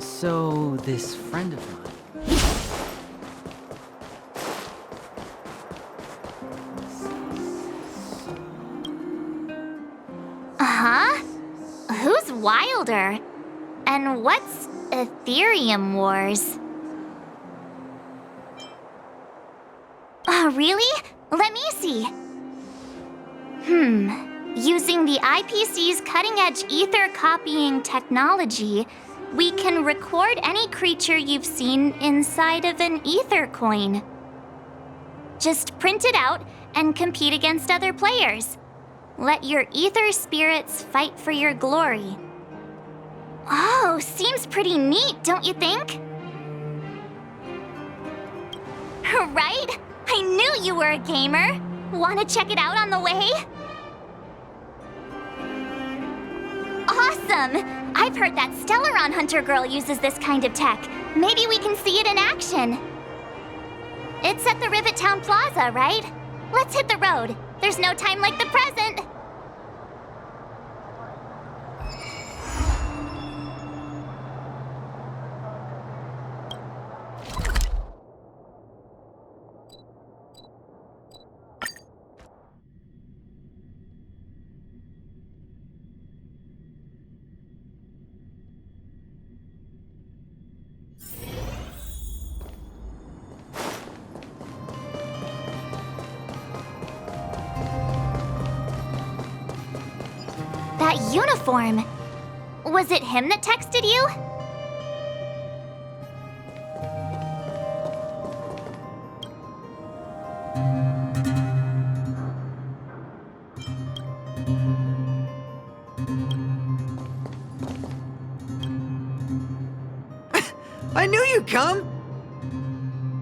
So, this friend of mine... Huh? Who's Wilder? And what's Aetherium Wars? Oh, really? Let me see. Using the IPC's cutting-edge ether copying technology, we can record any creature you've seen inside of an ether coin. Just print it out and compete against other players. Let your ether spirits fight for your glory. Oh, seems pretty neat, don't you think? Right? I knew you were a gamer. Want to check it out on the way? Awesome! I've heard that Stellaron Hunter girl uses this kind of tech. Maybe we can see it in action. It's at the Rivet Town Plaza, right? Let's hit the road. There's no time like the present. That uniform. Was it him that texted you? I knew you'd come!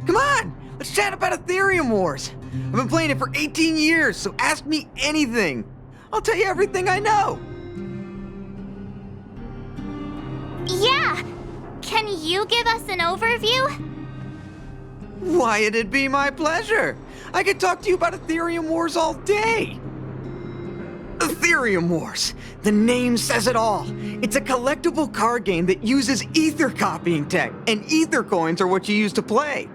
Come on, let's chat about Aetherium Wars. I've been playing it for 18 years, so ask me anything. I'll tell you everything I know. Yeah! Can you give us an overview? Why, it'd be my pleasure. I could talk to you about Aetherium Wars all day. Aetherium Wars. The name says it all. It's a collectible card game that uses ether copying tech, and ether coins are what you use to play.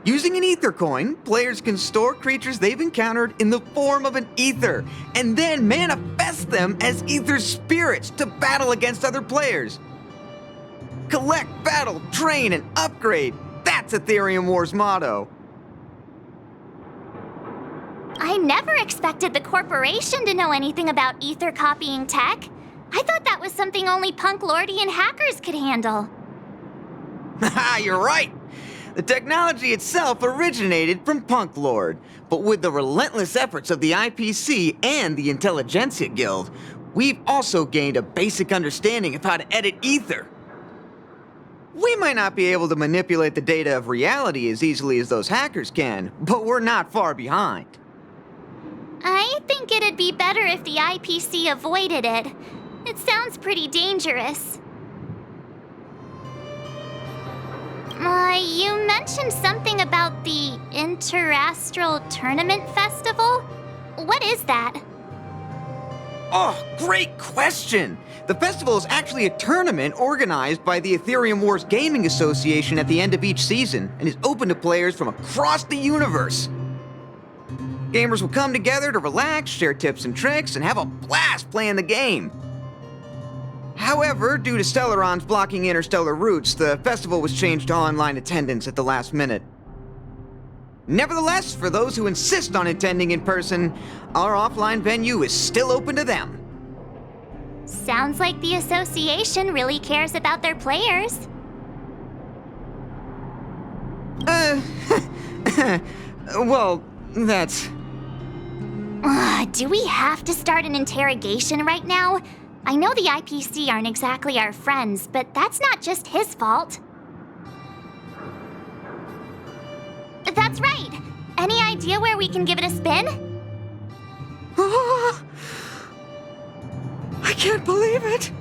Using an ether coin, players can store creatures they've encountered in the form of an ether, and then manifest them as ether spirits to battle against other players. Collect, battle, train, and upgrade. That's Aetherium Wars' motto. I never expected the corporation to know anything about ether copying tech. I thought that was something only punk lordy and hackers could handle. Haha, you're right. The technology itself originated from Punk Lord, but with the relentless efforts of the IPC and the Intelligentsia Guild, we've also gained a basic understanding of how to edit ether. We might not be able to manipulate the data of reality as easily as those hackers can, but we're not far behind. I think it'd be better if the IPC avoided it. It sounds pretty dangerous. You mentioned something about the Interastral Tournament Festival? What is that? Oh, great question! The festival is actually a tournament organized by the Aetherium Wars Gaming Association at the end of each season and is open to players from across the universe. Gamers will come together to relax, share tips and tricks, and have a blast playing the game. However, due to Stellarons blocking interstellar routes, the festival was changed to online attendance at the last minute. Nevertheless, for those who insist on attending in person, our offline venue is still open to them. Sounds like the association really cares about their players. Well, that's... Do we have to start an interrogation right now? I know the IPC aren't exactly our friends, but that's not just his fault. That's right! Any idea where we can give it a spin? I can't believe it!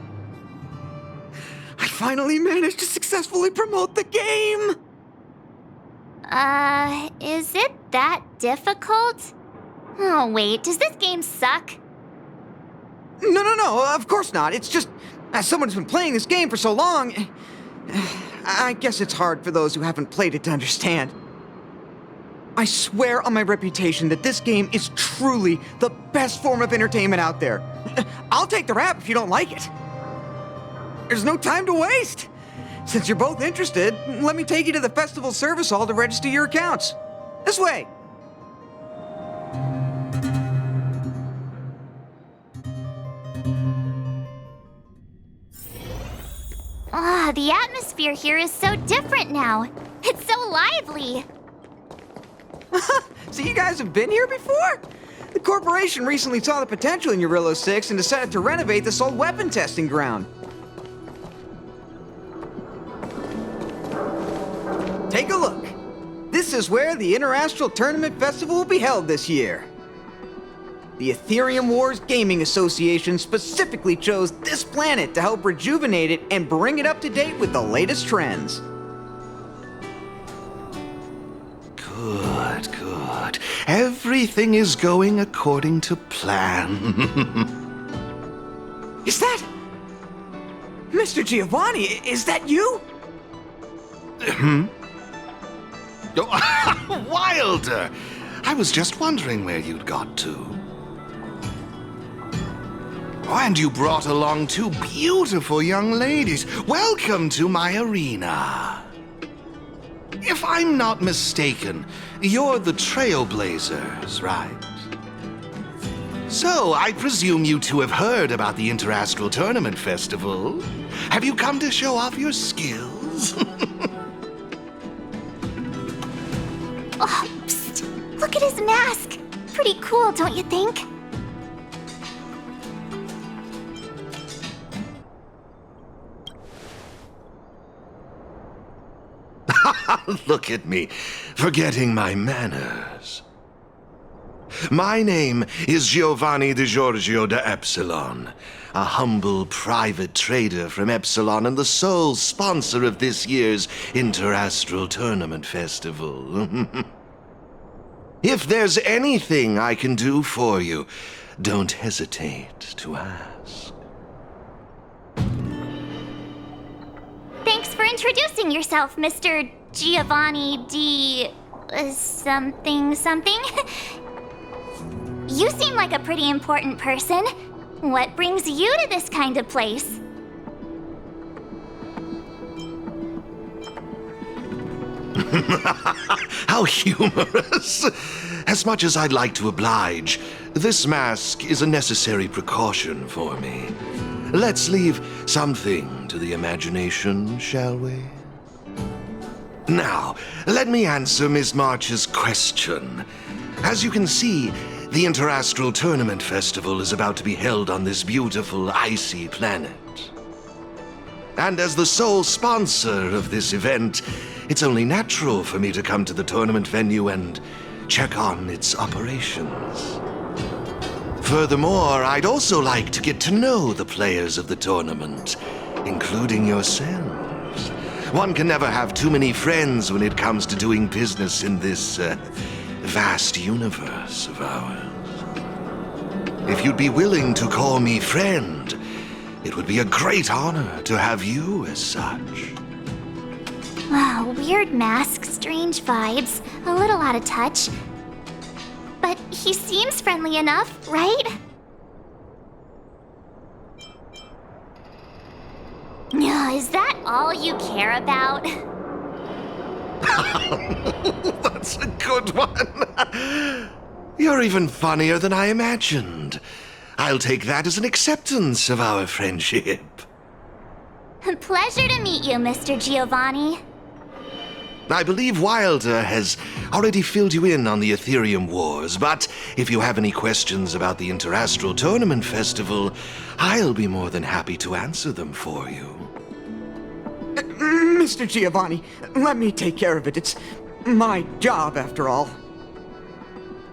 I finally managed to successfully promote the game! Is it that difficult? Oh wait, does this game suck? No, of course not. It's just, as someone who's been playing this game for so long, I guess it's hard for those who haven't played it to understand. I swear on my reputation that this game is truly the best form of entertainment out there. I'll take the rap if you don't like it. There's no time to waste. Since you're both interested, let me take you to the festival service hall to register your accounts. This way. The atmosphere here is so different now. It's so lively. So you guys have been here before? The corporation recently saw the potential in Eurillo 6 and decided to renovate this old weapon testing ground. Take a look. This is where the Interastral Tournament Festival will be held this year. The Aetherium Wars Gaming Association specifically chose this planet to help rejuvenate it and bring it up to date with the latest trends. Good. Everything is going according to plan. Is that... Mr. Giovanni, is that you? Oh, Wilder! I was just wondering where you'd got to. Oh, and you brought along two beautiful young ladies. Welcome to my arena. If I'm not mistaken, you're the Trailblazers, right? So, I presume you two have heard about the Interastral Tournament Festival. Have you come to show off your skills? Oh, psst! Look at his mask! Pretty cool, don't you think? Look at me, forgetting my manners. My name is Giovanni Di Giorgio de Epsilon, a humble private trader from Epsilon and the sole sponsor of this year's Interastral Tournament Festival. If there's anything I can do for you, don't hesitate to ask. Thanks for introducing yourself, Mr. Giovanni D... something. You seem like a pretty important person. What brings you to this kind of place? How humorous! As much as I'd like to oblige, this mask is a necessary precaution for me. Let's leave something to the imagination, shall we? Now, let me answer Ms. March's question. As you can see, the Interastral Tournament Festival is about to be held on this beautiful, icy planet. And as the sole sponsor of this event, it's only natural for me to come to the tournament venue and check on its operations. Furthermore, I'd also like to get to know the players of the tournament, including yourselves. One can never have too many friends when it comes to doing business in this vast universe of ours. If you'd be willing to call me friend, it would be a great honor to have you as such. Wow, weird mask, strange vibes, a little out of touch. But he seems friendly enough, right? Is that all you care about? That's a good one. You're even funnier than I imagined. I'll take that as an acceptance of our friendship. Pleasure to meet you, Mr. Giovanni. I believe Wilder has already filled you in on the Aetherium Wars, but if you have any questions about the Interastral Tournament Festival, I'll be more than happy to answer them for you. Mr. Giovanni, let me take care of it. It's my job, after all.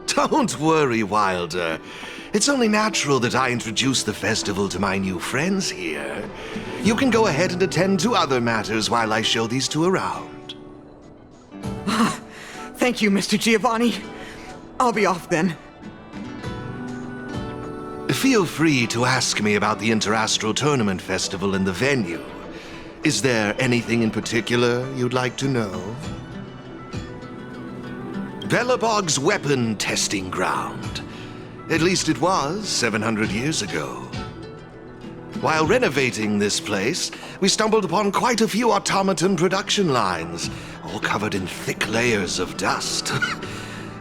Don't worry, Wilder. It's only natural that I introduce the festival to my new friends here. You can go ahead and attend to other matters while I show these two around. Thank you, Mr. Giovanni. I'll be off then. Feel free to ask me about the Interastral Tournament Festival and the venue. Is there anything in particular you'd like to know? Belobog's weapon testing ground. At least it was 700 years ago. While renovating this place, we stumbled upon quite a few automaton production lines, all covered in thick layers of dust.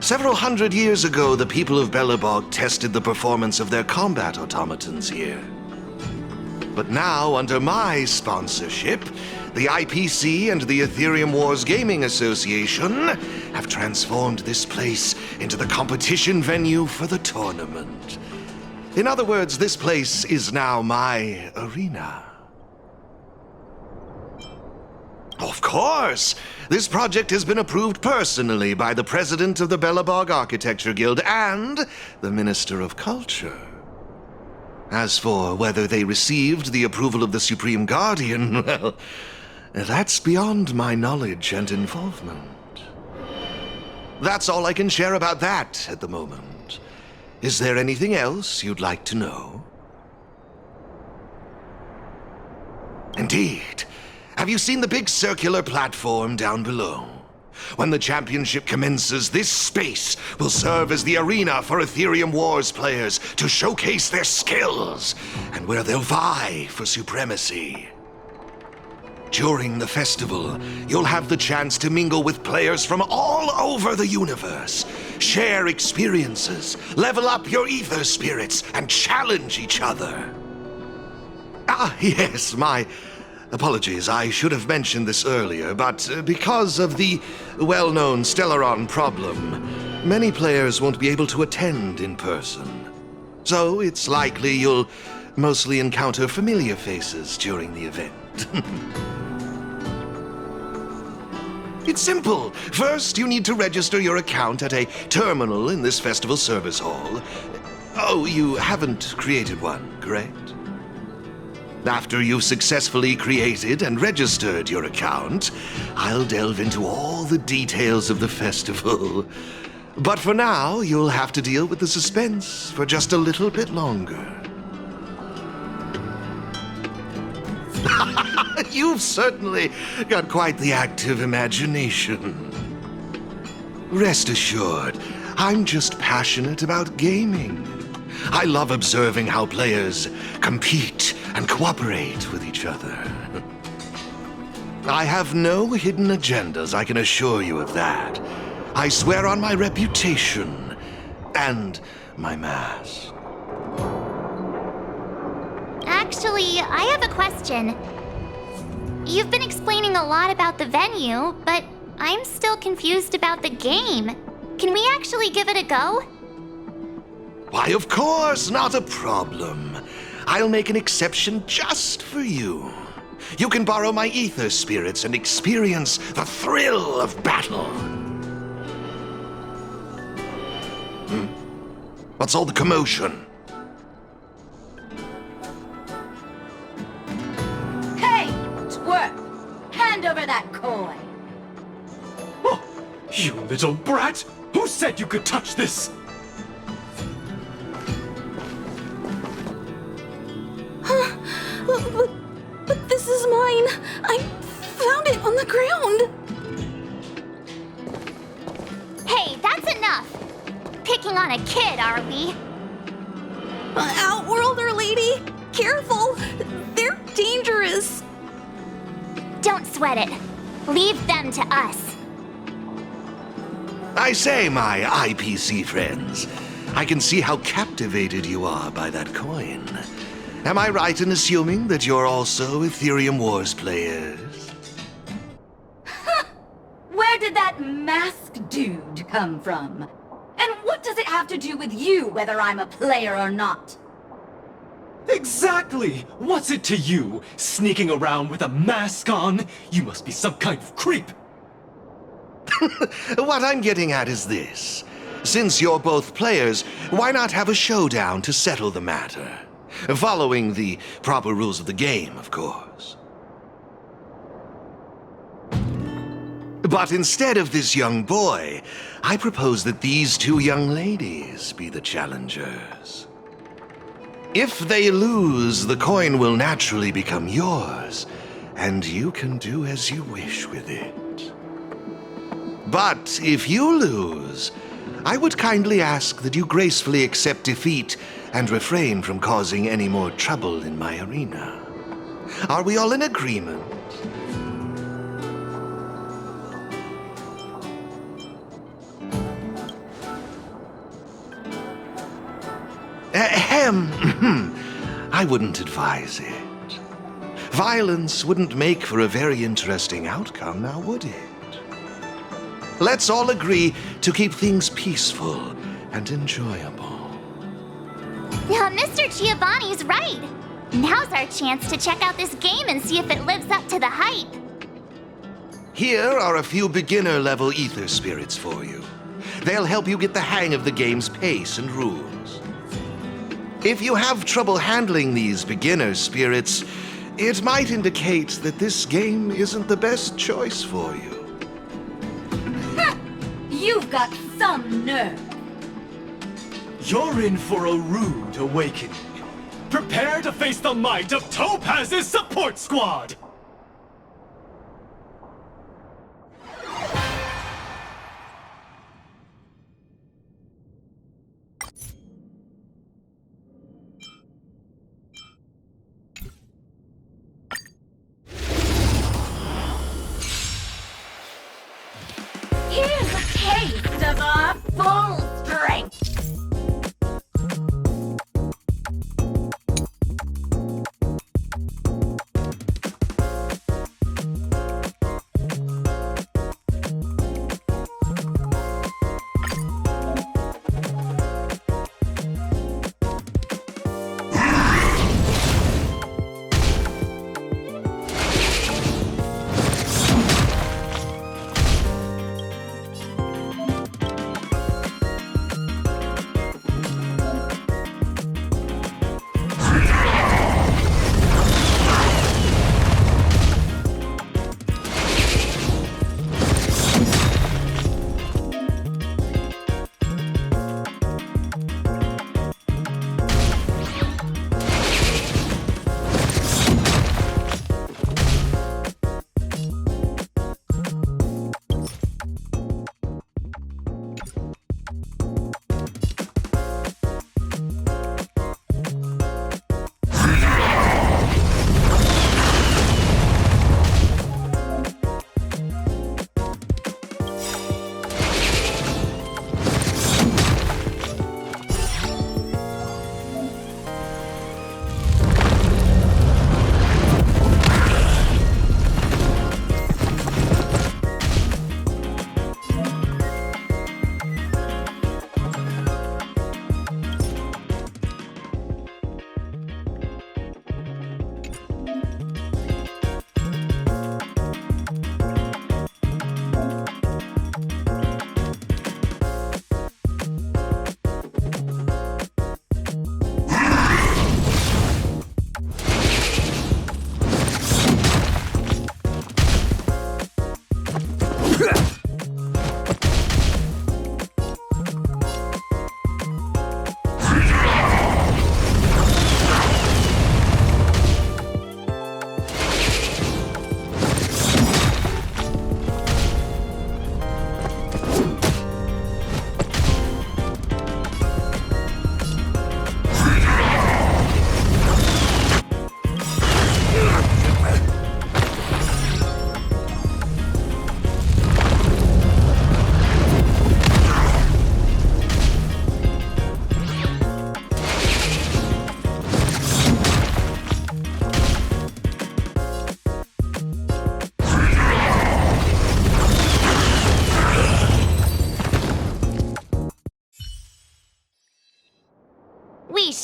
Several hundred years ago, the people of Belobog tested the performance of their combat automatons here. But now, under my sponsorship, the IPC and the Aetherium Wars Gaming Association have transformed this place into the competition venue for the tournament. In other words, this place is now my arena. Of course! This project has been approved personally by the president of the Belobog Architecture Guild and the Minister of Culture. As for whether they received the approval of the Supreme Guardian, well, that's beyond my knowledge and involvement. That's all I can share about that at the moment. Is there anything else you'd like to know? Indeed. Have you seen the big circular platform down below? When the championship commences, this space will serve as the arena for Aetherium Wars players to showcase their skills and where they'll vie for supremacy. During the festival, you'll have the chance to mingle with players from all over the universe, share experiences, level up your ether spirits, and challenge each other. Ah, yes, my apologies. I should have mentioned this earlier, but because of the well-known Stellaron problem, many players won't be able to attend in person. So it's likely you'll mostly encounter familiar faces during the event. It's simple. First, you need to register your account at a terminal in this festival service hall. Oh, you haven't created one, correct? After you've successfully created and registered your account, I'll delve into all the details of the festival. But for now, you'll have to deal with the suspense for just a little bit longer. You've certainly got quite the active imagination. Rest assured, I'm just passionate about gaming. I love observing how players compete and cooperate with each other. I have no hidden agendas, I can assure you of that. I swear on my reputation and my mask. Actually, I have a question. You've been explaining a lot about the venue, but I'm still confused about the game. Can we actually give it a go? Why, of course, not a problem. I'll make an exception just for you. You can borrow my ether spirits and experience the thrill of battle. What's all the commotion? work. Hand over that coin. Oh, you little brat! Who said you could touch this? But this is mine. I found it on the ground. Hey, that's enough! Picking on a kid, are we? Outworlder lady, careful. They're dangerous. Don't sweat it. Leave them to us. I say, my IPC friends, I can see how captivated you are by that coin. Am I right in assuming that you're also Ethereum Wars players? Where did that masked dude come from? And what does it have to do with you, whether I'm a player or not? Exactly! What's it to you? Sneaking around with a mask on? You must be some kind of creep. What I'm getting at is this. Since you're both players, why not have a showdown to settle the matter? Following the proper rules of the game, of course. But instead of this young boy, I propose that these two young ladies be the challengers. If they lose, the coin will naturally become yours, and you can do as you wish with it. But if you lose, I would kindly ask that you gracefully accept defeat and refrain from causing any more trouble in my arena. Are we all in agreement? Ahem. I wouldn't advise it. Violence wouldn't make for a very interesting outcome, now would it? Let's all agree to keep things peaceful and enjoyable. Mr. Giovanni's right. Now's our chance to check out this game and see if it lives up to the hype. Here are a few beginner-level ether spirits for you. They'll help you get the hang of the game's pace and rules. If you have trouble handling these beginner spirits, it might indicate that this game isn't the best choice for you. You've got some nerve. You're in for a rude awakening. Prepare to face the might of Topaz's support squad! Here's a taste of our full strength.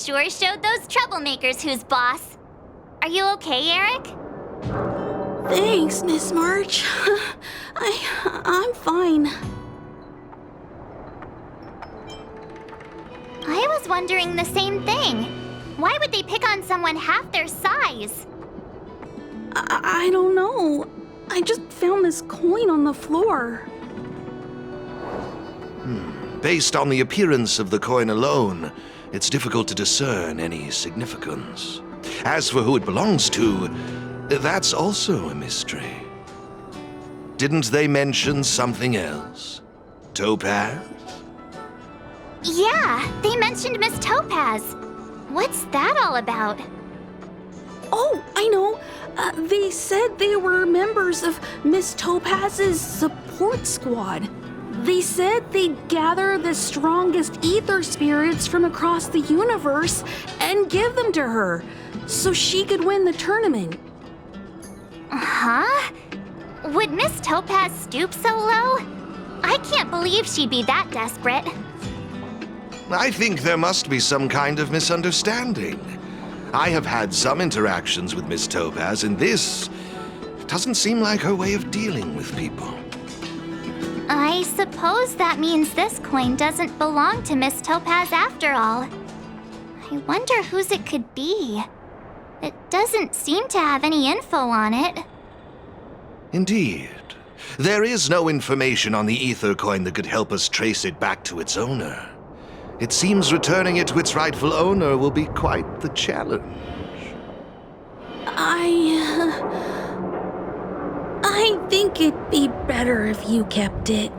sure showed those troublemakers who's boss. Are you okay, Eric? Thanks, Miss March. I'm fine. I was wondering the same thing. Why would they pick on someone half their size? I don't know. I just found this coin on the floor. Based on the appearance of the coin alone, it's difficult to discern any significance. As for who it belongs to, that's also a mystery. Didn't they mention something else? Topaz? Yeah, they mentioned Miss Topaz. What's that all about? Oh, I know. They said they were members of Miss Topaz's support squad. They said they'd gather the strongest ether spirits from across the universe and give them to her, so she could win the tournament. Huh? Would Miss Topaz stoop so low? I can't believe she'd be that desperate. I think there must be some kind of misunderstanding. I have had some interactions with Miss Topaz, and this doesn't seem like her way of dealing with people. I suppose that means this coin doesn't belong to Miss Topaz after all. I wonder whose it could be. It doesn't seem to have any info on it. Indeed. There is no information on the ether coin that could help us trace it back to its owner. It seems returning it to its rightful owner will be quite the challenge. I think it'd be better if you kept it.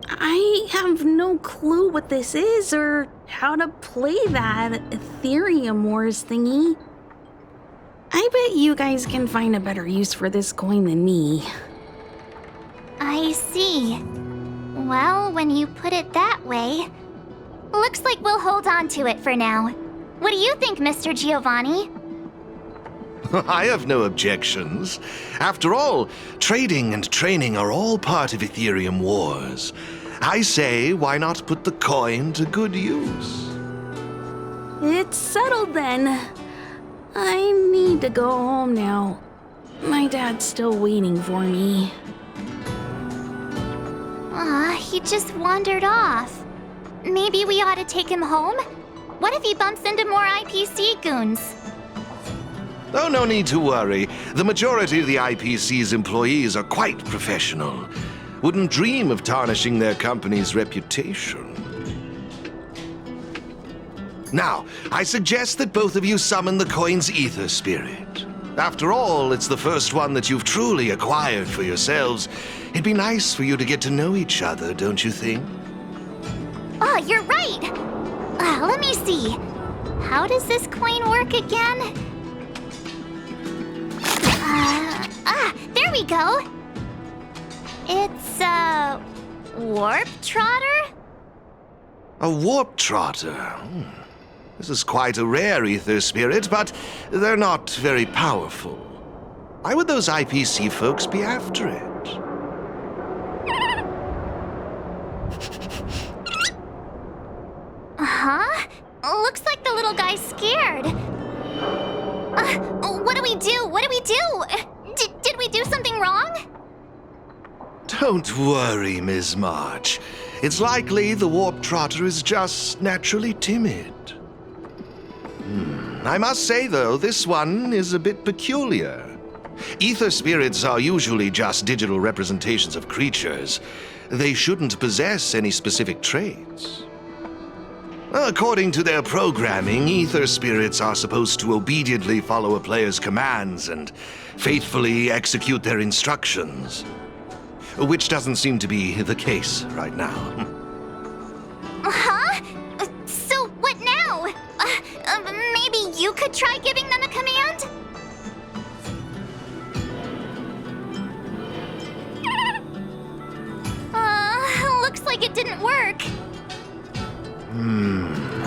I have no clue what this is or how to play that Aetherium Wars thingy. I bet you guys can find a better use for this coin than me. I see. Well, when you put it that way, looks like we'll hold on to it for now. What do you think, Mr. Giovanni? I have no objections. After all, trading and training are all part of Aetherium Wars. I say, why not put the coin to good use? It's settled then. I need to go home now. My dad's still waiting for me. He just wandered off. Maybe we ought to take him home? What if he bumps into more IPC goons? Oh, no need to worry. The majority of the IPC's employees are quite professional. Wouldn't dream of tarnishing their company's reputation. Now, I suggest that both of you summon the coin's ether spirit. After all, it's the first one that you've truly acquired for yourselves. It'd be nice for you to get to know each other, don't you think? Oh, you're right! Let me see. How does this coin work again? There we go! It's a warp trotter? A warp trotter? This is quite a rare ether spirit, but they're not very powerful. Why would those IPC folks be after it? Huh? Looks like the little guy's scared. What do we do? What do we do? Did we do something wrong? Don't worry, Ms. March. It's likely the warp trotter is just naturally timid. I must say, though, this one is a bit peculiar. Ether spirits are usually just digital representations of creatures. They shouldn't possess any specific traits. According to their programming, ether spirits are supposed to obediently follow a player's commands and faithfully execute their instructions. Which doesn't seem to be the case right now. Huh? So what now? Maybe you could try giving them a command? Looks like it didn't work.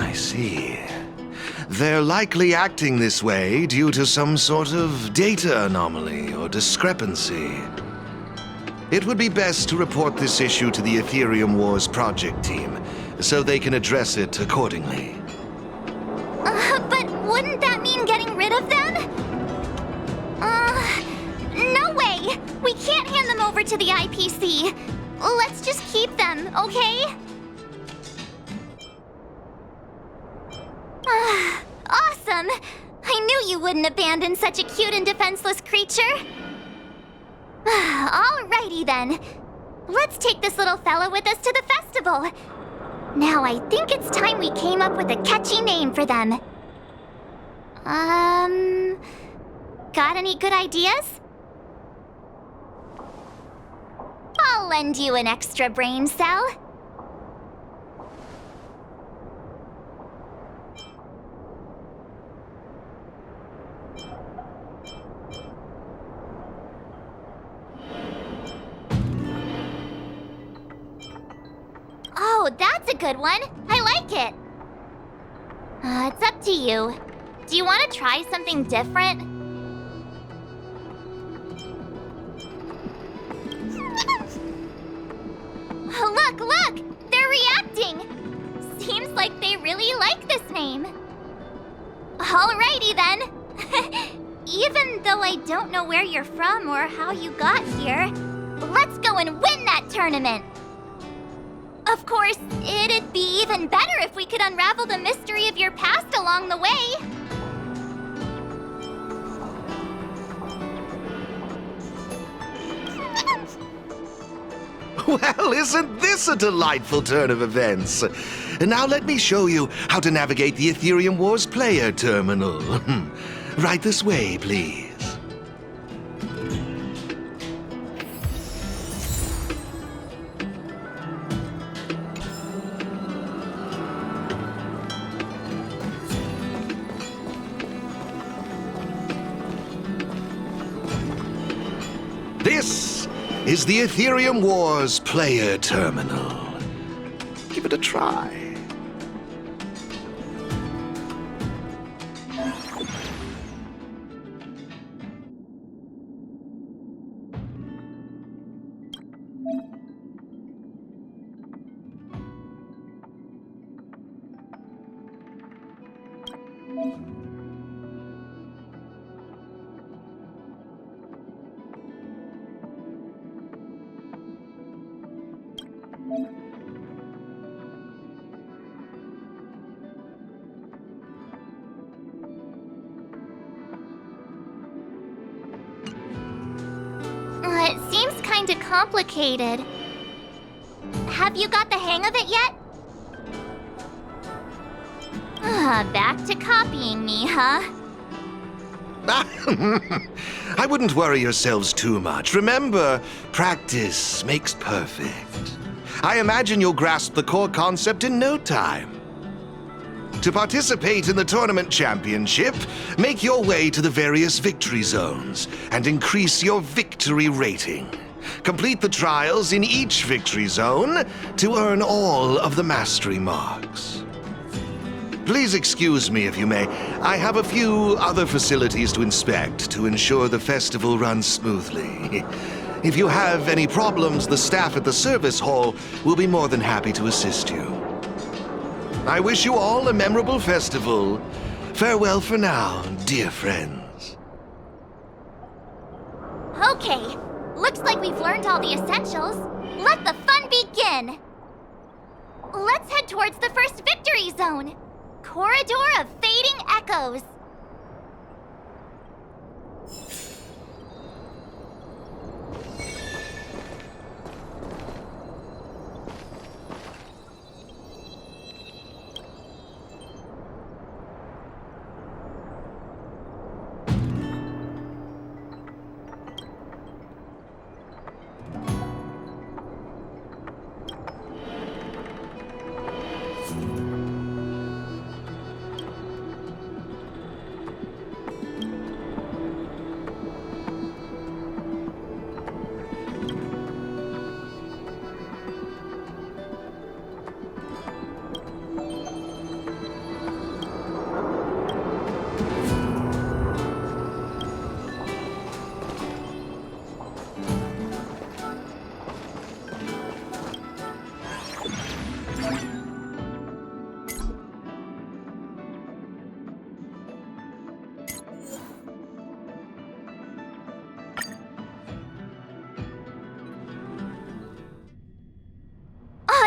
I see. They're likely acting this way due to some sort of data anomaly or discrepancy. It would be best to report this issue to the Aetherium Wars project team. so they can address it accordingly. But wouldn't that mean getting rid of them? No way! We can't hand them over to the IPC. Let's just keep them, okay? Awesome! I knew you wouldn't abandon such a cute and defenseless creature. Alrighty then. Let's take this little fella with us to the festival. Now I think it's time we came up with a catchy name for them. Got any good ideas? I'll lend you an extra brain cell. Oh, that's a good one. I like it. It's up to you. Do you want to try something different? Look! They're reacting! Seems like they really like this name. Alrighty then. Even though I don't know where you're from or how you got here, let's go and win that tournament! Of course, it'd be even better if we could unravel the mystery of your past along the way. Well, isn't this a delightful turn of events? Now let me show you how to navigate the Aetherium Wars player terminal. Right this way, please. This is the Aetherium Wars player terminal. Give it a try. It seems kinda complicated. Have you got the hang of it yet? Back to copying me, huh? I wouldn't worry yourselves too much. Remember, practice makes perfect. I imagine you'll grasp the core concept in no time. To participate in the tournament championship, make your way to the various victory zones and increase your victory rating. Complete the trials in each victory zone to earn all of the mastery marks. Please excuse me if you may. I have a few other facilities to inspect to ensure the festival runs smoothly. If you have any problems, the staff at the service hall will be more than happy to assist you. I wish you all a memorable festival. Farewell for now, dear friends. Okay, looks like we've learned all the essentials. Let the fun begin! Let's head towards the first victory zone. Corridor of Fading Echoes.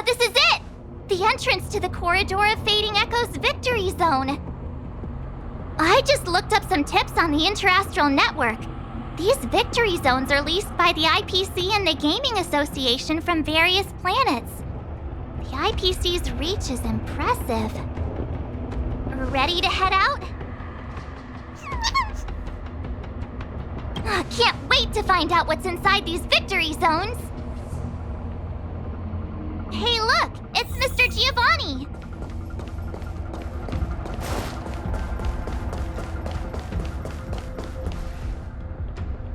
This is it! The entrance to the Corridor of Fading Echoes Victory Zone. I just looked up some tips on the Interastral Network. These victory zones are leased by the IPC and the Gaming Association from various planets. The IPC's reach is impressive. Ready to head out? Can't wait to find out what's inside these victory zones! Hey look! It's Mr. Giovanni!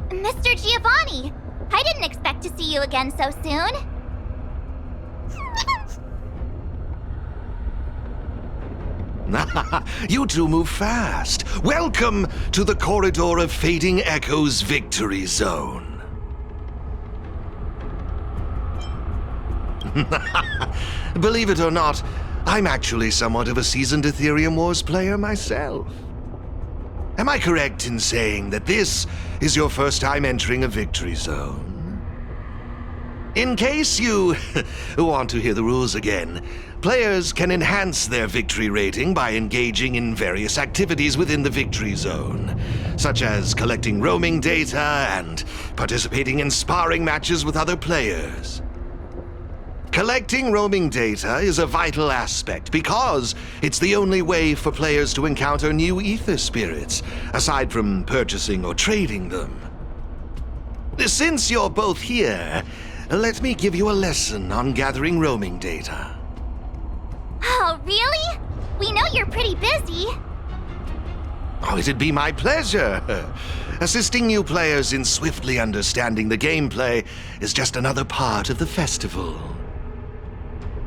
Mr. Giovanni! I didn't expect to see you again so soon. You two move fast. Welcome to the Corridor of Fading Echoes Victory Zone. Believe it or not, I'm actually somewhat of a seasoned Aetherium Wars player myself. Am I correct in saying that this is your first time entering a victory zone? In case you want to hear the rules again, players can enhance their victory rating by engaging in various activities within the victory zone, such as collecting roaming data and participating in sparring matches with other players. Collecting roaming data is a vital aspect because it's the only way for players to encounter new ether spirits, aside from purchasing or trading them. Since you're both here, let me give you a lesson on gathering roaming data. Oh, really? We know you're pretty busy. Oh, it'd be my pleasure. Assisting new players in swiftly understanding the gameplay is just another part of the festival.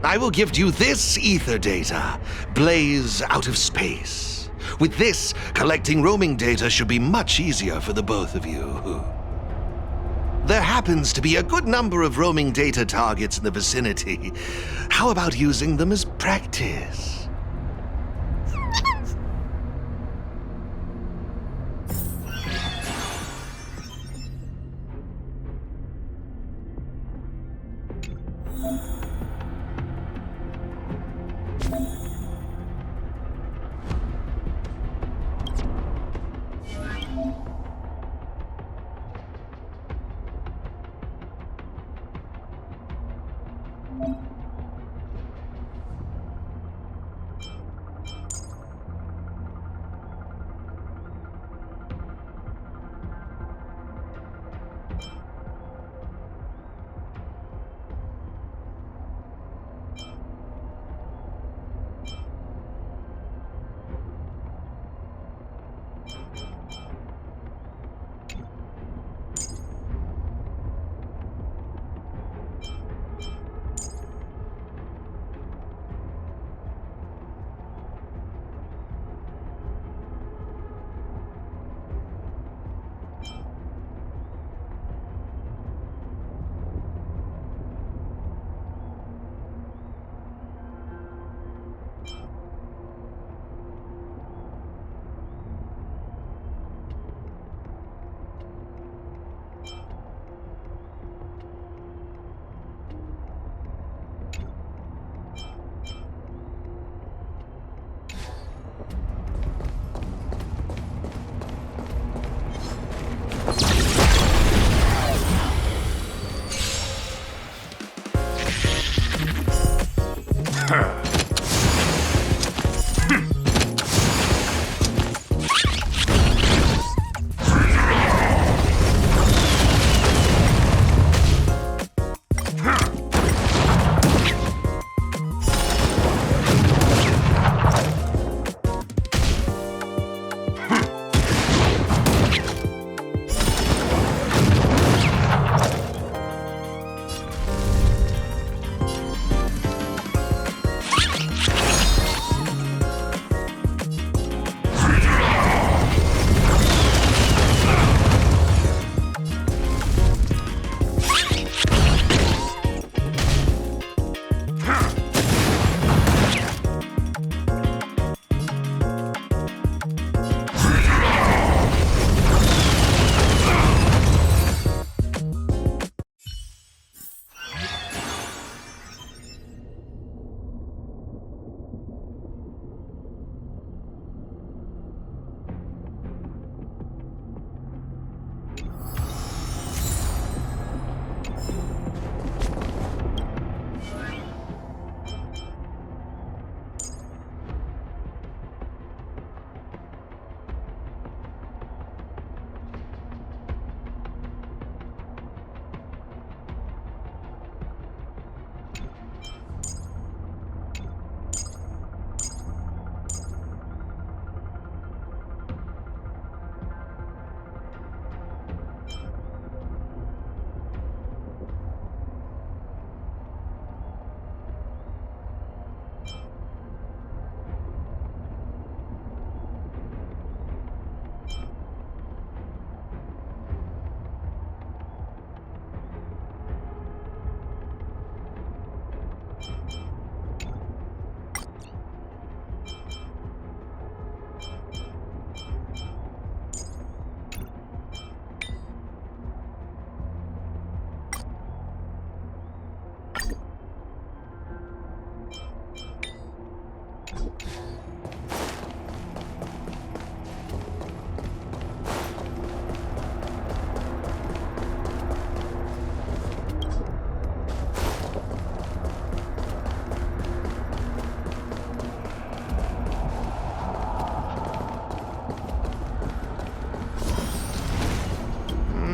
I will give you this ether data, Blaze Out of Space. With this, collecting roaming data should be much easier for the both of you. There happens to be a good number of roaming data targets in the vicinity. How about using them as practice?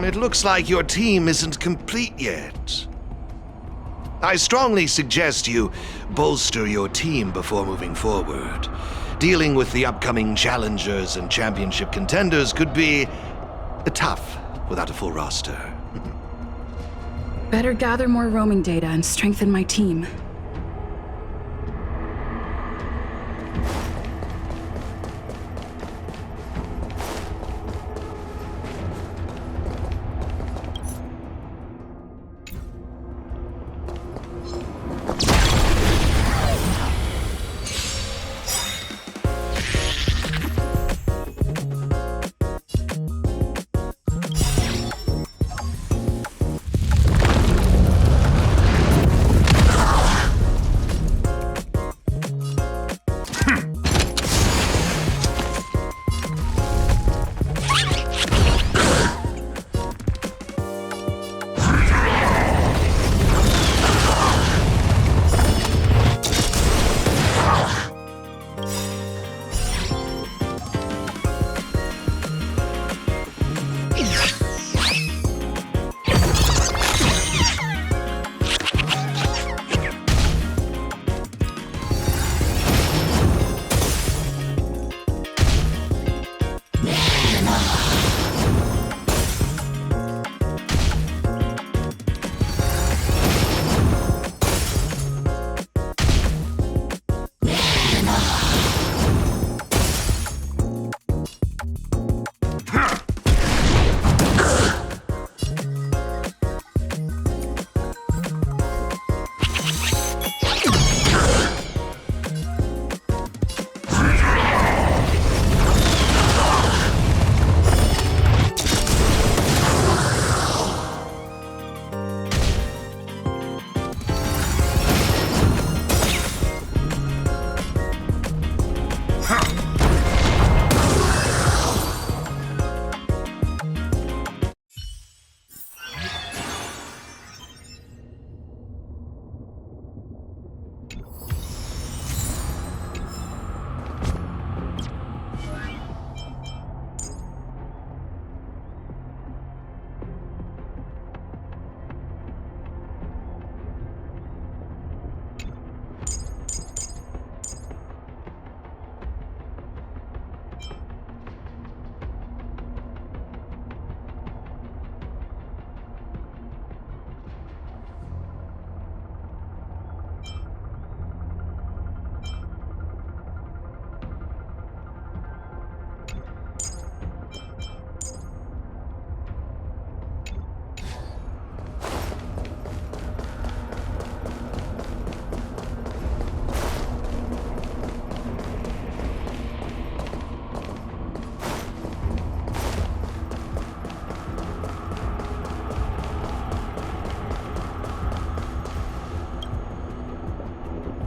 It looks like your team isn't complete yet. I strongly suggest you bolster your team before moving forward. Dealing with the upcoming challengers and championship contenders could be tough without a full roster. Better gather more roaming data and strengthen my team.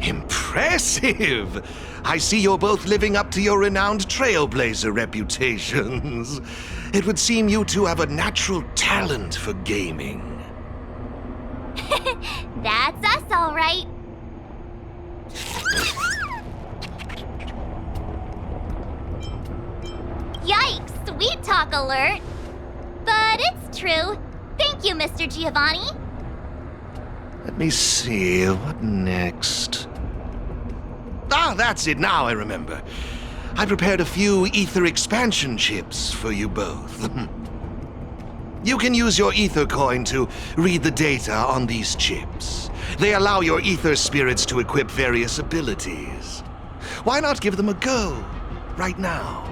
Impressive! I see you're both living up to your renowned trailblazer reputations. It would seem you two have a natural talent for gaming. That's us, all right. Yikes, sweet talk alert. But it's true. Thank you, Mr. Giovanni. Let me see, what next? Ah, that's it, now I remember. I prepared a few ether expansion chips for you both. You can use your ether coin to read the data on these chips. They allow your ether spirits to equip various abilities. Why not give them a go, right now?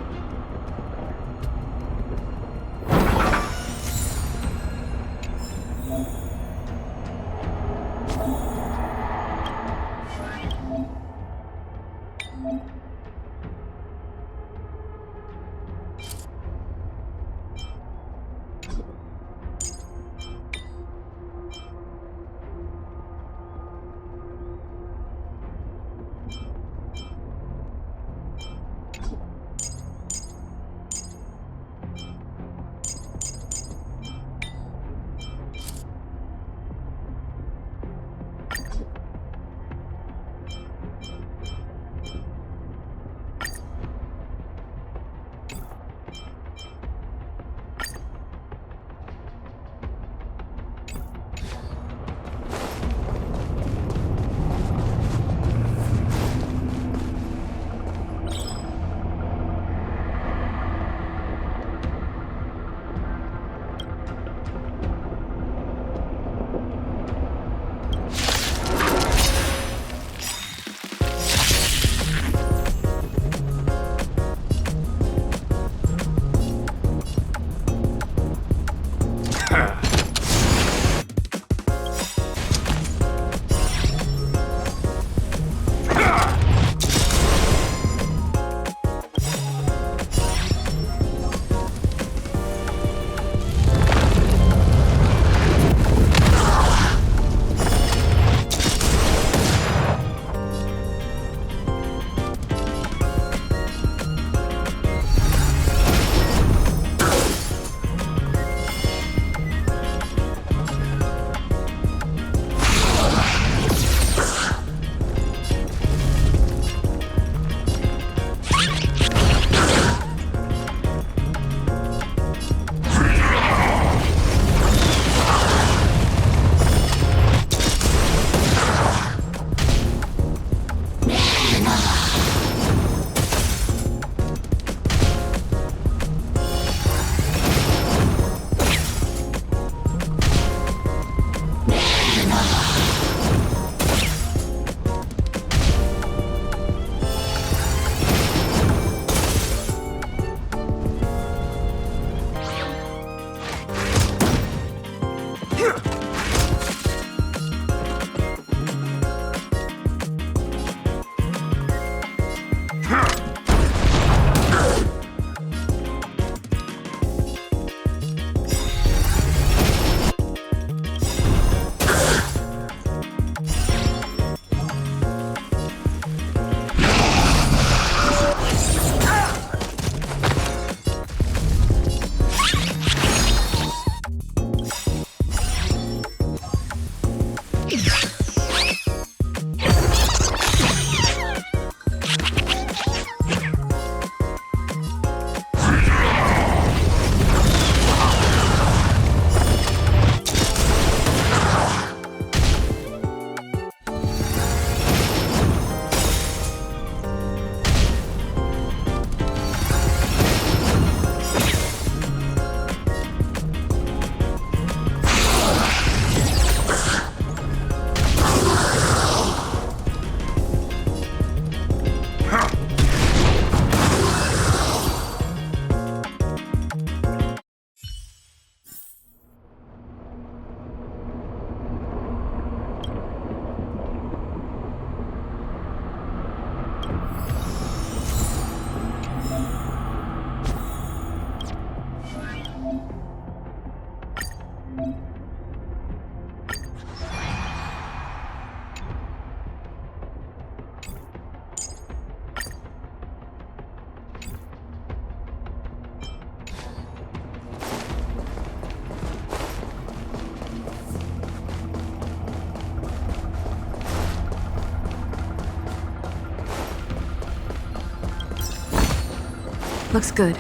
Looks good.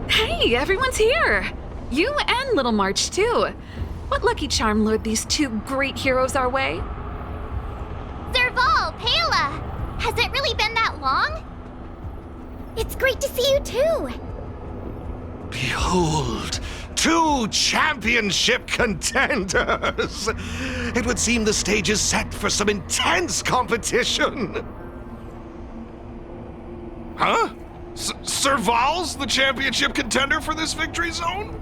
Hey, everyone's here! You and Little March, too. What lucky charm lured these two great heroes our way? Serval, Pela! Has it really been that long? It's great to see you too. Behold, two championship contenders! It would seem the stage is set for some intense competition. Huh? Serval's the championship contender for this victory zone?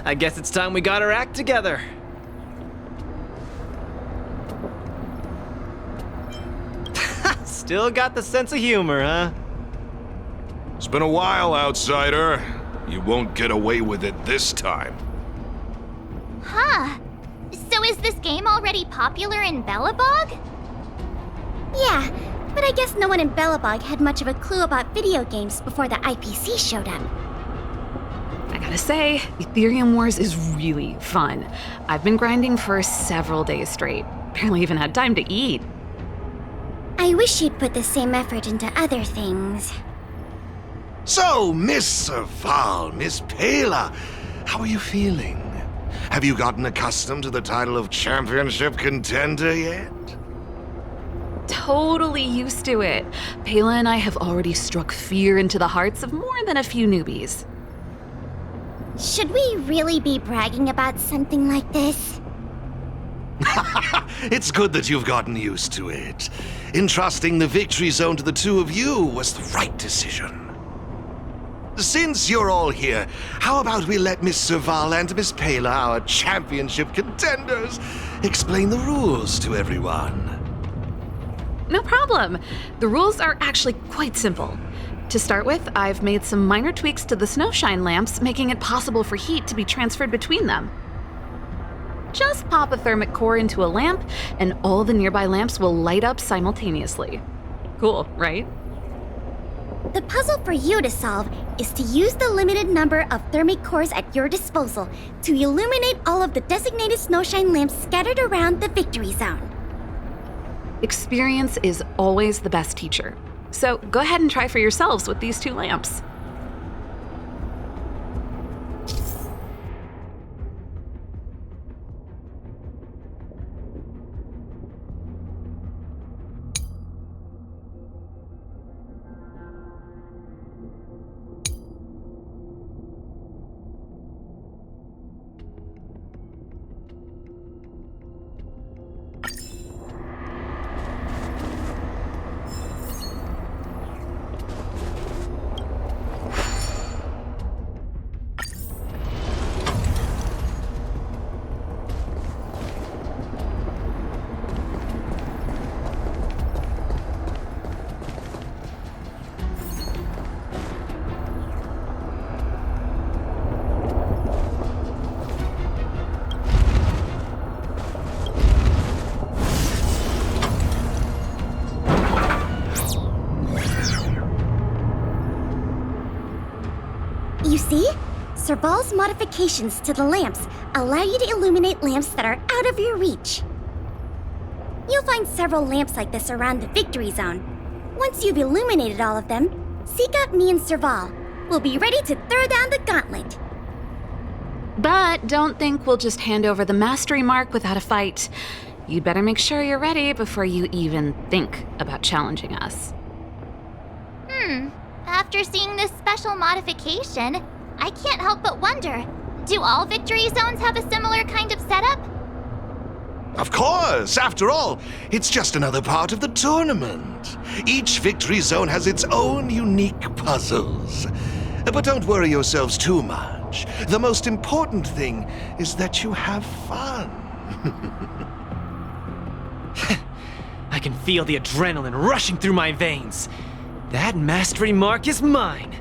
I guess it's time we got our act together. Still got the sense of humor, huh? It's been a while, outsider. You won't get away with it this time. Huh. So is this game already popular in Belobog? Yeah, but I guess no one in Belobog had much of a clue about video games before the IPC showed up. I gotta say, Ethereum Wars is really fun. I've been grinding for several days straight. Barely even had time to eat. I wish you'd put the same effort into other things. So, Miss Serval, Miss Pela, how are you feeling? Have you gotten accustomed to the title of championship contender yet? Totally used to it. Pela and I have already struck fear into the hearts of more than a few newbies. Should we really be bragging about something like this? It's good that you've gotten used to it. Entrusting the victory zone to the two of you was the right decision. Since you're all here, how about we let Miss Serval and Miss Pela, our championship contenders, explain the rules to everyone? No problem. The rules are actually quite simple. To start with, I've made some minor tweaks to the snowshine lamps, making it possible for heat to be transferred between them. Just pop a thermic core into a lamp, and all the nearby lamps will light up simultaneously. Cool, right? The puzzle for you to solve is to use the limited number of thermic cores at your disposal to illuminate all of the designated snowshine lamps scattered around the victory zone. Experience is always the best teacher. So go ahead and try for yourselves with these two lamps. You see? Serval's modifications to the lamps allow you to illuminate lamps that are out of your reach. You'll find several lamps like this around the victory zone. Once you've illuminated all of them, seek out me and Serval. We'll be ready to throw down the gauntlet. But don't think we'll just hand over the mastery mark without a fight. You'd better make sure you're ready before you even think about challenging us. After seeing this special modification, I can't help but wonder, do all victory zones have a similar kind of setup? Of course! After all, it's just another part of the tournament. Each victory zone has its own unique puzzles. But don't worry yourselves too much. The most important thing is that you have fun. I can feel the adrenaline rushing through my veins. That mastery mark is mine.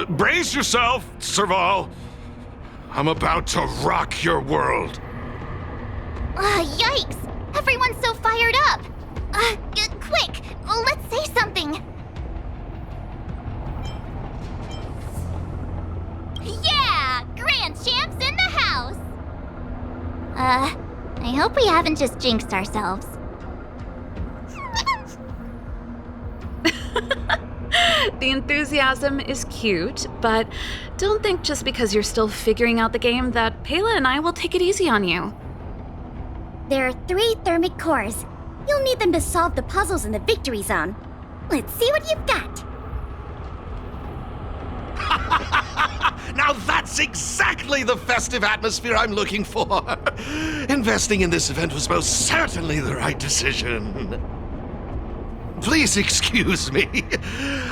Brace yourself, Serval. I'm about to rock your world. Yikes! Everyone's so fired up! Quick, let's say something! Yeah! Grand Champs in the house! I hope we haven't just jinxed ourselves. The enthusiasm is cute, but don't think just because you're still figuring out the game that Pela and I will take it easy on you. There are 3 thermic cores. You'll need them to solve the puzzles in the victory zone. Let's see what you've got. Now that's exactly the festive atmosphere I'm looking for. Investing in this event was most certainly the right decision. Please excuse me.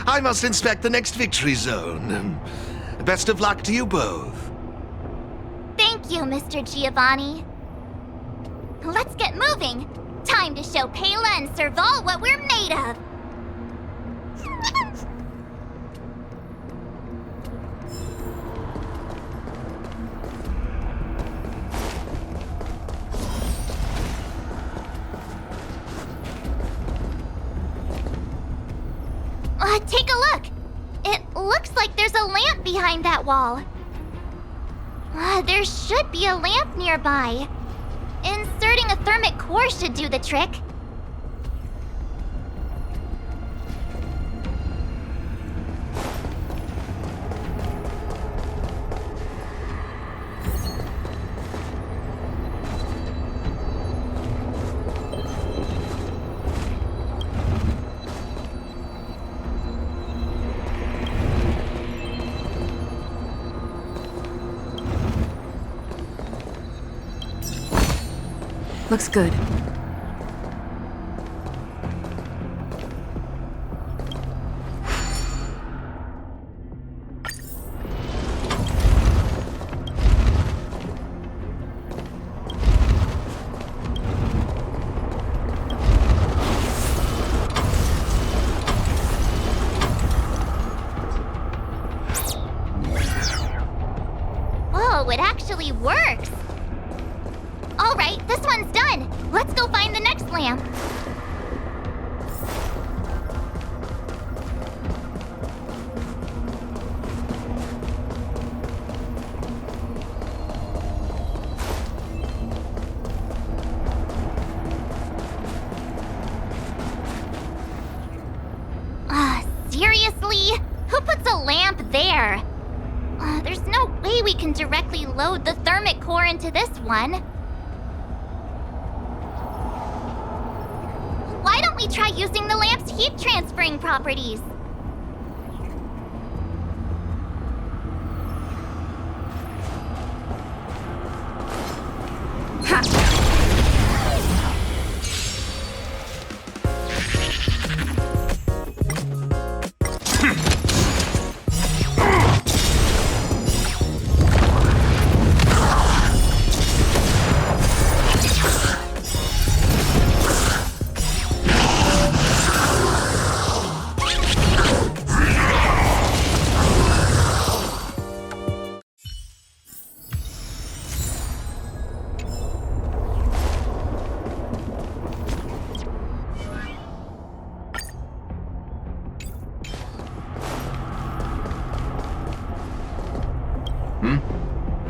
I must inspect the next victory zone. Best of luck to you both. Thank you, Mr. Giovanni. Let's get moving. Time to show Pela and Serval what we're made of. Take a look. It looks like there's a lamp behind that wall. There should be a lamp nearby. Inserting a thermic core should do the trick. Looks good. Whoa, it actually works. All right, this one's done. Let's go find the next lamp. Seriously? Who puts a lamp there? There's no way we can directly load the thermic core into this one. Why don't we try using the lamp's heat transferring properties?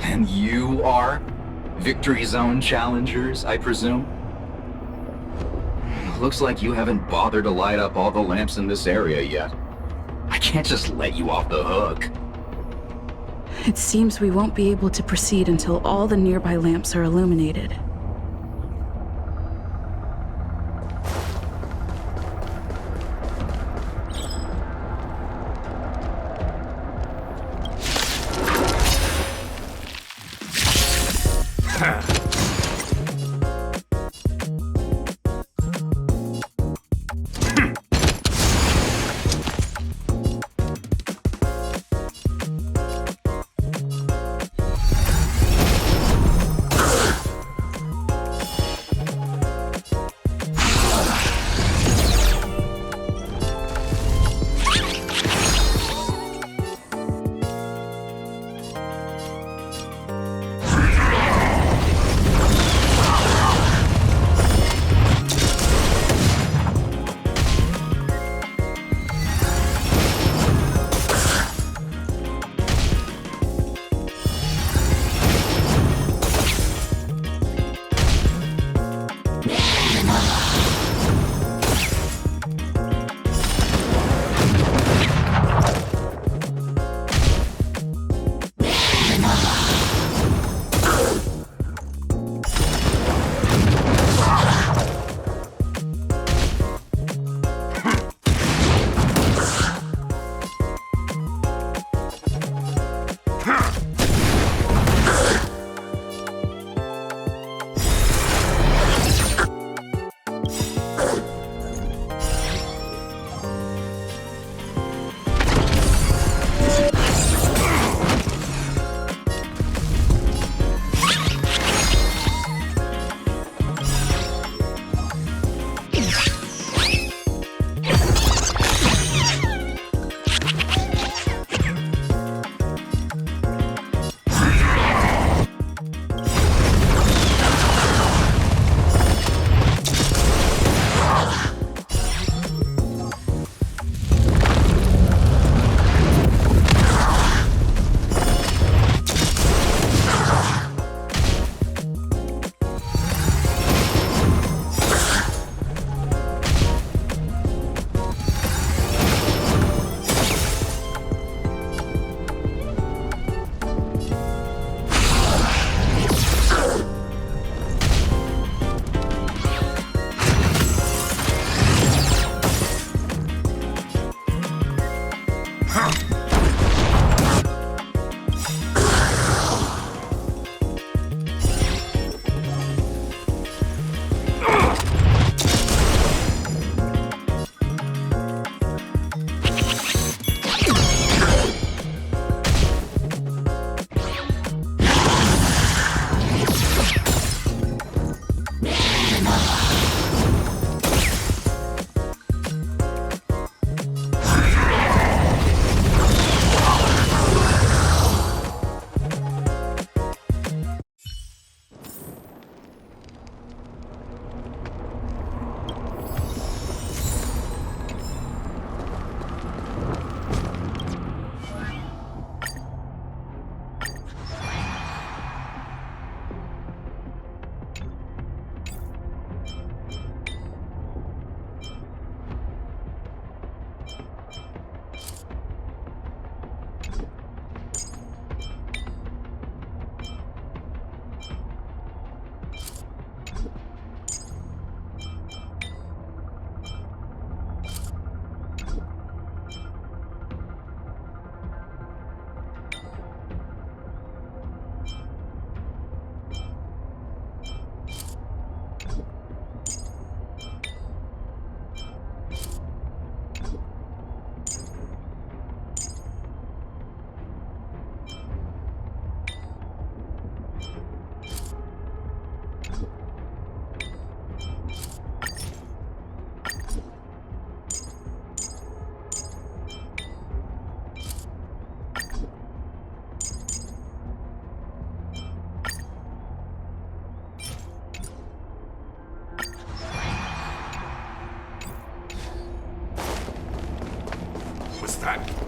And you are? Victory Zone challengers, I presume? Looks like you haven't bothered to light up all the lamps in this area yet. I can't just let you off the hook. It seems we won't be able to proceed until all the nearby lamps are illuminated. understand.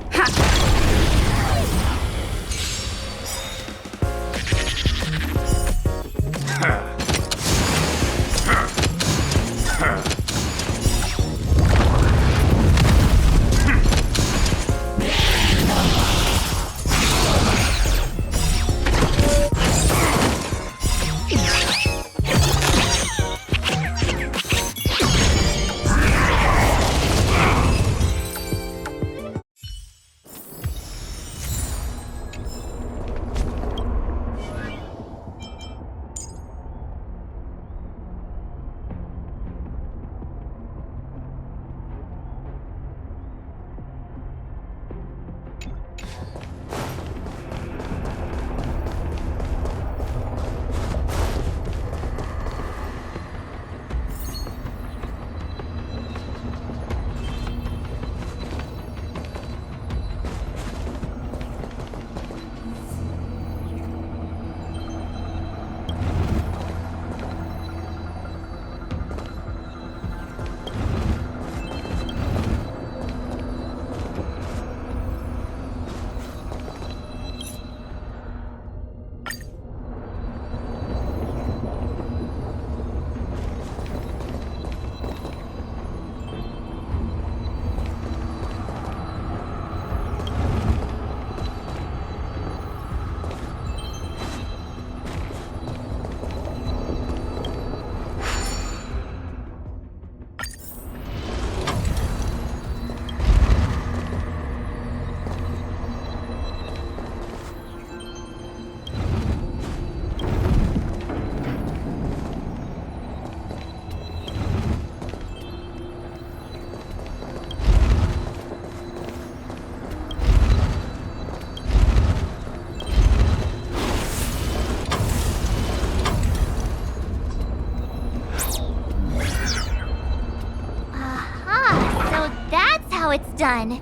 It's done.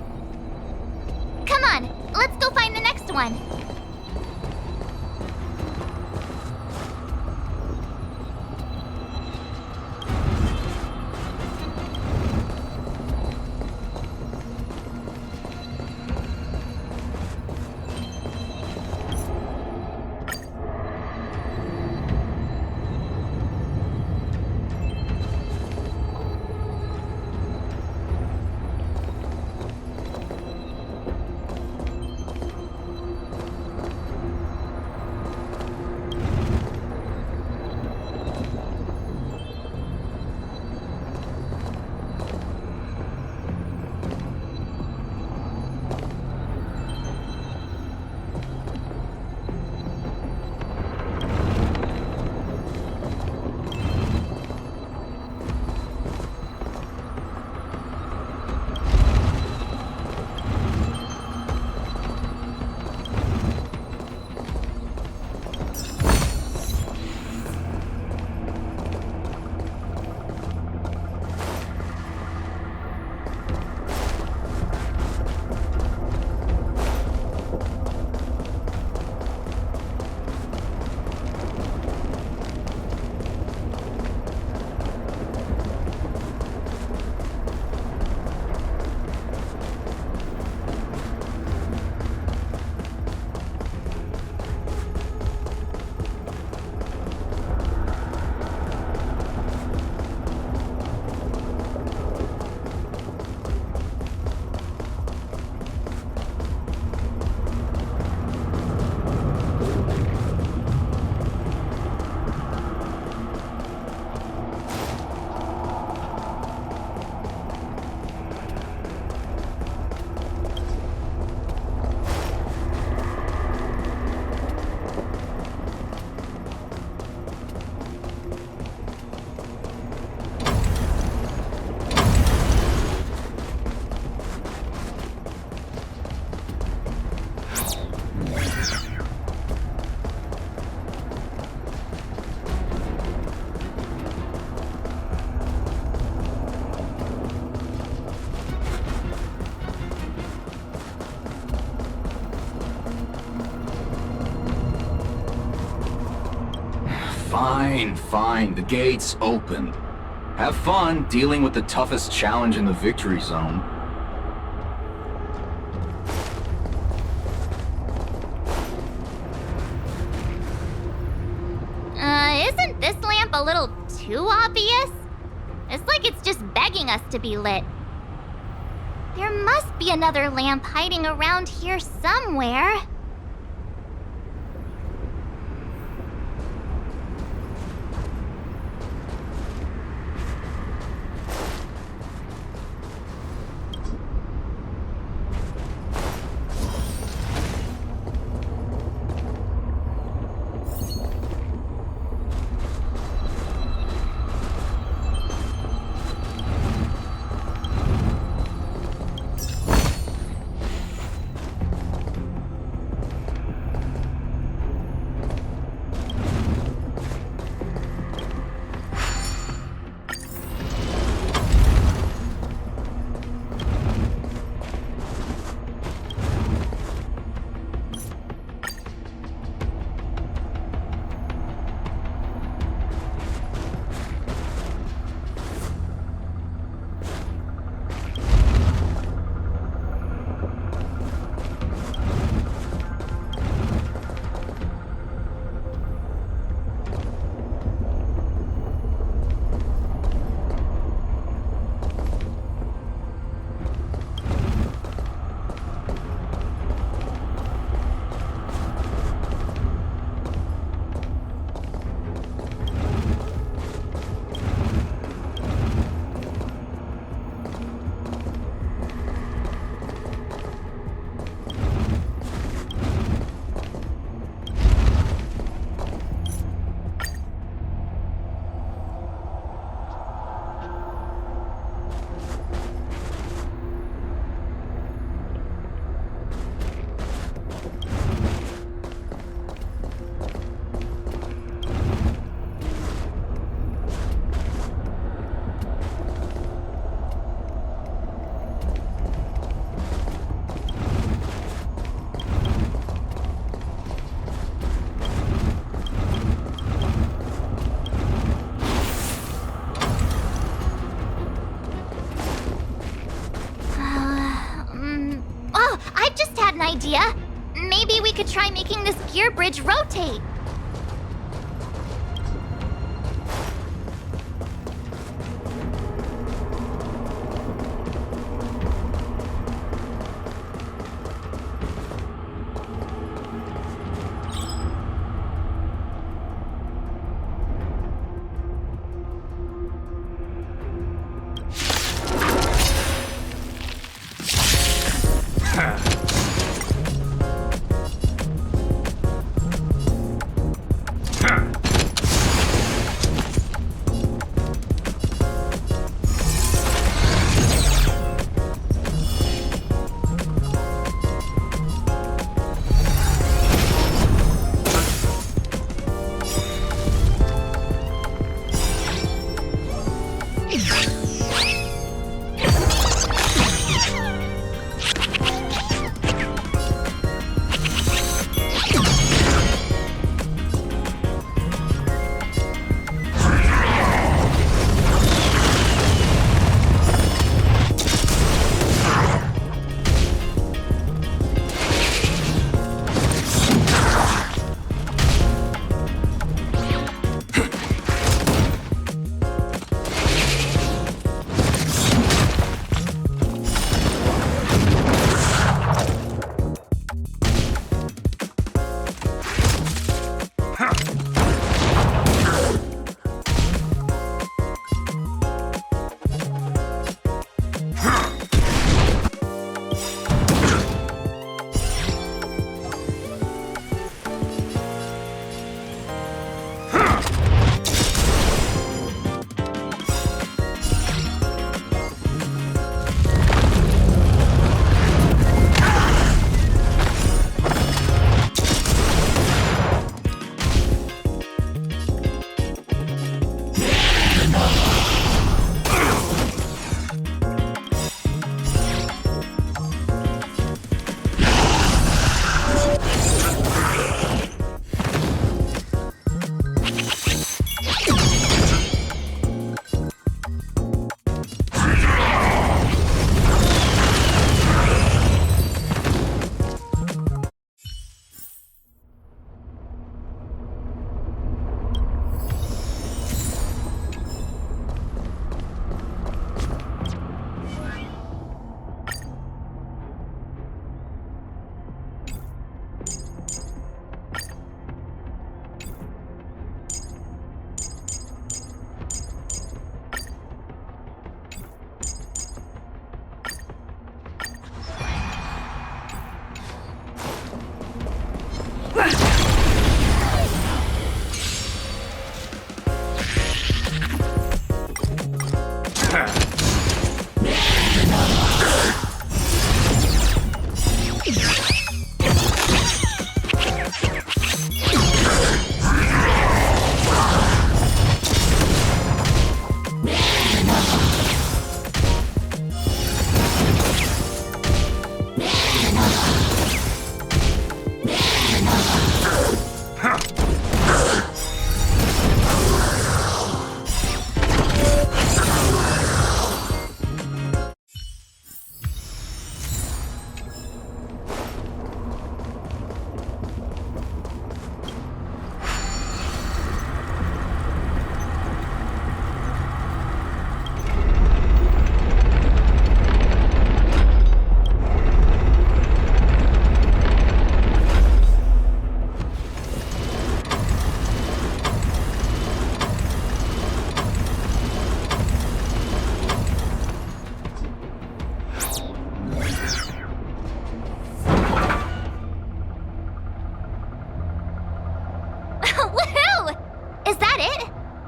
Come on, let's go find the next one. Fine, fine. The gate's open. Have fun dealing with the toughest challenge in the victory zone. lamp a little too obvious? It's like it's just begging us to be lit. There must be another lamp hiding around here somewhere. Idea. Maybe we could try making this gear bridge rotate.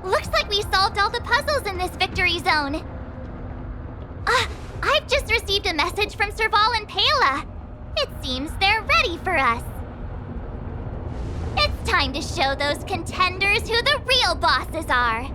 Looks like we solved all the puzzles in this victory zone. I've just received a message from Serval and Pela. It seems they're ready for us. It's time to show those contenders who the real bosses are.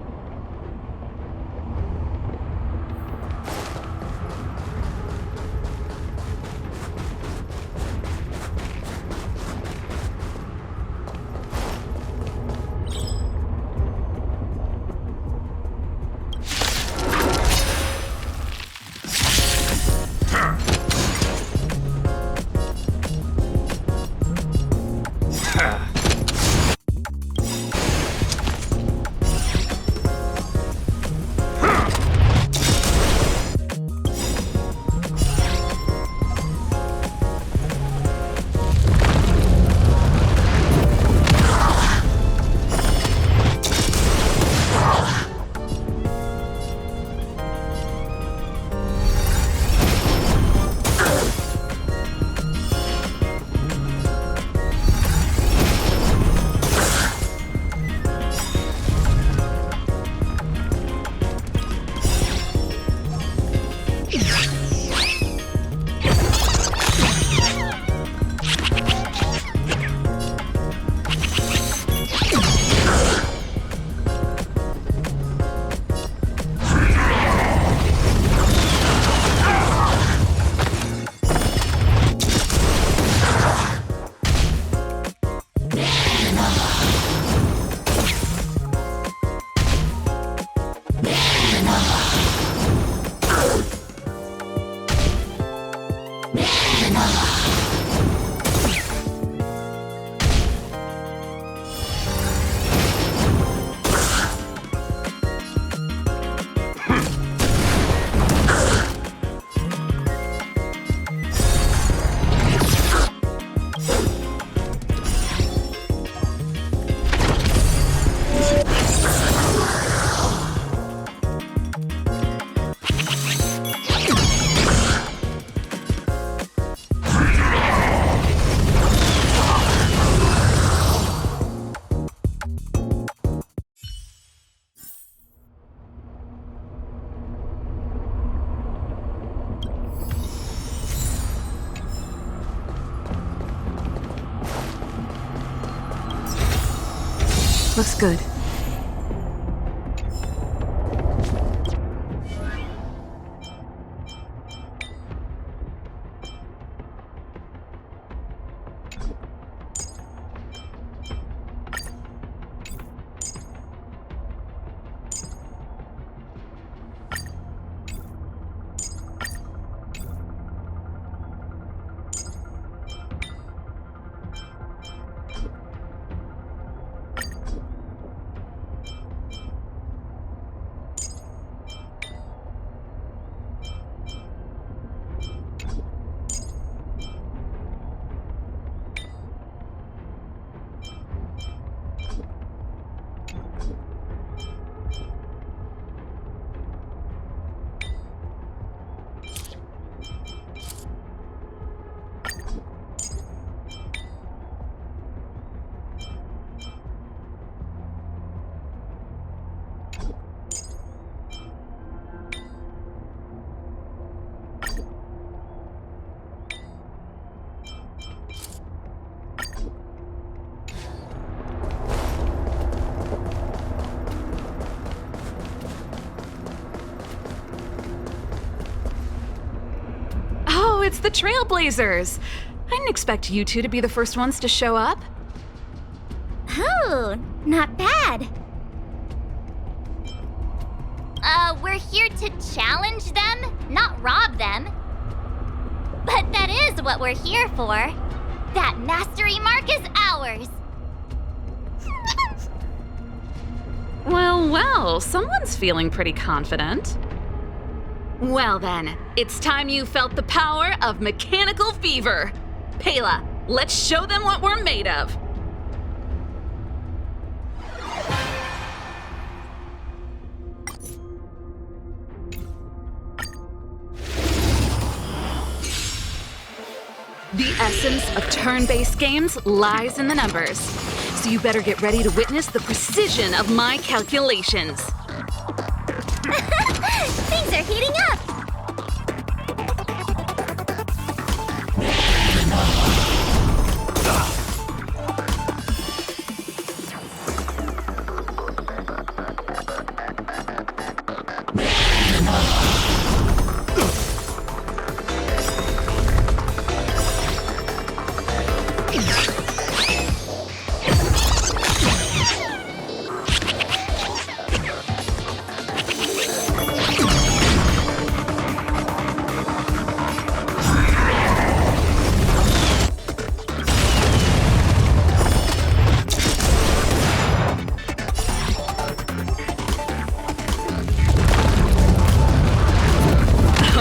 Looks good. It's the Trailblazers! I didn't expect you two to be the first ones to show up. Oh, not bad. We're here to challenge them, not rob them. But that is what we're here for. That mastery mark is ours. Well, someone's feeling pretty confident. Well then, it's time you felt the power of mechanical fever. Pela, let's show them what we're made of. The essence of turn-based games lies in the numbers. So you better get ready to witness the precision of my calculations. Things are heating up!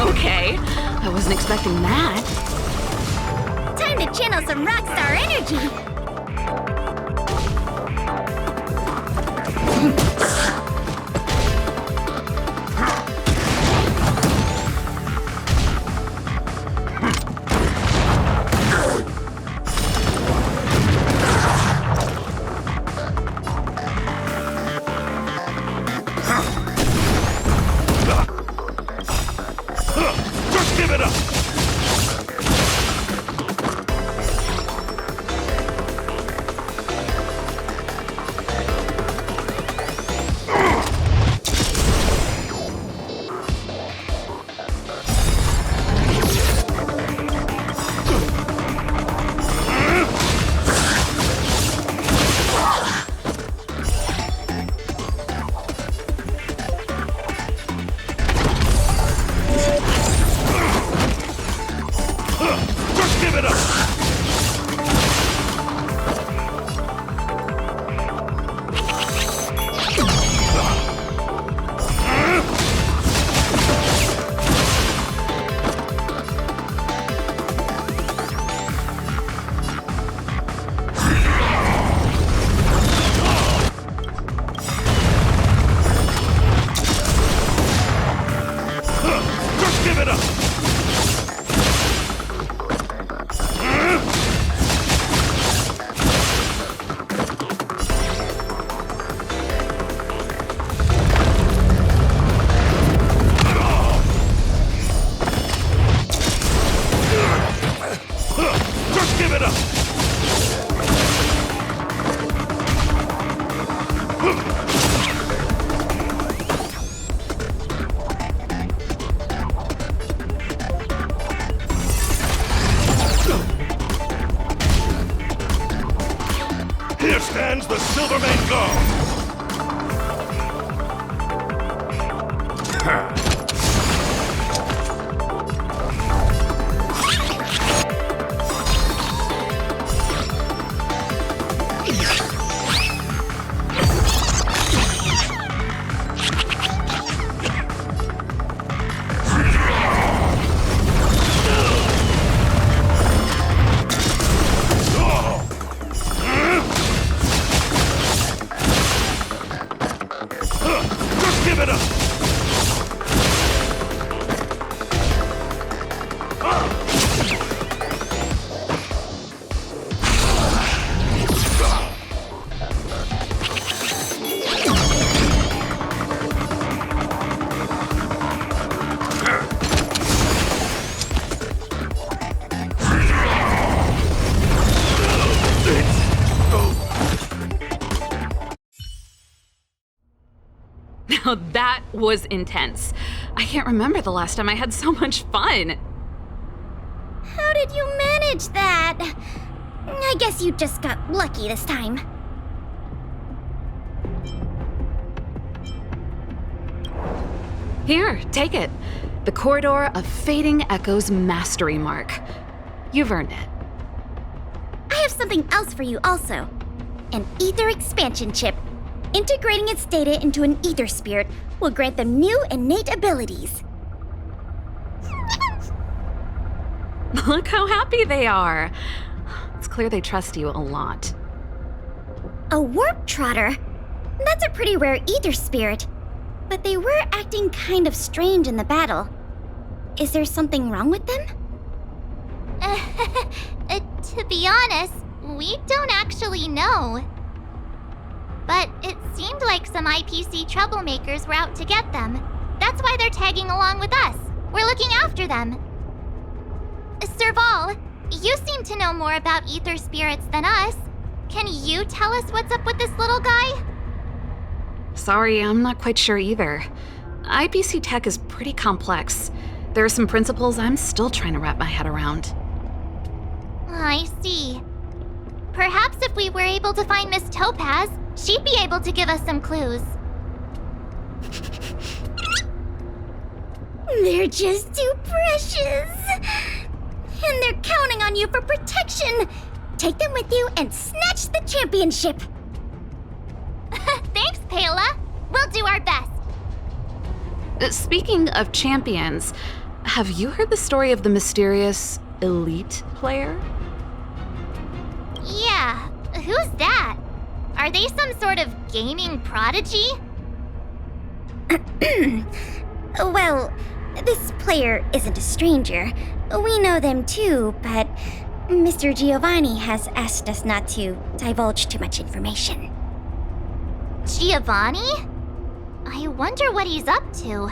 Okay, I wasn't expecting that. Time to channel some rockstar energy! Just give it up! Just give it up! Just give it up! Just give it up! Here stands the Silvermane Guard! Just give it up! Now that was intense. I can't remember the last time I had so much fun. How did you manage that? I guess you just got lucky this time. Here, take it. The Corridor of Fading Echoes Mastery Mark. You've earned it. I have something else for you also. An ether expansion chip. Integrating its data into an ether spirit will grant them new innate abilities. Look how happy they are. It's clear they trust you a lot. A warp trotter? That's a pretty rare ether spirit. But they were acting kind of strange in the battle. Is there something wrong with them? To be honest, we don't actually know. But it seemed like some IPC troublemakers were out to get them. That's why they're tagging along with us. We're looking after them. Serval, you seem to know more about ether spirits than us. Can you tell us what's up with this little guy? Sorry, I'm not quite sure either. IPC tech is pretty complex. There are some principles I'm still trying to wrap my head around. I see. Perhaps if we were able to find Miss Topaz, she'd be able to give us some clues. They're just too precious. And they're counting on you for protection. Take them with you and snatch the championship. Thanks, Pela. We'll do our best. Speaking of champions, have you heard the story of the mysterious elite player? Yeah, who's that? Are they some sort of gaming prodigy? Well, this player isn't a stranger. We know them too, but Mr. Giovanni has asked us not to divulge too much information. Giovanni? I wonder what he's up to.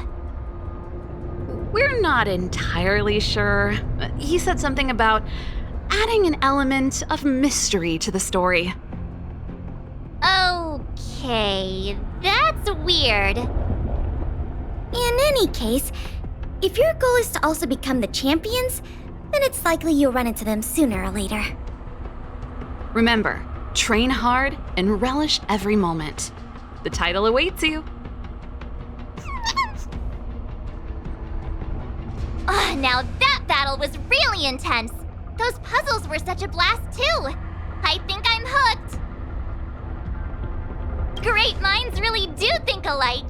We're not entirely sure. He said something about adding an element of mystery to the story. Okay, that's weird. In any case, if your goal is to also become the champions, then it's likely you'll run into them sooner or later. Remember, train hard and relish every moment. The title awaits you. Oh, now that battle was really intense. Those puzzles were such a blast too. I think I'm hooked. Great minds really do think alike.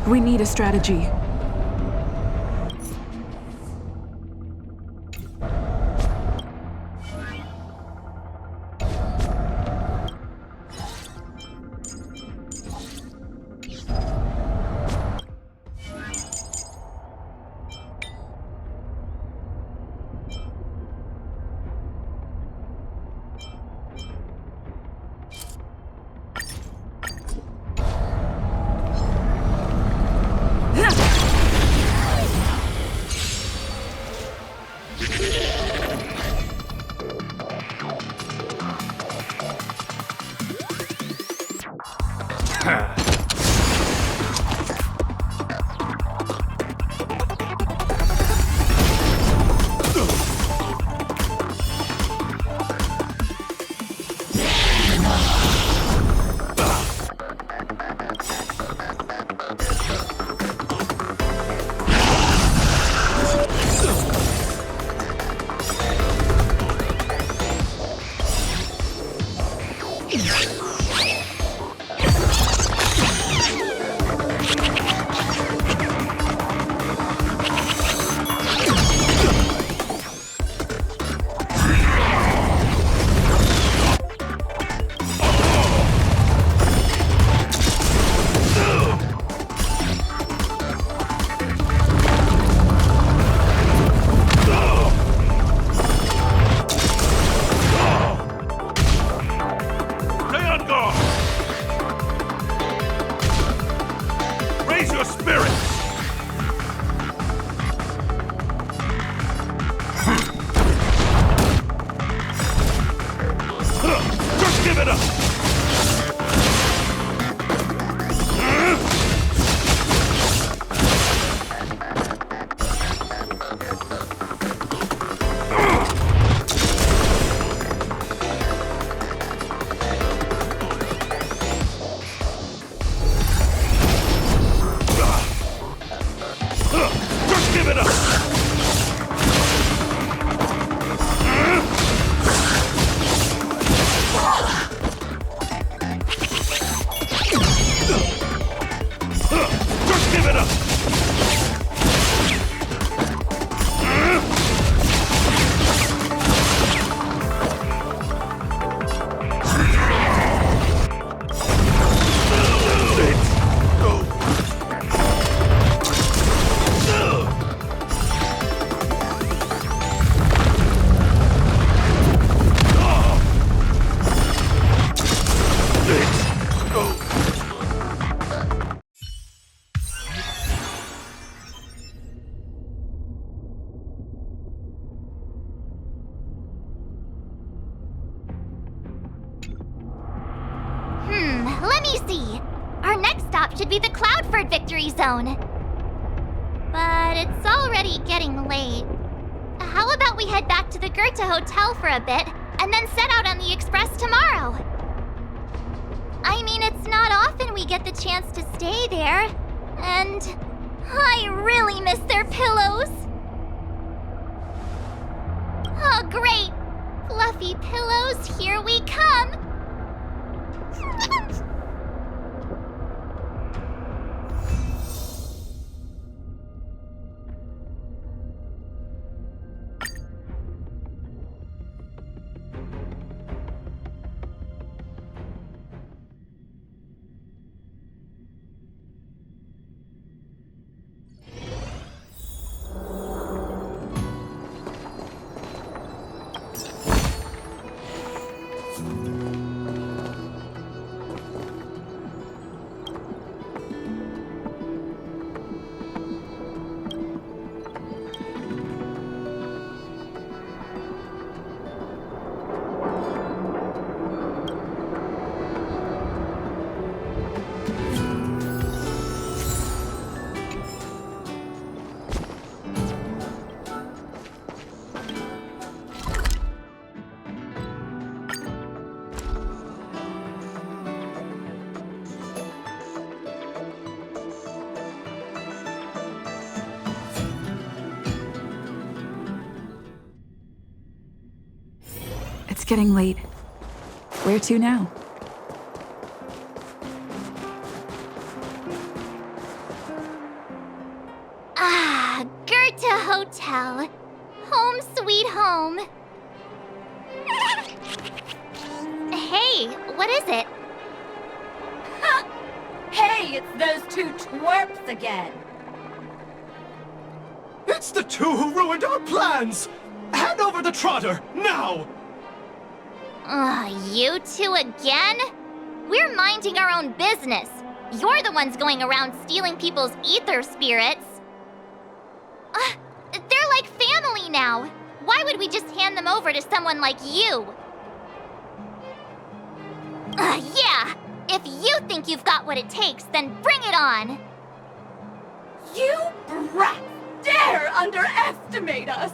We need a strategy. Let me see. Our next stop should be the Cloudford Victory Zone. But it's already getting late. How about we head back to the Goethe Hotel for a bit, and then set out on the Express tomorrow? I mean, it's not often we get the chance to stay there. And I really miss their pillows. Oh, great! Fluffy pillows, here we come! It's getting late. Where to now? Ah, Goethe Hotel. Home sweet home. Hey, what is it? Hey, it's those two twerps again. It's the two who ruined our plans! Hand over the trotter, now! You two again? We're minding our own business. You're the ones going around stealing people's ether spirits. They're like family now. Why would we just hand them over to someone like you? Yeah! If you think you've got what it takes, then bring it on! You brats dare underestimate us!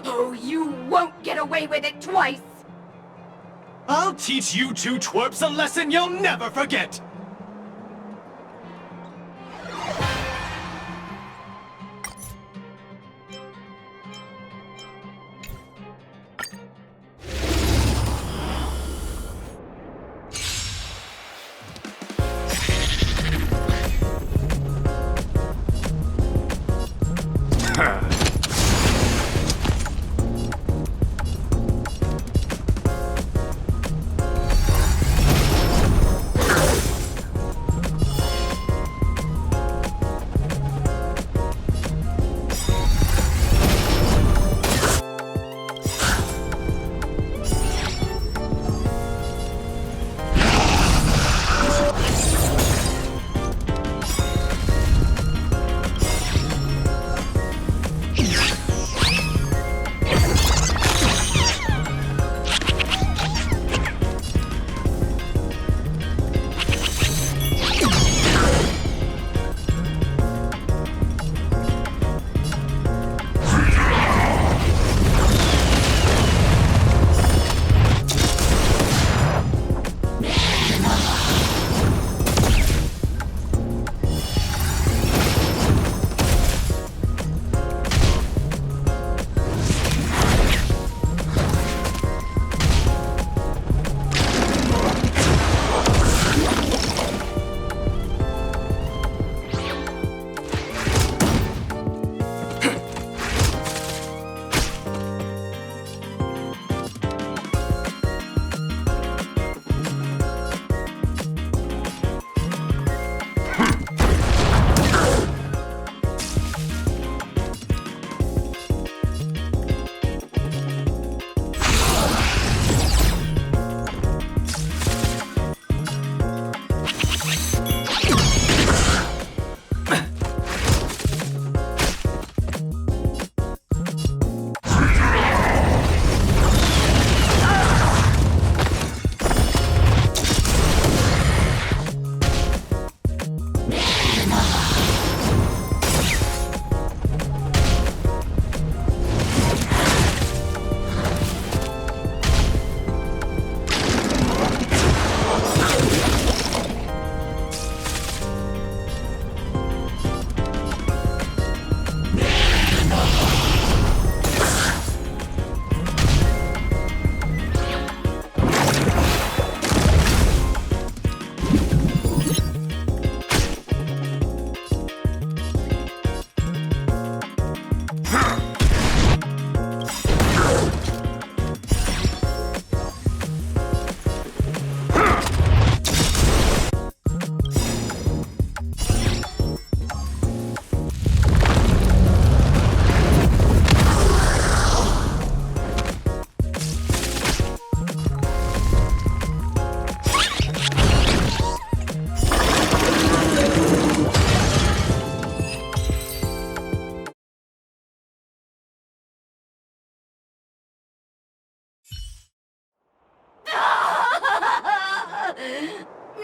Oh, you won't get away with it twice! I'll teach you two twerps a lesson you'll never forget!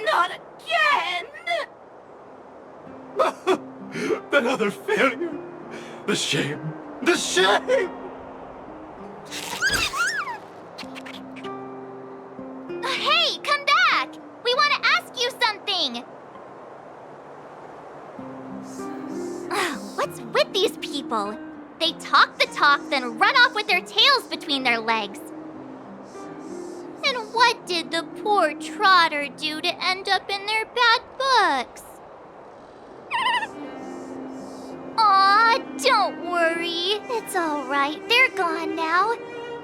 Not again! Another failure! The shame! The shame! Hey, come back! We want to ask you something! What's with these people? They talk the talk, then run off with their tails between their legs. What did the poor Trotter do to end up in their bad books? Aw, don't worry. It's all right. They're gone now.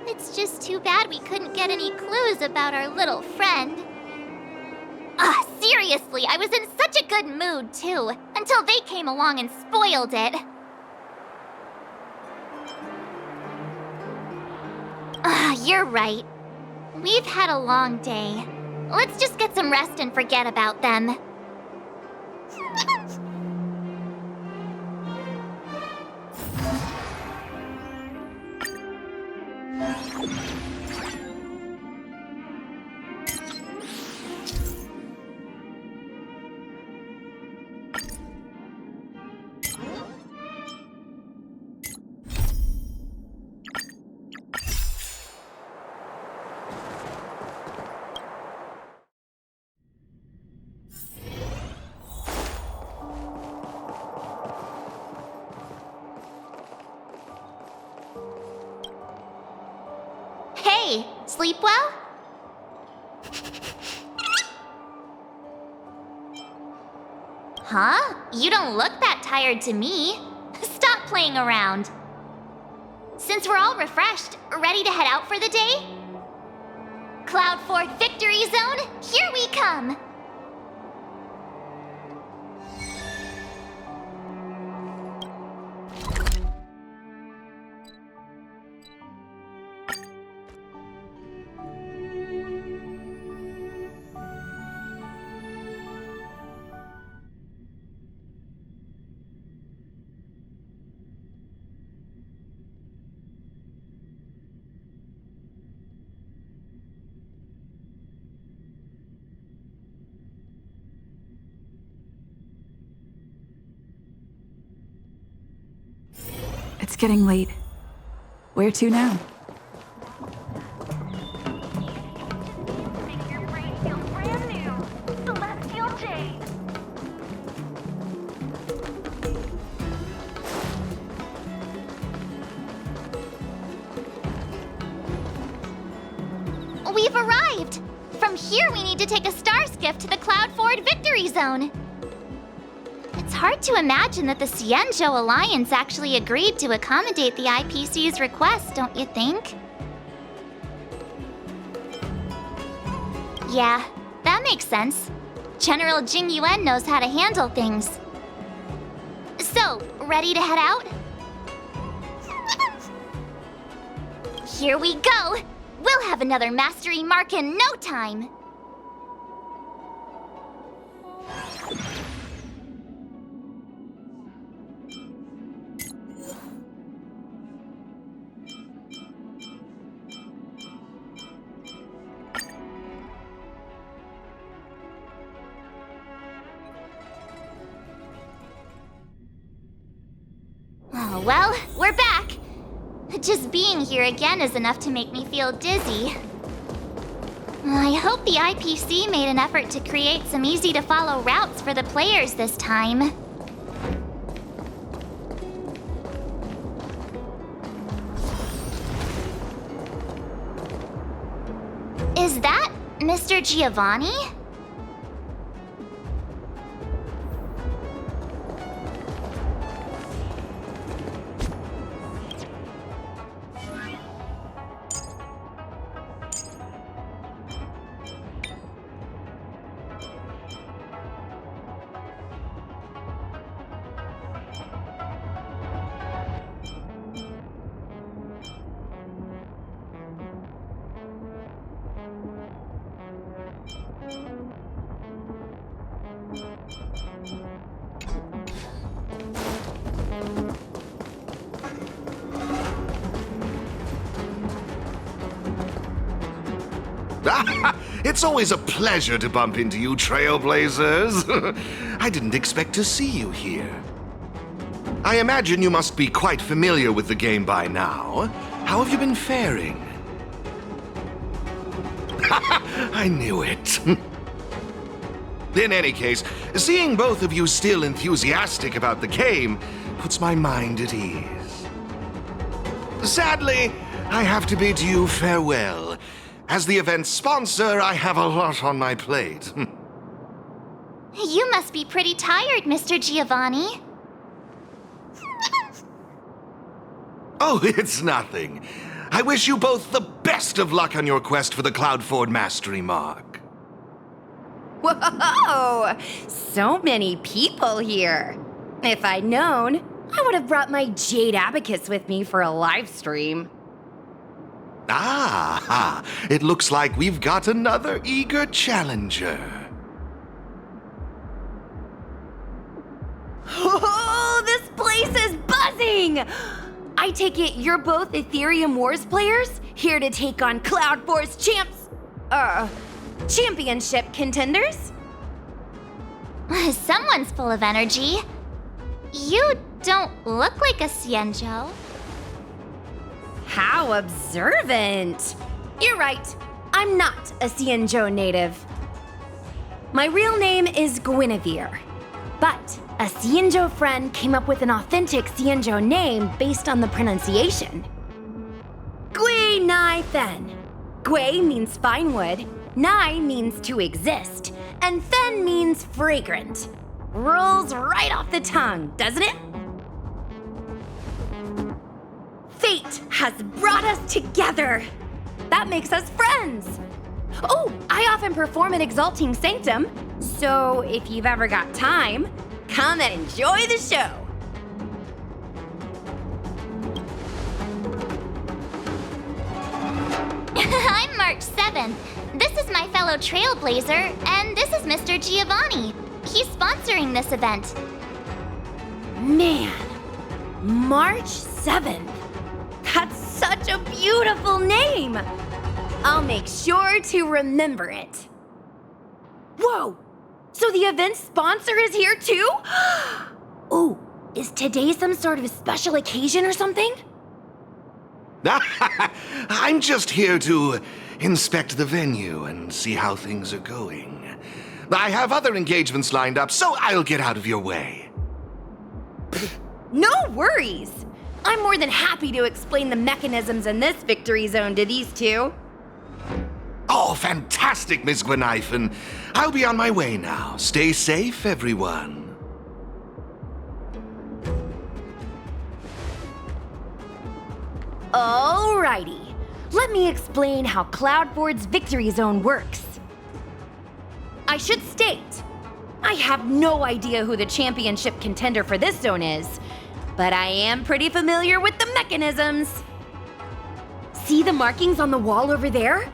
It's just too bad we couldn't get any clues about our little friend. Seriously, I was in such a good mood, too, until they came along and spoiled it. You're right. We've had a long day. Let's just get some rest and forget about them. Hey, sleep well? Huh? You don't look that tired to me. Stop playing around. Since we're all refreshed, ready to head out for the day? Cloud Ford Victory Zone, here we come! It's getting late. Where to now? Make your brain feel brand new. Celestial Jade. We've arrived! From here, we need to take a star skiff to the Cloud Ford Victory Zone. It's hard to imagine that the Xianzhou Alliance actually agreed to accommodate the IPC's request, don't you think? Yeah, that makes sense. General Jing Yuan knows how to handle things. So, ready to head out? Here we go! We'll have another mastery mark in no time! Oh, well, we're back. Just being here again is enough to make me feel dizzy. I hope the IPC made an effort to create some easy-to-follow routes for the players this time. Is that Mr. Giovanni? It's always a pleasure to bump into you, Trailblazers. I didn't expect to see you here. I imagine you must be quite familiar with the game by now. How have you been faring? I knew it. In any case, seeing both of you still enthusiastic about the game puts my mind at ease. Sadly, I have to bid you farewell, As the event's sponsor, I have a lot on my plate. You must be pretty tired, Mr. Giovanni. Oh, it's nothing. I wish you both the best of luck on your quest for the Cloudford Mastery Mark. Whoa! So many people here. If I'd known, I would have brought my Jade Abacus with me for a live stream. Ah, it looks like we've got another eager challenger. Oh, this place is buzzing! I take it you're both Ethereum Wars players, here to take on Cloudforce championship contenders? Someone's full of energy. You don't look like a Xianzhou. How observant! You're right, I'm not a Xianzhou native. My real name is Guinevere, but a Xianzhou friend came up with an authentic Xianzhou name based on the pronunciation. Gui Nai Fen. Gui means fine wood, Nai means to exist, and Fen means fragrant. Rolls right off the tongue, doesn't it? Fate has brought us together. That makes us friends. Oh, I often perform at Exalting Sanctum, so if you've ever got time, come and enjoy the show. I'm March 7th. This is my fellow Trailblazer, and this is Mr. Giovanni. He's sponsoring this event. Man, March 7th. That's such a beautiful name. I'll make sure to remember it. Whoa, so the event sponsor is here too? Oh, is today some sort of special occasion or something? I'm just here to inspect the venue and see how things are going. I have other engagements lined up, so I'll get out of your way. No worries. I'm more than happy to explain the mechanisms in this victory zone to these two. Oh, fantastic, Miss Gweneifen. I'll be on my way now. Stay safe, everyone. Alrighty. Let me explain how Cloudford's victory zone works. I should state, I have no idea who the championship contender for this zone is, but I am pretty familiar with the mechanisms. See the markings on the wall over there?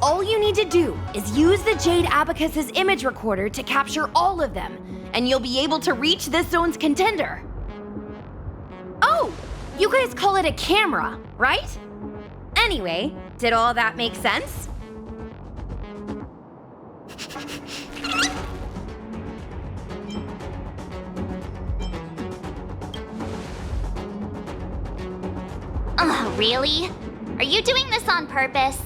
All you need to do is use the Jade Abacus's image recorder to capture all of them, and you'll be able to reach this zone's contender. Oh, you guys call it a camera, right? Anyway, did all that make sense? Oh, really? Are you doing this on purpose?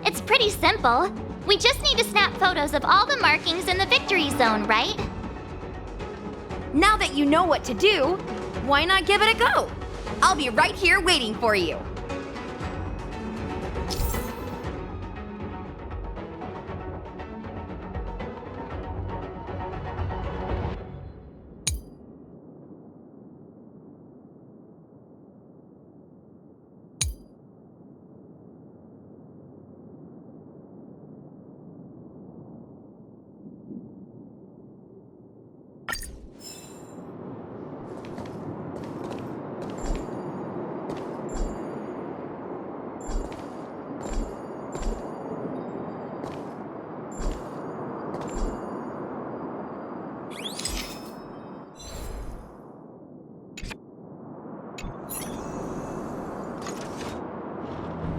It's pretty simple. We just need to snap photos of all the markings in the victory zone, right? Now that you know what to do, why not give it a go? I'll be right here waiting for you.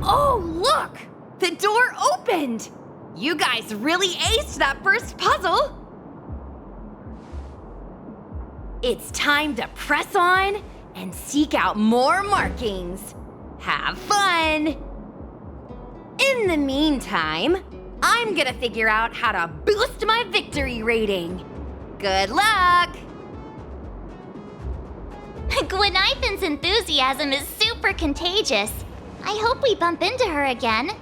Oh, look! The door opened! You guys really aced that first puzzle! It's time to press on and seek out more markings. Have fun! In the meantime, I'm gonna figure out how to boost my victory rating. Good luck! Gweneifen's enthusiasm is super contagious. I hope we bump into her again.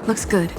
Looks good.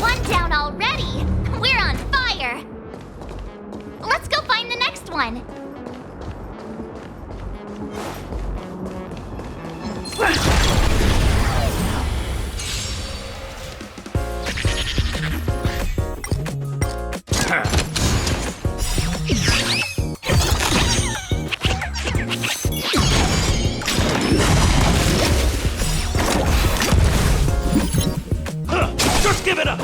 One down already! We're on fire! Let's go find the next one! Just give it up!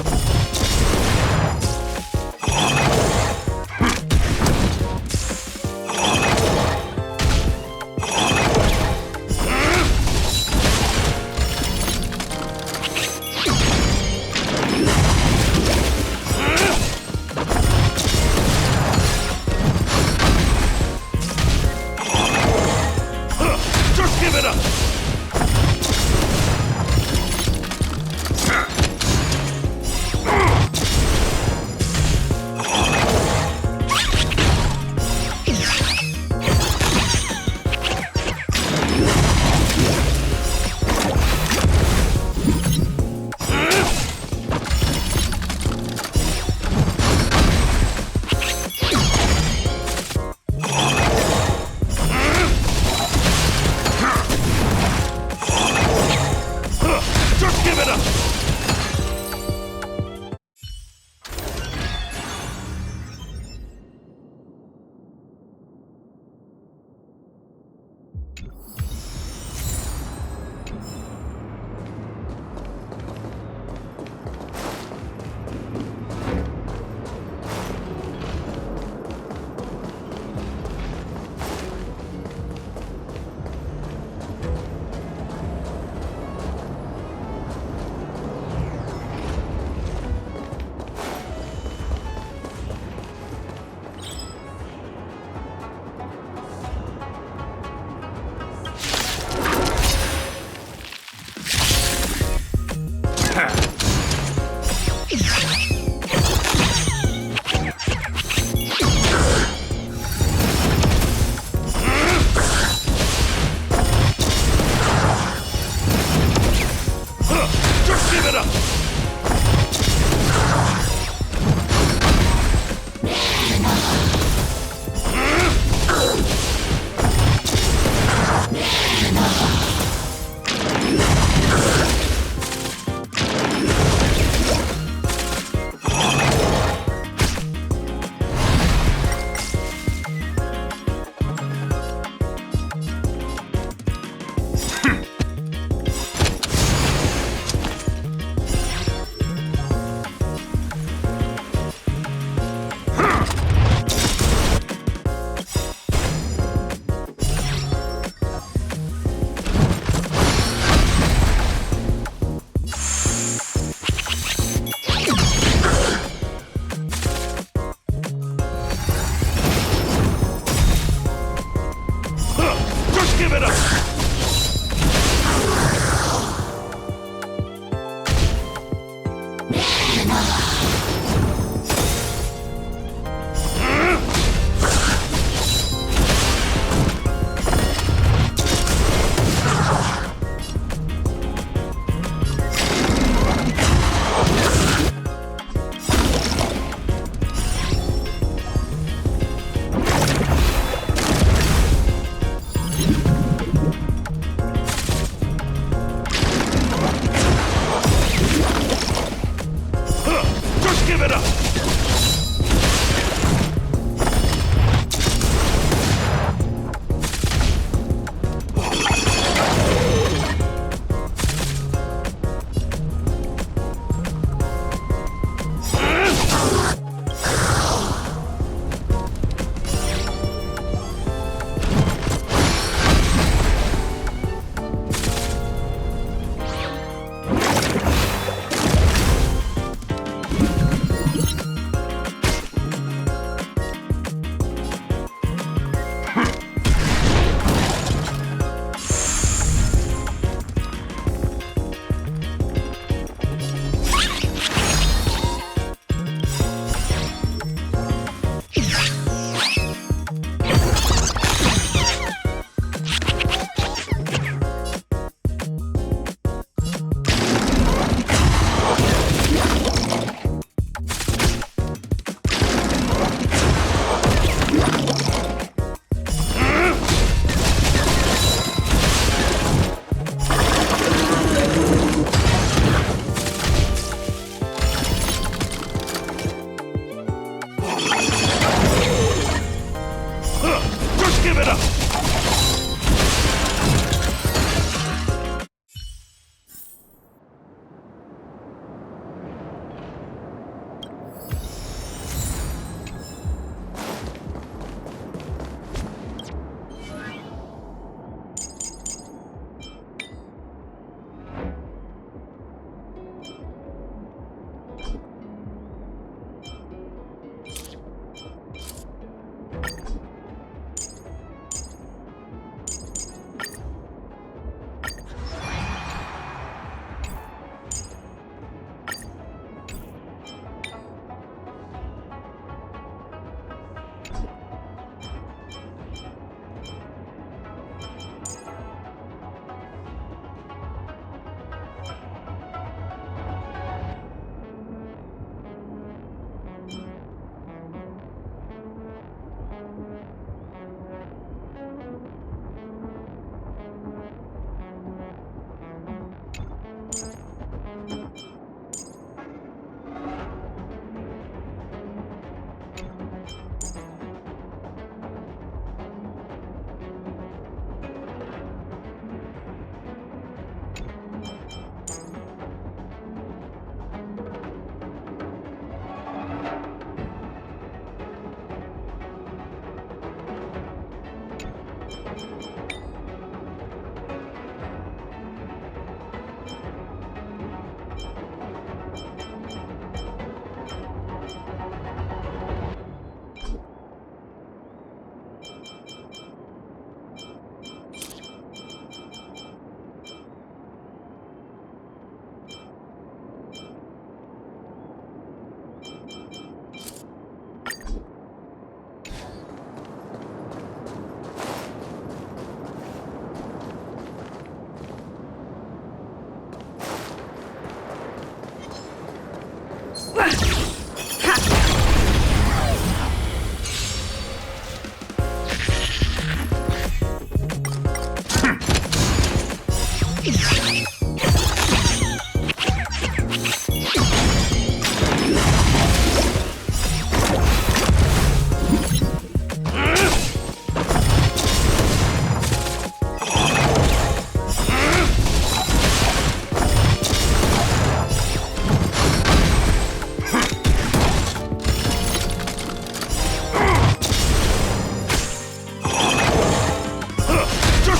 Just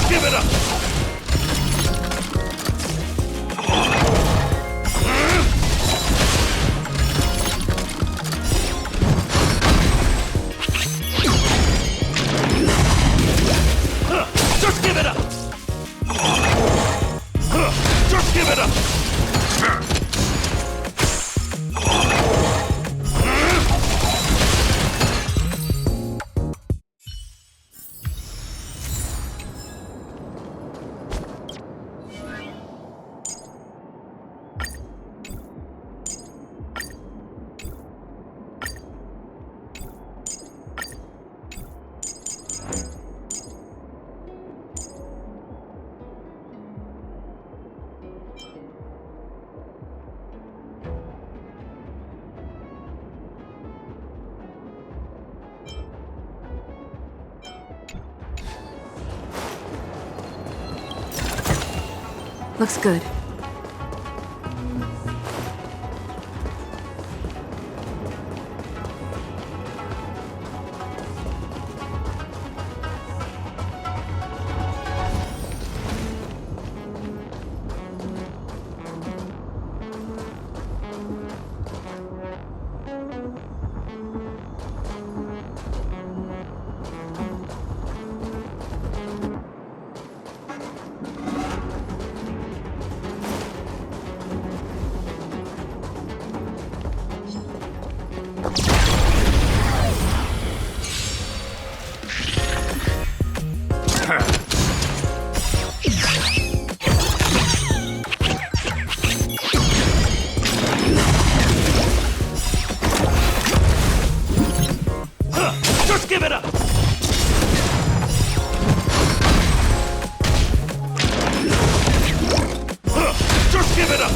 give it up! Just give it up! Just give it up! Looks good. Just give it up! Just give it up!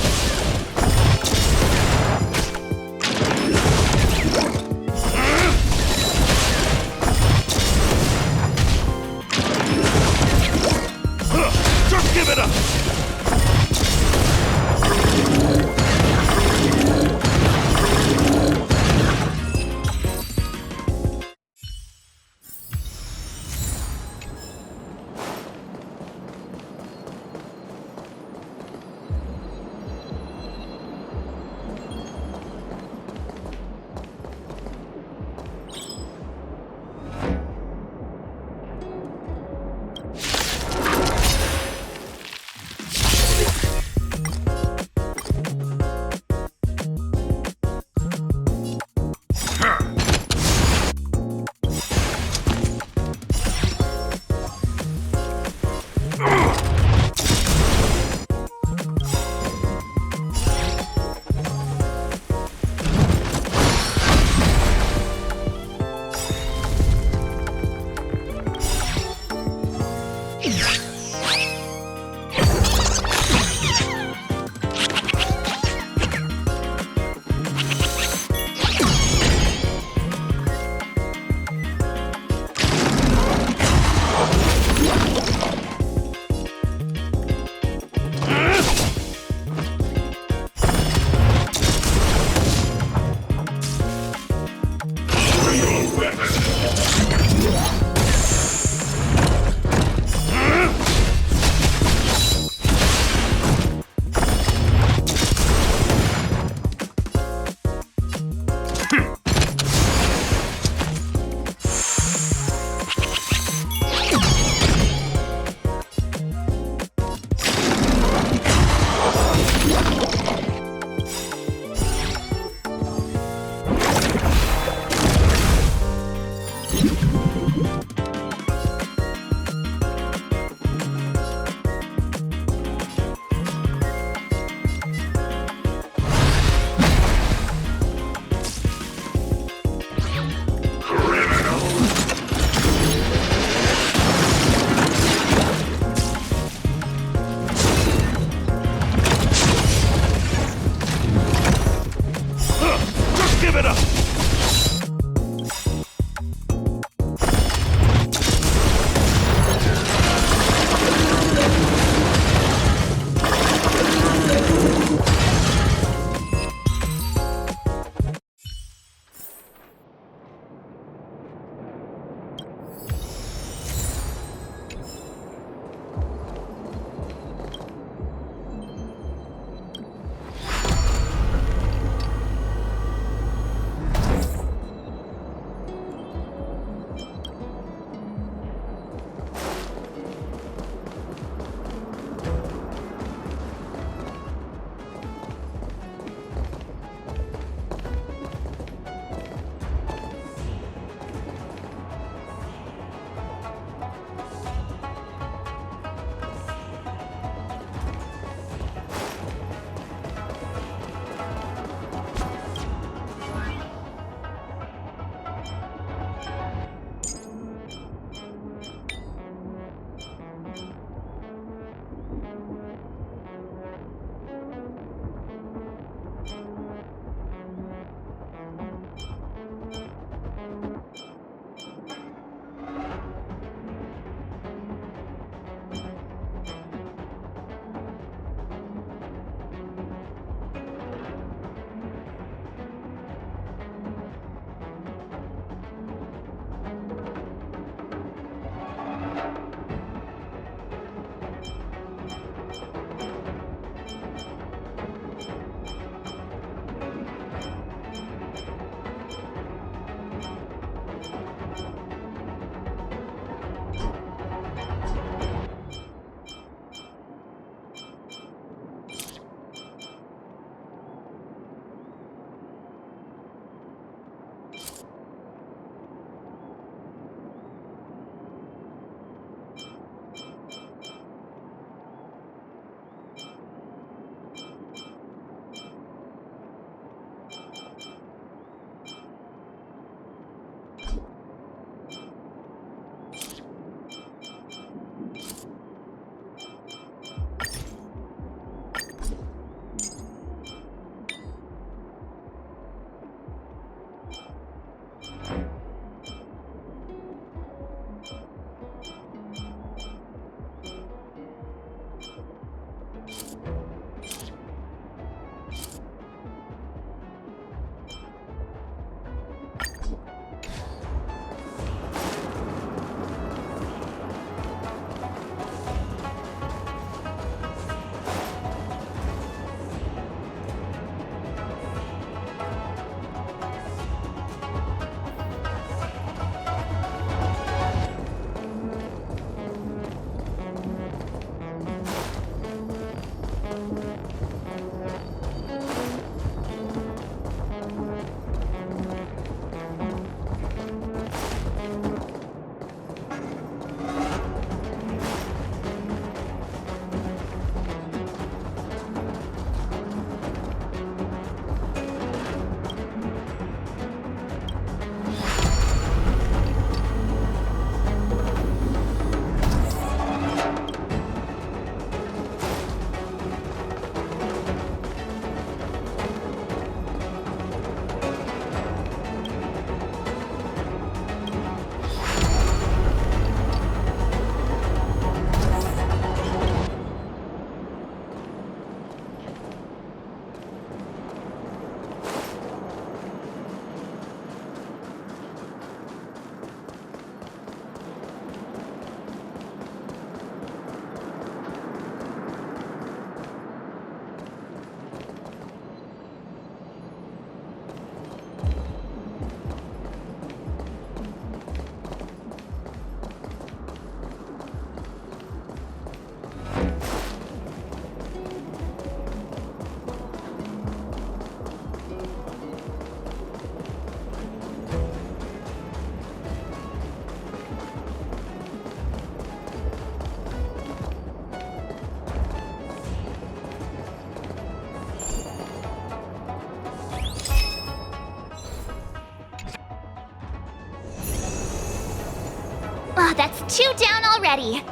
That's 2 down already.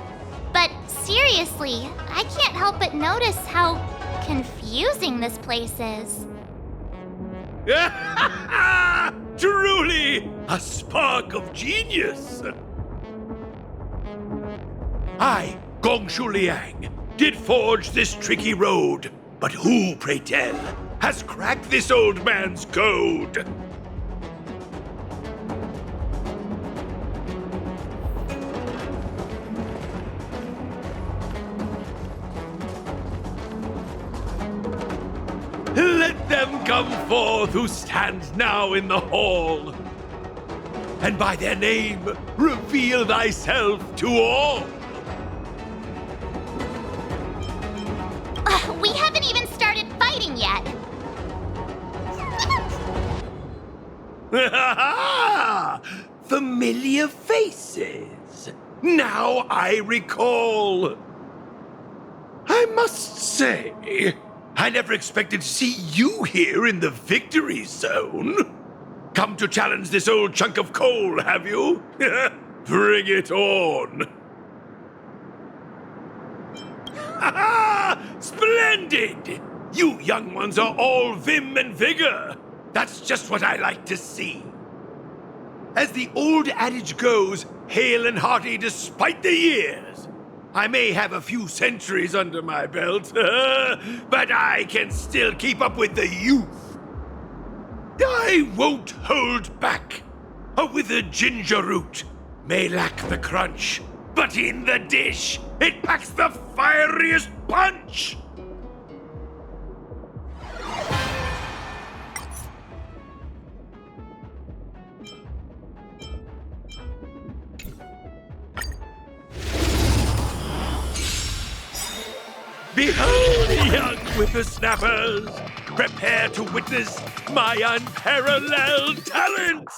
But seriously, I can't help but notice how confusing this place is. Truly, a spark of genius! I, Gongshu Liang, did forge this tricky road, but who, pray tell, has cracked this old man's code? Let them come forth who stand now in the hall, and by their name reveal thyself to all. We haven't even started fighting yet. Familiar faces. Now I recall. I must say, I never expected to see you here in the victory zone. Come to challenge this old chunk of coal, have you? Bring it on. Splendid! You young ones are all vim and vigor. That's just what I like to see. As the old adage goes, hale and hearty despite the years. I may have a few centuries under my belt, but I can still keep up with the youth. I won't hold back. A withered ginger root may lack the crunch, but in the dish, it packs the fieriest punch! Behold, young whippersnappers! Prepare to witness my unparalleled talents!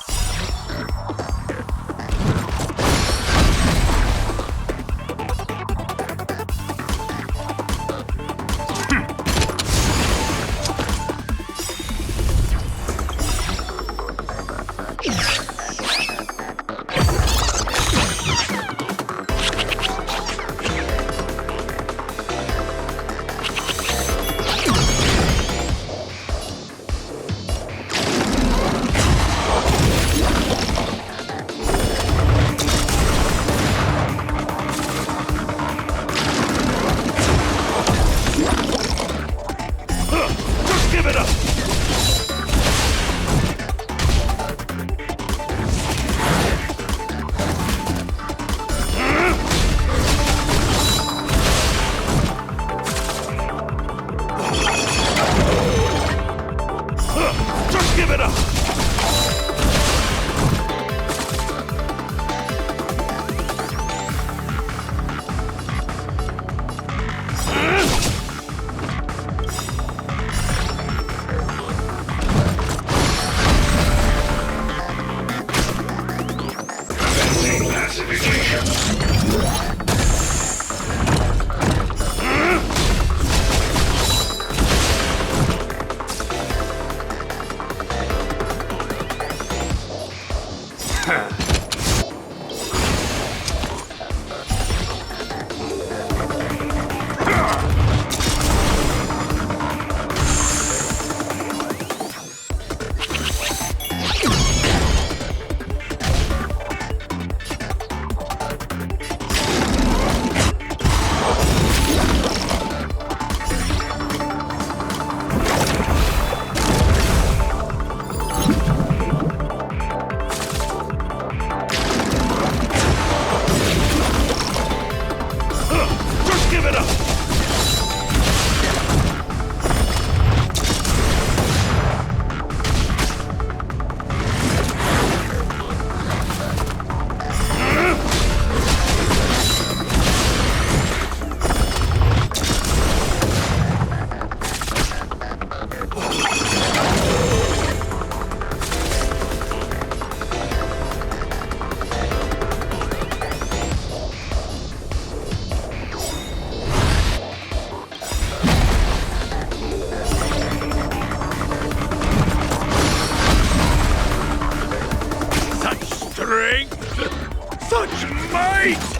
retreat!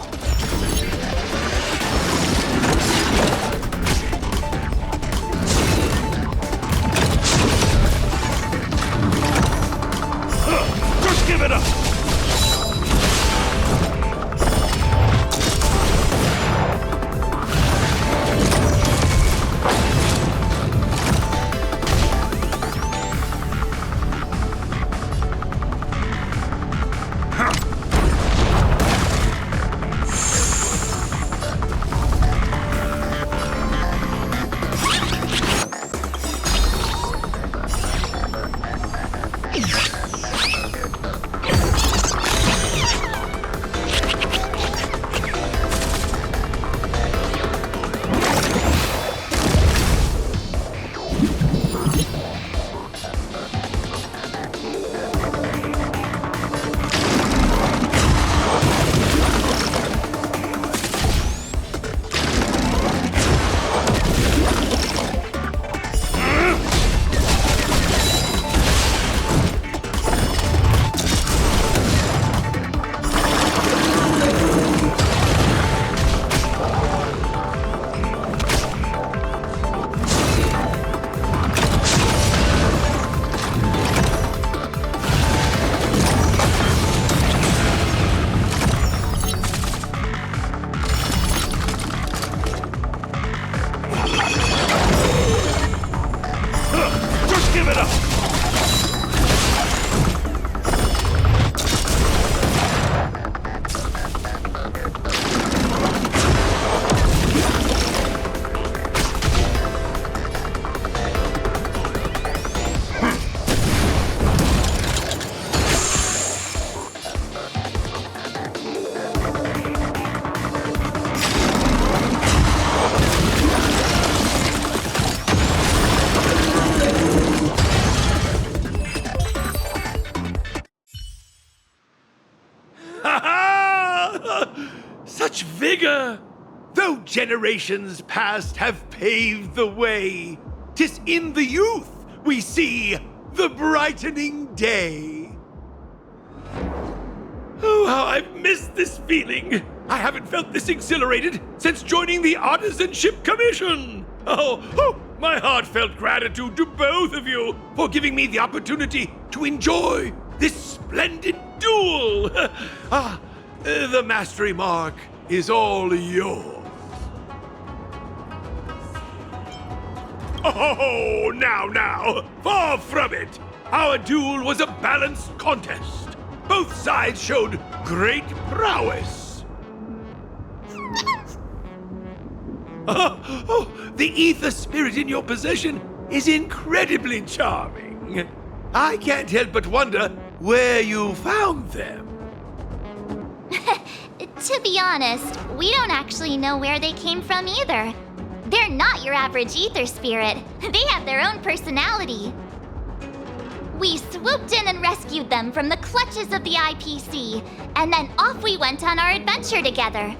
Just give it up! Such vigor! Though generations past have paved the way, 'tis in the youth we see the brightening day. Oh, how I've missed this feeling! I haven't felt this exhilarated since joining the Artisanship Commission! Oh, my heartfelt gratitude to both of you for giving me the opportunity to enjoy this splendid duel! The mastery mark is all yours. Oh, now, far from it. Our duel was a balanced contest. Both sides showed great prowess. The ether spirit in your possession is incredibly charming. I can't help but wonder where you found them. To be honest, we don't actually know where they came from either. They're not your average ether spirit. They have their own personality. We swooped in and rescued them from the clutches of the IPC, and then off we went on our adventure together.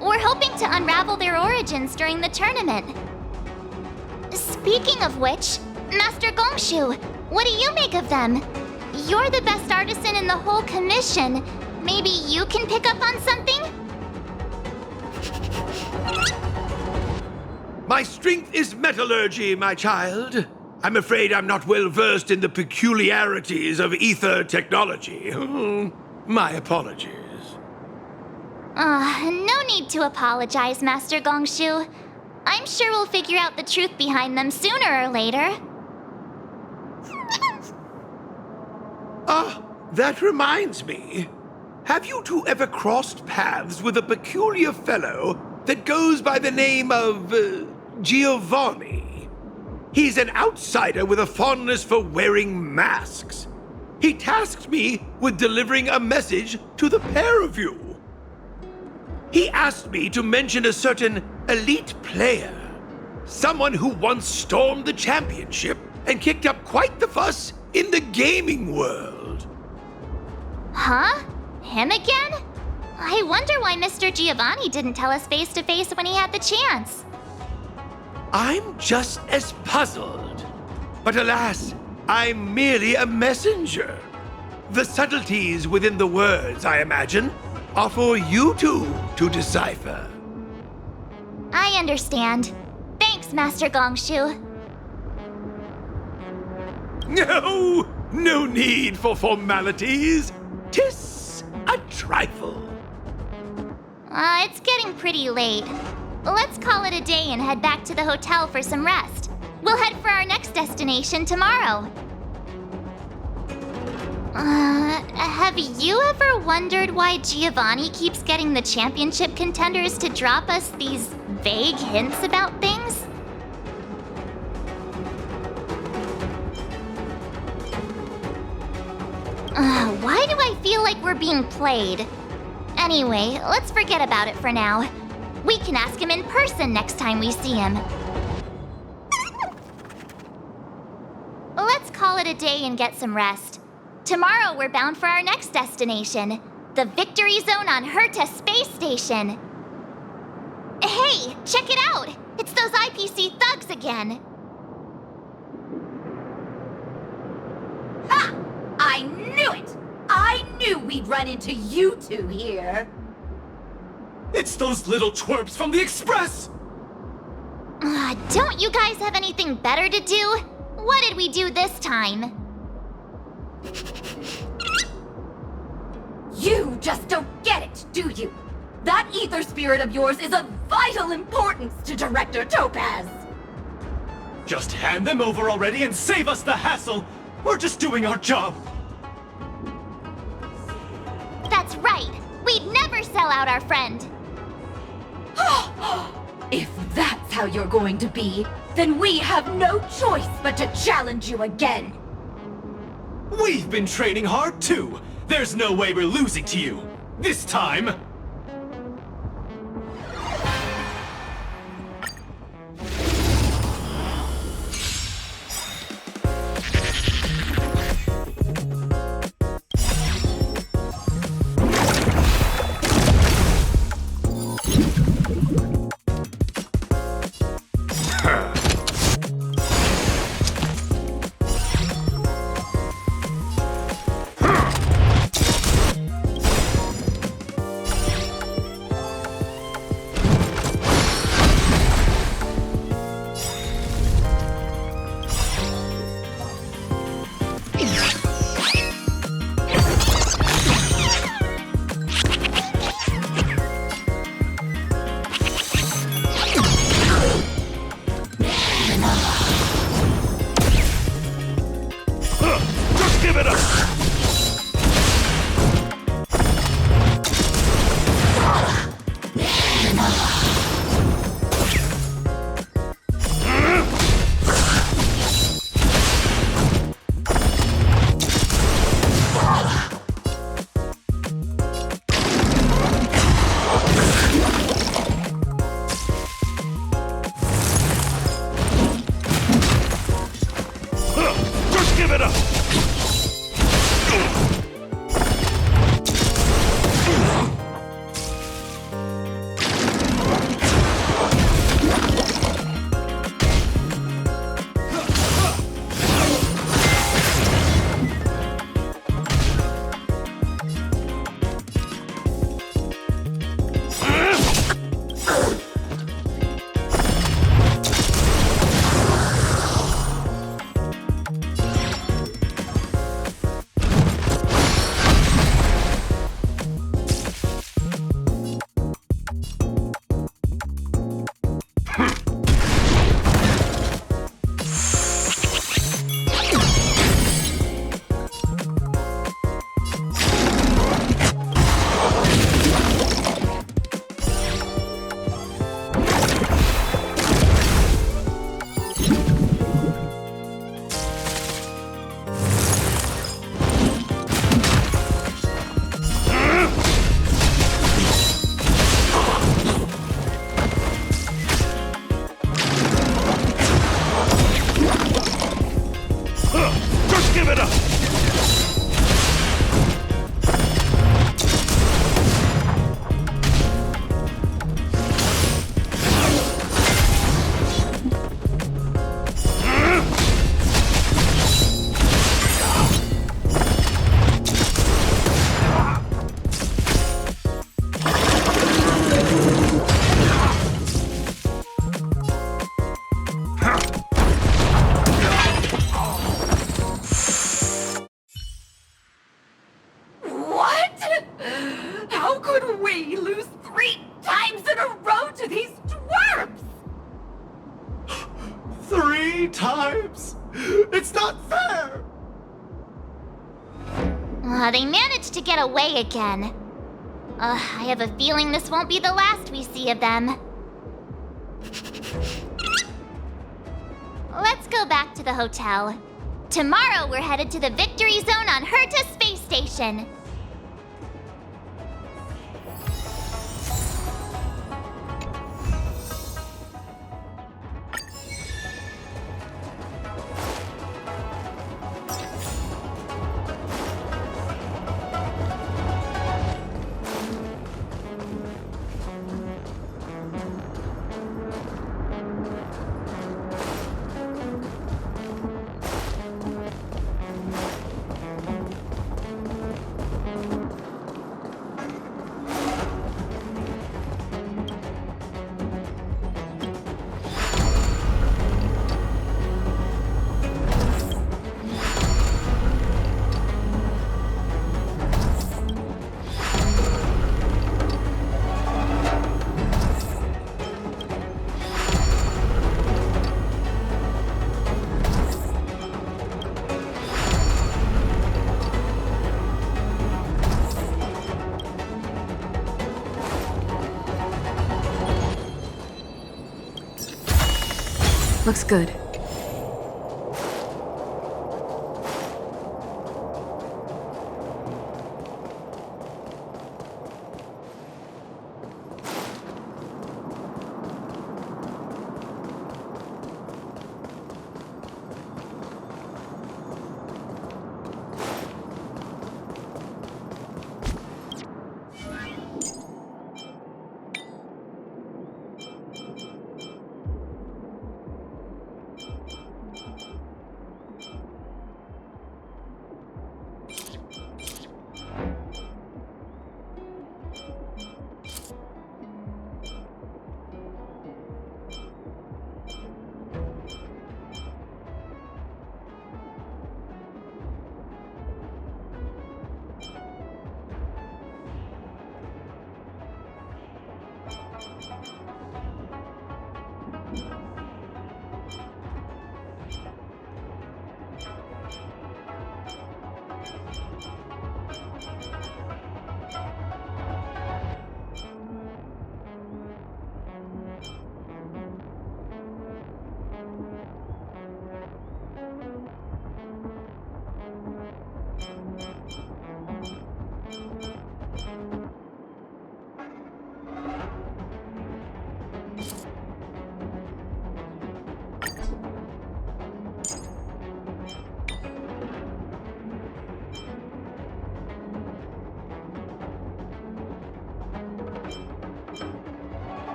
We're hoping to unravel their origins during the tournament. Speaking of which, Master Gongshu, what do you make of them? You're the best artisan in the whole commission. Maybe you can pick up on something? My strength is metallurgy, my child. I'm afraid I'm not well versed in the peculiarities of ether technology. My apologies. No need to apologize, Master Gongshu. I'm sure we'll figure out the truth behind them sooner or later. That reminds me. Have you two ever crossed paths with a peculiar fellow that goes by the name of Giovanni? He's an outsider with a fondness for wearing masks. He tasked me with delivering a message to the pair of you. He asked me to mention a certain elite player, someone who once stormed the championship and kicked up quite the fuss in the gaming world. Huh? Him again? I wonder why Mr. Giovanni didn't tell us face to face when he had the chance. I'm just as puzzled. But alas, I'm merely a messenger. The subtleties within the words, I imagine, are for you two to decipher. I understand. Thanks, Master Gongshu. No need for formalities. 'Tis a trifle. It's getting pretty late. Let's call it a day and head back to the hotel for some rest. We'll head for our next destination tomorrow. Have you ever wondered why Giovanni keeps getting the championship contenders to drop us these vague hints about things? Why do I feel like we're being played? Anyway, let's forget about it for now. We can ask him in person next time we see him. Let's call it a day and get some rest. Tomorrow we're bound for our next destination, the Victory Zone on Herta Space Station. Hey, check it out! It's those IPC thugs again. Ha! I knew it! I knew we'd run into you two here. It's those little twerps from the Express! Don't you guys have anything better to do? What did we do this time? You just don't get it, do you? That ether spirit of yours is of vital importance to Director Topaz. Just hand them over already and save us the hassle! We're just doing our job! That's right! We'd never sell out our friend! If that's how you're going to be, then we have no choice but to challenge you again. We've been training hard too! There's no way we're losing to you! This time! 3 times? It's not fair! They managed to get away again. I have a feeling this won't be the last we see of them. Let's go back to the hotel. Tomorrow we're headed to the Victory Zone on Herta Space Station. Looks good.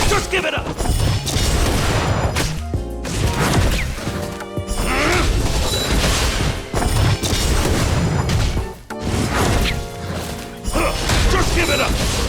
Just give it up! Give it up!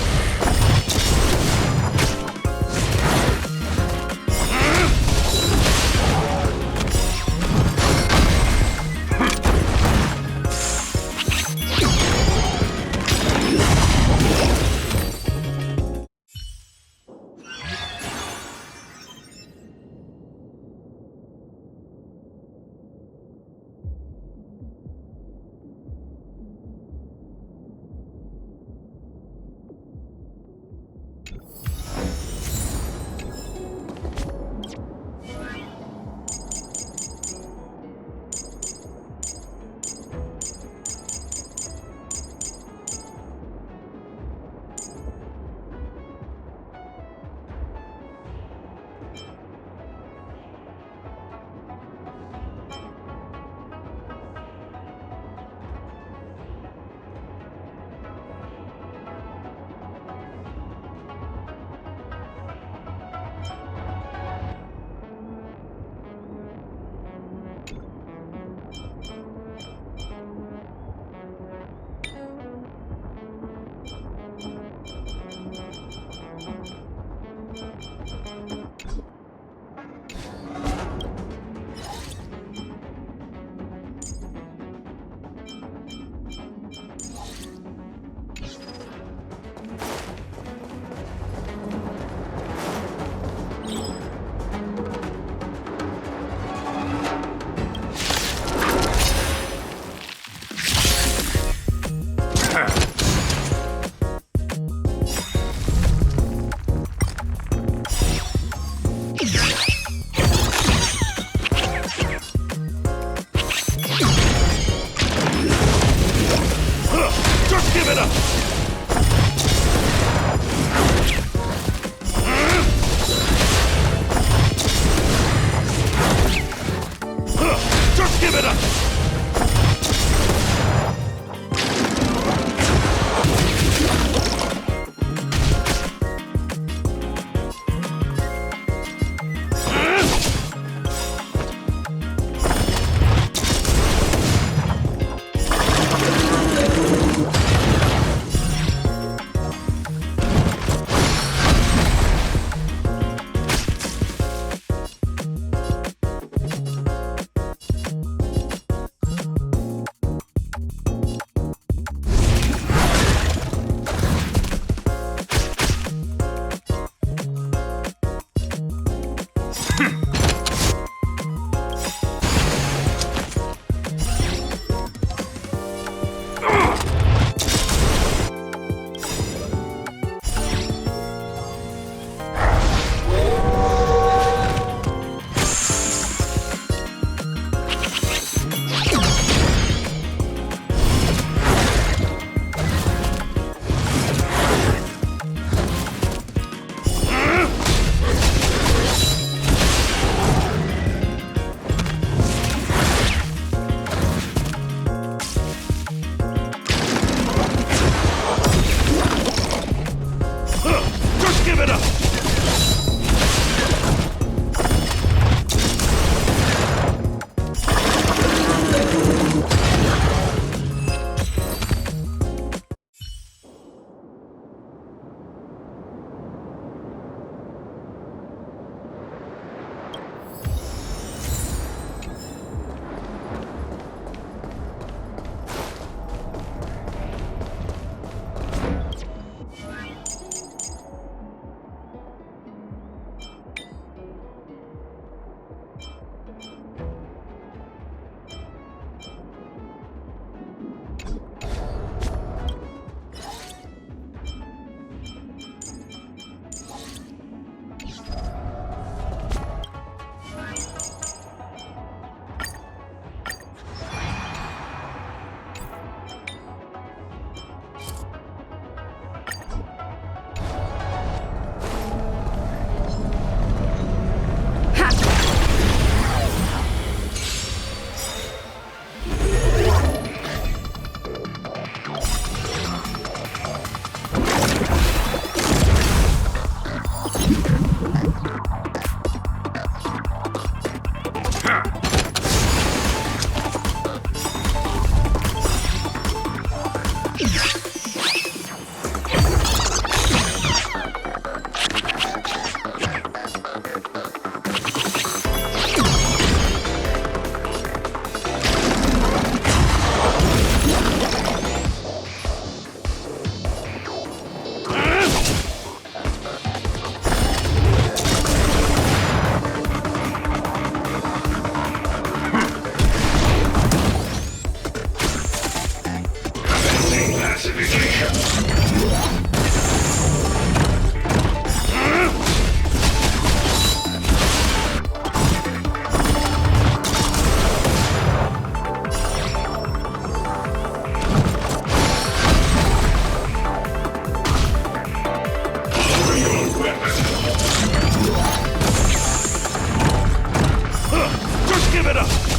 Just give it up!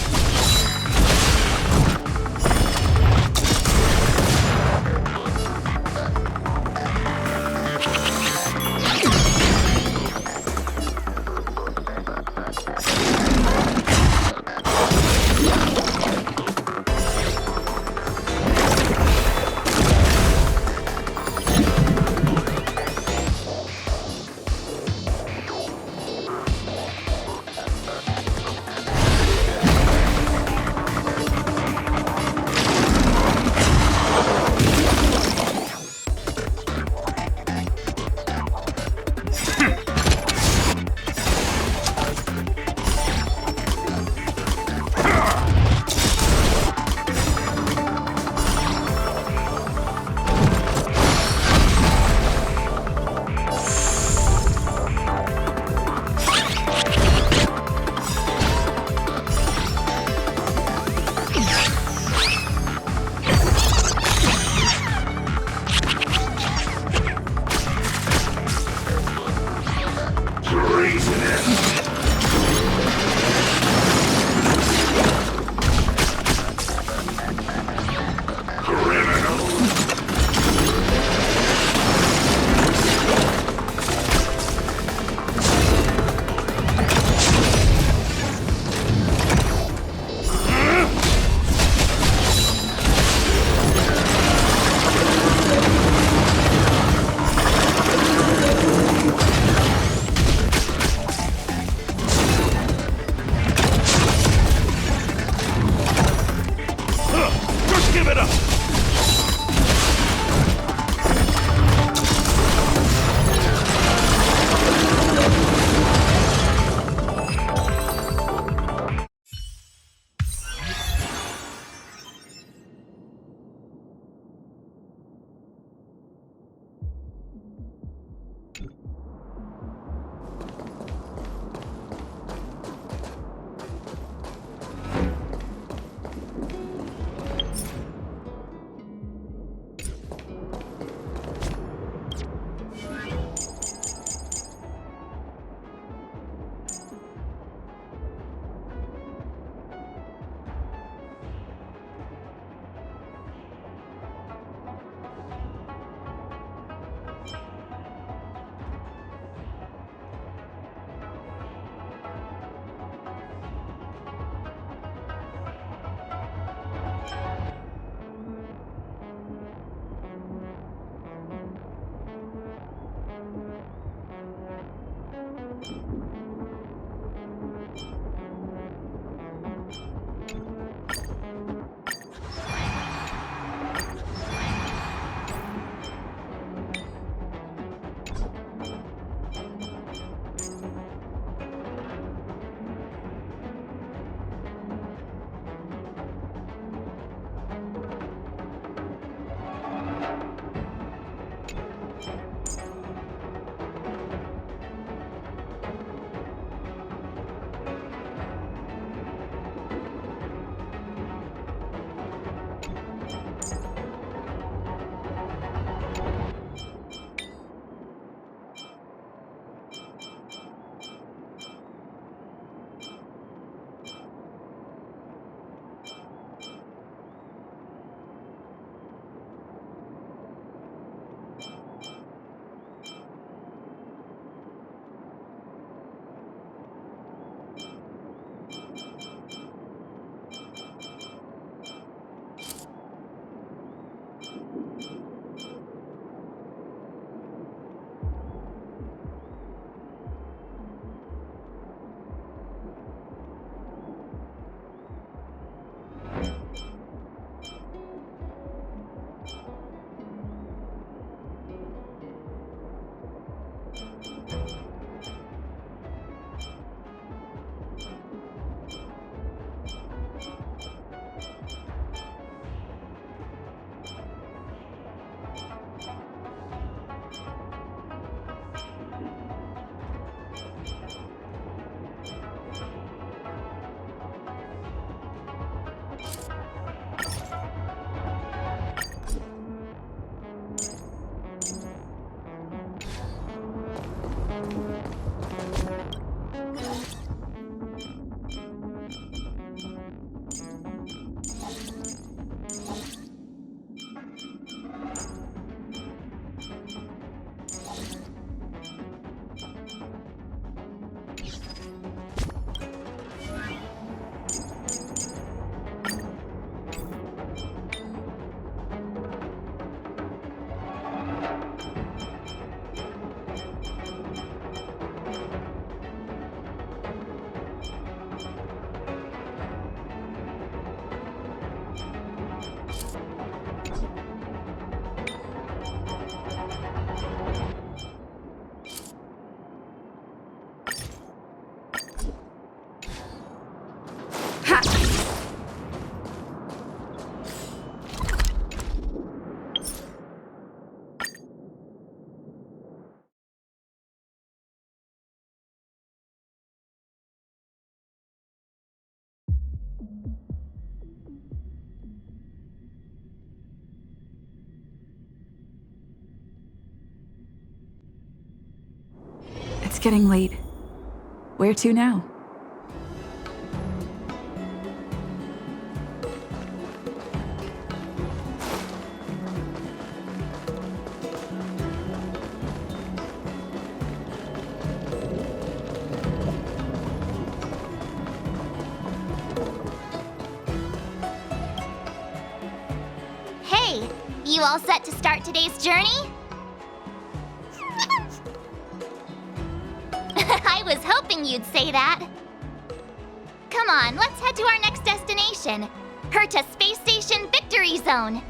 getting late. Where to now? Hey, you all set to start today's journey? I was hoping you'd say that. Come on, let's head to our next destination, Herta Space Station Victory Zone.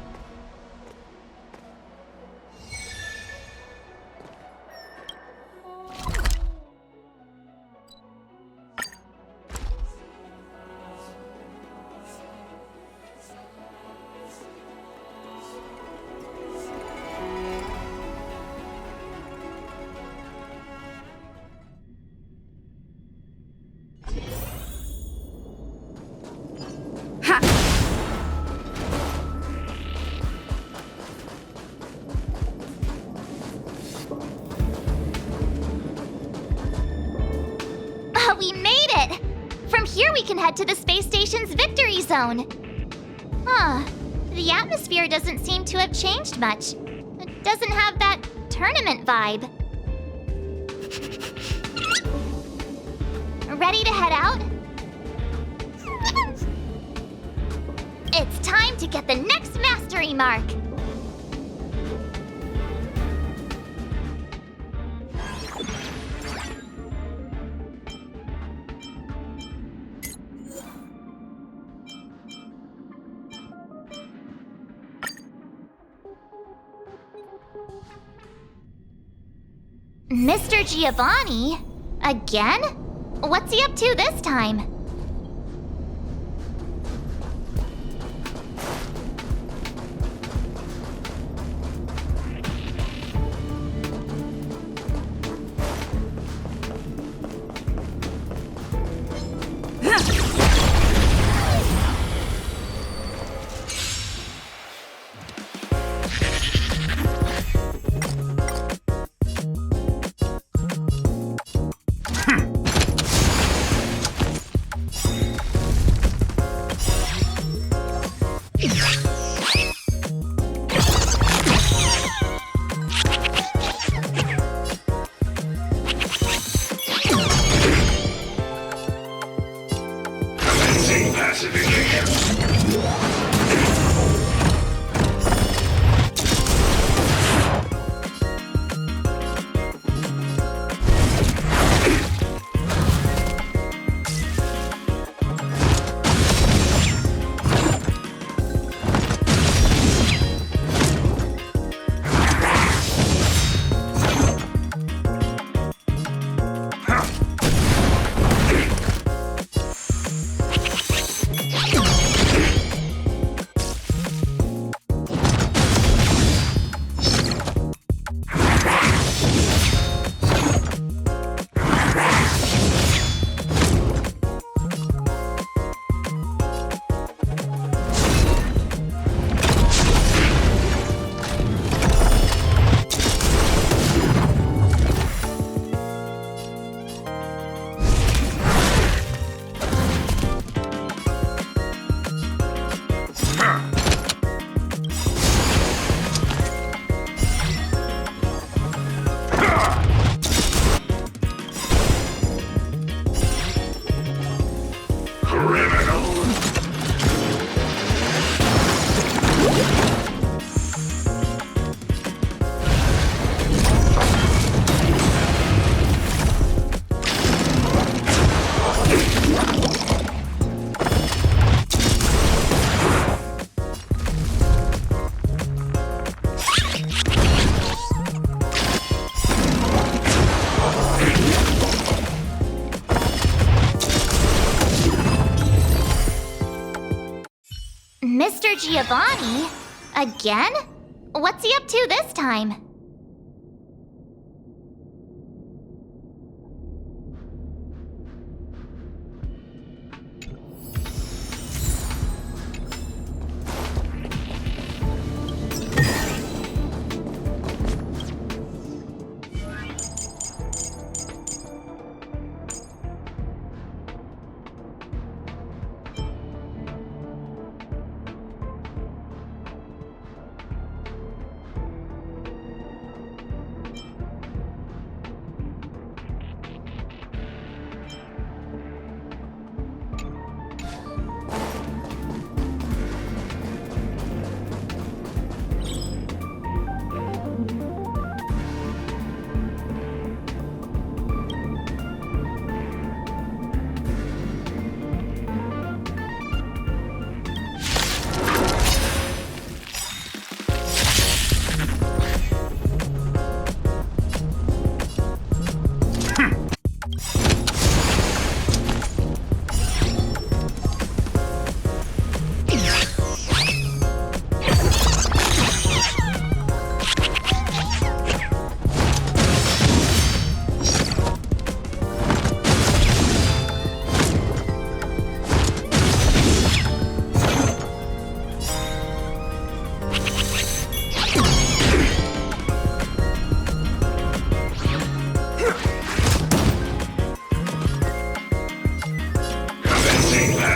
We made it! From here we can head to the space station's Victory Zone. Huh. The atmosphere doesn't seem to have changed much. It doesn't have that tournament vibe. Ready to head out? It's time to get the next mastery mark! Mr. Giovanni? Again? What's he up to this time? Mr. Giovanni? Again? What's he up to this time?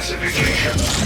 classification.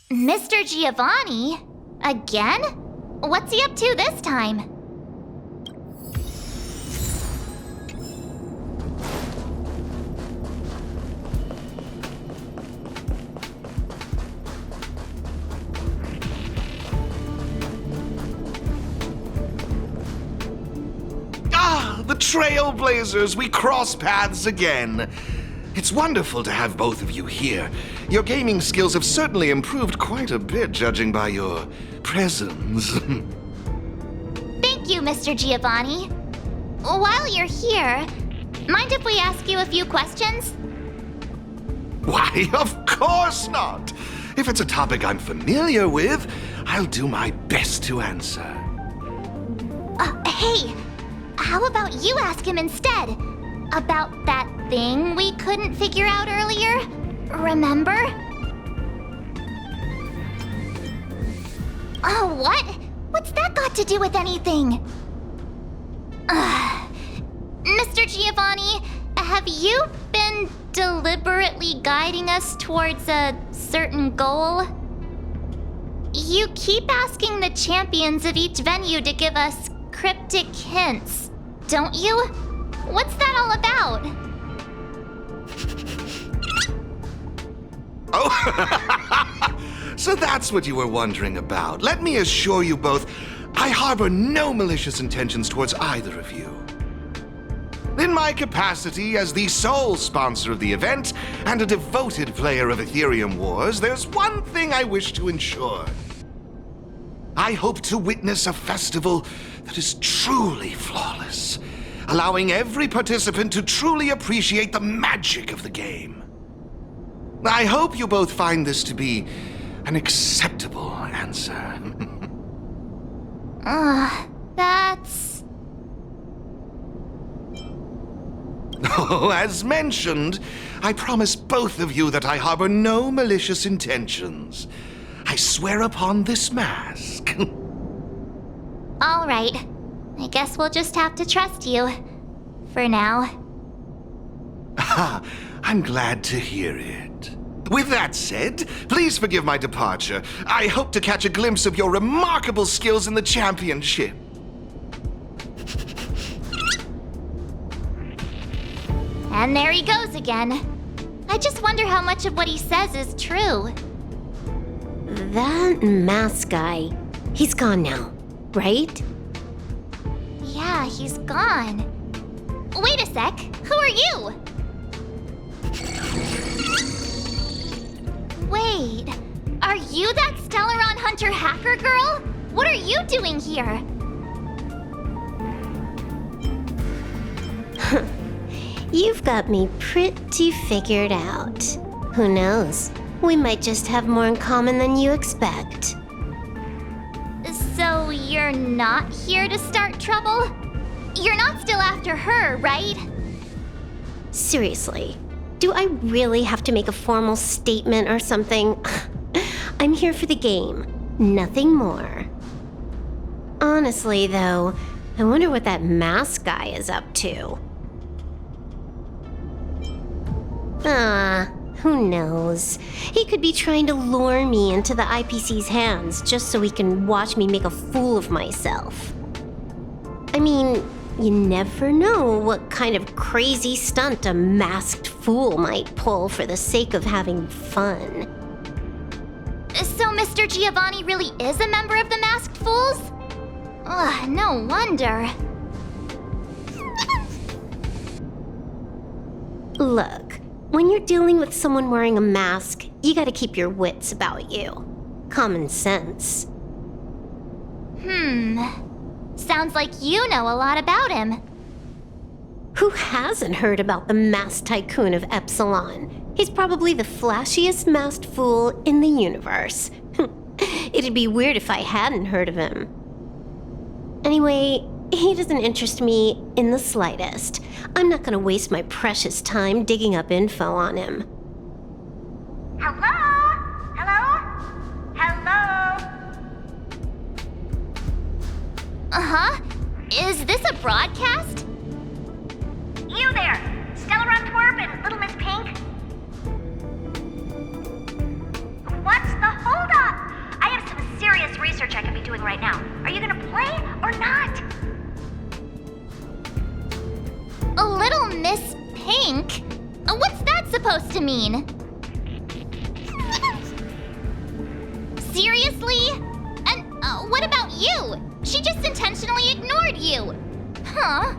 Mr. Giovanni? Again? What's he up to this time? Ah, the Trailblazers, we cross paths again. It's wonderful to have both of you here. Your gaming skills have certainly improved quite a bit, judging by your presence. Thank you, Mr. Giovanni. While you're here, mind if we ask you a few questions? Why, of course not! If it's a topic I'm familiar with, I'll do my best to answer. Hey, how about you ask him instead? About that thing we couldn't figure out earlier? Remember? Oh, what? What's that got to do with anything? Mr. Giovanni, have you been deliberately guiding us towards a certain goal? You keep asking the champions of each venue to give us cryptic hints, don't you? What's that all about? Oh, so that's what you were wondering about. Let me assure you both, I harbor no malicious intentions towards either of you. In my capacity as the sole sponsor of the event and a devoted player of Aetherium Wars, there's one thing I wish to ensure. I hope to witness a festival that is truly flawless, allowing every participant to truly appreciate the magic of the game. I hope you both find this to be an acceptable answer. That's... Oh, as mentioned, I promise both of you that I harbor no malicious intentions. I swear upon this mask. All right. I guess we'll just have to trust you. For now. Ah, I'm glad to hear it. With that said, please forgive my departure. I hope to catch a glimpse of your remarkable skills in the championship. And there he goes again. I just wonder how much of what he says is true. That mask guy, he's gone now, right? Yeah, he's gone. Wait a sec, who are you? Wait, are you that Stellaron Hunter hacker girl? What are you doing here? You've got me pretty figured out. Who knows? We might just have more in common than you expect. So you're not here to start trouble? You're not still after her, right? Seriously, do I really have to make a formal statement or something? I'm here for the game, nothing more. Honestly, though, I wonder what that mask guy is up to. Who knows? He could be trying to lure me into the IPC's hands just so he can watch me make a fool of myself. I mean, you never know what kind of crazy stunt a masked fool might pull for the sake of having fun. So Mr. Giovanni really is a member of the Masked Fools? Ugh, no wonder. Look, when you're dealing with someone wearing a mask, you gotta keep your wits about you. Common sense. Sounds like you know a lot about him. Who hasn't heard about the masked tycoon of Epsilon? He's probably the flashiest masked fool in the universe. It'd be weird if I hadn't heard of him. Anyway, he doesn't interest me in the slightest. I'm not gonna waste my precious time digging up info on him. Hello? Hello? Hello? Uh-huh. Is this a broadcast? You there! Stellaron Twerp and Little Miss Pink? What's the holdup? I have some serious research I could be doing right now. Are you gonna play or not? A Little Miss Pink? What's that supposed to mean? Seriously? And what about you? She just intentionally ignored you. Huh?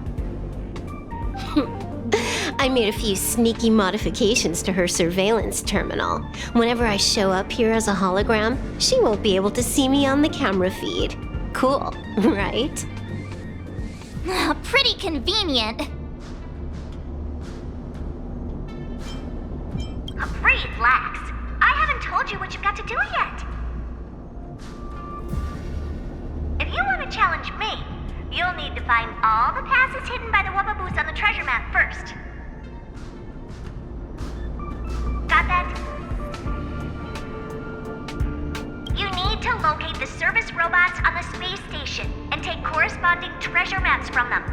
I made a few sneaky modifications to her surveillance terminal. Whenever I show up here as a hologram, she won't be able to see me on the camera feed. Cool, right? Pretty convenient. Relax. I haven't told you what you've got to do yet. If you want to challenge me, you'll need to find all the passes hidden by the Wubbaboos on the treasure map first. Got that? You need to locate the service robots on the space station and take corresponding treasure maps from them.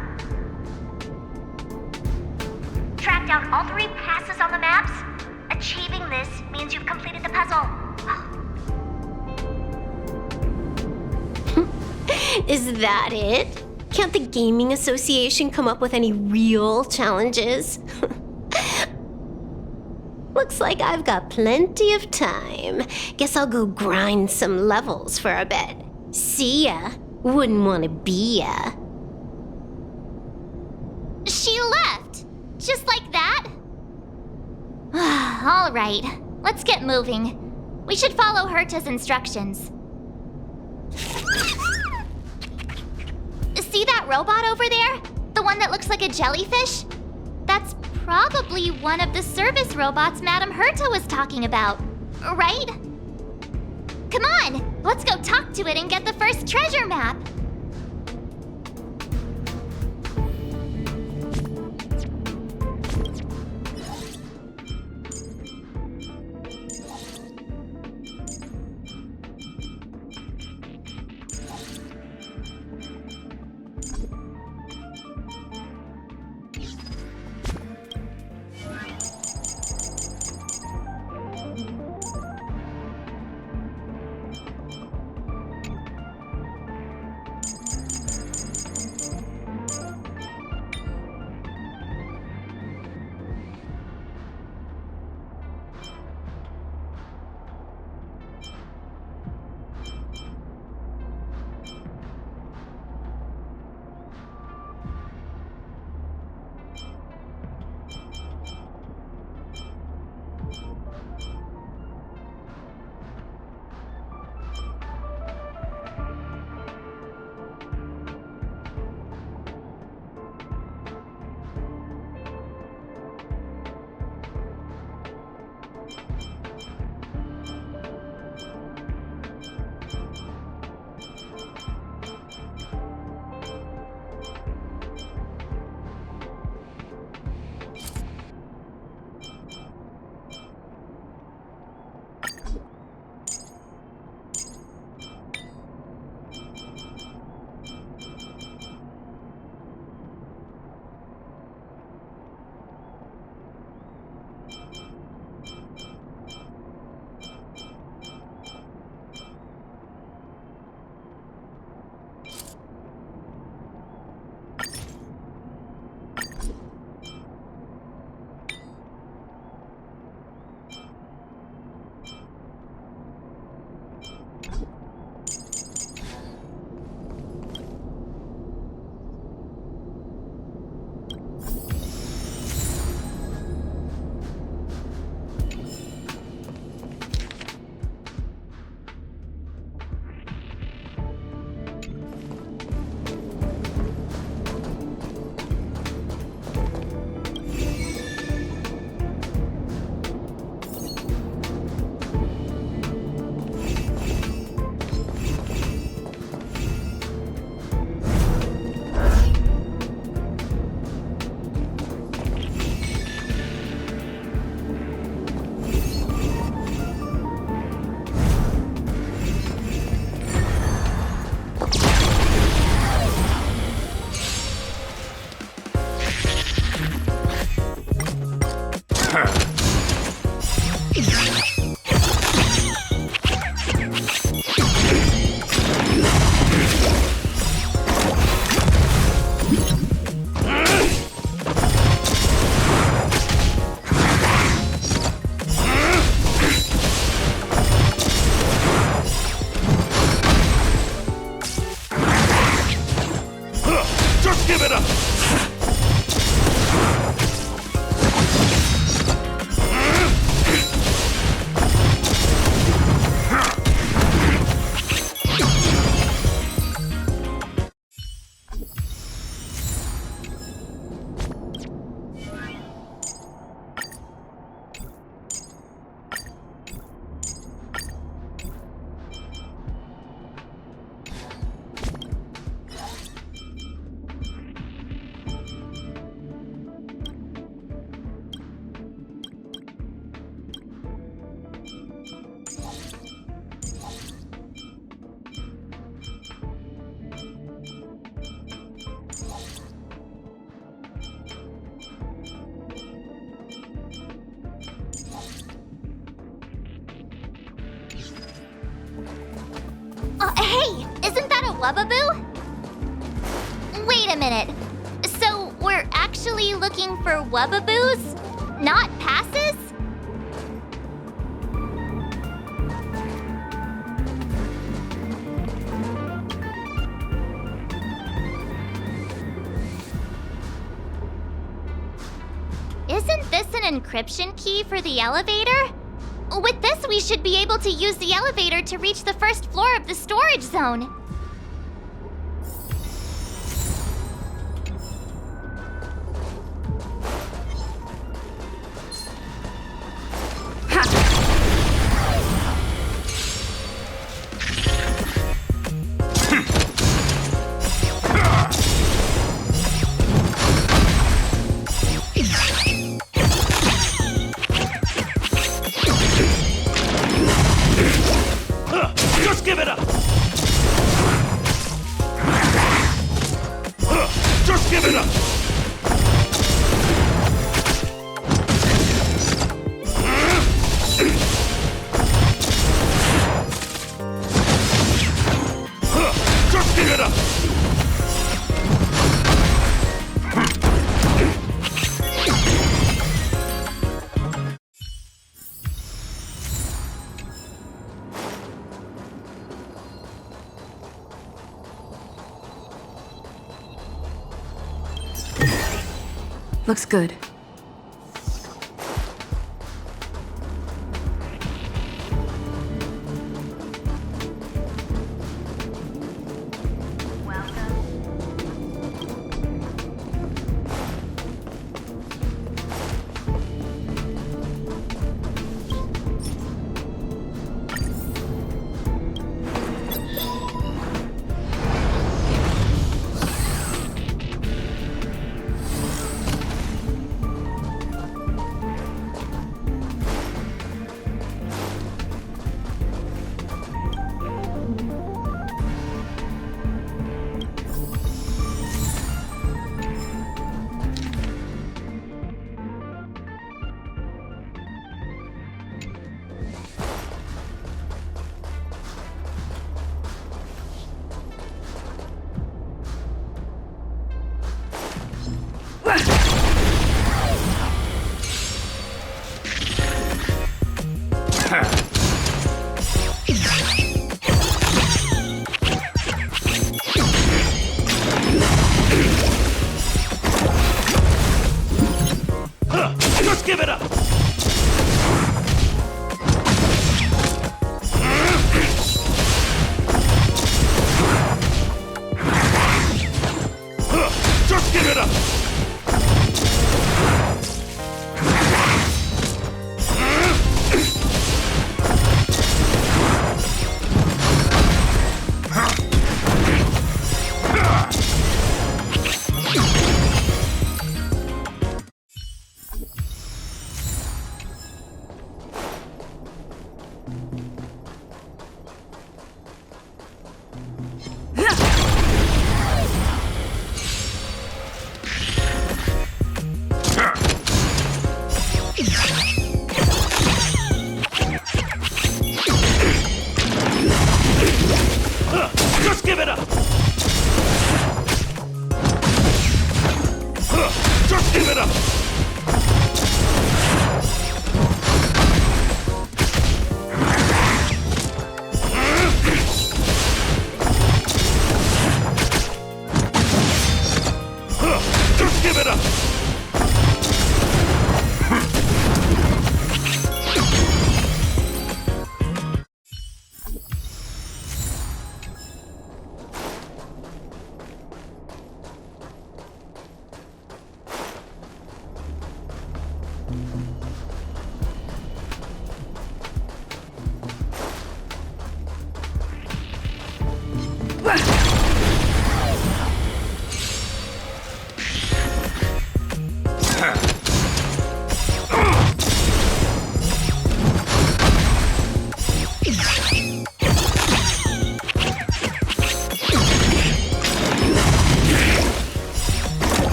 Track down all 3 passes on the maps. Achieving this means you've completed the puzzle. Is that it? Can't the Gaming Association come up with any real challenges? Looks like I've got plenty of time. Guess I'll go grind some levels for a bit. See ya. Wouldn't want to be ya. She left! Just like that? All right, let's get moving. We should follow Herta's instructions. See that robot over there? The one that looks like a jellyfish? That's probably one of the service robots Madame Herta was talking about, right? Come on, let's go talk to it and get the first treasure map. Just give it up! Hey, isn't that a Wubbaboo? Wait a minute. So we're actually looking for Wubbaboos, not passes? Isn't this an encryption key for the elevator? With this, we should be able to use the elevator to reach the first floor of the storage zone. Just give it up! Just give it up! Just give it up! Looks good. Just give it up! Just give it up!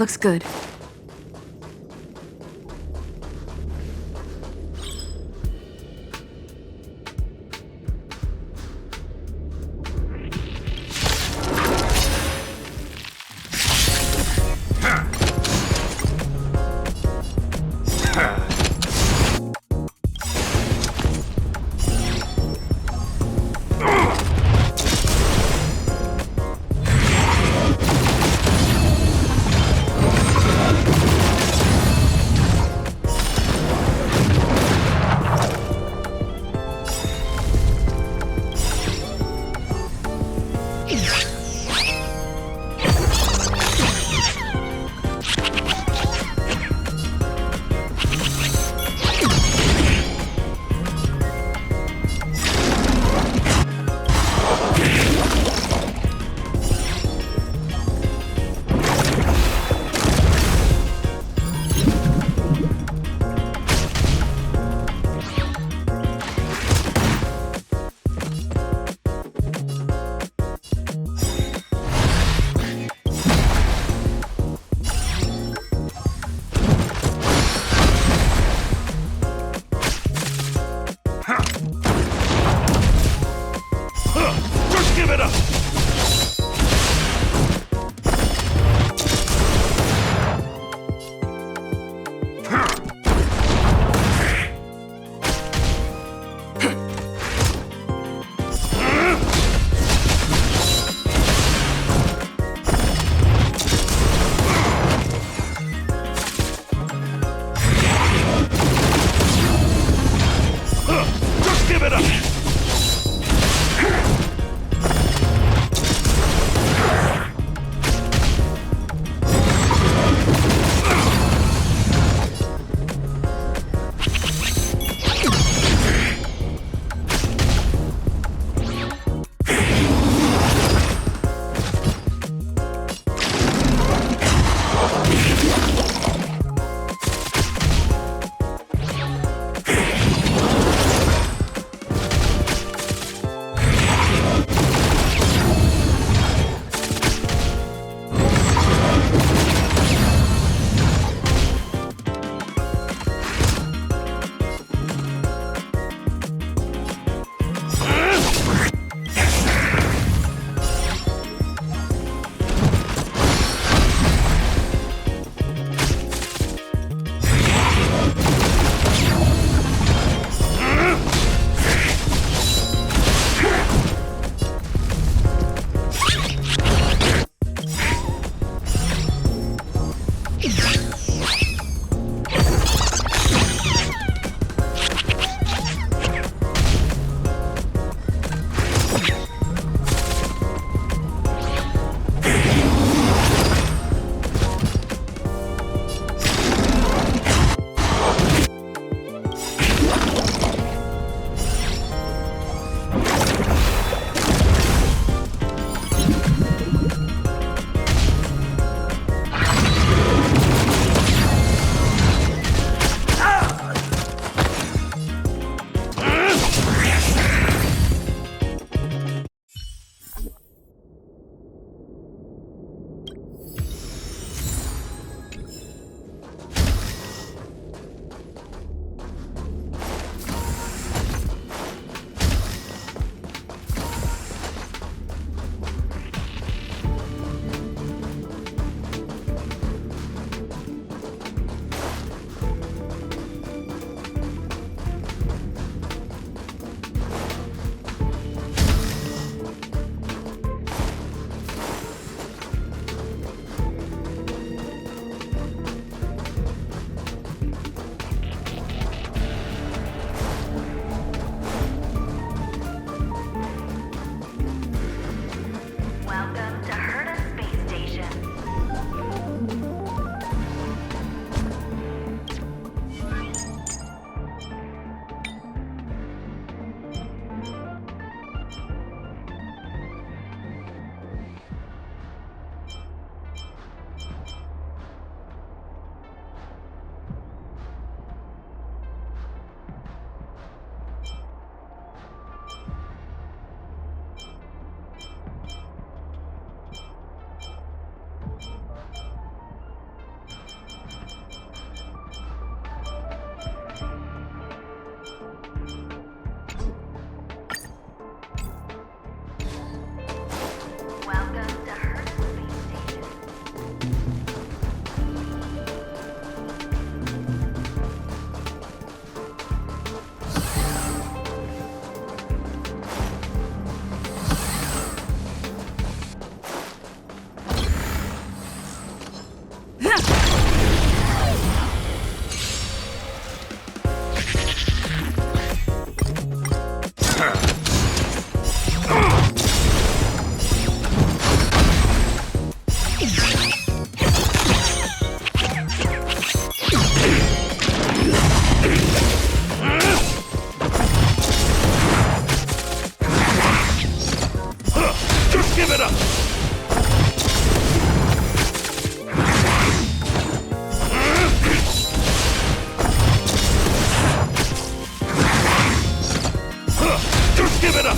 Looks good. Just give it up! Just give it up!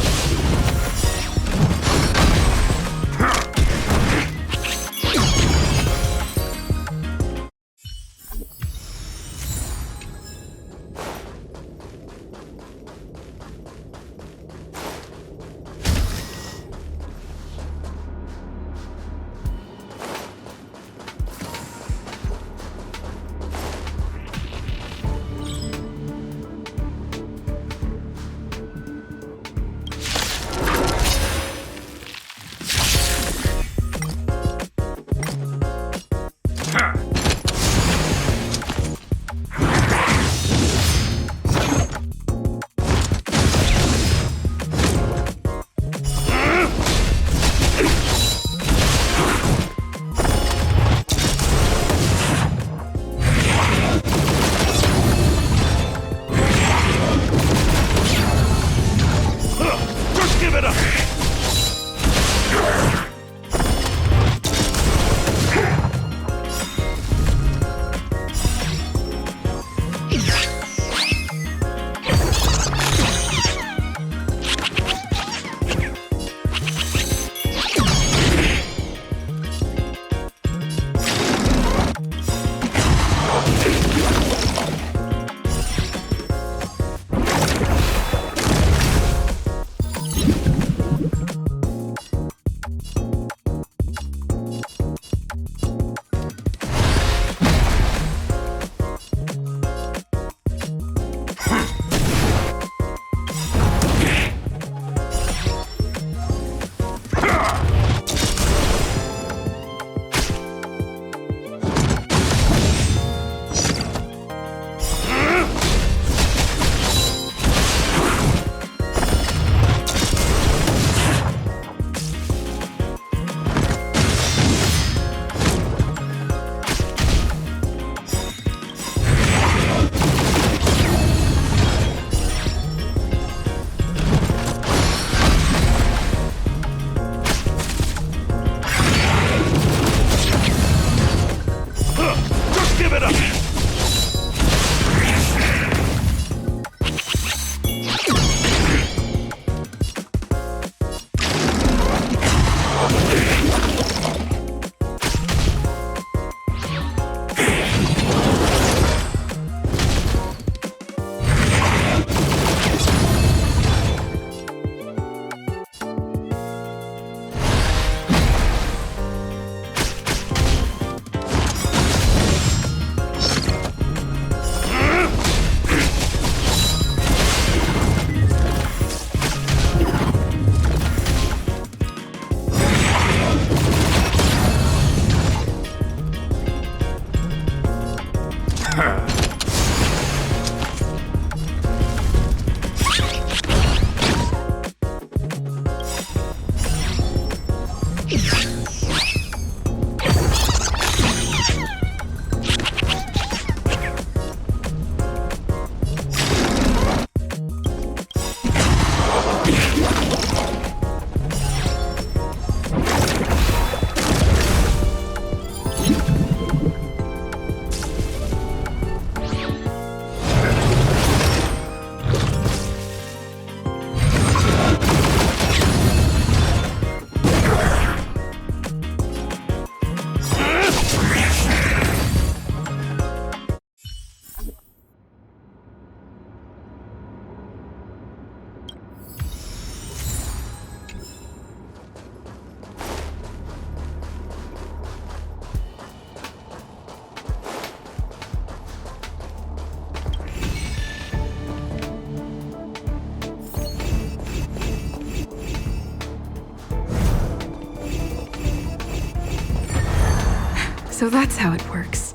So that's how it works.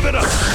Give it up!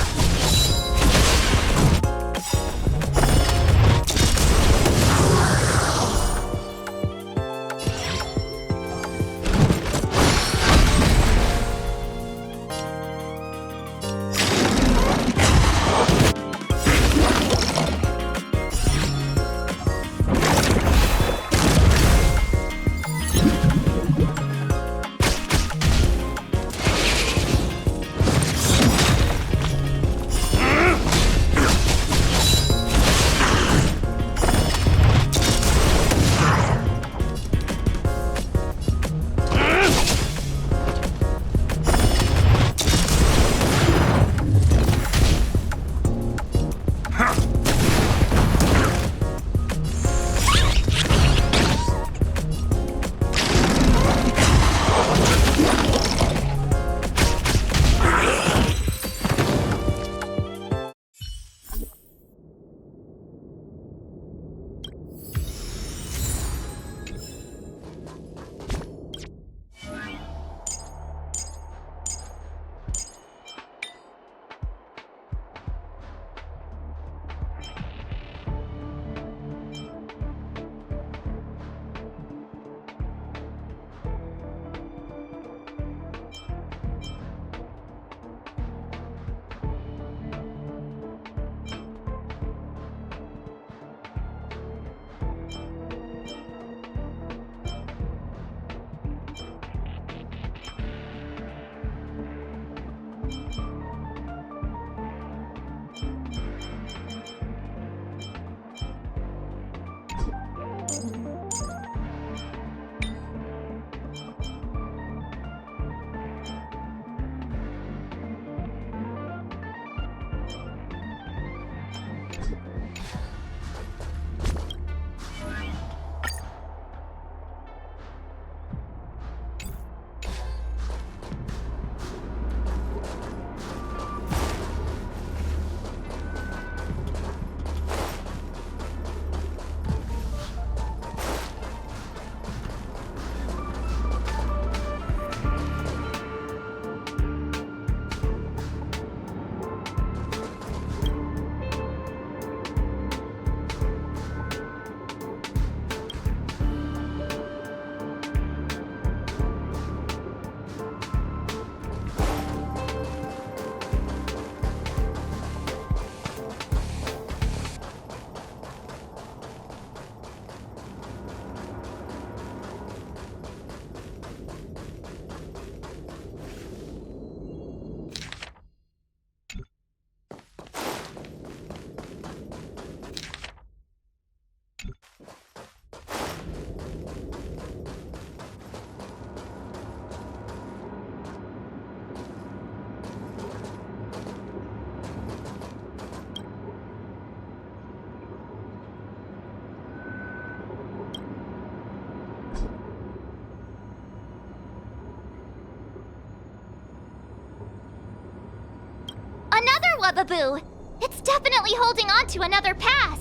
Wubaboo! It's definitely holding on to another pass!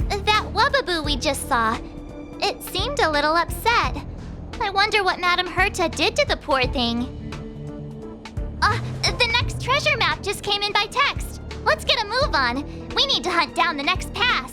That Wubaboo we just saw, it seemed a little upset. I wonder what Madame Herta did to the poor thing. The next treasure map just came in by text. Let's get a move on. We need to hunt down the next pass.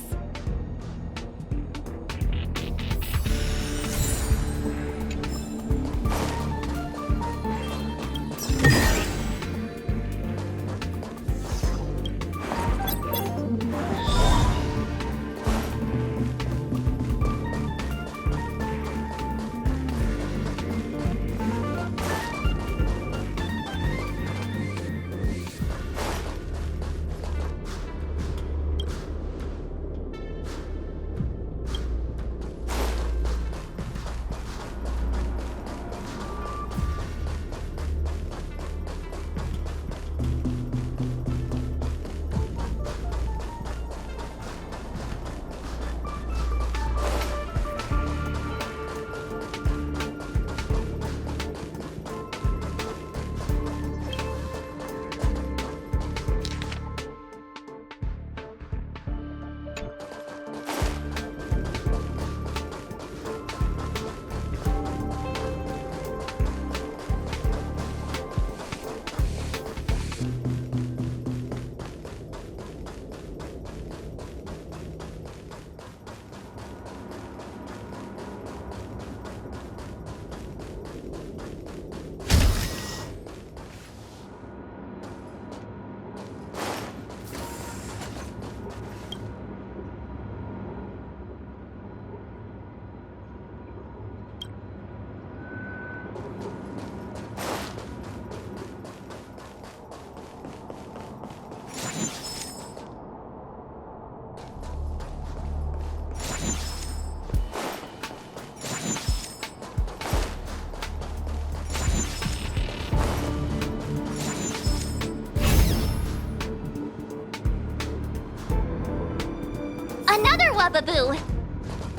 Another Wubbaboo!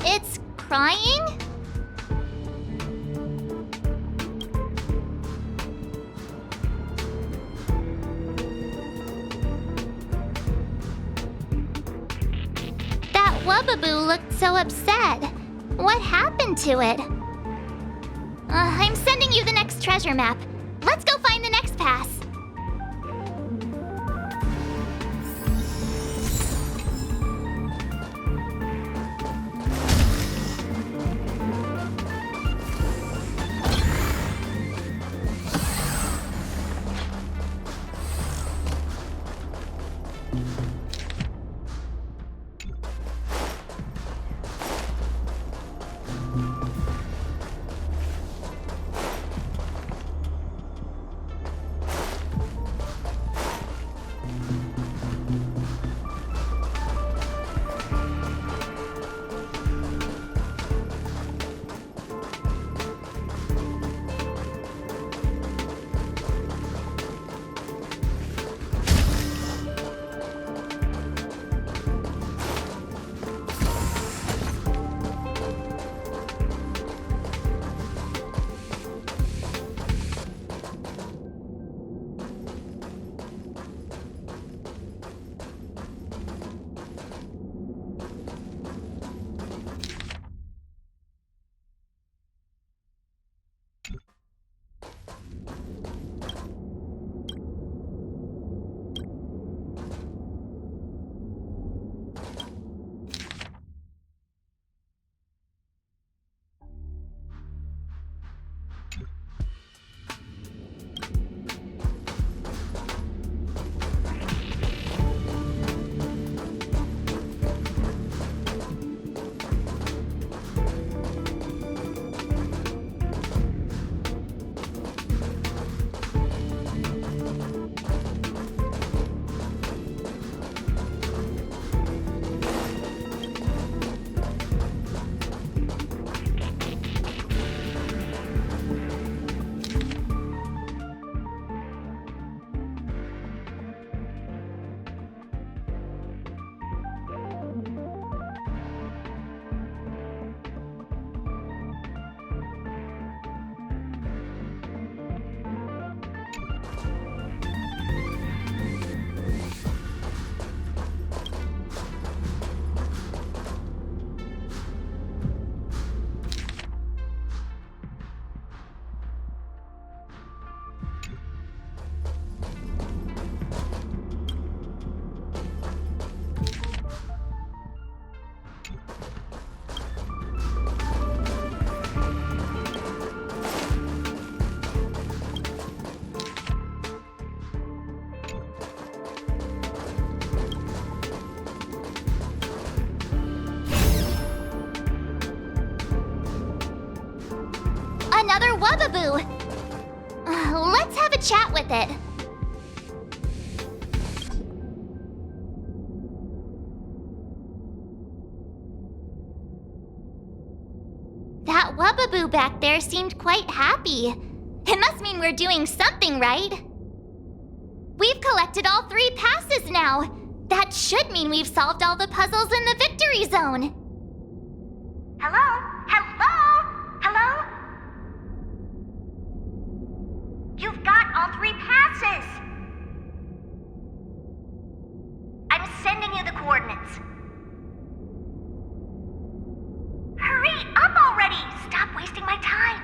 It's crying? That Wubbaboo looked so upset. What happened to it? I'm sending you the next treasure map. Let's go find the next pass. Another Wubbaboo! Let's have a chat with it. That Wubbaboo back there seemed quite happy. It must mean we're doing something right. We've collected all 3 passes now. That should mean we've solved all the puzzles in the victory zone. Hello? Hello? Hello? You've got all 3 passes! I'm sending you the coordinates. Hurry up already! Stop wasting my time!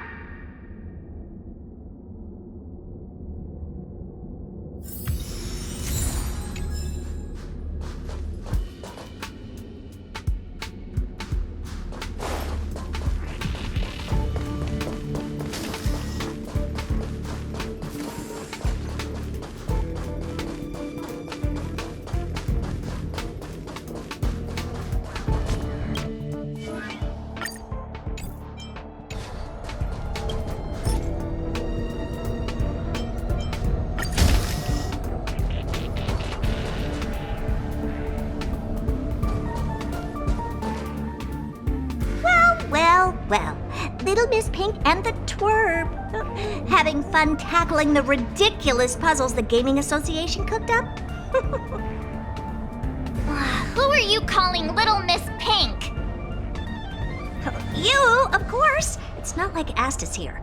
Well, Little Miss Pink and the Twerp. Having fun tackling the ridiculous puzzles the Gaming Association cooked up? Who are you calling Little Miss Pink? You, of course. It's not like Asta's here.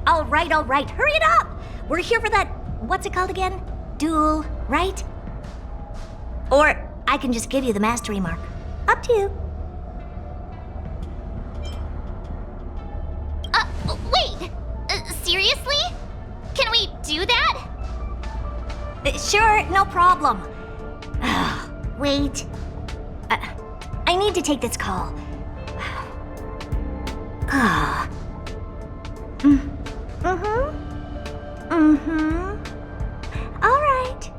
All right. Hurry it up. We're here for that, what's it called again? Duel, right? Or I can just give you the mastery mark. Up to you. Wait! Seriously? Can we do that? Sure, no problem. Wait. I need to take this call. All right.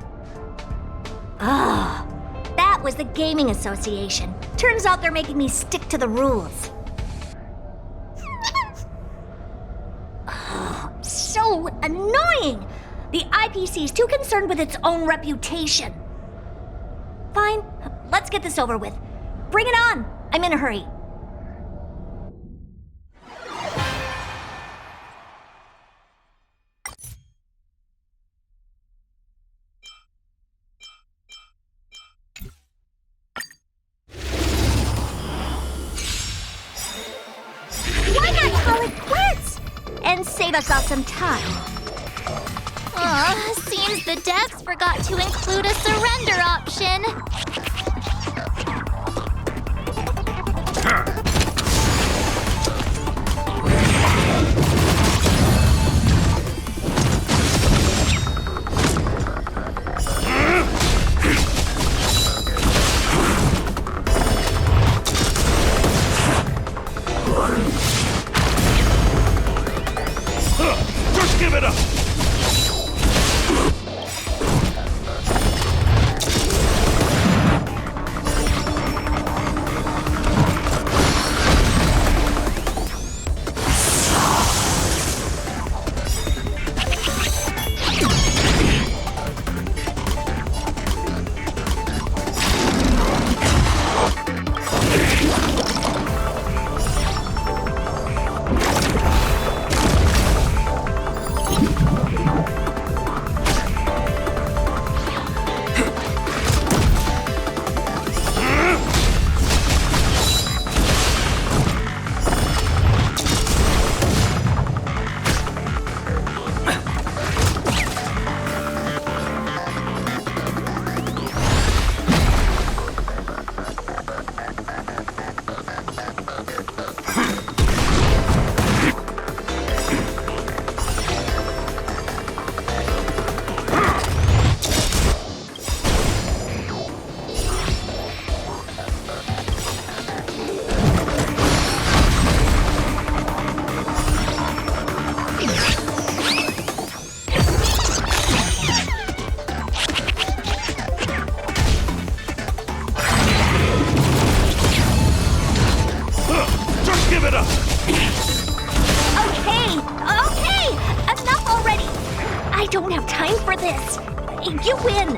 That was the Gaming Association. Turns out they're making me stick to the rules. So annoying! The IPC's too concerned with its own reputation. Fine, let's get this over with. Bring it on! I'm in a hurry. Why not call it quits? And save us all some time. Seems the devs forgot to include a surrender option. Just give it up! don't have time for this. You win.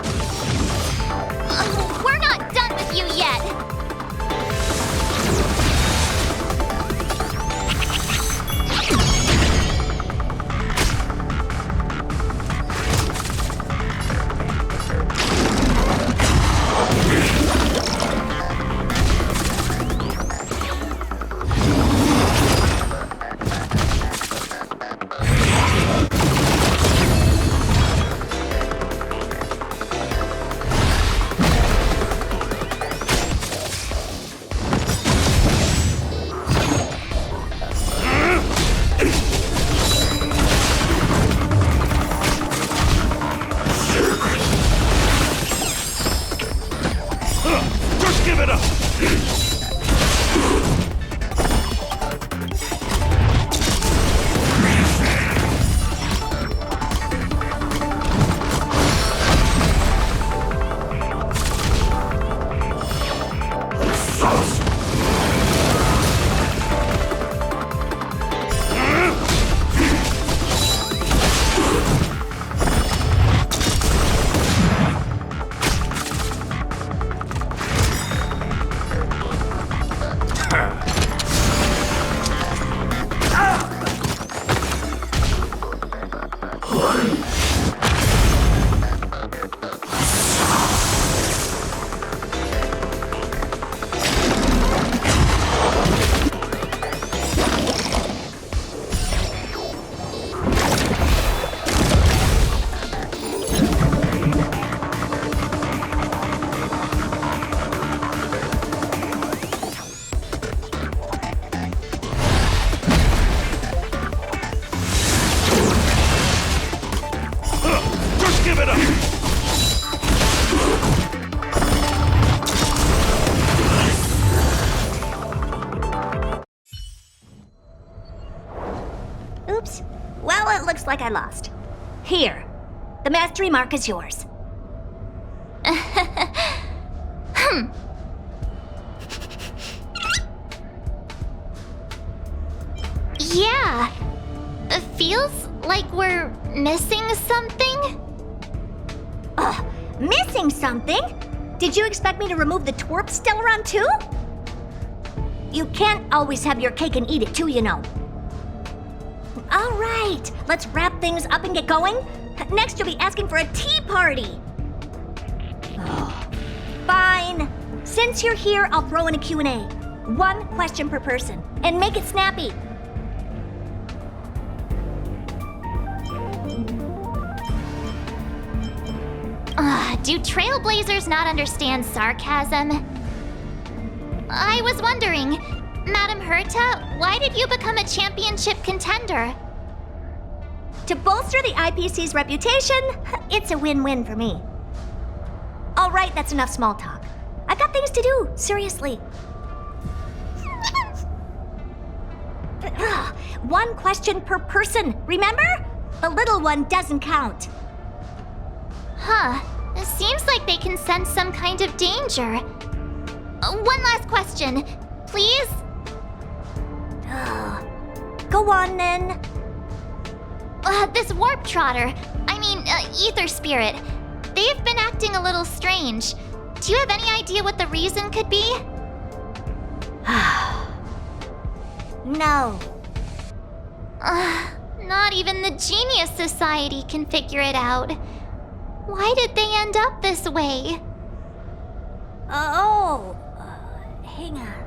We're not done with you yet. like I lost. Here, the mastery mark is yours. Yeah. It feels like we're missing something. Missing something? Did you expect me to remove the twerp Stellaron too? You can't always have your cake and eat it too, you know. All right, let's wrap things up and get going. Next, you'll be asking for a tea party. Fine. Since you're here, I'll throw in a Q&A. 1 question per person, and make it snappy. Do Trailblazers not understand sarcasm? I was wondering, Madam Herta, why did you become a championship contender? To bolster the IPC's reputation, it's a win-win for me. All right, that's enough small talk. I've got things to do, seriously. 1 question per person, remember? The little one doesn't count. Huh. It seems like they can sense some kind of danger. 1 last question, please? Go on, then. This Warp Trotter, Ether Spirit, they've been acting a little strange. Do you have any idea what the reason could be? No. Not even the Genius Society can figure it out. Why did they end up this way? Hang on.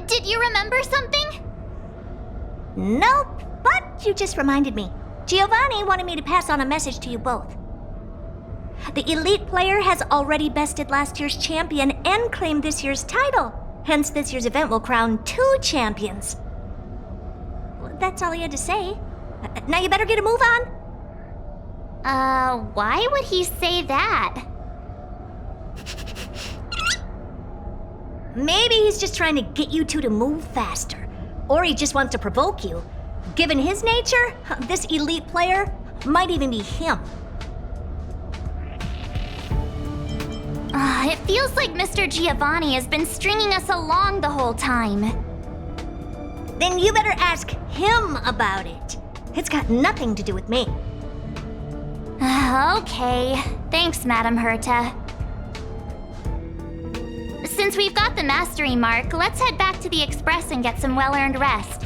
Did you remember something? Nope, but you just reminded me. Giovanni wanted me to pass on a message to you both. The elite player has already bested last year's champion and claimed this year's title. Hence, this year's event will crown 2 champions. That's all he had to say. Now you better get a move on. Why would he say that? Maybe he's just trying to get you two to move faster. Or he just wants to provoke you. Given his nature, this elite player might even be him. It feels like Mr. Giovanni has been stringing us along the whole time. Then you better ask him about it. It's got nothing to do with me. Okay. Thanks, Madam Herta. Since we've got the mastery mark, let's head back to the Express and get some well-earned rest.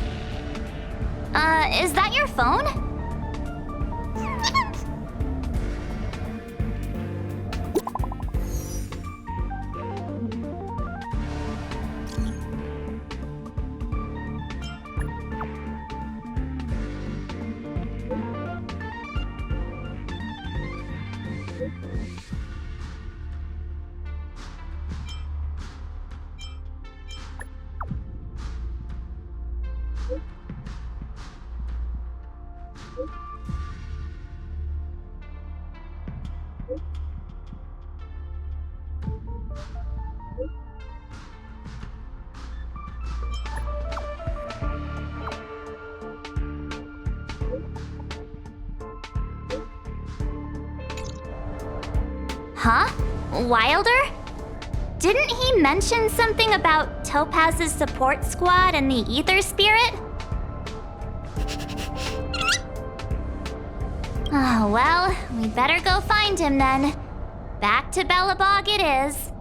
Is that your phone? Huh? Wilder? Didn't he mention something about Topaz's support squad and the Ether Spirit? Oh, well, we better go find him then. Back to Bellabog it is.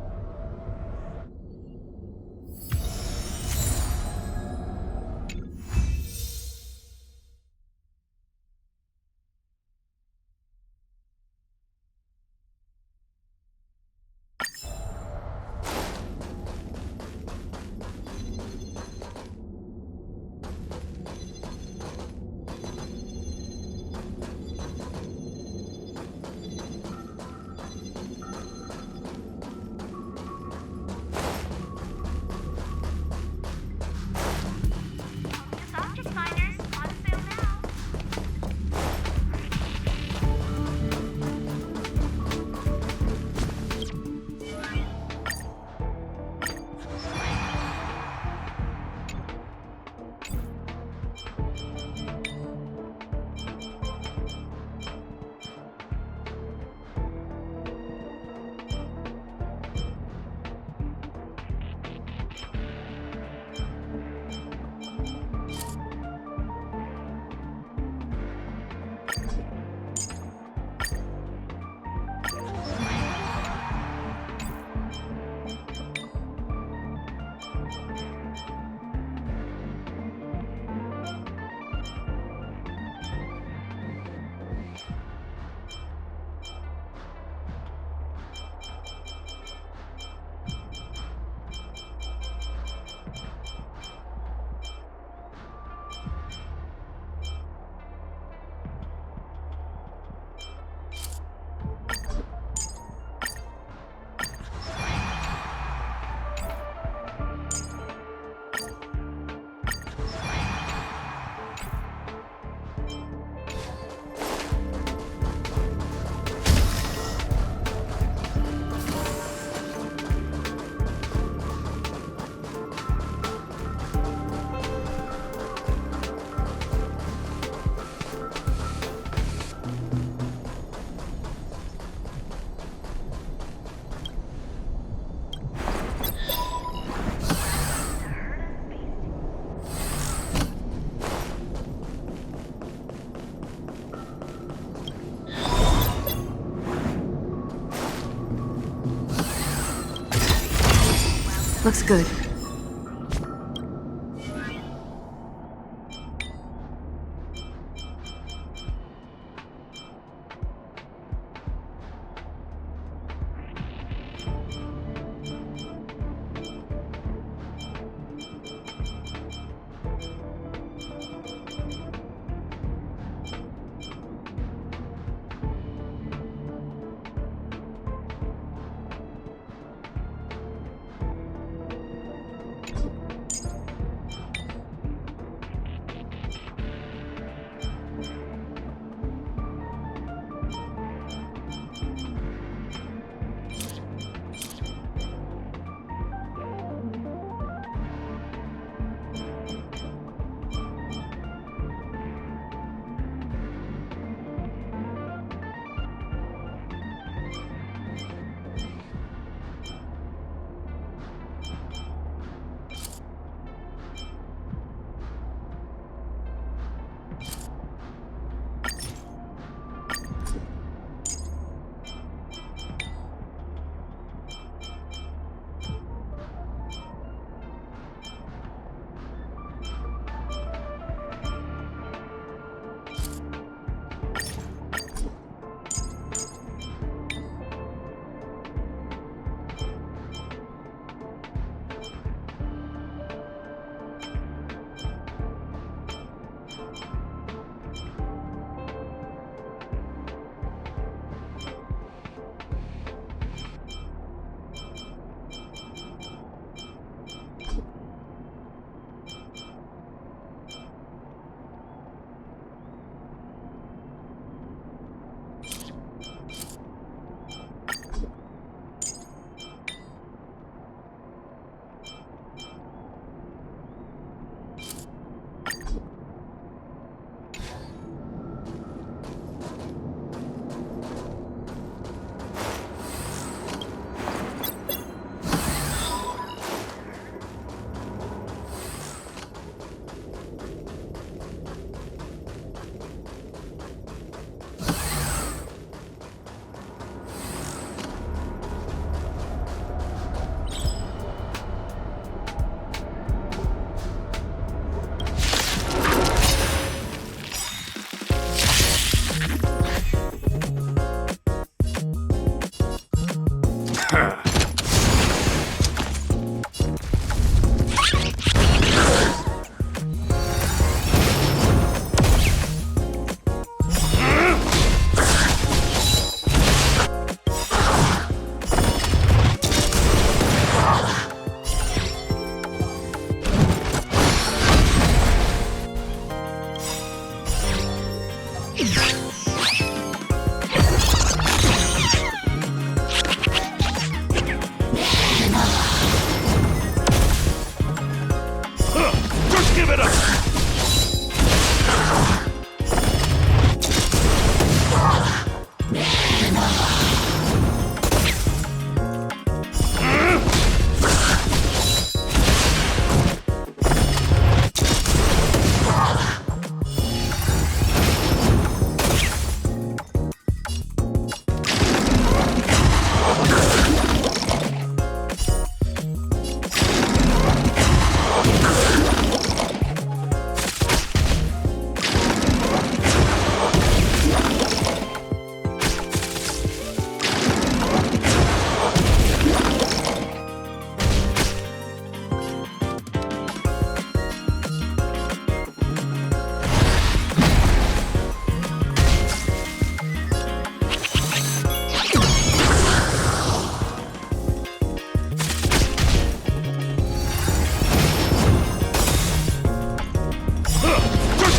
Looks good.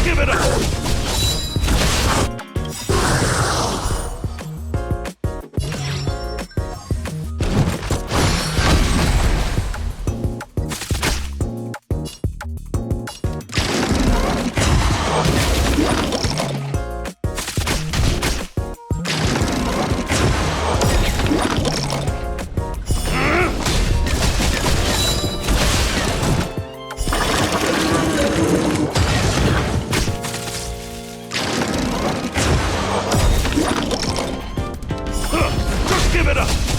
Give it up!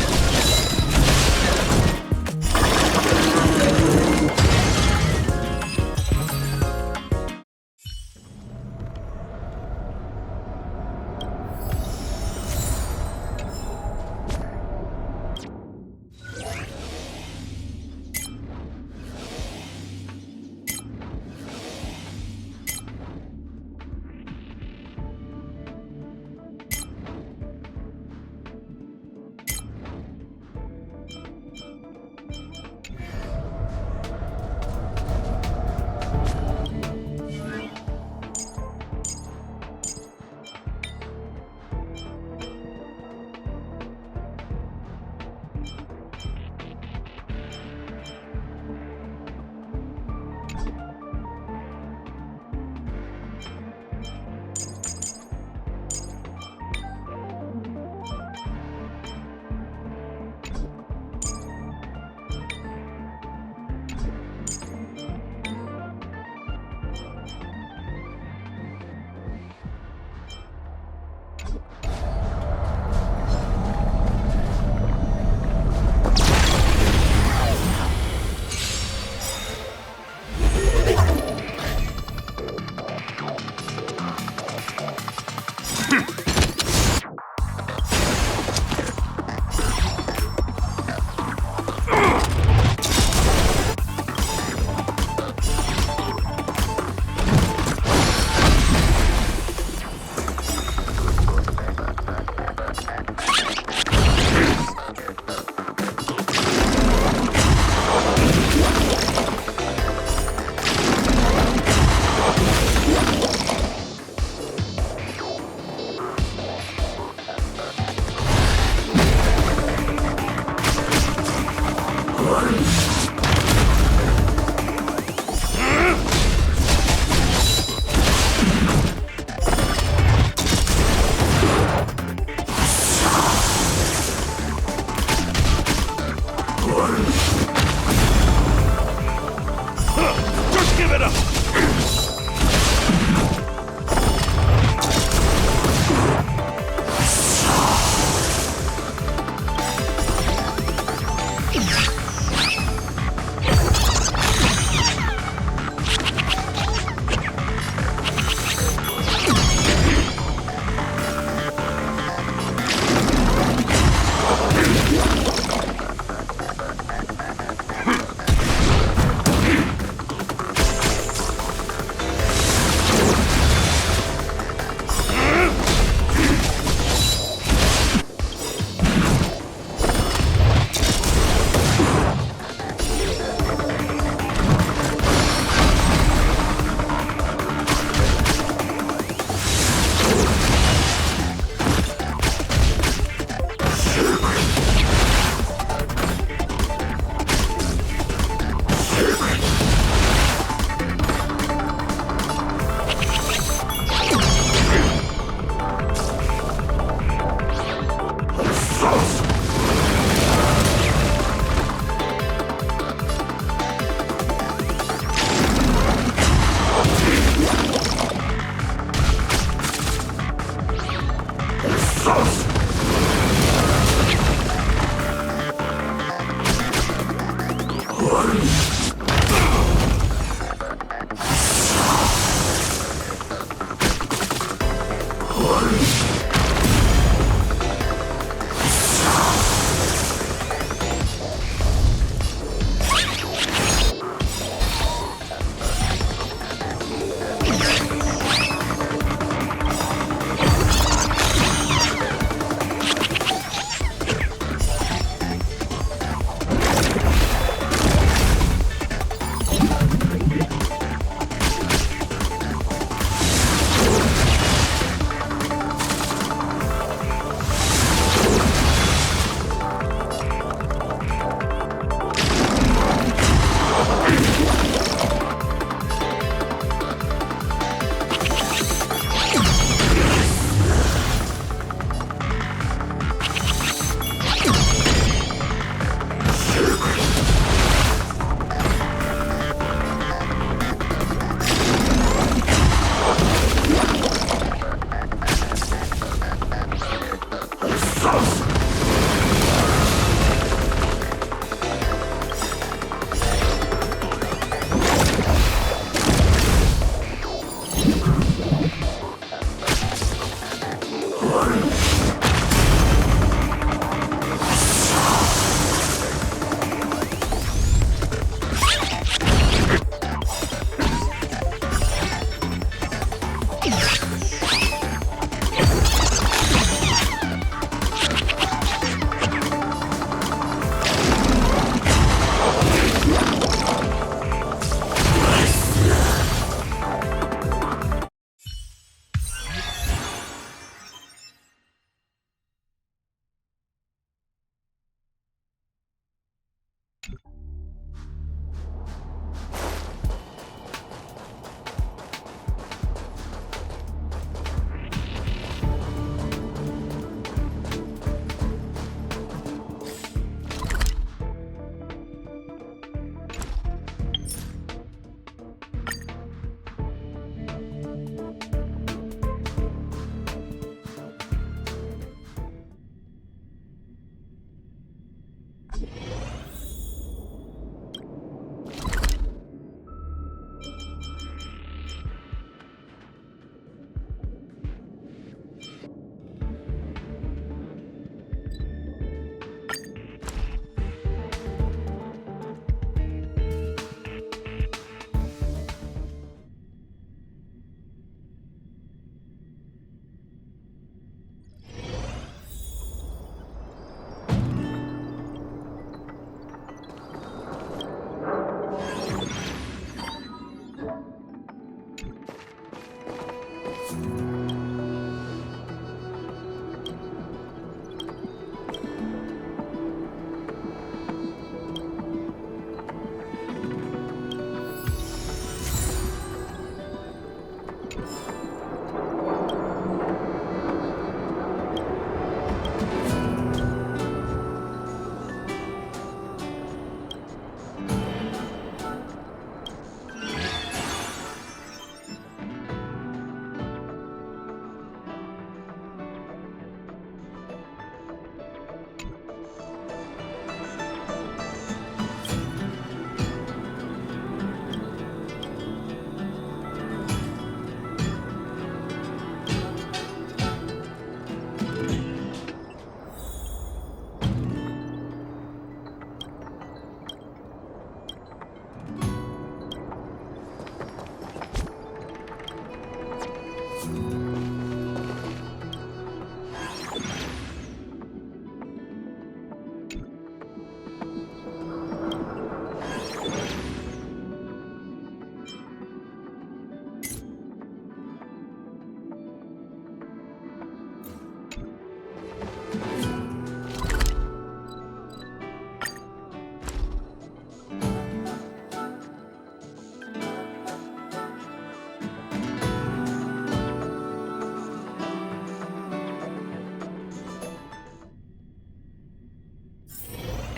Just give it up!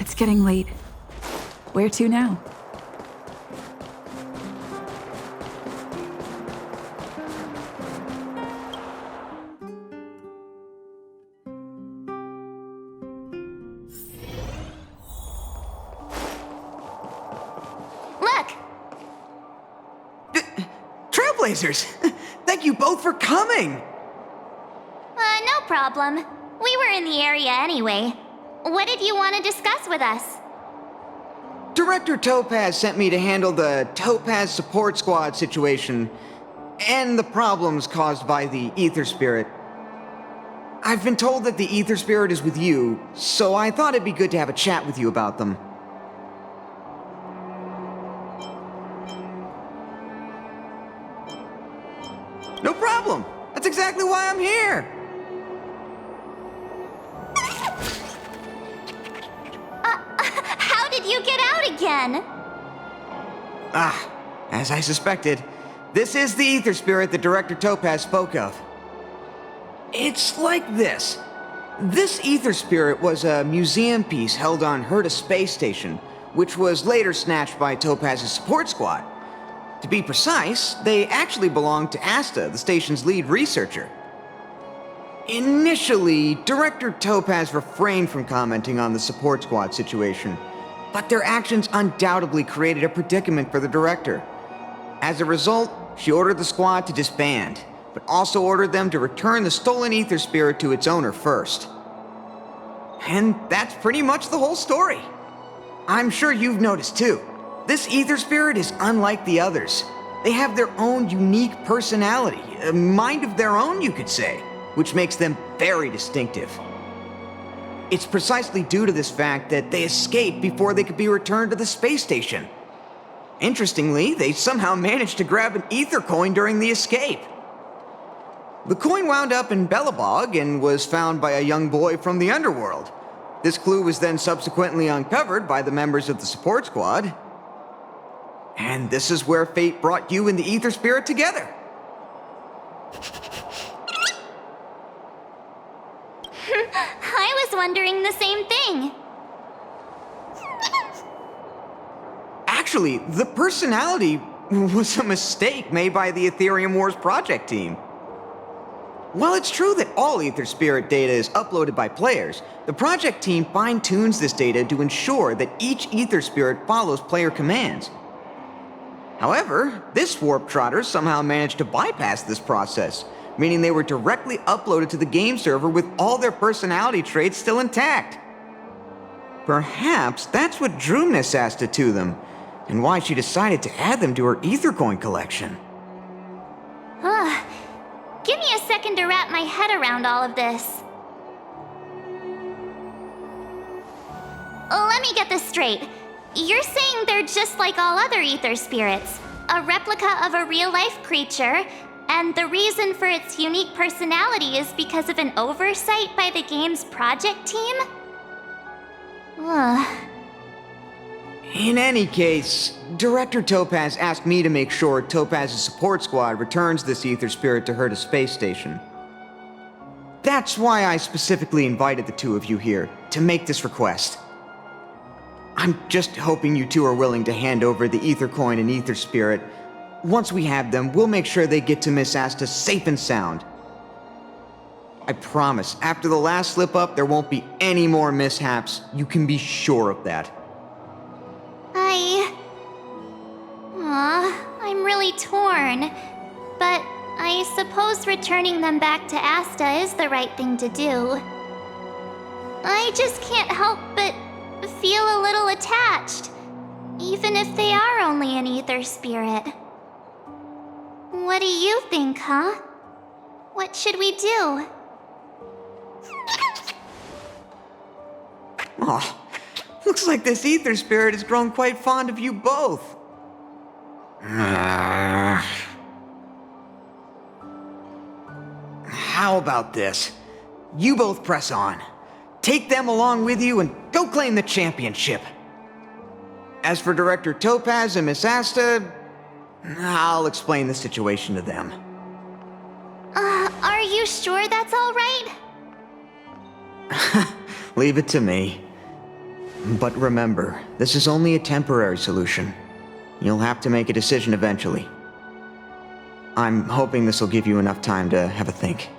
It's getting late. Where to now? Look! Trailblazers! Thank you both for coming! No problem. We were in the area anyway. What did you want to discuss with us? Director Topaz sent me to handle the Topaz Support Squad situation and the problems caused by the Ether Spirit. I've been told that the Ether Spirit is with you, so I thought it'd be good to have a chat with you about them. No problem! That's exactly why I'm here! How did you get out again? As I suspected, this is the Ether Spirit that Director Topaz spoke of. It's like this. This Ether Spirit was a museum piece held on Herta Space Station, which was later snatched by Topaz's support squad. To be precise, they actually belonged to Asta, the station's lead researcher. Initially, Director Topaz refrained from commenting on the support squad situation, but their actions undoubtedly created a predicament for the director. As a result, she ordered the squad to disband, but also ordered them to return the stolen Ether Spirit to its owner first. And that's pretty much the whole story. I'm sure you've noticed too. This Ether Spirit is unlike the others. They have their own unique personality, a mind of their own, you could say, which makes them very distinctive. It's precisely due to this fact that they escaped before they could be returned to the space station. Interestingly, they somehow managed to grab an ether coin during the escape. The coin wound up in Bellabog and was found by a young boy from the underworld. This clue was then subsequently uncovered by the members of the support squad. And this is where fate brought you and the Ether Spirit together. I was wondering the same thing. Actually, the personality was a mistake made by the Aetherium Wars project team. While it's true that all Ether Spirit data is uploaded by players, the project team fine-tunes this data to ensure that each Ether Spirit follows player commands. However, this Warp Trotter somehow managed to bypass this process, meaning they were directly uploaded to the game server with all their personality traits still intact. Perhaps that's what drew Miss Asta to them, and why she decided to add them to her Ether Coin collection. Give me a second to wrap my head around all of this. Let me get this straight. You're saying they're just like all other Ether Spirits, a replica of a real-life creature, and the reason for its unique personality is because of an oversight by the game's project team? In any case, Director Topaz asked me to make sure Topaz's support squad returns this Ether Spirit to Herta Space Station. That's why I specifically invited the two of you here, to make this request. I'm just hoping you two are willing to hand over the Ether Coin and Ether Spirit. Once we have them, we'll make sure they get to Miss Asta safe and sound. I promise, after the last slip-up, there won't be any more mishaps. You can be sure of that. I'm really torn. But I suppose returning them back to Asta is the right thing to do. I just can't help but feel a little attached, even if they are only an Ether Spirit. What do you think, huh? What should we do? Looks like this Ether Spirit has grown quite fond of you both. How about this? You both press on. Take them along with you and go claim the championship. As for Director Topaz and Miss Asta, I'll explain the situation to them. Are you sure that's all right? Leave it to me. But remember, this is only a temporary solution. You'll have to make a decision eventually. I'm hoping this will give you enough time to have a think.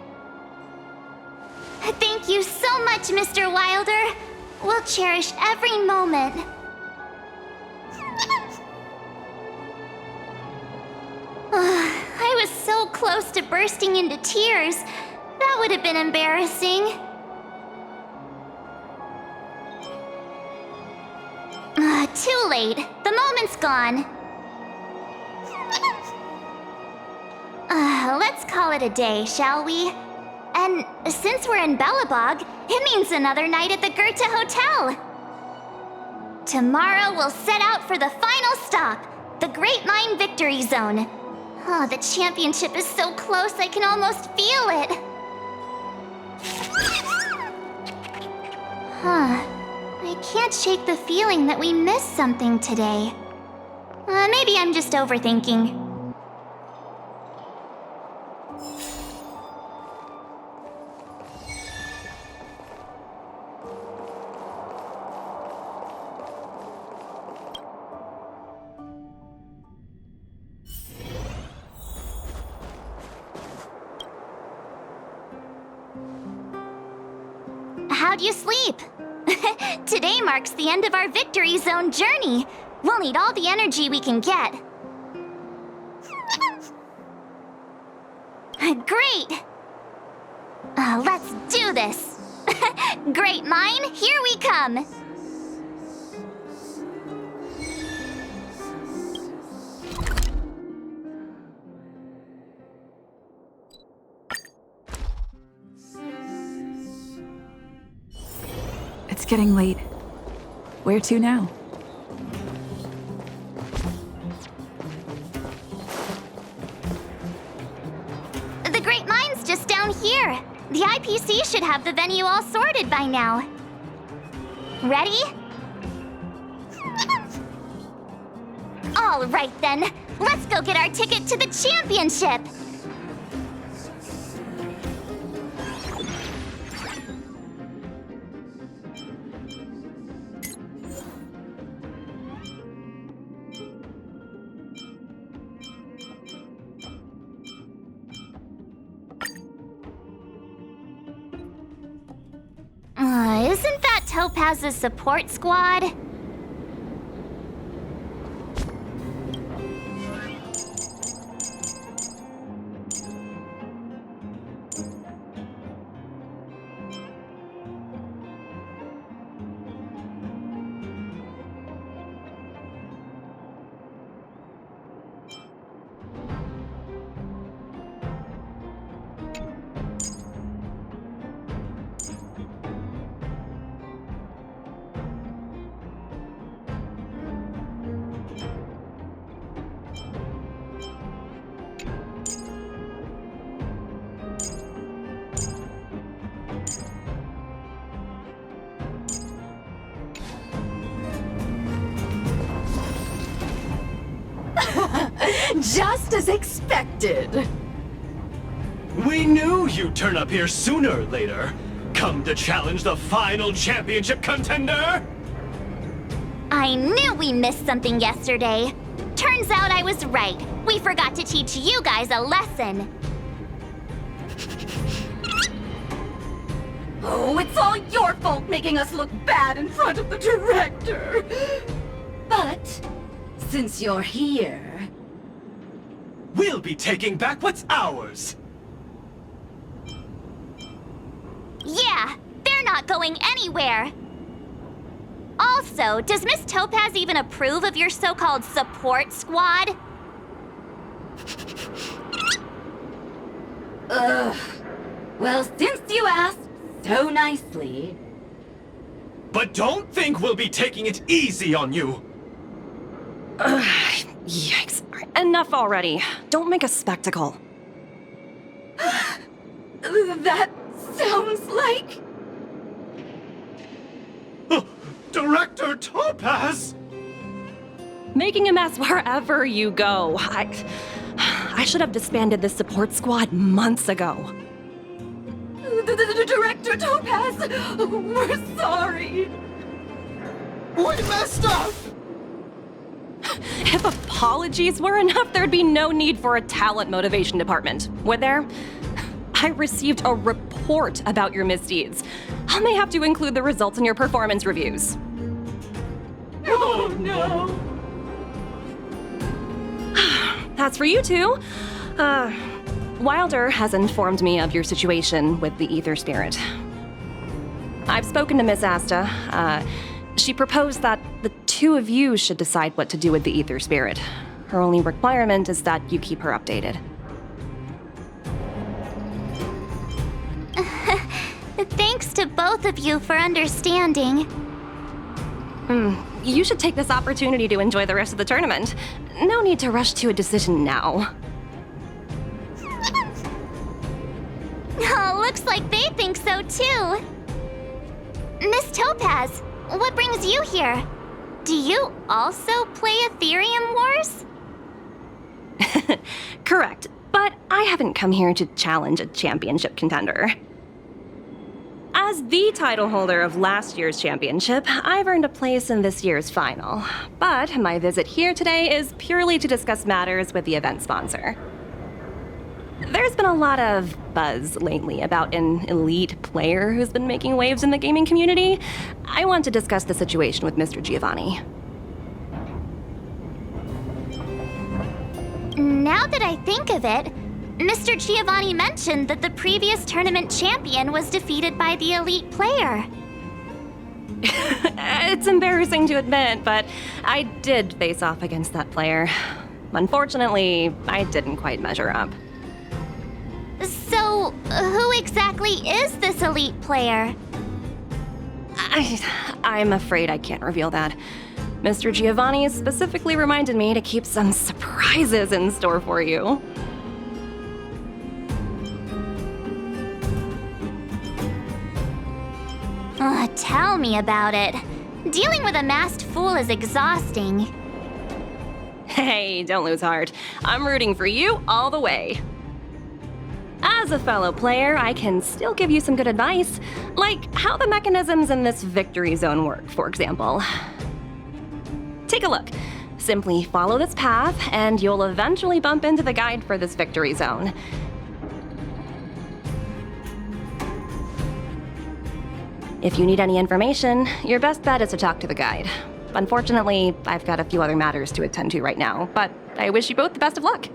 Thank you so much, Mr. Wilder. We'll cherish every moment. I was so close to bursting into tears. That would have been embarrassing. Too late. The moment's gone. Let's call it a day, shall we? And since we're in Belobog, it means another night at the Goethe Hotel. Tomorrow we'll set out for the final stop, the Great Mine Victory Zone. Oh, the championship is so close I can almost feel it. I can't shake the feeling that we missed something today. Maybe I'm just overthinking. How'd you sleep? Today marks the end of our Victory Zone journey. We'll need all the energy we can get. Great! Let's do this! Great Mine, here we come! It's getting late. Where to now? The Great Mine's just down here. The IPC should have the venue all sorted by now. Ready? All right then, let's go get our ticket to the championship! Isn't that Topaz's support squad? Just as expected. We knew you'd turn up here sooner or later. Come to challenge the final championship contender? I knew we missed something yesterday. Turns out I was right. We forgot to teach you guys a lesson. Oh, it's all your fault making us look bad in front of the director. But since you're here, we'll be taking back what's ours. Yeah, they're not going anywhere. Also, does Miss Topaz even approve of your so-called support squad? Ugh. Well, since you asked so nicely. But don't think we'll be taking it easy on you. Yikes. Enough already. Don't make a spectacle. That sounds like... Director Topaz! Making a mess wherever you go. I should have disbanded the support squad months ago. Director Topaz, we're sorry. We messed up! If apologies were enough, there'd be no need for a talent motivation department, would there? I received a report about your misdeeds. I may have to include the results in your performance reviews. Oh no! As for you two, Wilder has informed me of your situation with the Ether Spirit. I've spoken to Miss Asta. She proposed that the two of you should decide what to do with the Ether Spirit. Her only requirement is that you keep her updated. Thanks to both of you for understanding. You should take this opportunity to enjoy the rest of the tournament. No need to rush to a decision now. Oh, looks like they think so too. Miss Topaz, what brings you here? Do you also play Aetherium Wars? Correct, but I haven't come here to challenge a championship contender. As the title holder of last year's championship, I've earned a place in this year's final. But my visit here today is purely to discuss matters with the event sponsor. There's been a lot of buzz lately about an elite player who's been making waves in the gaming community. I want to discuss the situation with Mr. Giovanni. Now that I think of it, Mr. Giovanni mentioned that the previous tournament champion was defeated by the elite player. It's embarrassing to admit, but I did face off against that player. Unfortunately, I didn't quite measure up. So, who exactly is this elite player? I'm afraid I can't reveal that. Mr. Giovanni specifically reminded me to keep some surprises in store for you. Tell me about it. Dealing with a masked fool is exhausting. Hey, don't lose heart. I'm rooting for you all the way. As a fellow player, I can still give you some good advice, like how the mechanisms in this victory zone work, for example. Take a look. Simply follow this path, and you'll eventually bump into the guide for this victory zone. If you need any information, your best bet is to talk to the guide. Unfortunately, I've got a few other matters to attend to right now, but I wish you both the best of luck.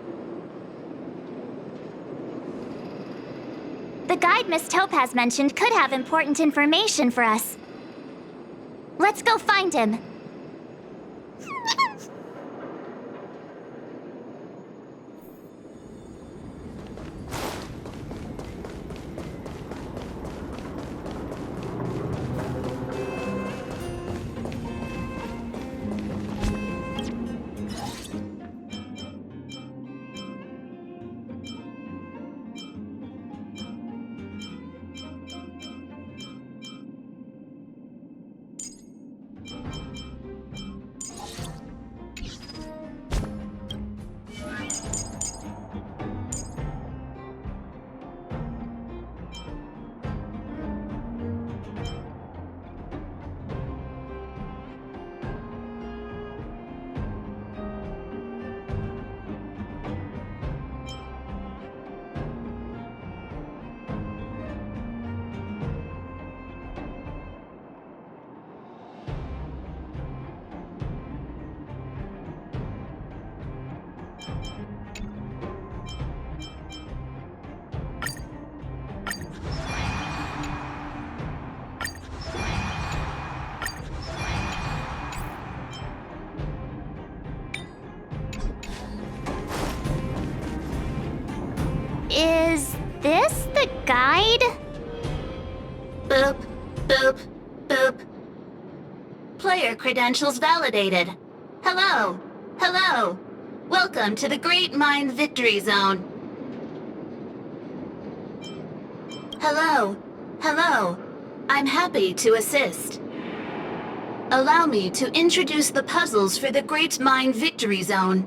The guide Miss Topaz mentioned could have important information for us. Let's go find him. Is this the guide? Boop, boop, boop. Player credentials validated. Hello, hello. Welcome to the Great Mind Victory Zone. Hello, hello. I'm happy to assist. Allow me to introduce the puzzles for the Great Mind Victory Zone.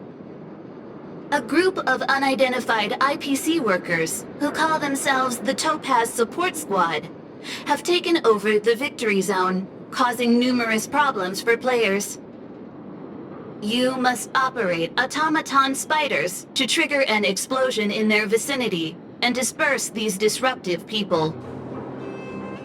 A group of unidentified IPC workers, who call themselves the Topaz Support Squad, have taken over the Victory Zone causing numerous problems for players. You must operate automaton spiders to trigger an explosion in their vicinity and disperse these disruptive people.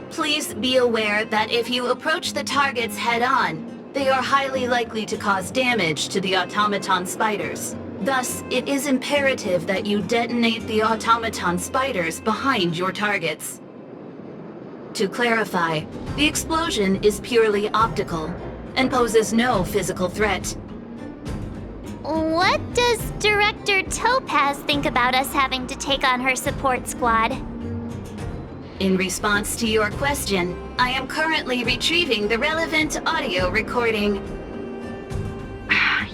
Please be aware that if you approach the targets head-on, they are highly likely to cause damage to the automaton spiders. Thus, it is imperative that you detonate the automaton spiders behind your targets. To clarify, the explosion is purely optical and poses no physical threat. What does Director Topaz think about us having to take on her support squad? In response to your question, I am currently retrieving the relevant audio recording.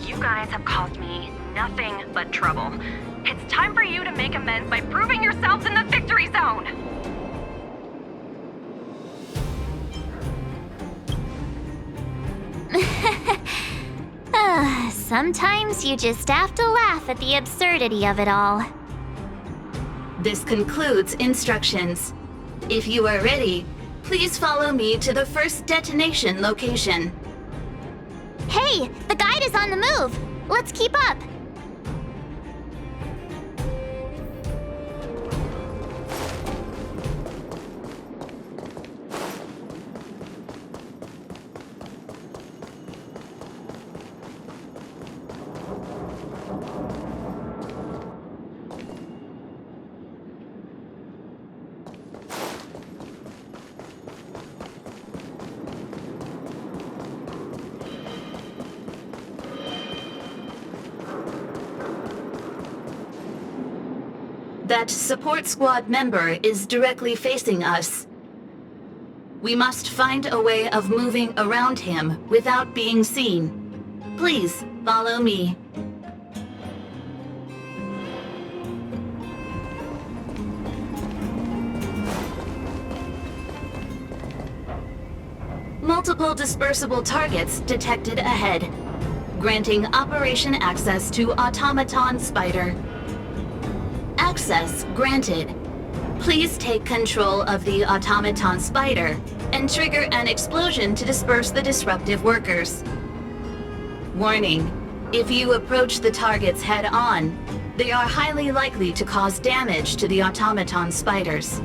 You guys have caused me nothing but trouble. It's time for you to make amends by proving yourselves in the victory zone! Sometimes you just have to laugh at the absurdity of it all. This concludes instructions. If you are ready, please follow me to the first detonation location. Hey, the guide is on the move! Let's keep up! That support squad member is directly facing us. We must find a way of moving around him without being seen. Please follow me. Multiple dispersible targets detected ahead, granting operation access to Automaton Spider. Access granted. Please take control of the Automaton Spider and trigger an explosion to disperse the disruptive workers. Warning: if you approach the targets head-on, they are highly likely to cause damage to the Automaton Spiders.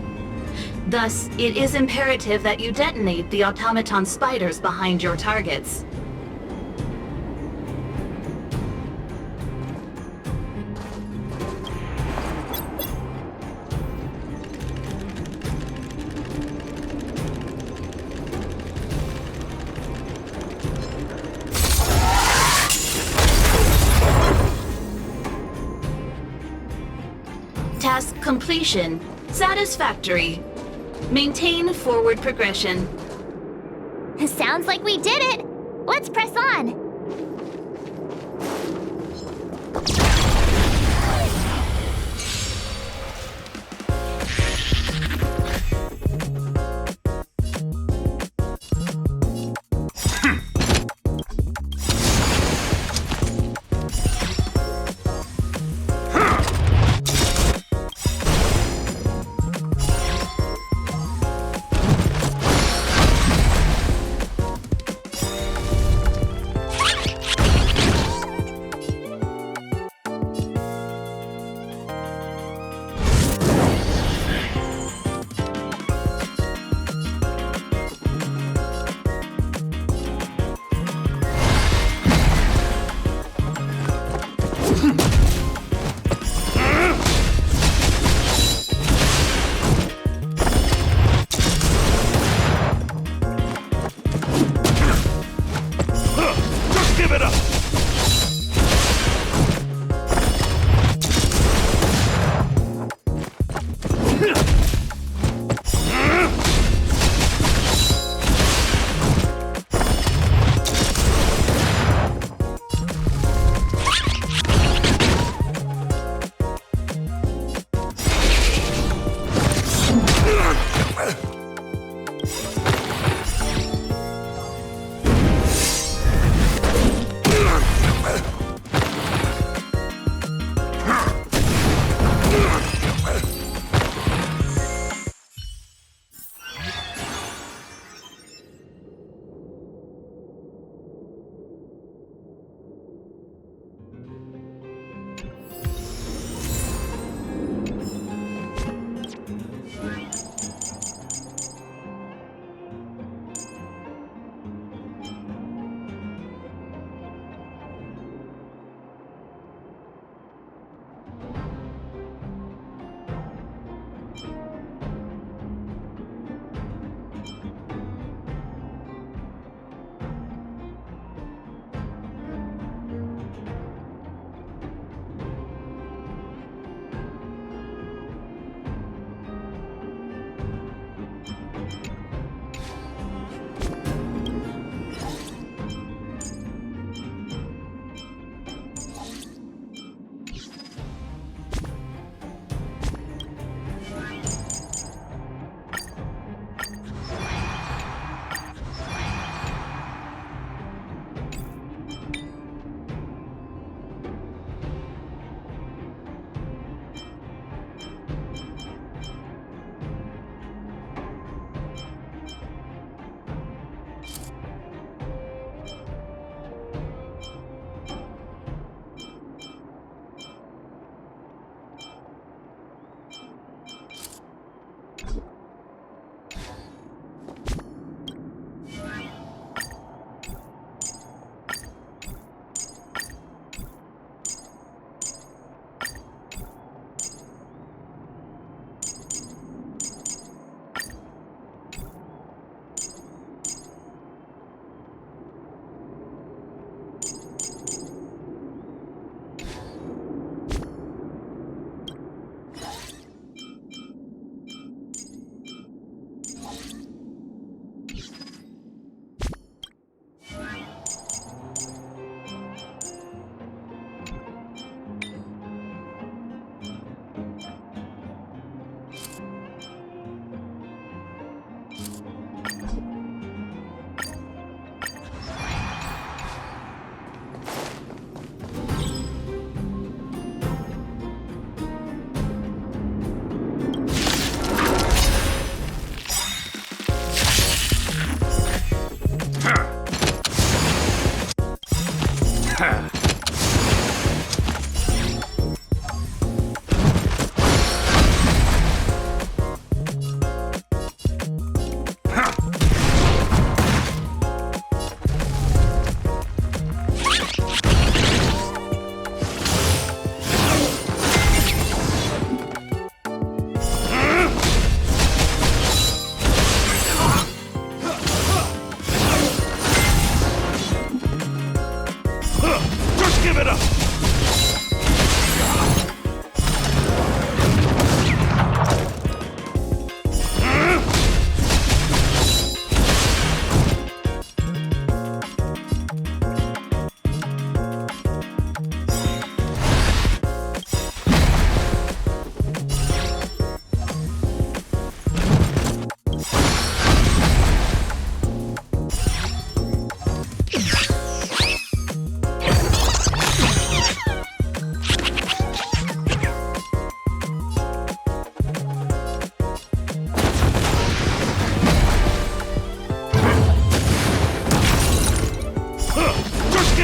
Thus, it is imperative that you detonate the Automaton Spiders behind your targets. Task completion. Satisfactory. Maintain forward progression. Sounds like we did it! Let's press on!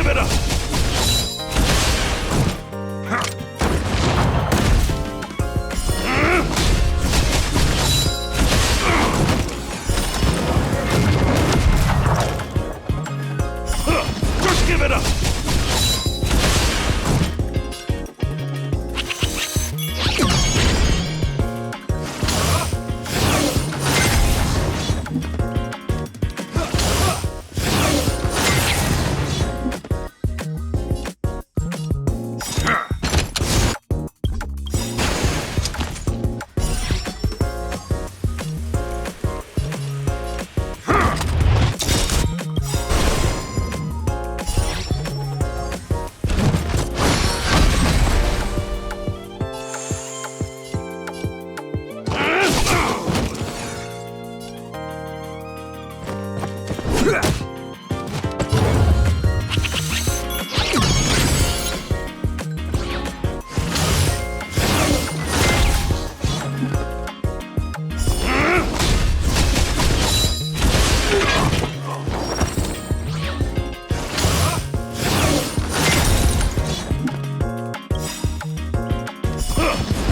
give it up! Just give it up!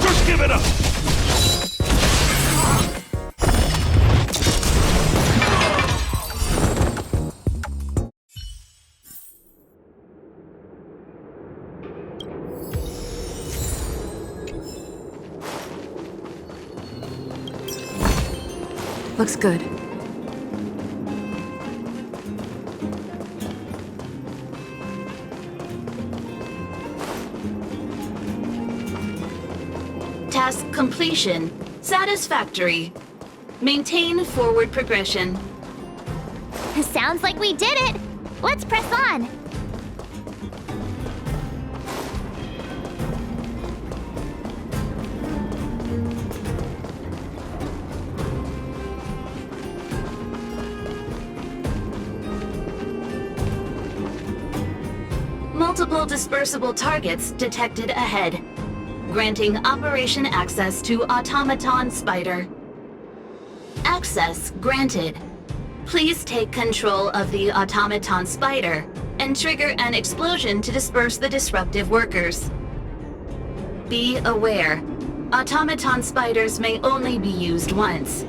Just give it up! Looks good. Task completion. Satisfactory. Maintain forward progression. Sounds like we did it! Let's press on! Multiple dispersible targets detected ahead. Granting operation access to Automaton Spider. Access granted. Please take control of the Automaton Spider and trigger an explosion to disperse the disruptive workers. Be aware, Automaton Spiders may only be used once.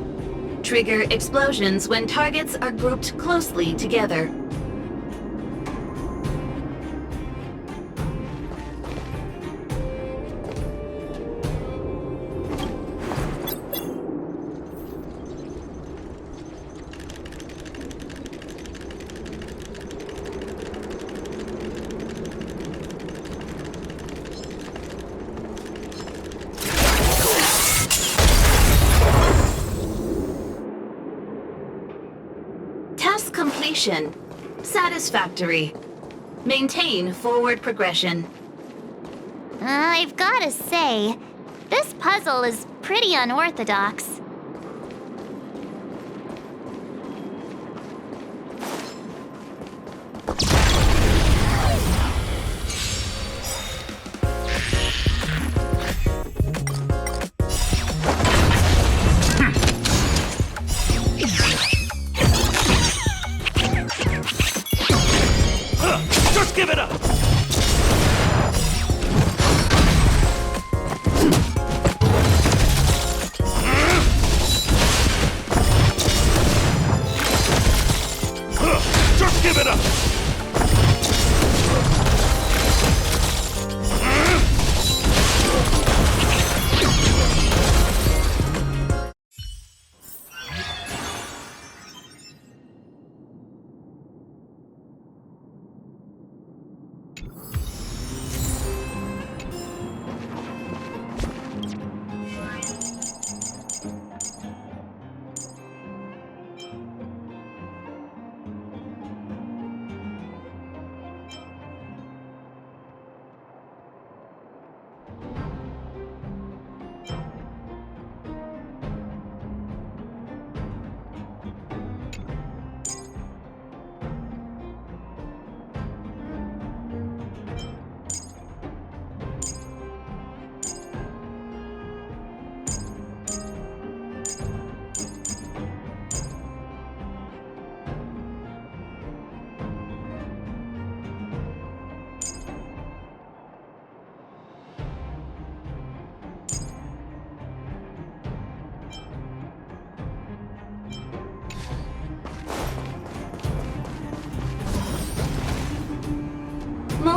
Trigger explosions when targets are grouped closely together. Task completion. Satisfactory. Maintain forward progression. I've gotta say, this puzzle is pretty unorthodox. Just give it up! Just give it up!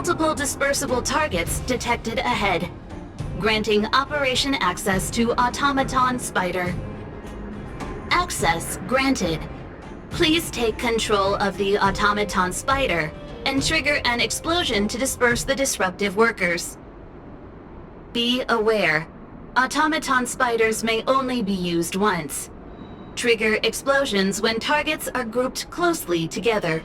Multiple dispersible targets detected ahead. Granting operation access to Automaton Spider. Access granted. Please take control of the Automaton Spider and trigger an explosion to disperse the disruptive workers. Be aware, Automaton Spiders may only be used once. Trigger explosions when targets are grouped closely together.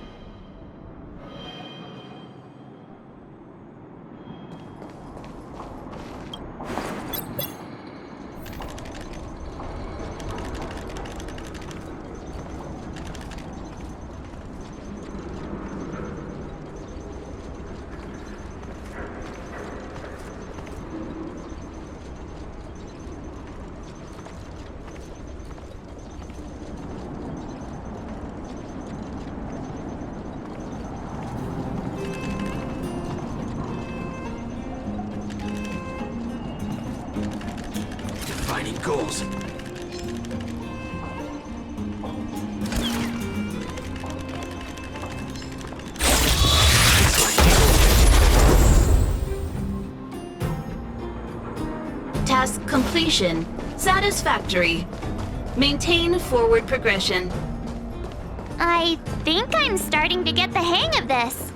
Defining goals. Task completion. Satisfactory. Maintain forward progression. I think I'm starting to get the hang of this.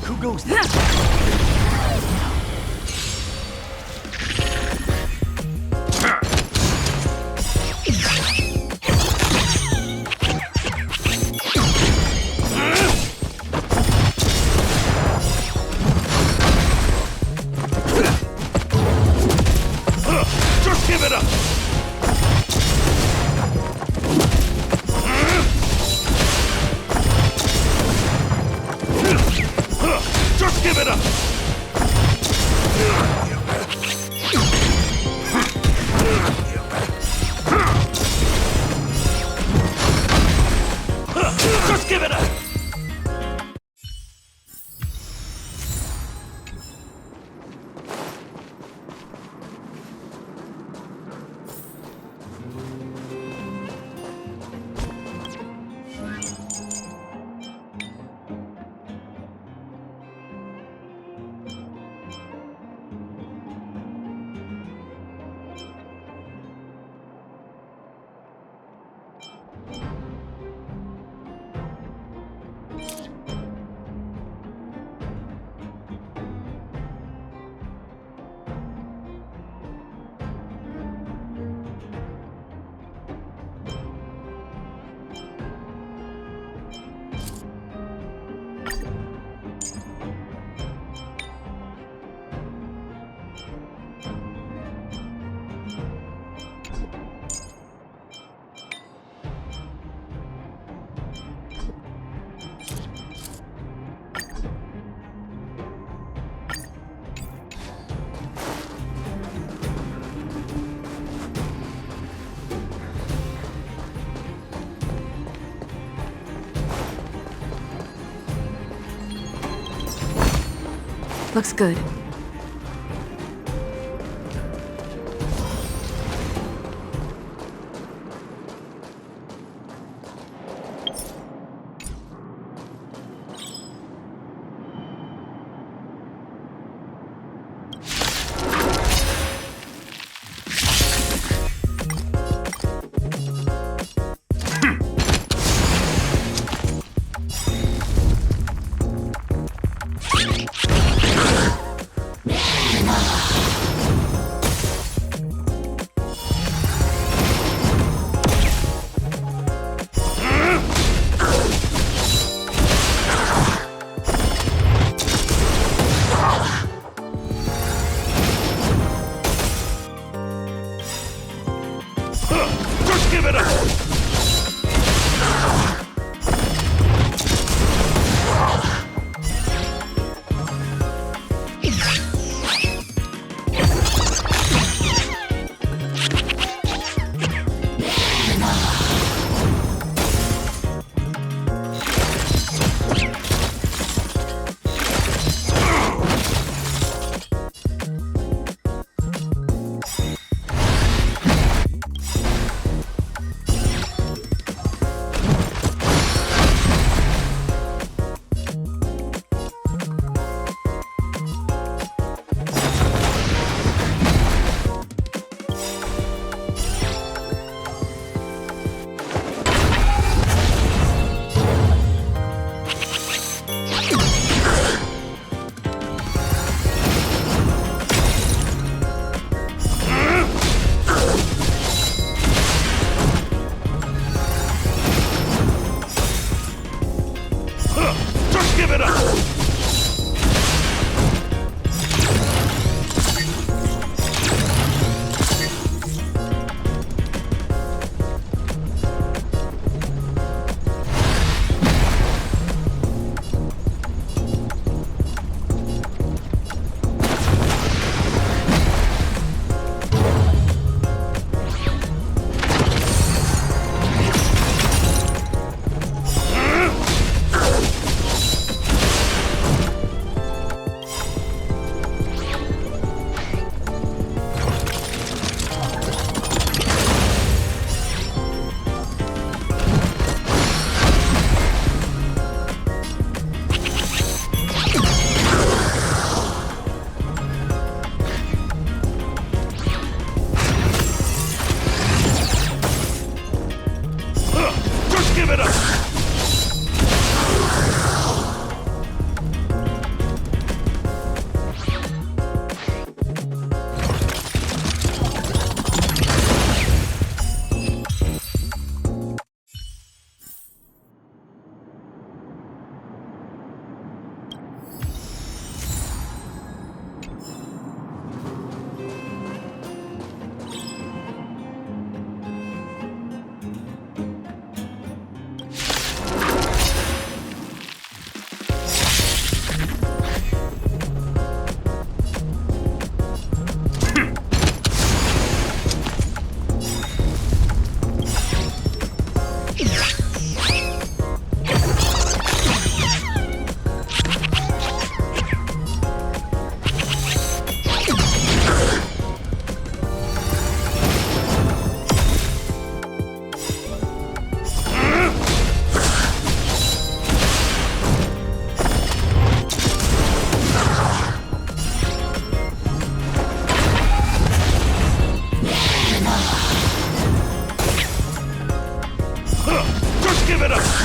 Who goes Just give it up! Just give it up! Just give it up! Looks good. Just give it up! Give it up! Give it up!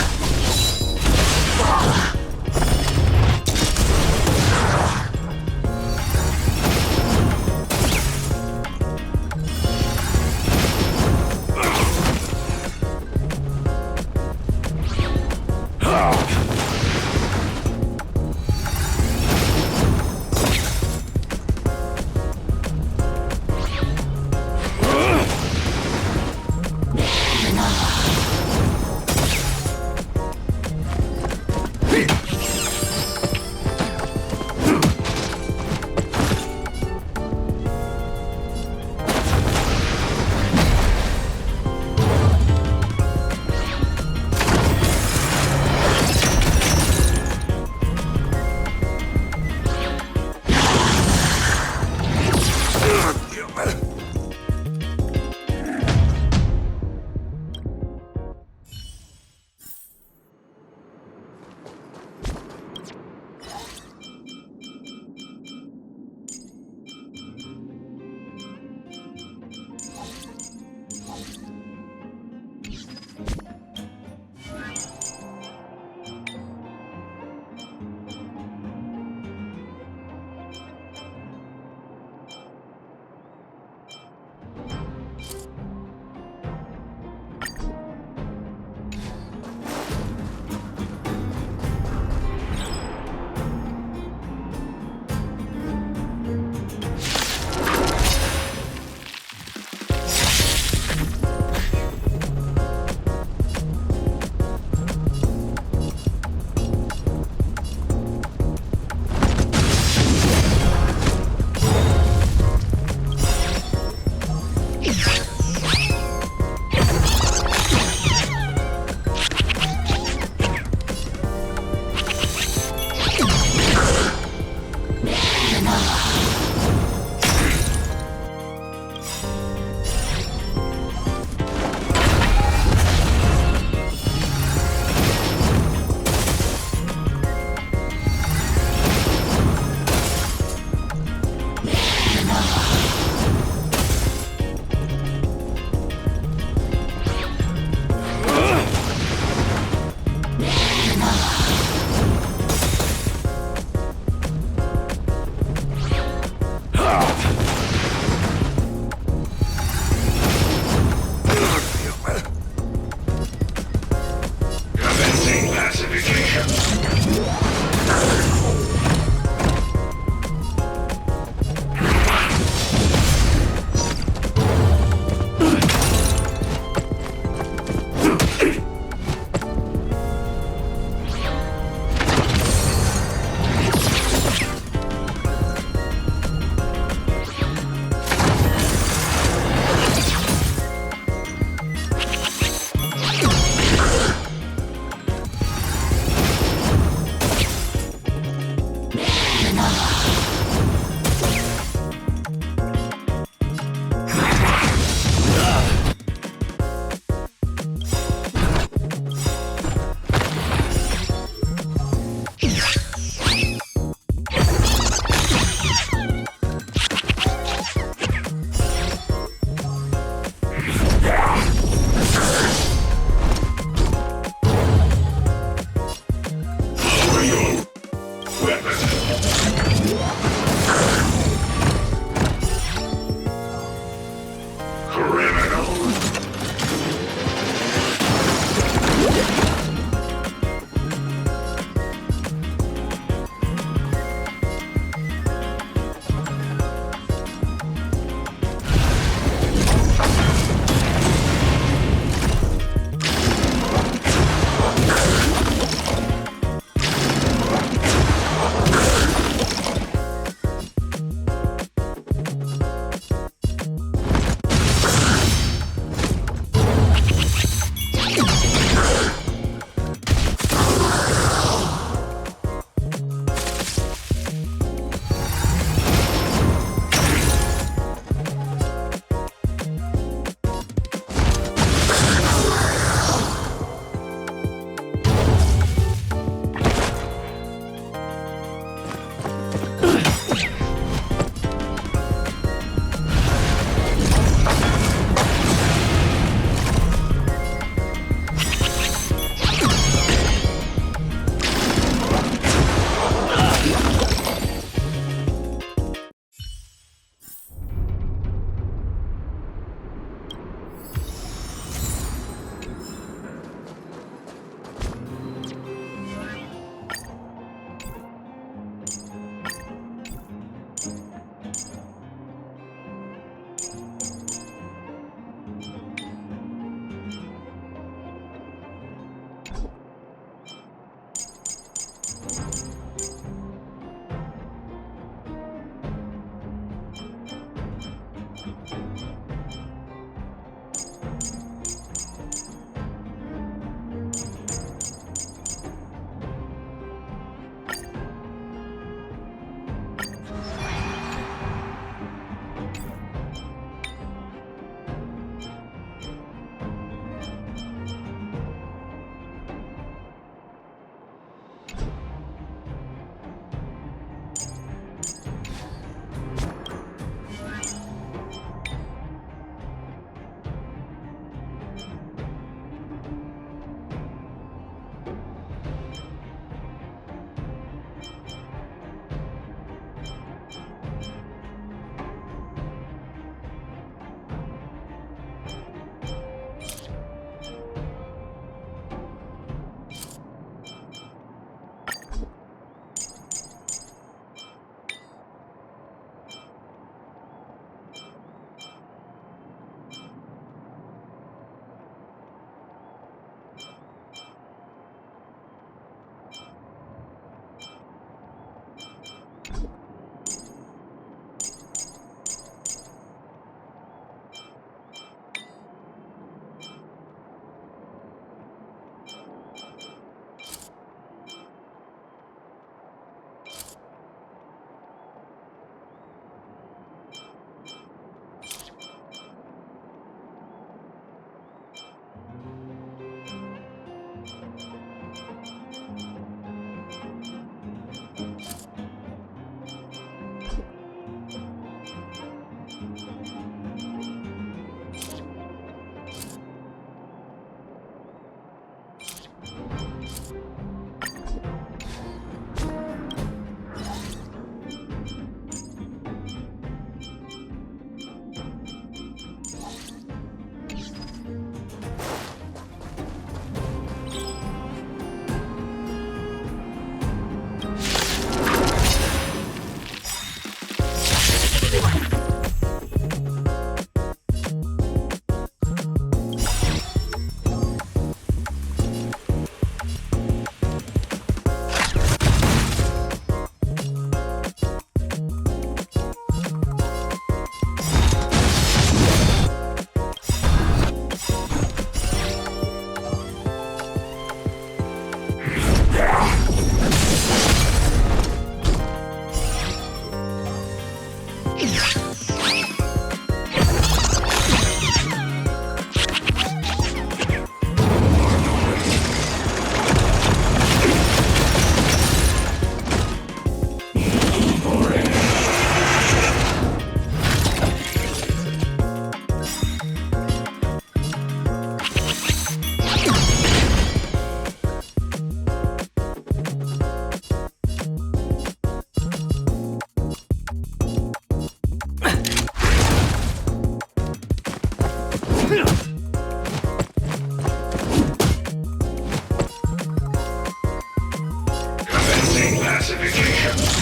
classification.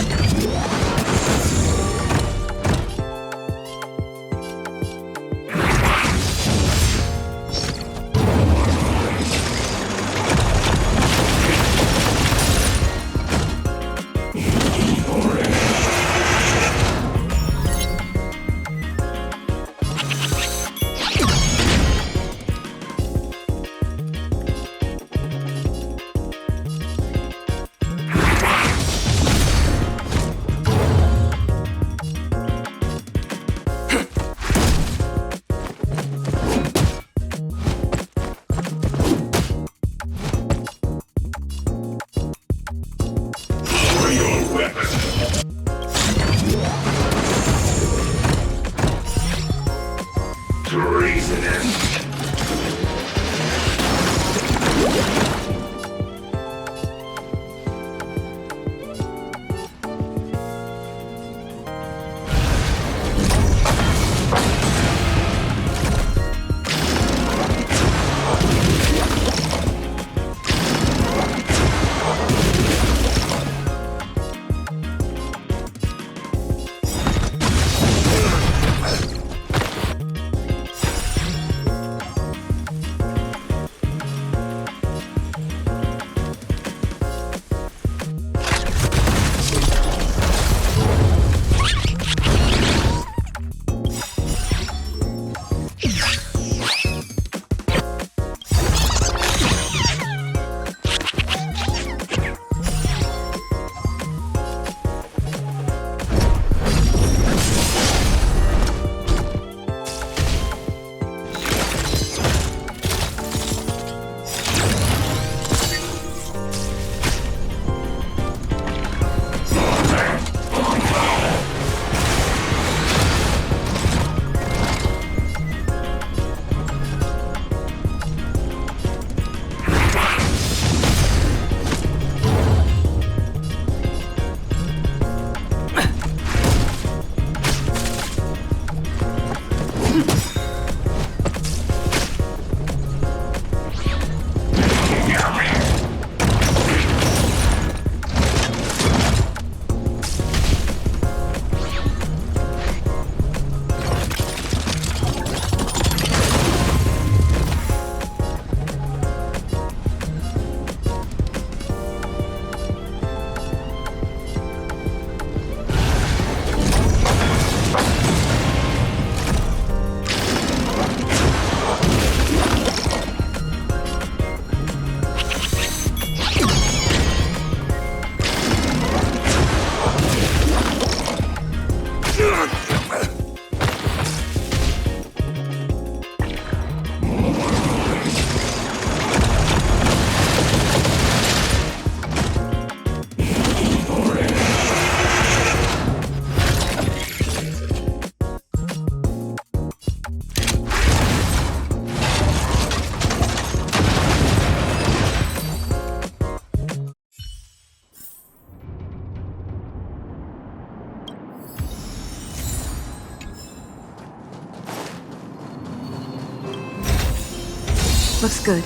Looks good.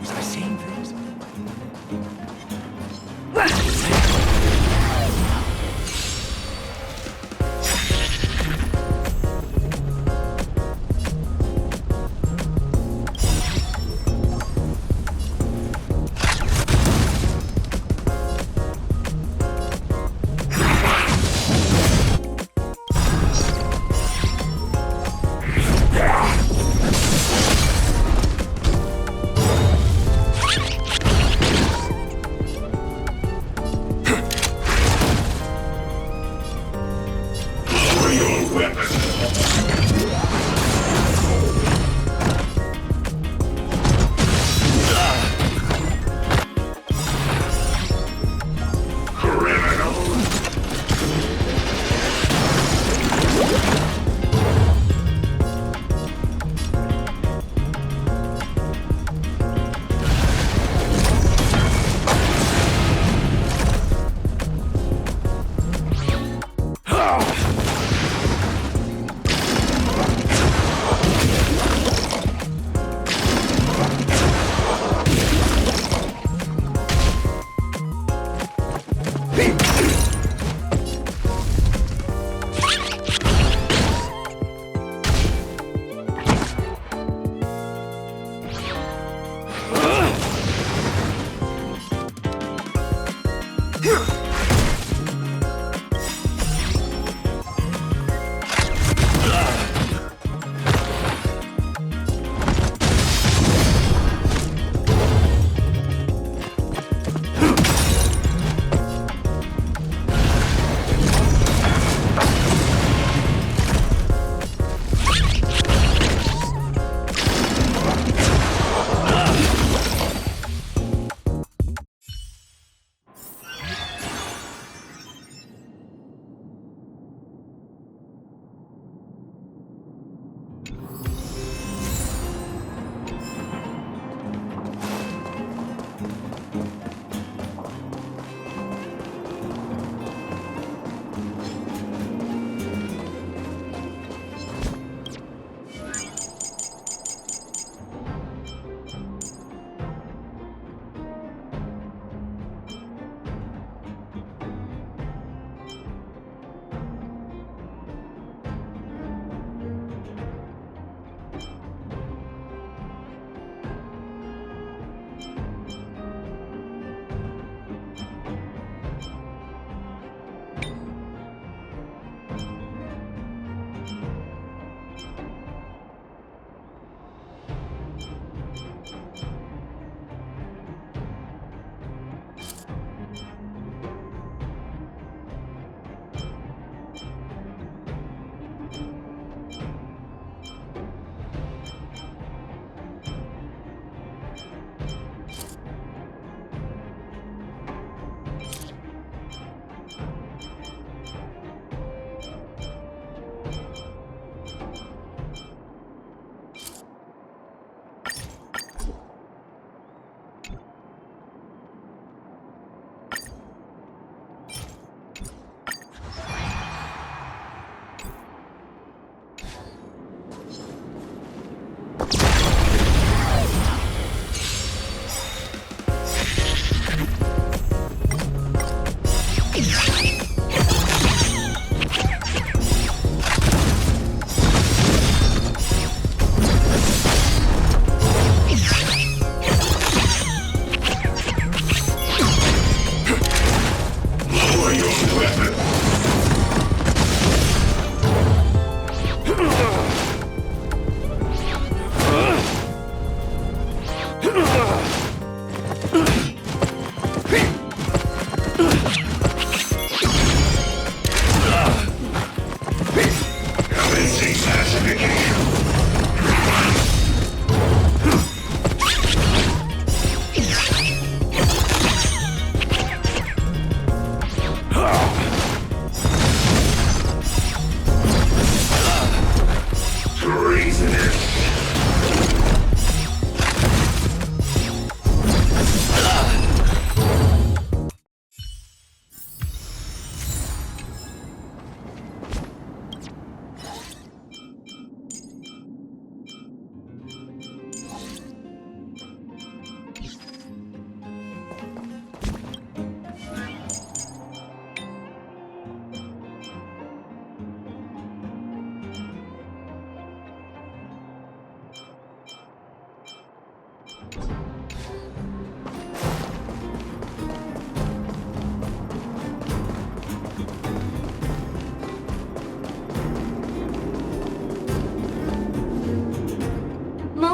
Was I seeing things?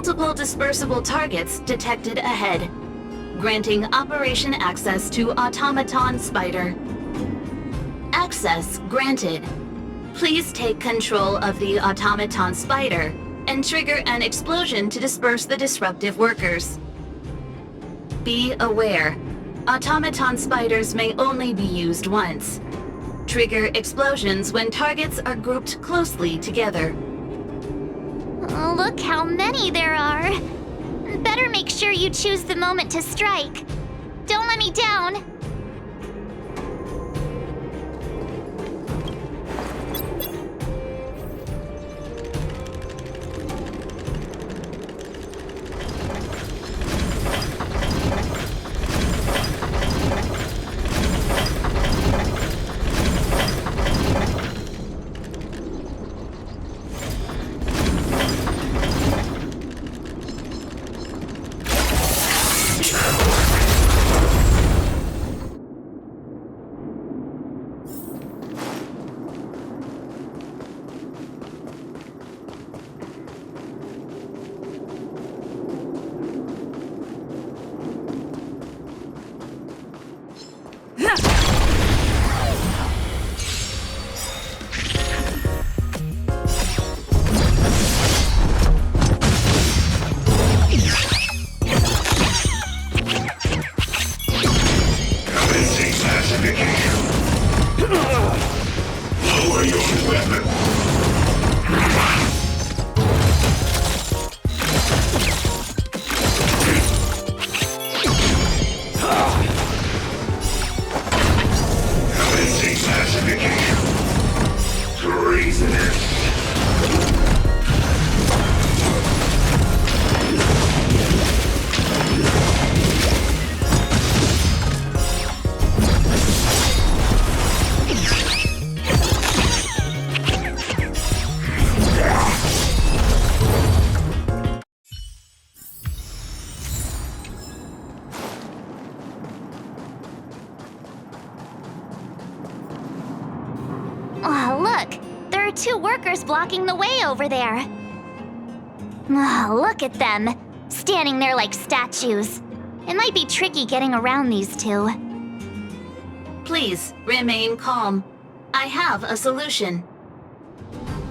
Multiple dispersible targets detected ahead. Granting operation access to Automaton Spider. Access granted. Please take control of the Automaton Spider and trigger an explosion to disperse the disruptive workers. Be aware, Automaton Spiders may only be used once. Trigger explosions when targets are grouped closely together. Oh, look how many there are. Better make sure you choose the moment to strike. Don't let me down. Commencing pacification. Lower your weapon. Commencing pacification. Treasonous. Oh, look! There are two workers blocking the way over there. Oh, look at them, standing there like statues. It might be tricky getting around these two. Please remain calm. I have a solution.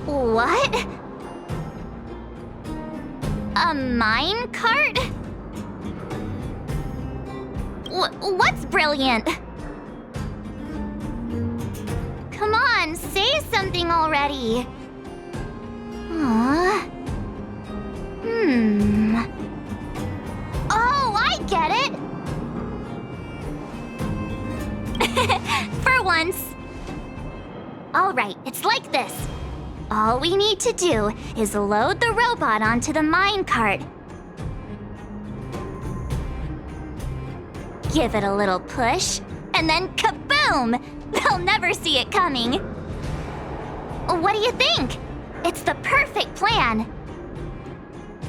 What? A mine cart? What's brilliant? Come on, say something already. Oh, I get it! For once. Alright, it's like this. All we need to do is load the robot onto the minecart. Give it a little push, and then kaboom! They'll never see it coming. What do you think? It's the perfect plan.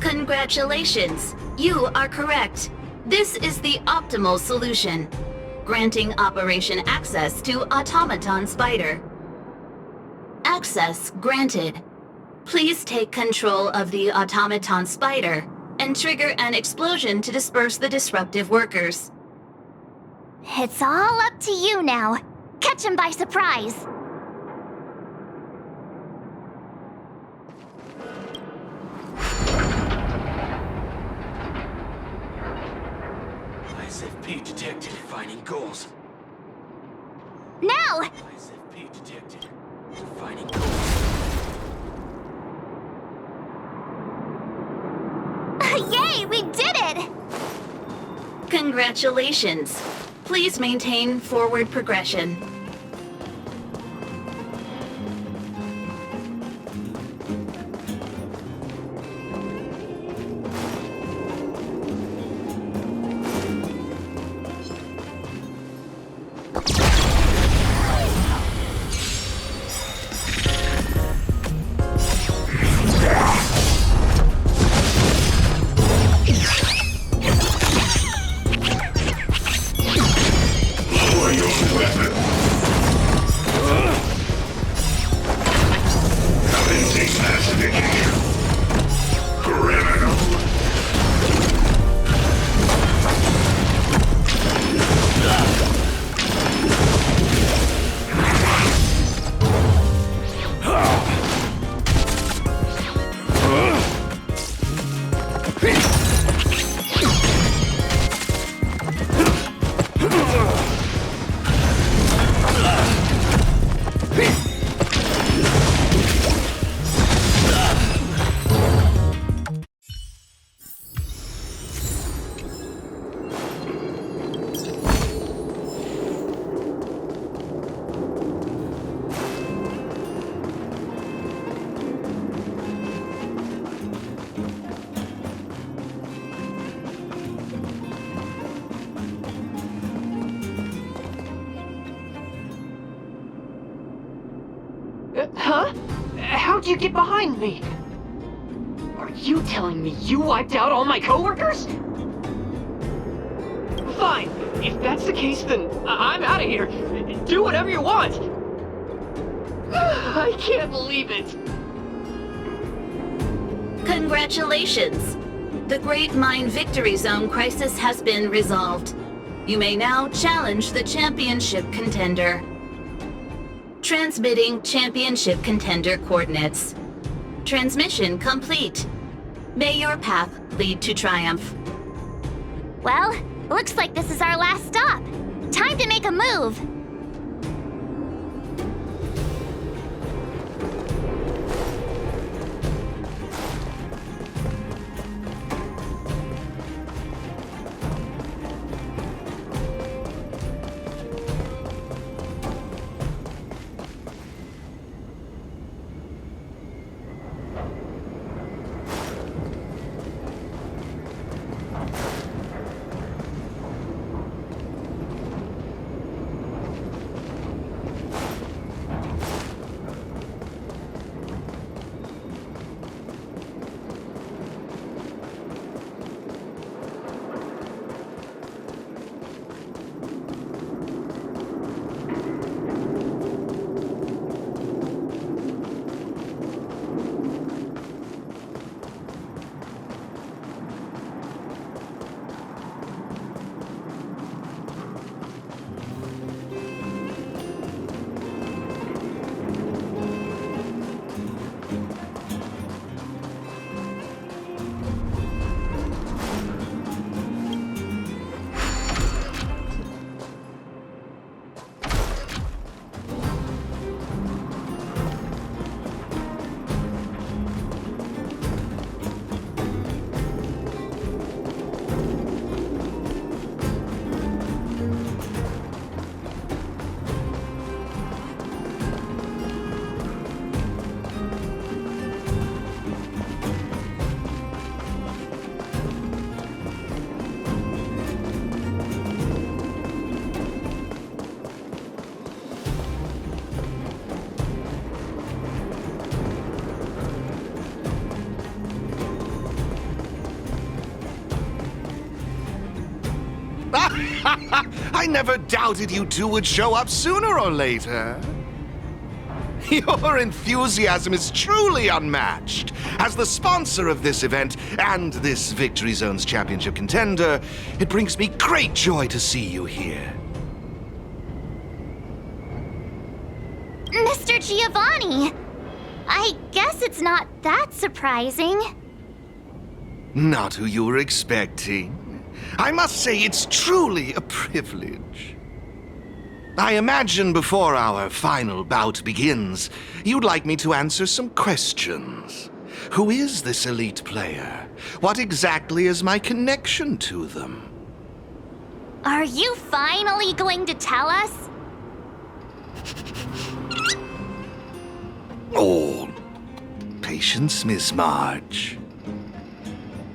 Congratulations. You are correct. This is the optimal solution, granting Operation Access to Automaton Spider. Access granted. Please take control of the Automaton Spider and trigger an explosion to disperse the disruptive workers. It's all up to you now. Catch him by surprise. ISFP detected. Defining goals. Now! ISFP detected. Defining goals. Yay, we did it! Congratulations. Please maintain forward progression. Huh? How'd you get behind me? Are you telling me you wiped out all my coworkers? Fine. If that's the case, then I'm out of here. Do whatever you want. I can't believe it. Congratulations. The Great Mine Victory Zone crisis has been resolved. You may now challenge the championship contender. Transmitting championship contender coordinates. Transmission complete. May your path lead to triumph. Well, looks like this is our last stop. Time to make a move. I never doubted you two would show up sooner or later. Your enthusiasm is truly unmatched. As the sponsor of this event and this Victory Zone's championship contender, it brings me great joy to see you here. Mr. Giovanni! I guess it's not that surprising. Not who you were expecting. I must say it's truly a privilege. I imagine before our final bout begins, you'd like me to answer some questions. Who is this elite player? What exactly is my connection to them? Are you finally going to tell us? Oh, patience, Miss Marge.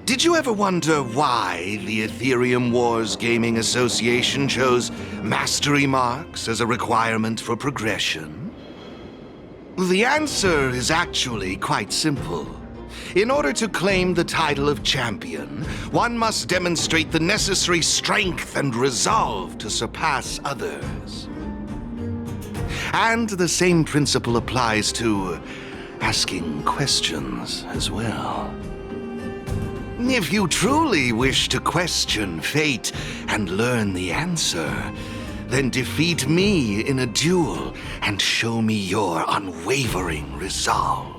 Did you ever wonder why the Aetherium Wars Gaming Association chose mastery marks as a requirement for progression? The answer is actually quite simple. In order to claim the title of champion, one must demonstrate the necessary strength and resolve to surpass others. And the same principle applies to asking questions as well. If you truly wish to question fate and learn the answer, then defeat me in a duel and show me your unwavering resolve.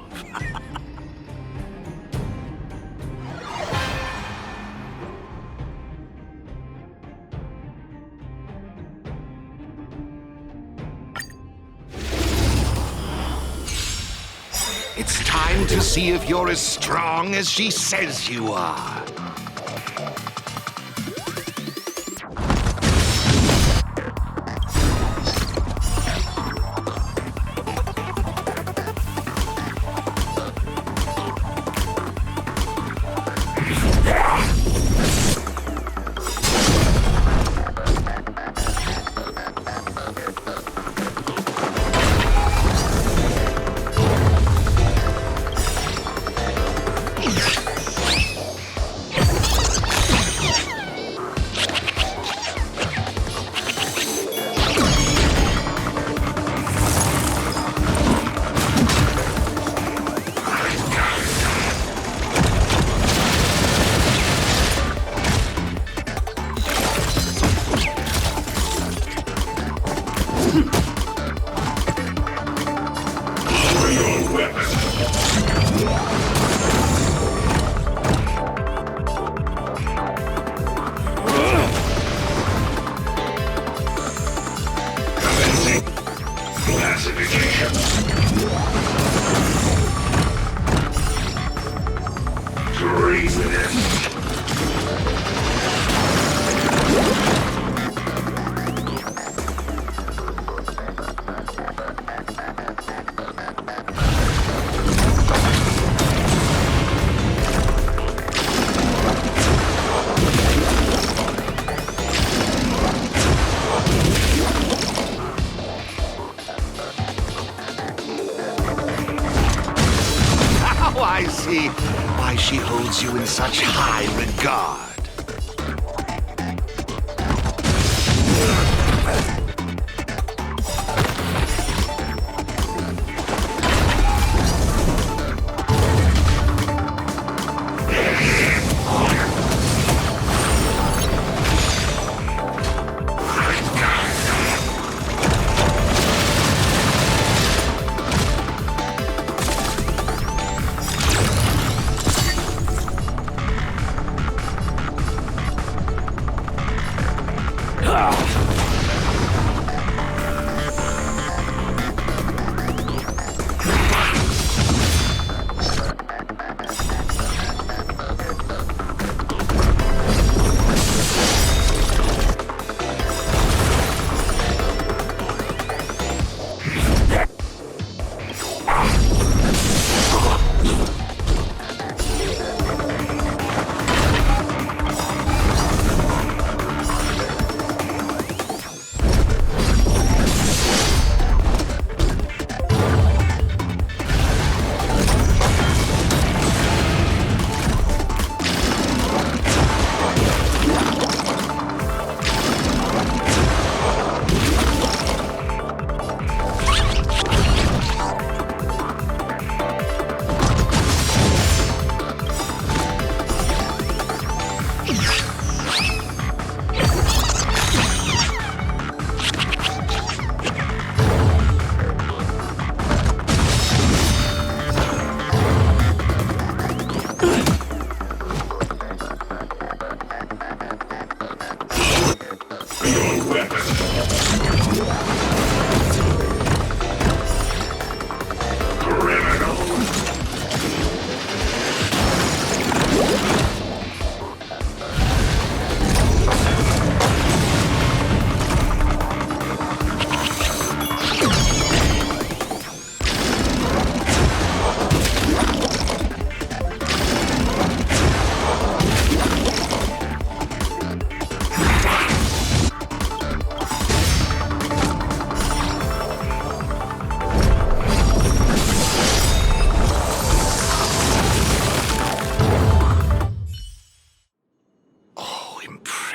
It's time to see if you're as strong as she says you are. I see why she holds you in such high regard.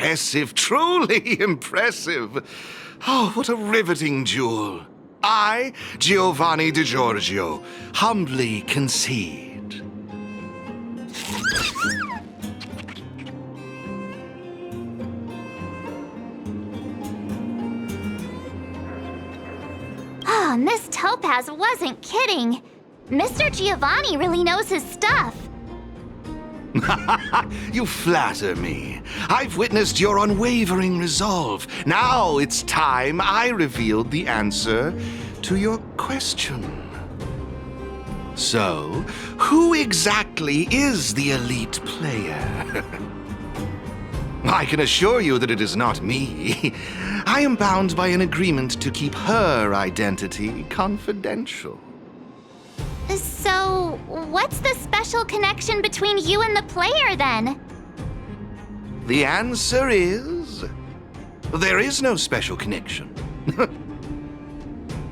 Impressive, truly impressive. Oh, what a riveting duel. I, Giovanni Di Giorgio, humbly concede. Ah, Miss Topaz wasn't kidding. Mr. Giovanni really knows his stuff. You flatter me. I've witnessed your unwavering resolve. Now it's time I revealed the answer to your question. So, who exactly is the elite player? I can assure you that it is not me. I am bound by an agreement to keep her identity confidential. So, what's the special connection between you and the player, then? The answer is... there is no special connection.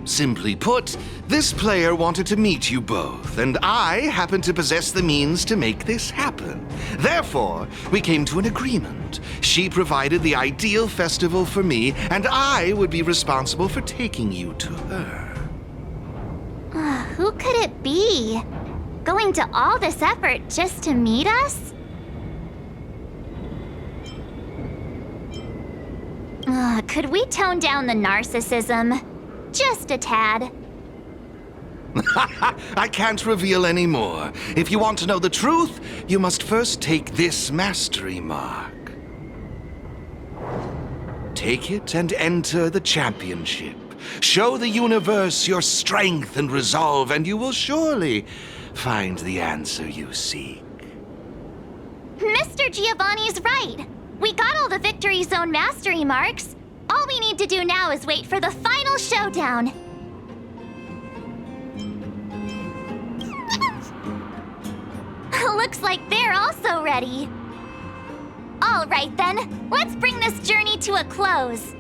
Simply put, this player wanted to meet you both, and I happen to possess the means to make this happen. Therefore, we came to an agreement. She provided the ideal festival for me, and I would be responsible for taking you to her. Who could it be? Going to all this effort just to meet us? Could we tone down the narcissism? Just a tad. I can't reveal any more. If you want to know the truth, you must first take this mastery mark. Take it and enter the championship. Show the universe your strength and resolve, and you will surely find the answer you seek. Mr. Giovanni's right. We got all the Victory Zone mastery marks. All we need to do now is wait for the final showdown. Looks like they're also ready. All right then, let's bring this journey to a close.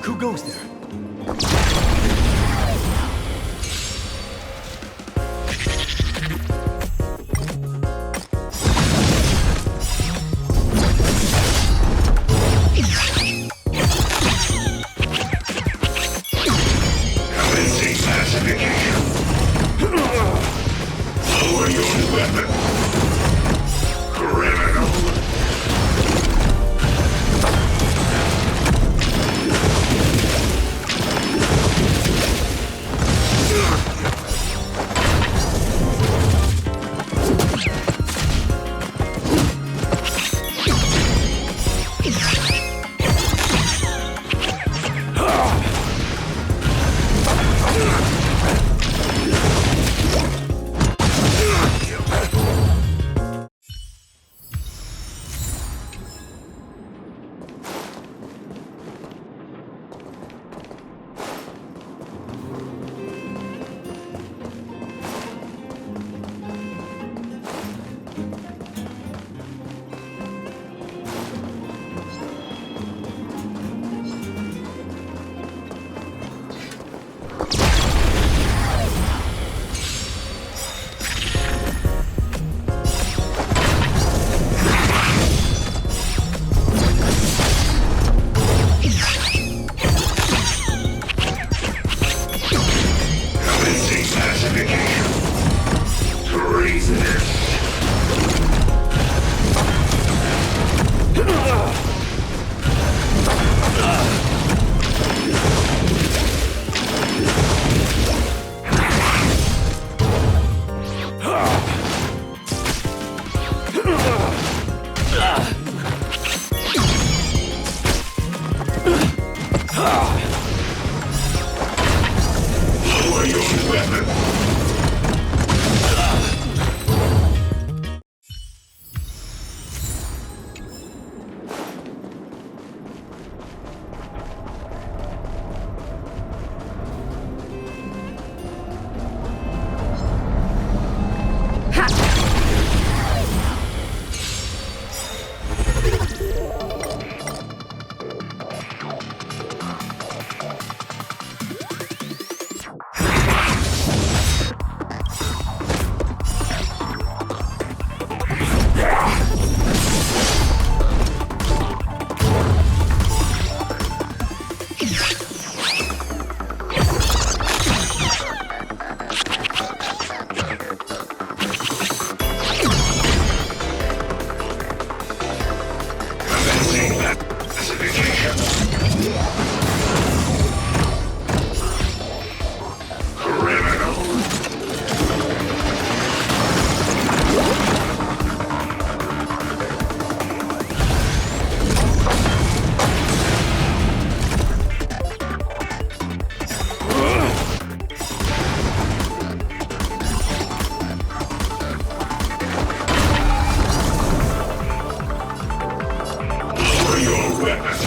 who goes there. Lower your weapon. Criminal. Lower your weapon.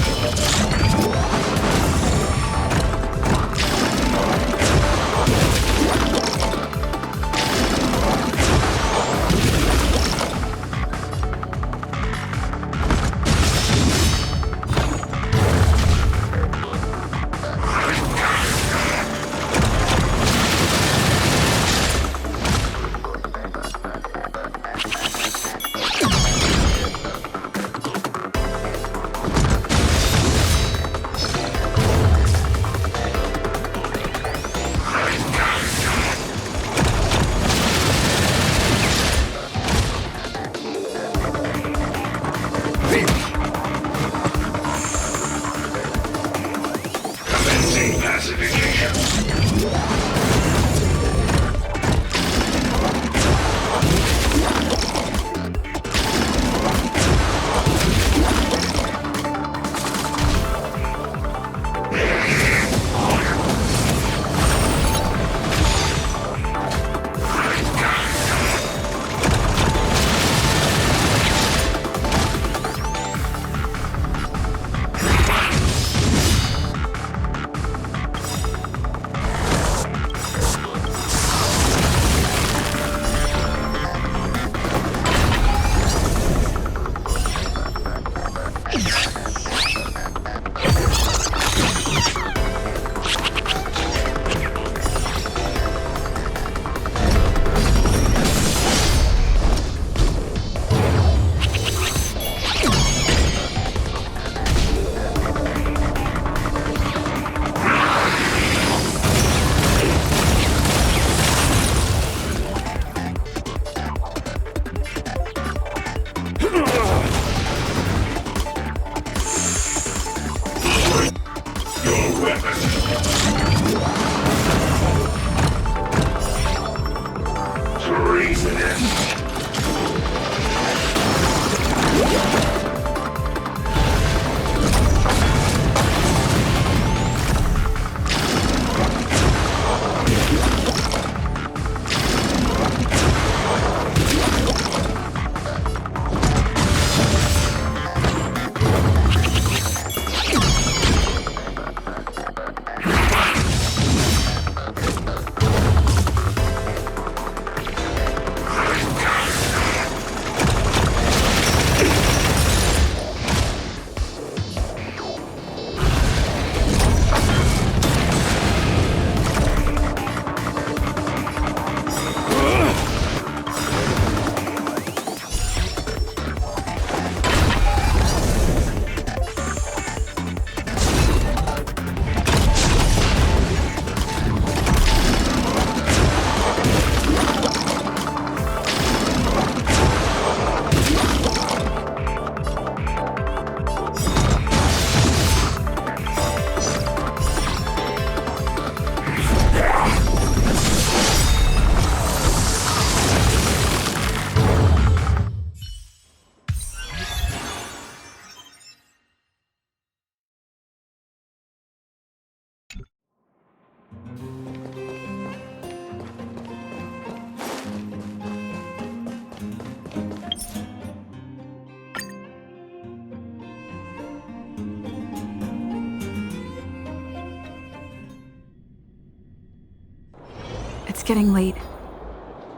It's getting late.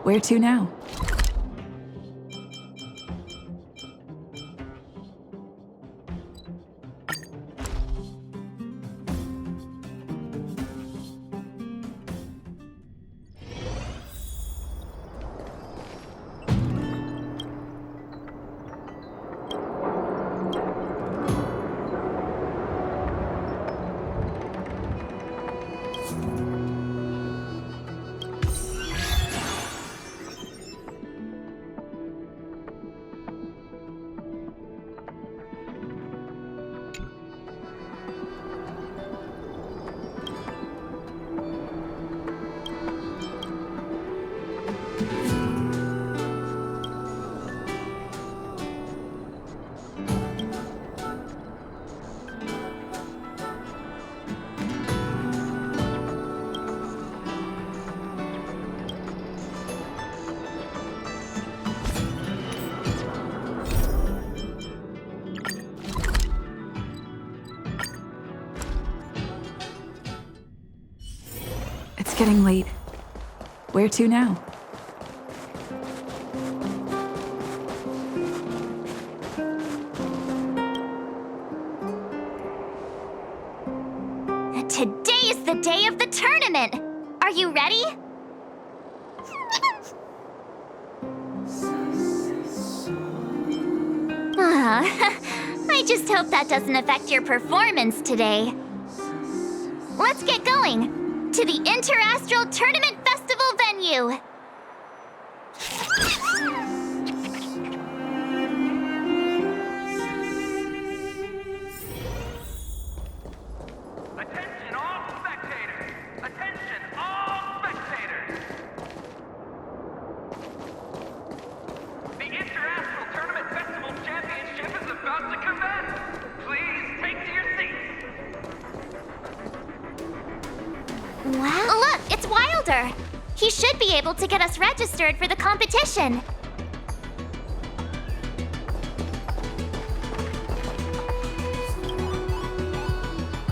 Where to now? It's getting late. Where to now? Today is the day of the tournament! Are you ready? I just hope that doesn't affect your performance today. Let's get going to the Interastral Tournament Festival venue. Attention all spectators! Attention all spectators! The Interastral Tournament Festival Championship is about to commence! Please take to your seats! Wow, look, it's Wilder. He should be able to get us registered for the competition.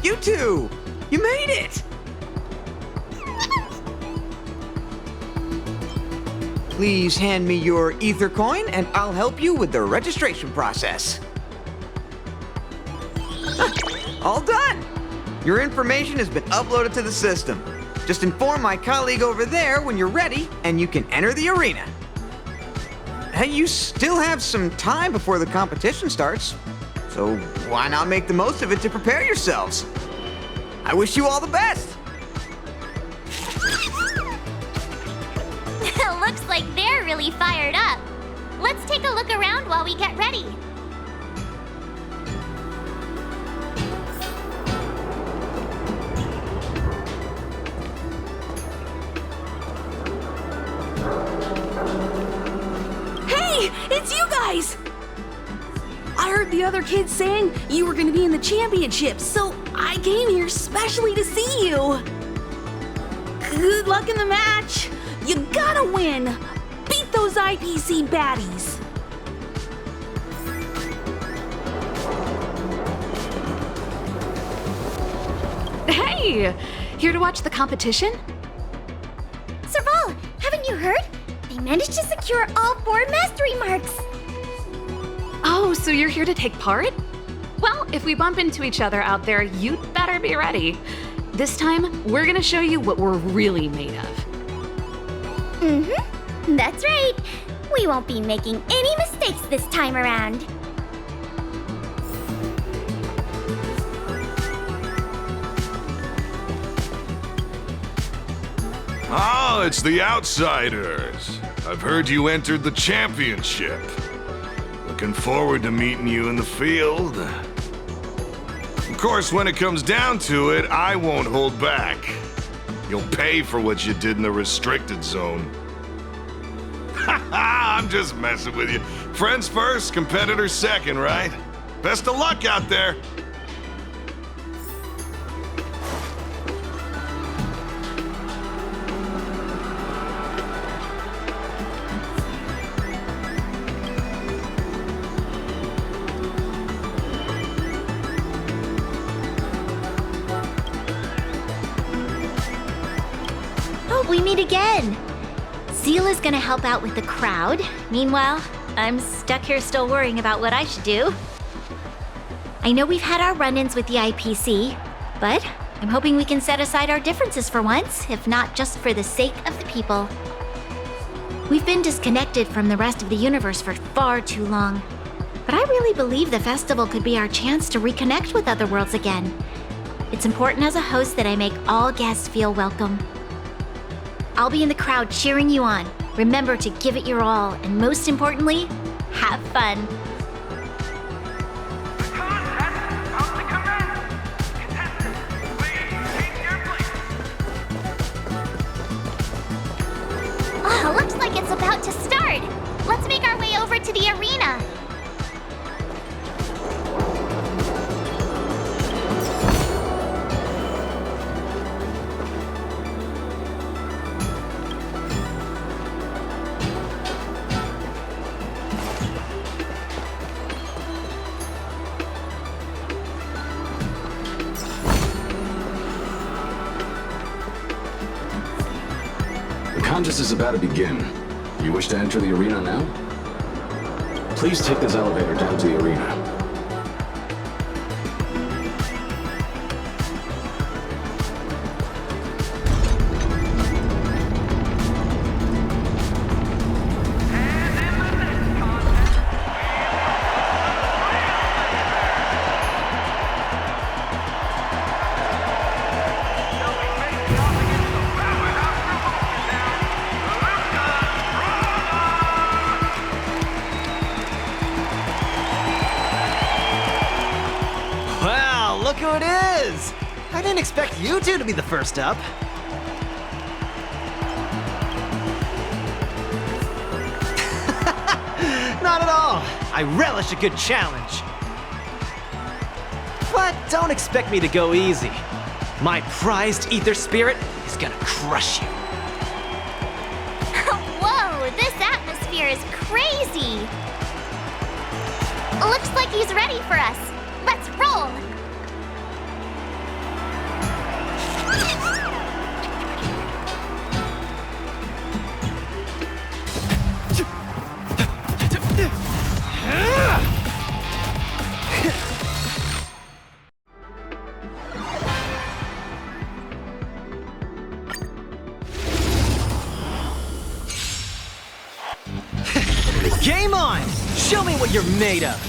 You two! You made it! Please hand me your ether coin and I'll help you with the registration process. All done! Your information has been uploaded to the system. Just inform my colleague over there when you're ready and you can enter the arena. Hey, you still have some time before the competition starts, so why not make the most of it to prepare yourselves? I wish you all the best! Looks like they're really fired up. Let's take a look around while we get ready. Hey, it's you guys! I heard the other kids saying you were gonna be in the championship, so I came here specially to see you. Good luck in the match. You gotta win. Beat those IPC baddies. Hey! Here to watch the competition? Serval, haven't you heard? They managed to secure all 4 mastery marks. Oh, so you're here to take part? Well, if we bump into each other out there, you'd better be ready. This time, we're gonna show you what we're really made of. Mm-hmm. That's right. We won't be making any mistakes this time around. Oh, it's the Outsiders. I've heard you entered the championship. Looking forward to meeting you in the field. Of course, when it comes down to it, I won't hold back. You'll pay for what you did in the restricted zone. I'm just messing with you. Friends first, competitors second, right? Best of luck out there. we meet again. Zila's gonna help out with the crowd. Meanwhile, I'm stuck here still worrying about what I should do. I know we've had our run-ins with the IPC, but I'm hoping we can set aside our differences for once, if not just for the sake of the people. We've been disconnected from the rest of the universe for far too long. But I really believe the festival could be our chance to reconnect with other worlds again. It's important as a host that I make all guests feel welcome. I'll be in the crowd cheering you on. Remember to give it your all, and most importantly, have fun. Oh, looks like it's about to start. Let's make our way over to the arena. The contest is about to begin. You wish to enter the arena now? Please take this elevator down to the arena. Look who it is! I didn't expect you two to be the first up. Not at all. I relish a good challenge. But don't expect me to go easy. My prized ether spirit is gonna crush you. Whoa, this atmosphere is crazy! Looks like he's ready for us. Let's roll! Game on! Show me what you're made of!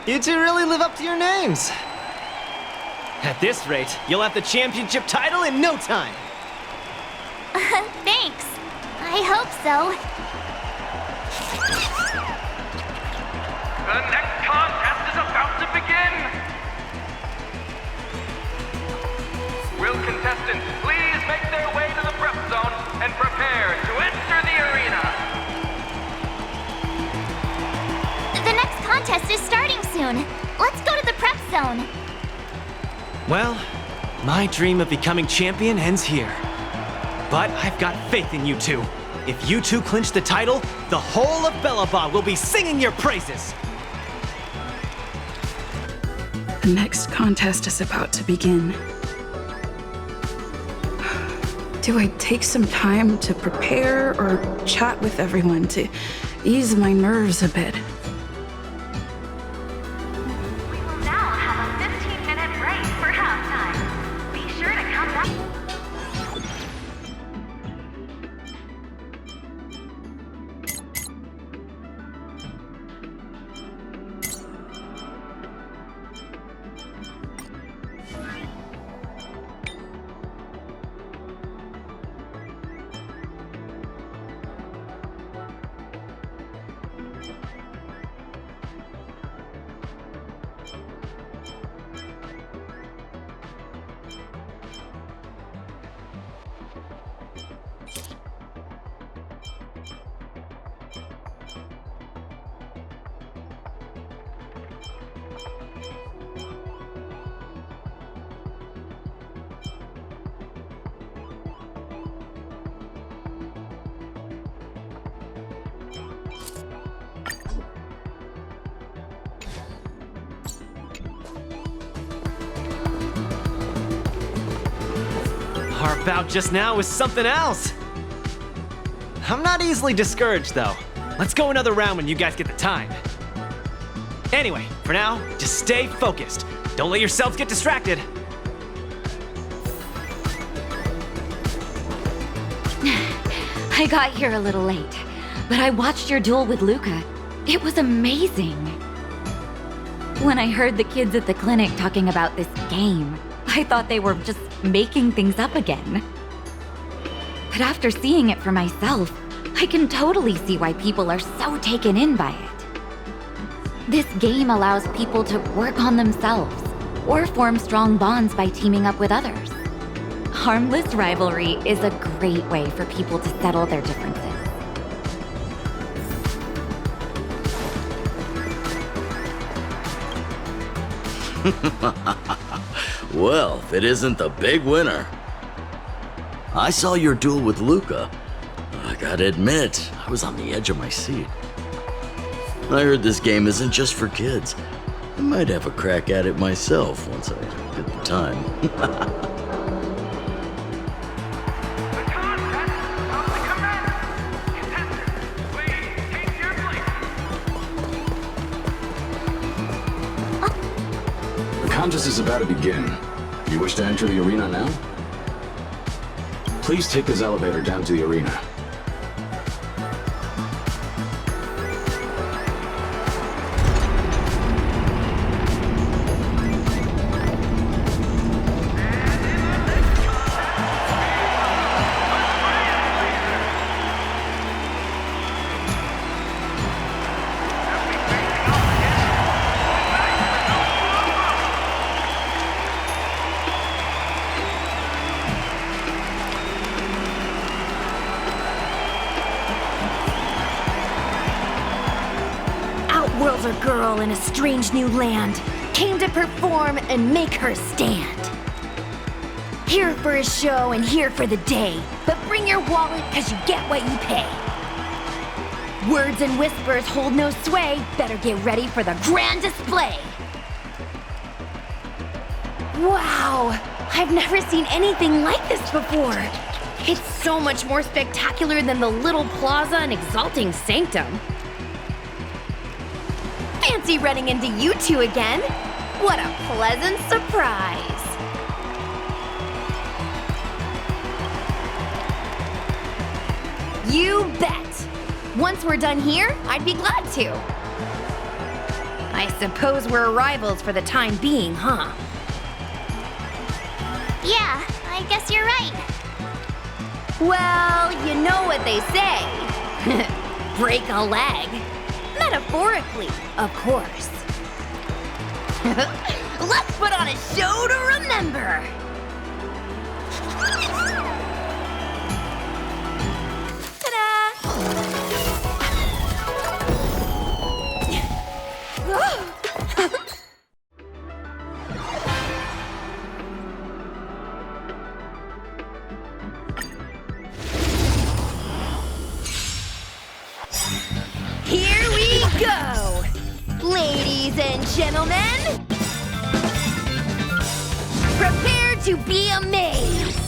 You two really live up to your names. At this rate, you'll have the championship title in no time. Thanks. I hope so. The next contest is about to begin! Will contestants please make their way to the prep zone and prepare to enter the arena? The next contest is starting soon. Let's go to the prep zone. Well, my dream of becoming champion ends here. But I've got faith in you two. If you two clinch the title, the whole of Bellabog will be singing your praises. The next contest is about to begin. Do I take some time to prepare or chat with everyone to ease my nerves a bit? We will now have a 15-minute break for halftime. Be sure to come back. Our bout just now was something else. I'm not easily discouraged, though. Let's go another round when you guys get the time. Anyway, for now, just stay focused. Don't let yourselves get distracted. I got here a little late, but I watched your duel with Luca. It was amazing. When I heard the kids at the clinic talking about this game, I thought they were just making things up again. But after seeing it for myself, I can totally see why people are so taken in by it. This game allows people to work on themselves or form strong bonds by teaming up with others. Harmless rivalry is a great way for people to settle their differences. Well, if it isn't the big winner. I saw your duel with Luca. I gotta admit, I was on the edge of my seat. I heard this game isn't just for kids. I might have a crack at it myself once I get the time. The contest is about to begin. You wish to enter the arena now? Please take this elevator down to the arena. Outworlds a girl in a strange new land, came to perform and make her stand. Here for a show and here for the day, but bring your wallet cause you get what you pay. Words and whispers hold no sway, better get ready for the grand display. Wow, I've never seen anything like this before. It's so much more spectacular than the little plaza and exalting sanctum. Fancy running into you two again. What a pleasant surprise. You bet. Once we're done here, I'd be glad to. I suppose we're rivals for the time being, huh? Yeah, I guess you're right. Well, you know what they say. Break a leg. Metaphorically, of course. Let's put on a show to remember. Here we go! Ladies and gentlemen, prepare to be amazed!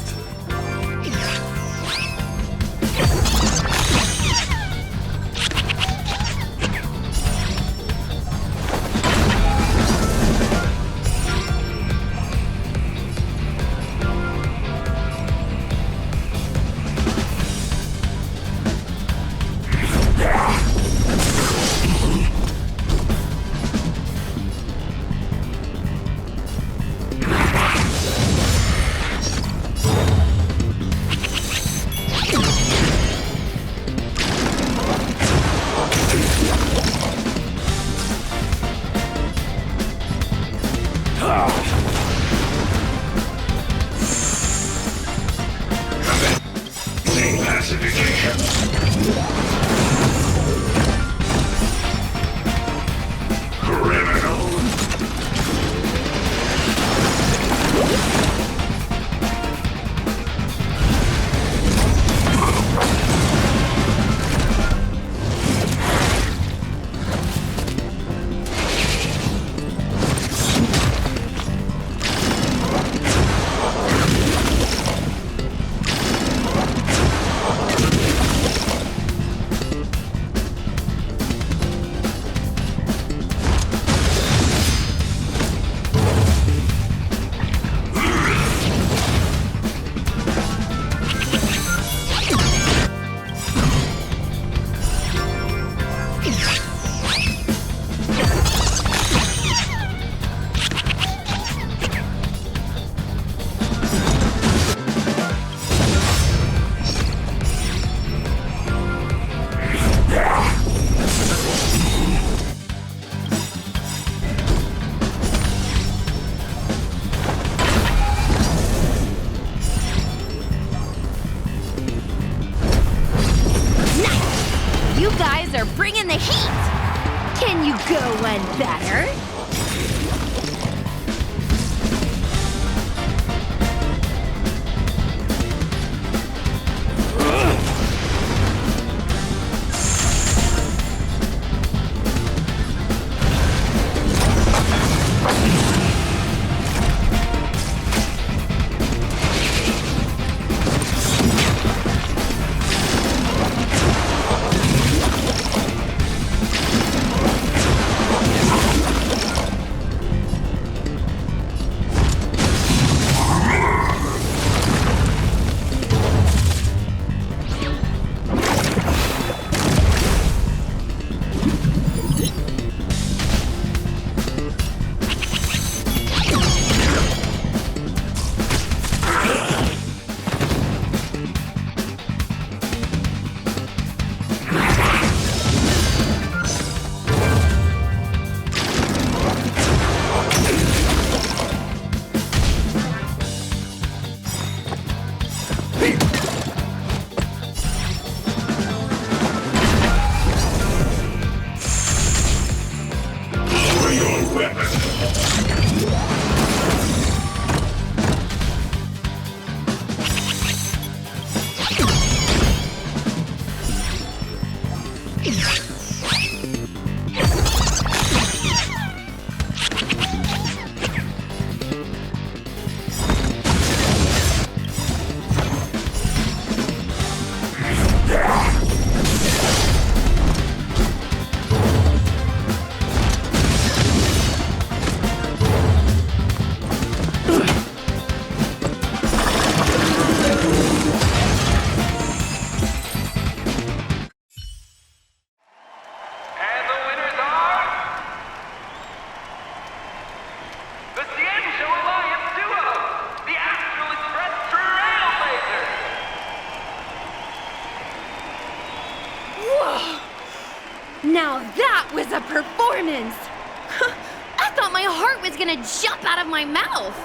Now that was a performance! I thought my heart was gonna jump out of my mouth!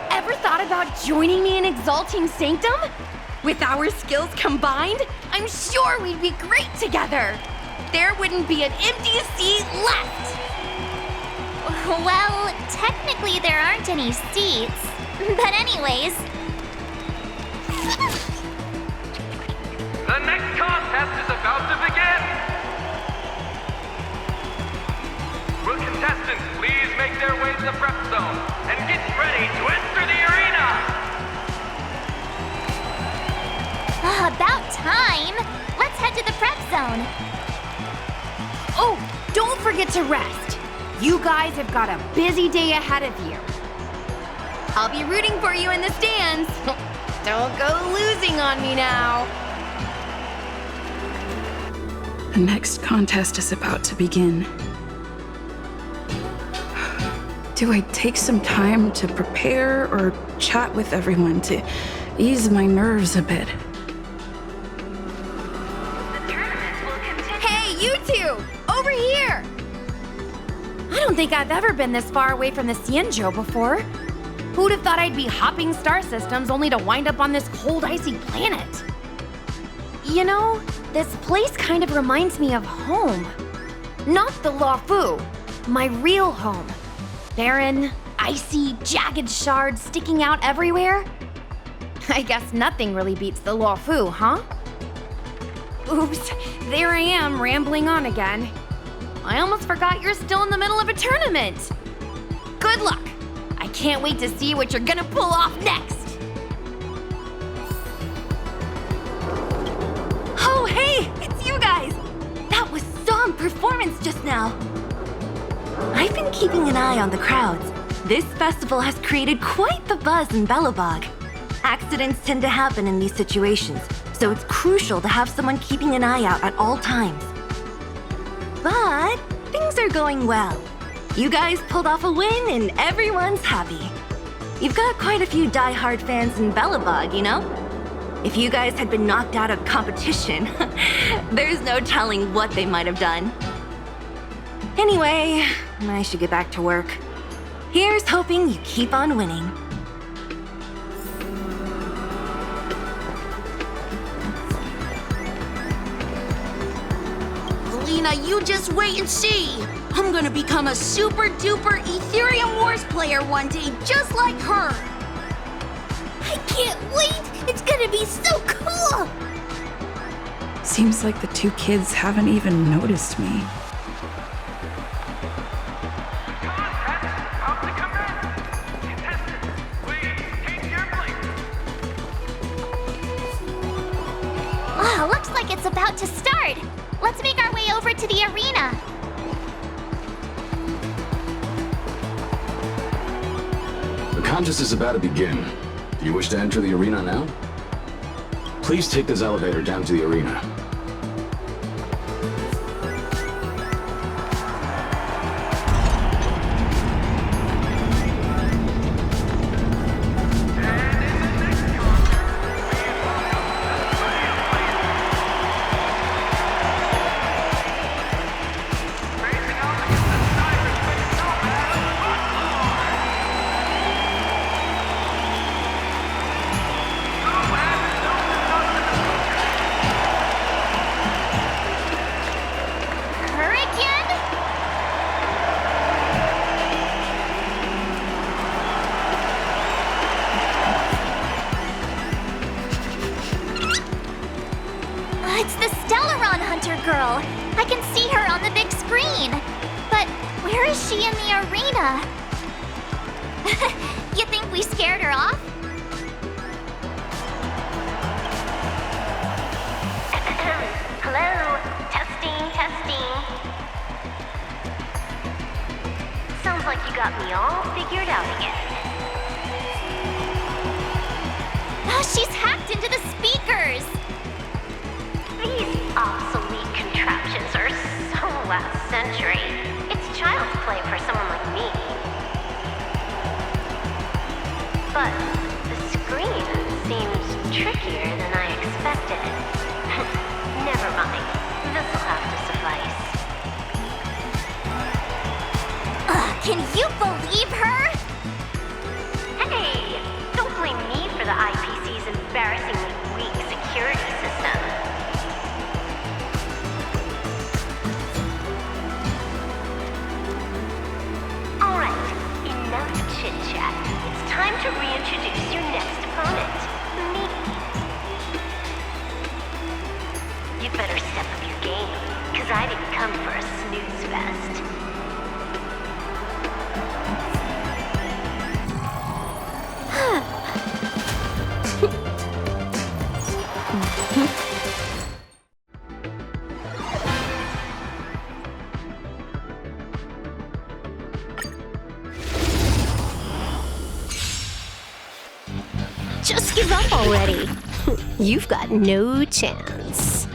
Ever thought about joining me in Exalting Sanctum? With our skills combined, I'm sure we'd be great together! There wouldn't be an empty seat left! Well, technically there aren't any seats. But anyways... The next contest is about to begin! Will contestants please make their way to the prep zone and get ready to enter the arena? About time! Let's head to the prep zone. Oh, don't forget to rest. You guys have got a busy day ahead of you. I'll be rooting for you in the stands. Don't go losing on me now. The next contest is about to begin. Do I take some time to prepare or chat with everyone to ease my nerves a bit? Hey, you two! Over here! I don't think I've ever been this far away from the Cienjo before. Who'd have thought I'd be hopping star systems only to wind up on this cold, icy planet? You know, this place kind of reminds me of home. Not the Luofu, my real home. Barren, icy, jagged shards sticking out everywhere. I guess nothing really beats the Luofu, huh? Oops, there I am rambling on again. I almost forgot you're still in the middle of a tournament. Good luck. I can't wait to see what you're gonna pull off next. Oh, hey, it's you guys. That was some performance just now. I've been keeping an eye on the crowds. This festival has created quite the buzz in Belobog. Accidents tend to happen in these situations, so it's crucial to have someone keeping an eye out at all times. But things are going well. You guys pulled off a win and everyone's happy. You've got quite a few die-hard fans in Belobog, you know? If you guys had been knocked out of competition, there's no telling what they might have done. Anyway, I should get back to work. Here's hoping you keep on winning. Lena, you just wait and see. I'm gonna become a super duper Aetherium Wars player one day, just like her. I can't wait! It's gonna be so cool! Seems like the two kids haven't even noticed me. Oh, looks like it's about to start. Let's make our way over to the arena. The contest is about to begin. Do you wish to enter the arena now? Please take this elevator down to the arena. It's the Stellaron Hunter girl. I can see her on the big screen. But where is she in the arena? You think we scared her off? Hello? Testing, testing. Sounds like you got me all figured out again. Oh, she's hacked into the speakers. These obsolete contraptions are so last century. It's child's play for someone like me. But the screen seems trickier than I expected. Never mind. This'll have to suffice. Can you believe her? Hey, don't blame me for the IPC's embarrassingly weak security system. Alright, enough chit-chat. It's time to reintroduce your next opponent, me. You'd better step up your game, because I didn't come for a snooze fest. Just give up already. You've got no chance.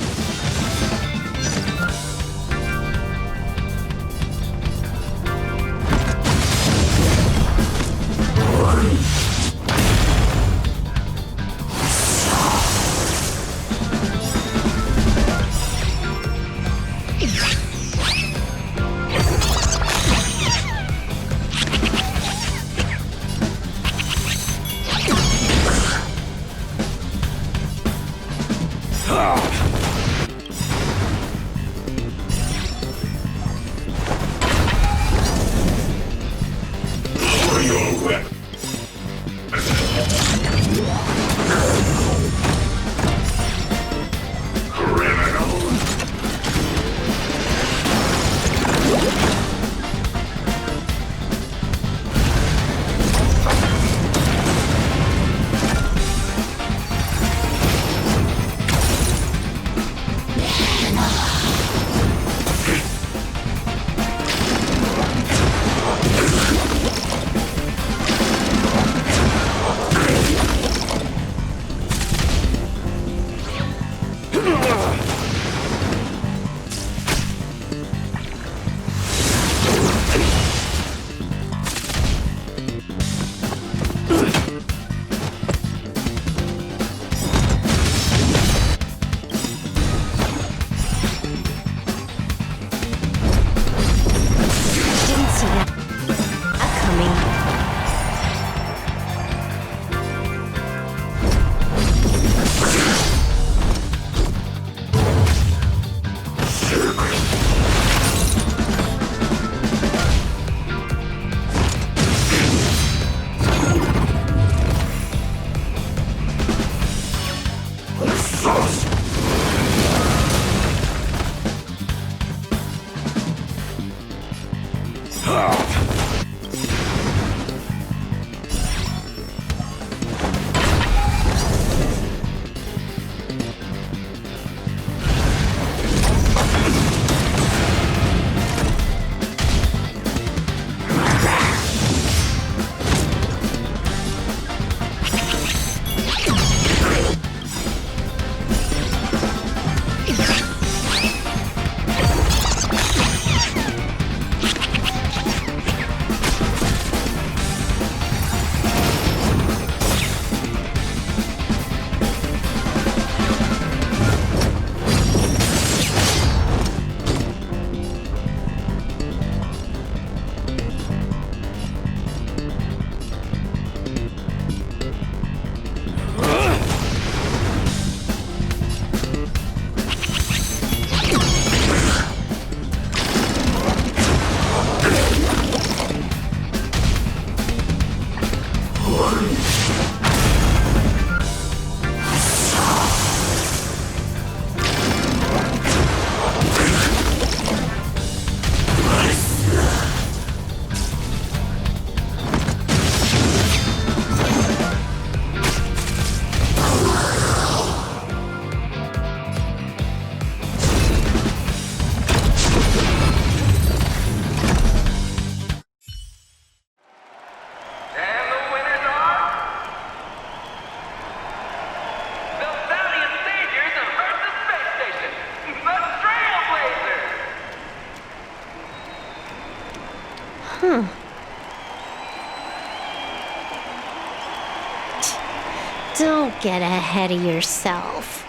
Don't get ahead of yourself.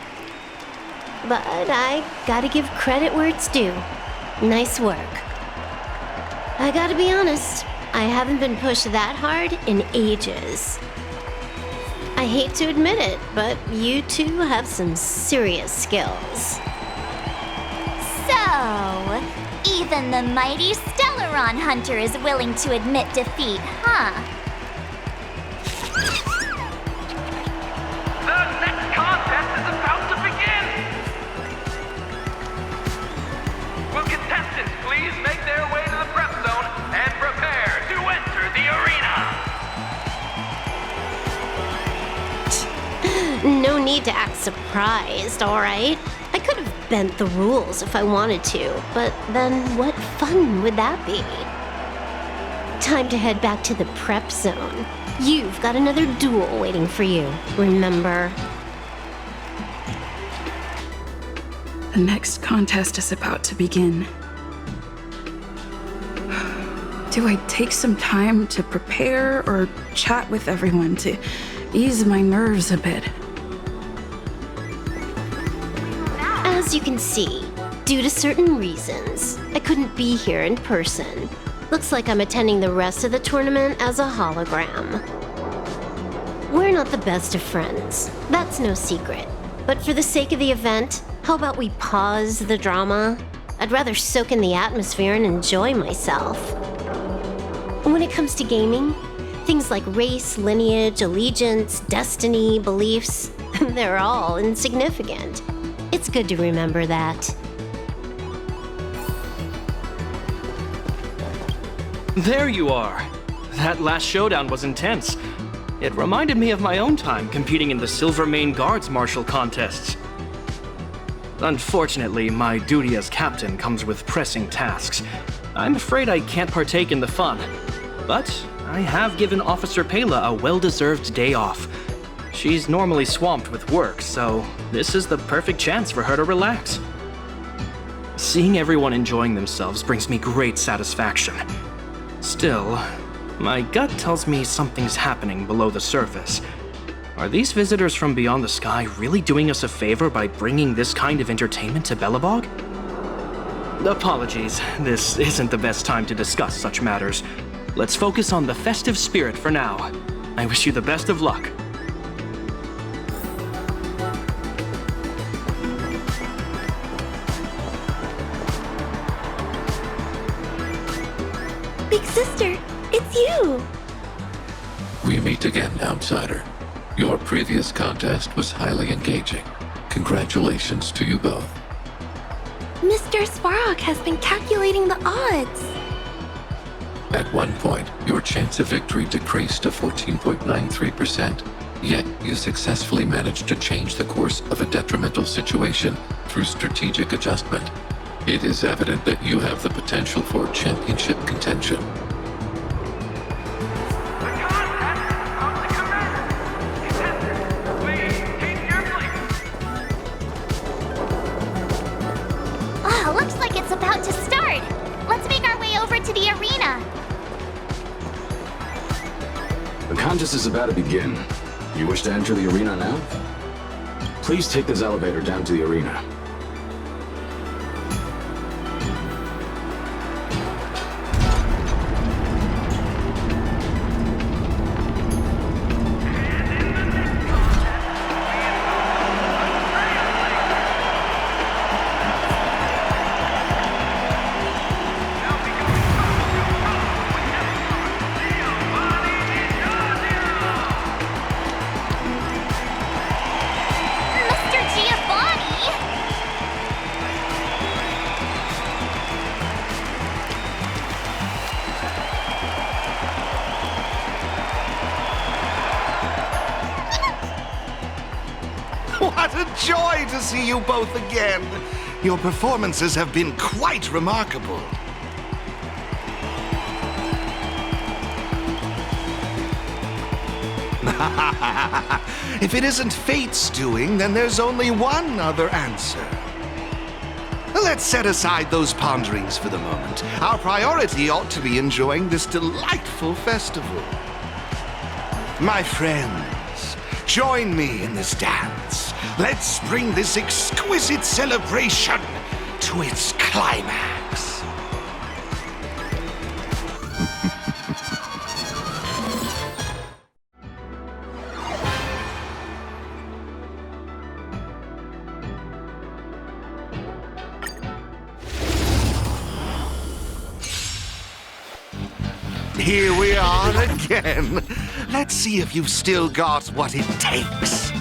But I gotta give credit where it's due. Nice work. I gotta be honest, I haven't been pushed that hard in ages. I hate to admit it, but you two have some serious skills. So, even the mighty Stellaron Hunter is willing to admit defeat, huh? The next contest is about to begin! Will contestants please make their way to the prep zone and prepare to enter the arena? No need to act surprised, alright? I could have bent the rules if I wanted to, but then what fun would that be? Time to head back to the prep zone. You've got another duel waiting for you, remember? The next contest is about to begin. Do I take some time to prepare or chat with everyone to ease my nerves a bit? As you can see, due to certain reasons, I couldn't be here in person. Looks like I'm attending the rest of the tournament as a hologram. We're not the best of friends, that's no secret. But for the sake of the event, how about we pause the drama? I'd rather soak in the atmosphere and enjoy myself. When it comes to gaming, things like race, lineage, allegiance, destiny, beliefs, they're all insignificant. It's good to remember that. There you are. That last showdown was intense. It reminded me of my own time competing in the Silvermane Guards martial contests. Unfortunately, my duty as captain comes with pressing tasks. I'm afraid I can't partake in the fun. But I have given Officer Pela a well-deserved day off. She's normally swamped with work, so this is the perfect chance for her to relax. Seeing everyone enjoying themselves brings me great satisfaction. Still, my gut tells me something's happening below the surface. Are these visitors from beyond the sky really doing us a favor by bringing this kind of entertainment to Belobog? Apologies, this isn't the best time to discuss such matters. Let's focus on the festive spirit for now. I wish you the best of luck. Big sister, it's you! We meet again, outsider. Your previous contest was highly engaging. Congratulations to you both. Mr. Svarog has been calculating the odds. At one point, your chance of victory decreased to 14.93%, yet you successfully managed to change the course of a detrimental situation through strategic adjustment. It is evident that you have the potential for championship contention. Oh, looks like it's about to start. Let's make our way over to the arena. The contest is about to begin. You wish to enter the arena now? Please take this elevator down to the arena. Mr. Giovanni! What a joy to see you both again! Your performances have been quite remarkable. If it isn't fate's doing, then there's only one other answer. Let's set aside those ponderings for the moment. Our priority ought to be enjoying this delightful festival. My friends, join me in this dance. Let's bring this exquisite celebration to its climax. here we are again. Let's see if you've still got what it takes.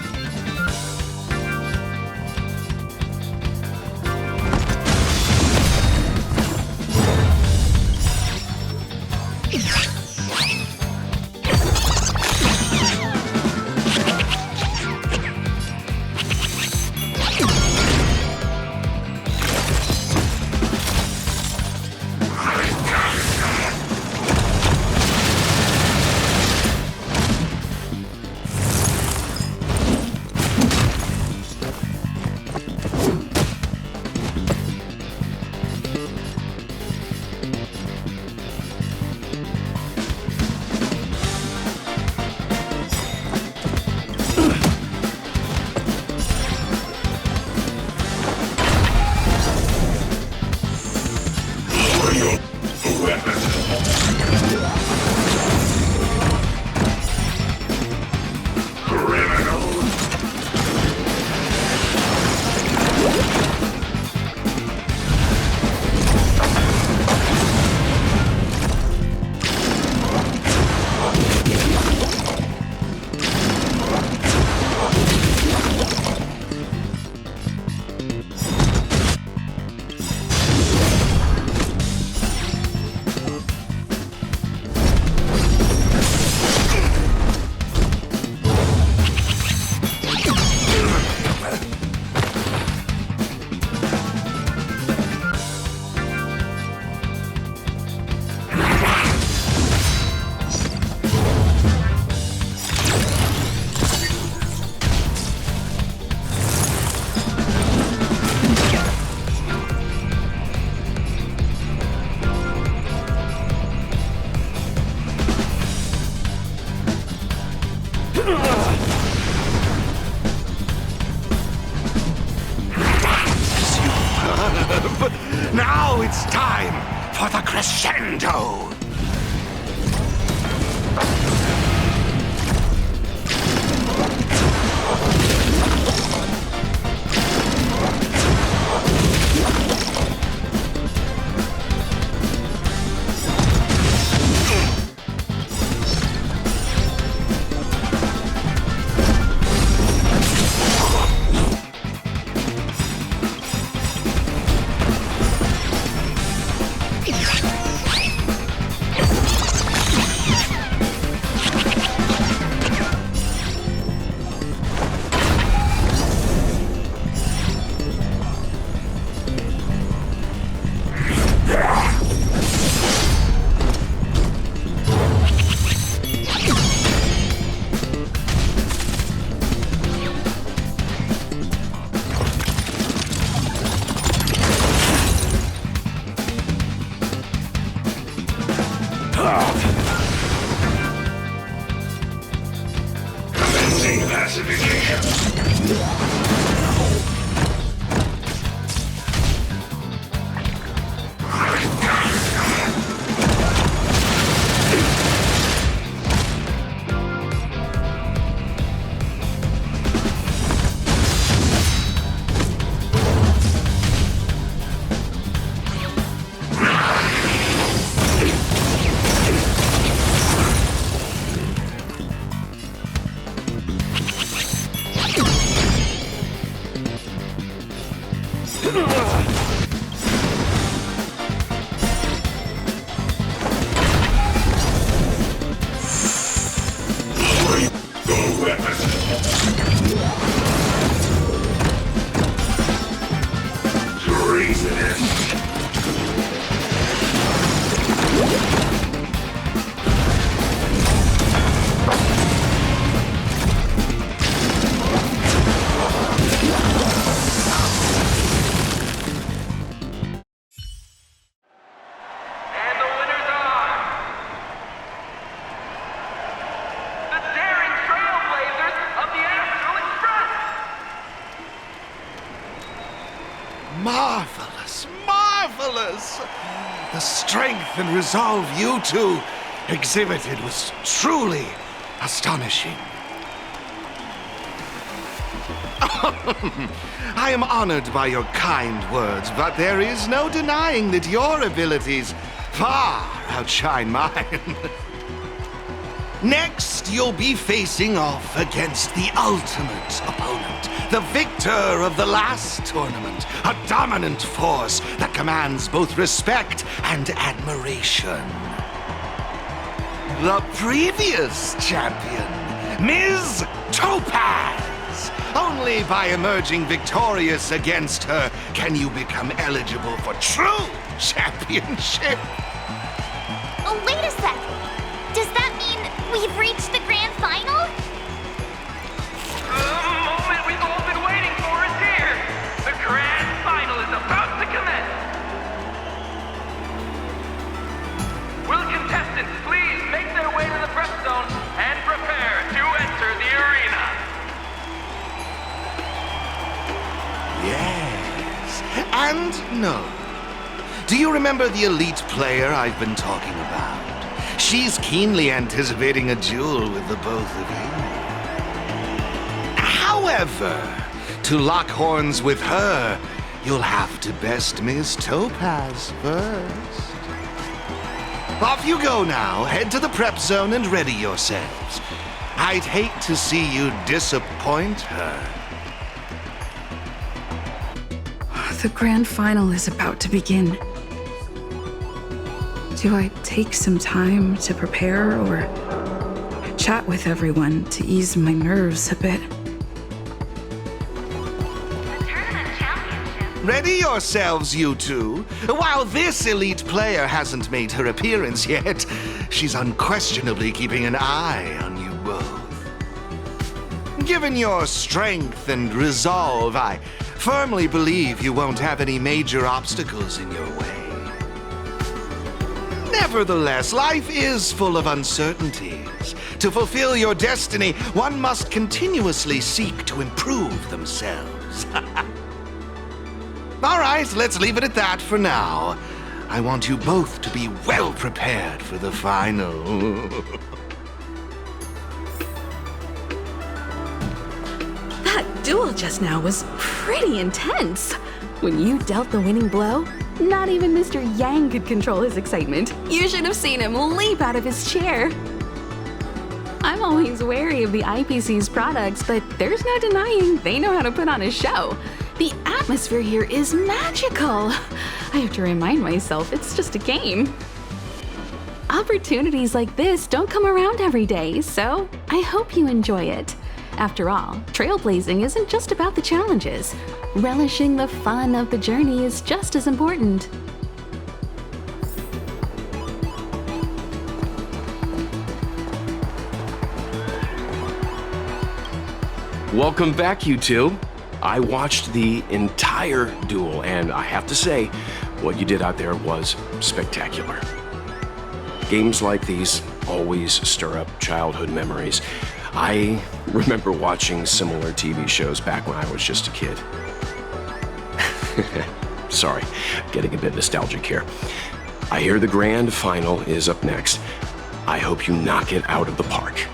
Now it's time for the crescendo. Commencing pacification. Marvelous, marvelous! The strength and resolve you two exhibited was truly astonishing. I am honored by your kind words, but there is no denying that your abilities far outshine mine. Next, you'll be facing off against the ultimate opponent, the victor of the last tournament, a dominant force that commands both respect and admiration. The previous champion, Ms. Topaz. Only by emerging victorious against her can you become eligible for true championship. Oh, wait a sec. Does that mean we've reached the grand final? The moment we've all been waiting for is here. The grand final is about to commence. Will contestants please make their way to the prep zone and prepare to enter the arena? Yes, and no. Do you remember the elite player I've been talking about? She's keenly anticipating a duel with the both of you. However, to lock horns with her, you'll have to best Miss Topaz first. Off you go now. Head to the prep zone and ready yourselves. I'd hate to see you disappoint her. The grand final is about to begin. Do I take some time to prepare or chat with everyone to ease my nerves a bit? Ready yourselves, you two. While this elite player hasn't made her appearance yet, she's unquestionably keeping an eye on you both. Given your strength and resolve, I firmly believe you won't have any major obstacles in your way. Nevertheless, life is full of uncertainties. To fulfill your destiny, one must continuously seek to improve themselves. All right, let's leave it at that for now. I want you both to be well prepared for the final. That duel just now was pretty intense. When you dealt the winning blow, not even Mr. Yang could control his excitement. You should have seen him leap out of his chair. I'm always wary of the IPC's products, but there's no denying they know how to put on a show. The atmosphere here is magical. I have to remind myself it's just a game. Opportunities like this don't come around every day, so I hope you enjoy it. After all, trailblazing isn't just about the challenges. Relishing the fun of the journey is just as important. Welcome back, you two. I watched the entire duel, and I have to say, what you did out there was spectacular. Games like these always stir up childhood memories. I remember watching similar TV shows back when I was just a kid. Sorry, getting a bit nostalgic here. I hear the grand final is up next. I hope you knock it out of the park.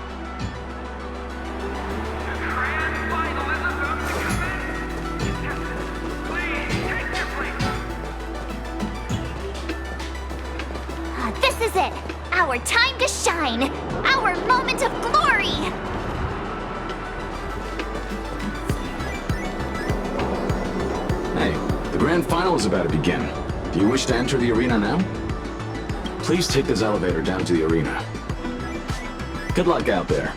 This is it! Our time to shine! Our moment of glory! Hey, the grand final is about to begin. Do you wish to enter the arena now? Please take this elevator down to the arena. Good luck out there.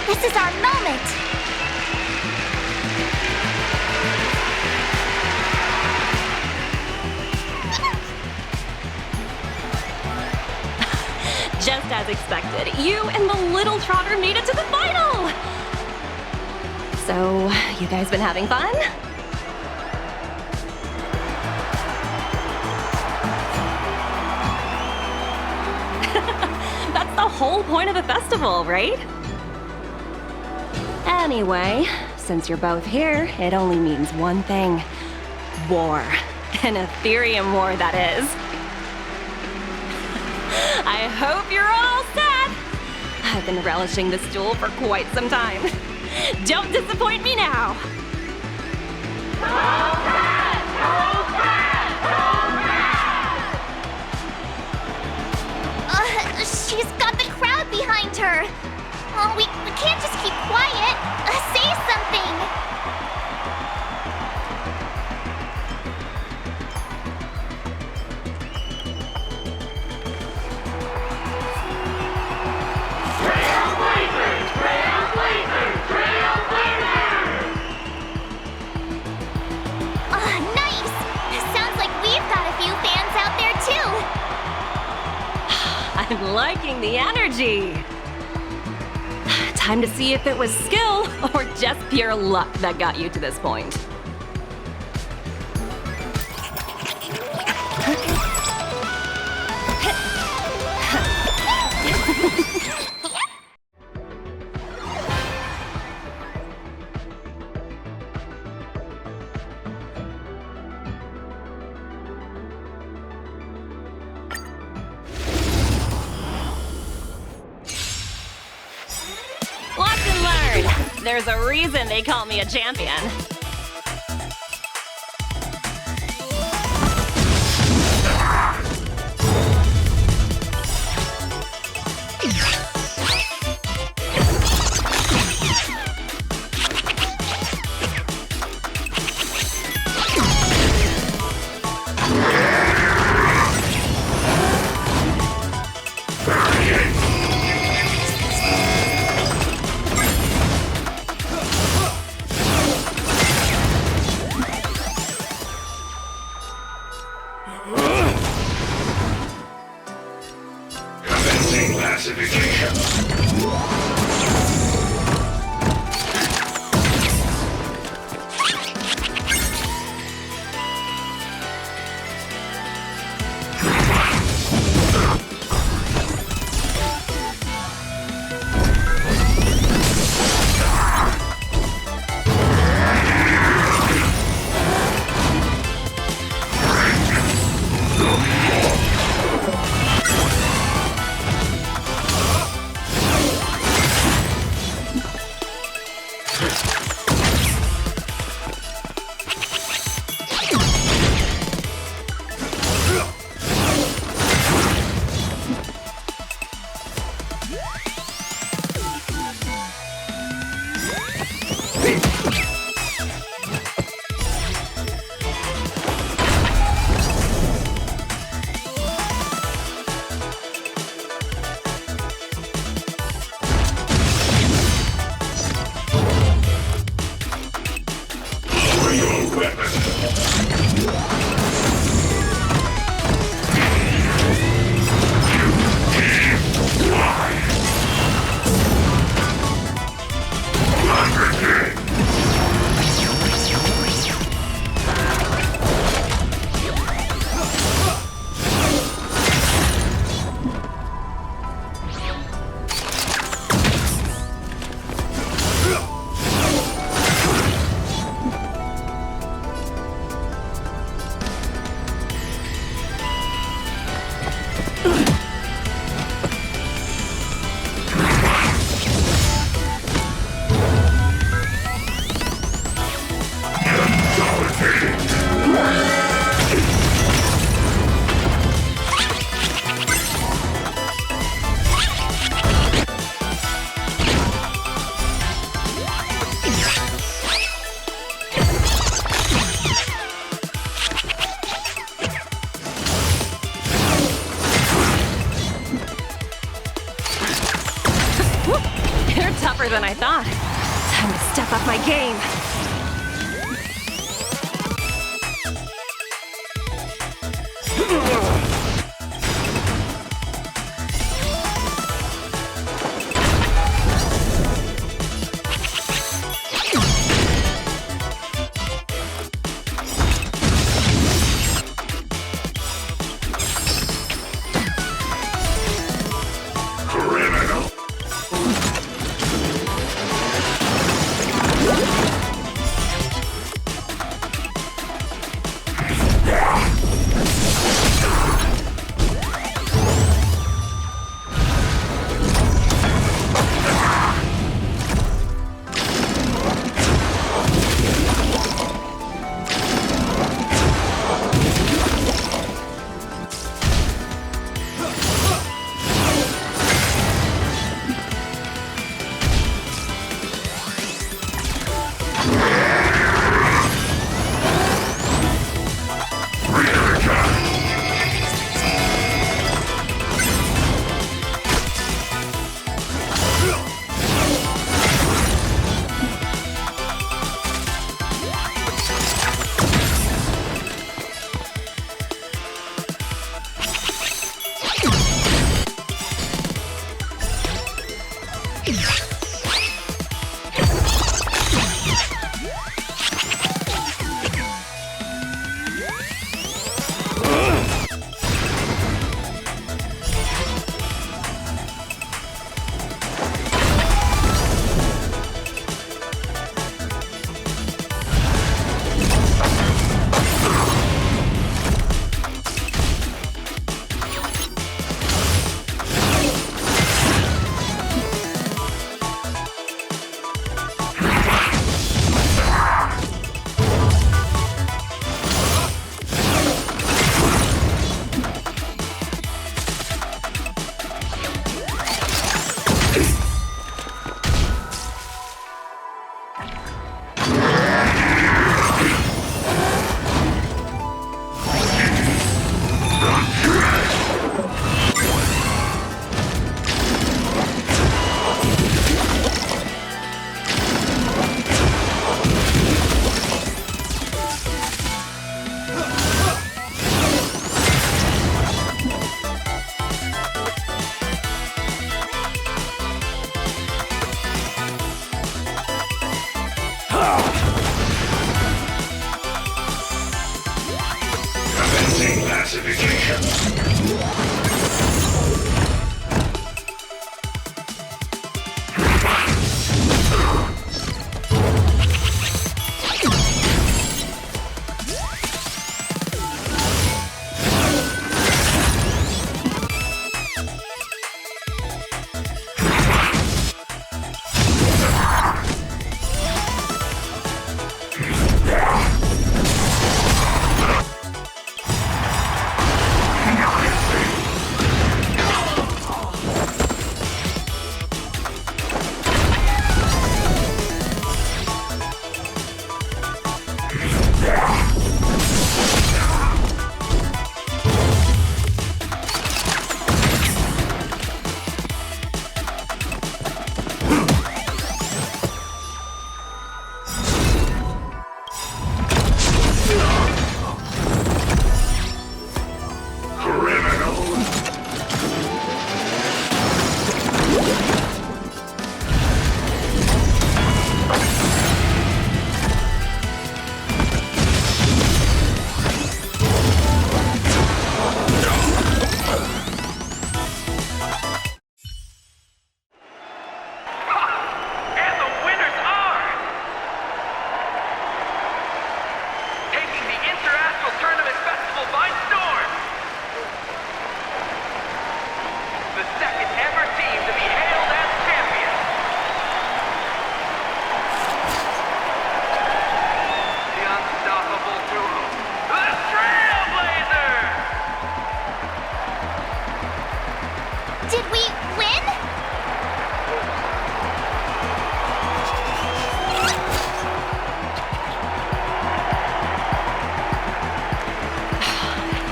This is our moment! Just as expected, you and the little trotter made it to the final! So, you guys been having fun? the whole point of the festival, right? Anyway, since you're both here, it only means one thing. War. An AETHERIUM war, that is. I hope you're all set! I've been relishing this duel for quite some time. Don't disappoint me now! She's got the crowd behind her. Oh, we can't just keep quiet. Say something. Nice. Sounds like we've got a few fans out there too. I'm liking the energy. Time to see if it was skill or just pure luck that got you to this point. Watch and learn. There's a reason they call me a champion. Tougher than I thought. Time to step up my game. Correct.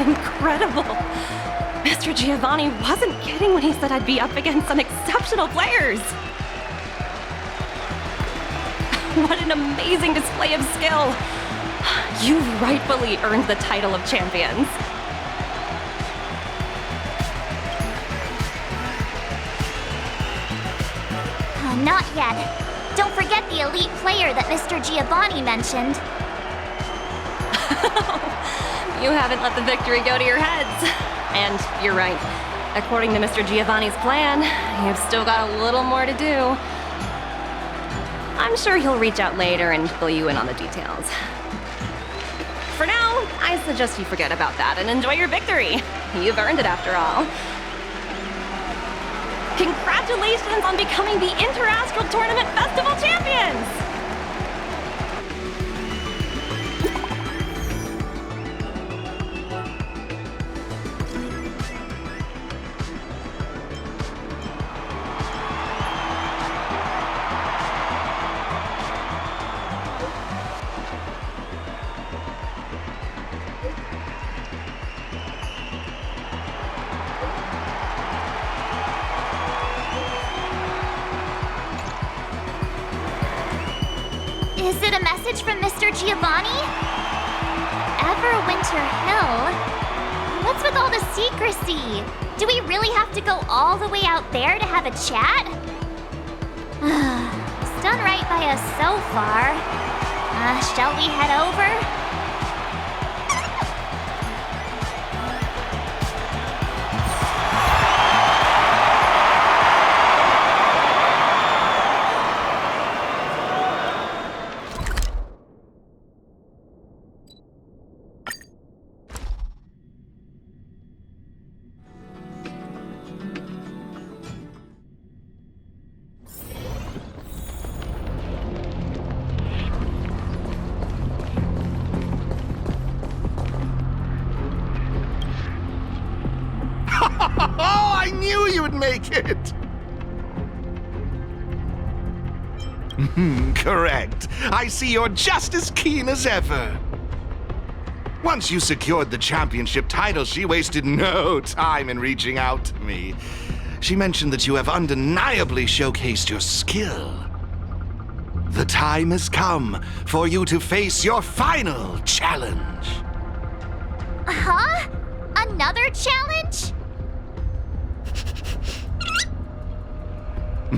Incredible! Mr. Giovanni wasn't kidding when he said I'd be up against some exceptional players! What an amazing display of skill! You've rightfully earned the title of champions. Not yet. Don't forget the elite player that Mr. Giovanni mentioned. You haven't let the victory go to your heads. And you're right. According to Mr. Giovanni's plan, you've still got a little more to do. I'm sure he'll reach out later and fill you in on the details. For now, I suggest you forget about that and enjoy your victory. You've earned it after all. Congratulations on becoming the Inter-Astral Tournament Festival Champions! Is it a message from Mr. Giovanni? Everwinter Hill? What's with all the secrecy? Do we really have to go all the way out there to have a chat? It's done right by us so far. Shall we head over? Oh, I knew you would make it! Correct. I see you're just as keen as ever. Once you secured the championship title, she wasted no time in reaching out to me. She mentioned that you have undeniably showcased your skill. The time has come for you to face your final challenge. Huh? Another challenge?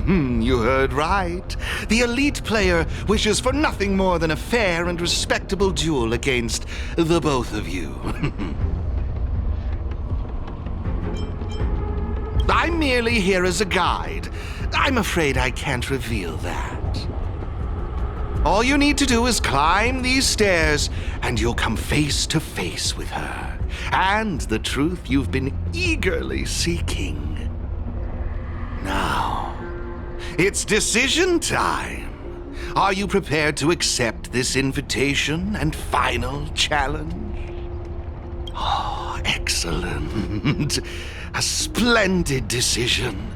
You heard right. The elite player wishes for nothing more than a fair and respectable duel against the both of you. I'm merely here as a guide. I'm afraid I can't reveal that. All you need to do is climb these stairs, and you'll come face to face with her, and the truth you've been eagerly seeking. Now, it's decision time. Are you prepared to accept this invitation and final challenge? Oh, excellent. A splendid decision.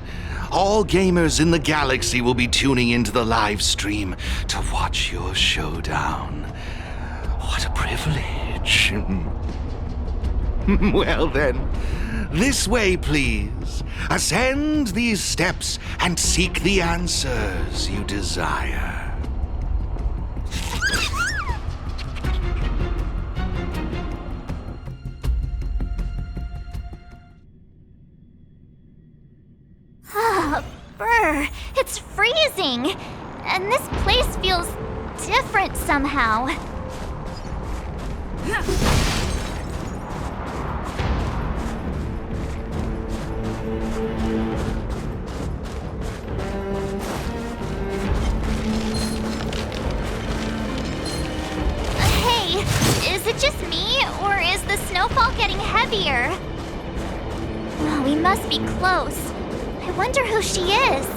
All gamers in the galaxy will be tuning into the live stream to watch your showdown. What a privilege. Well then, this way please. Ascend these steps and seek the answers you desire. Brr, it's freezing. And this place feels different somehow. Hey, is it just me, or is the snowfall getting heavier? Oh, we must be close. I wonder who she is.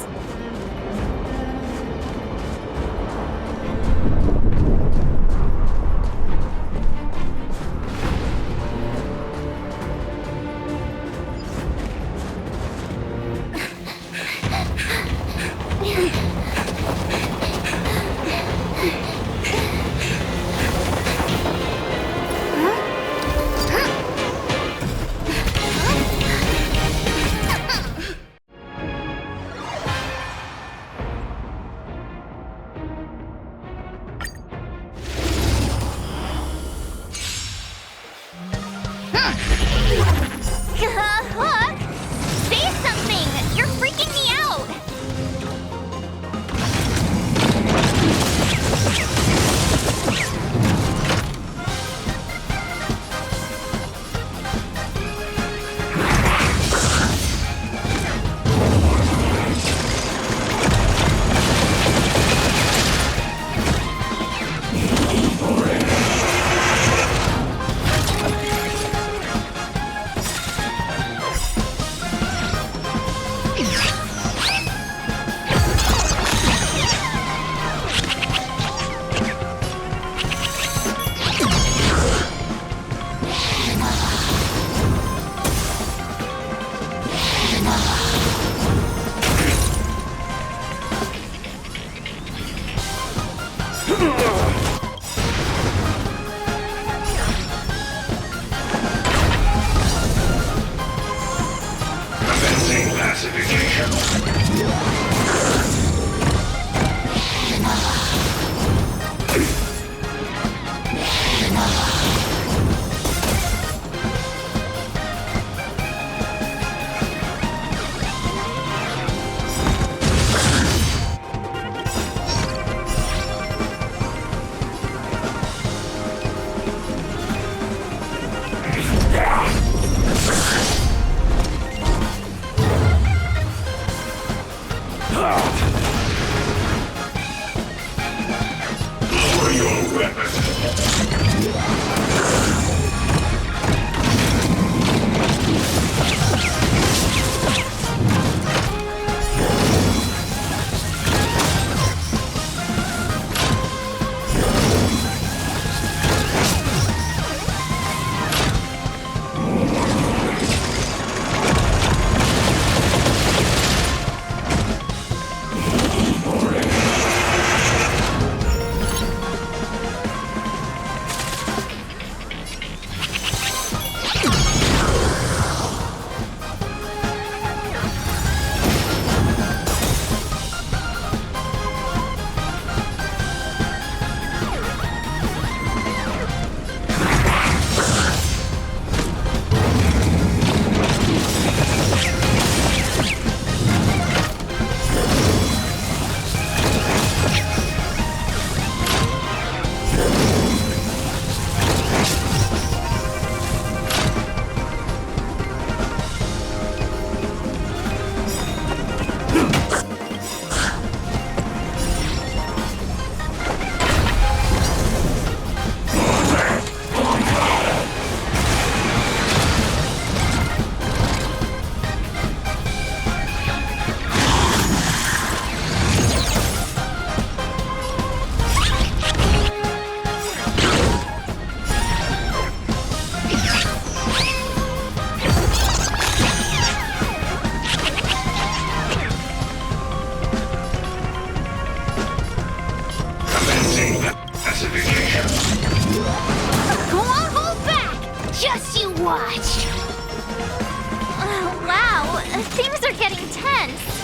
are getting tense.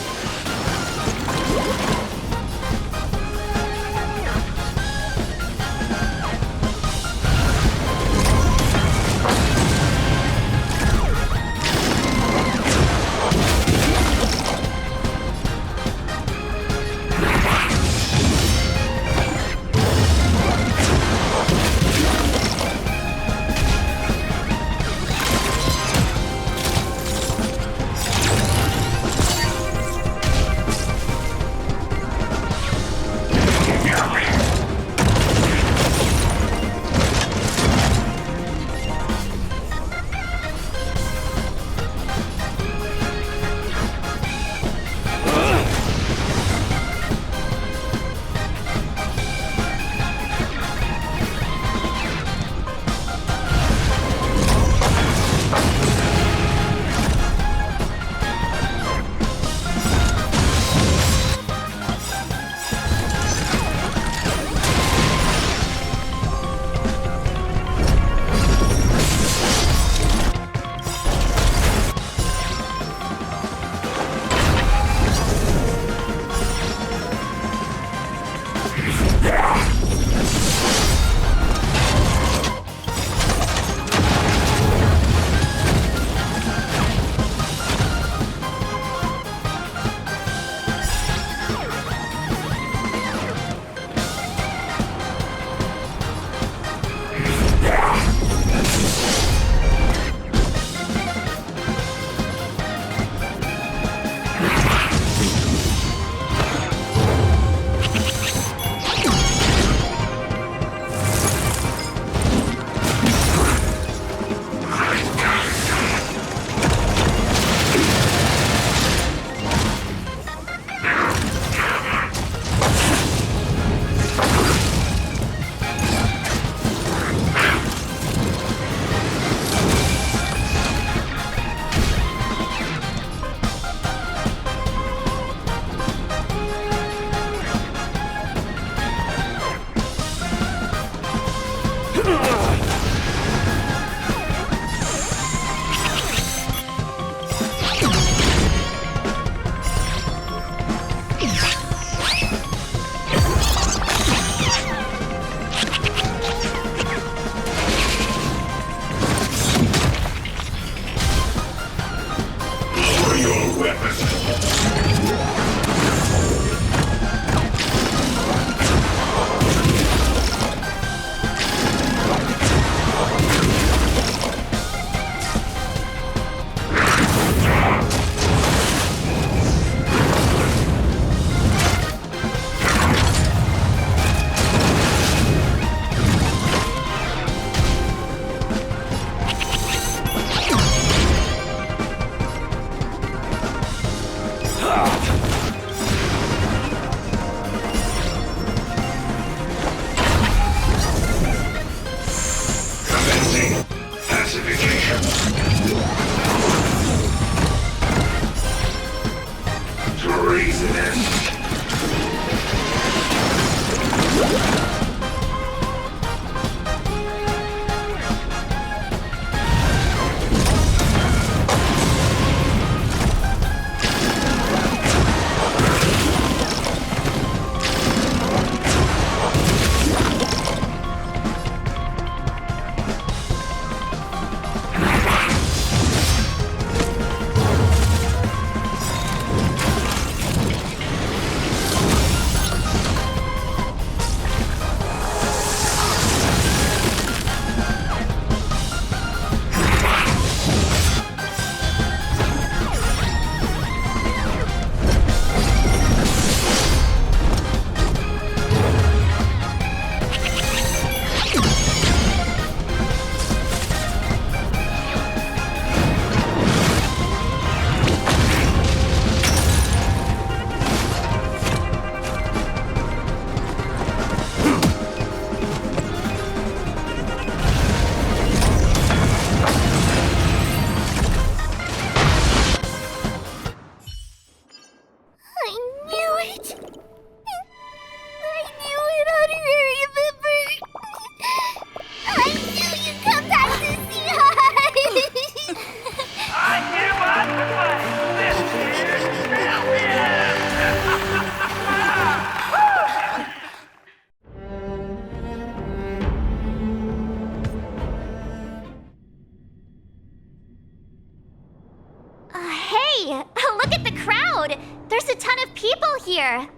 crowd! There's a ton of people here!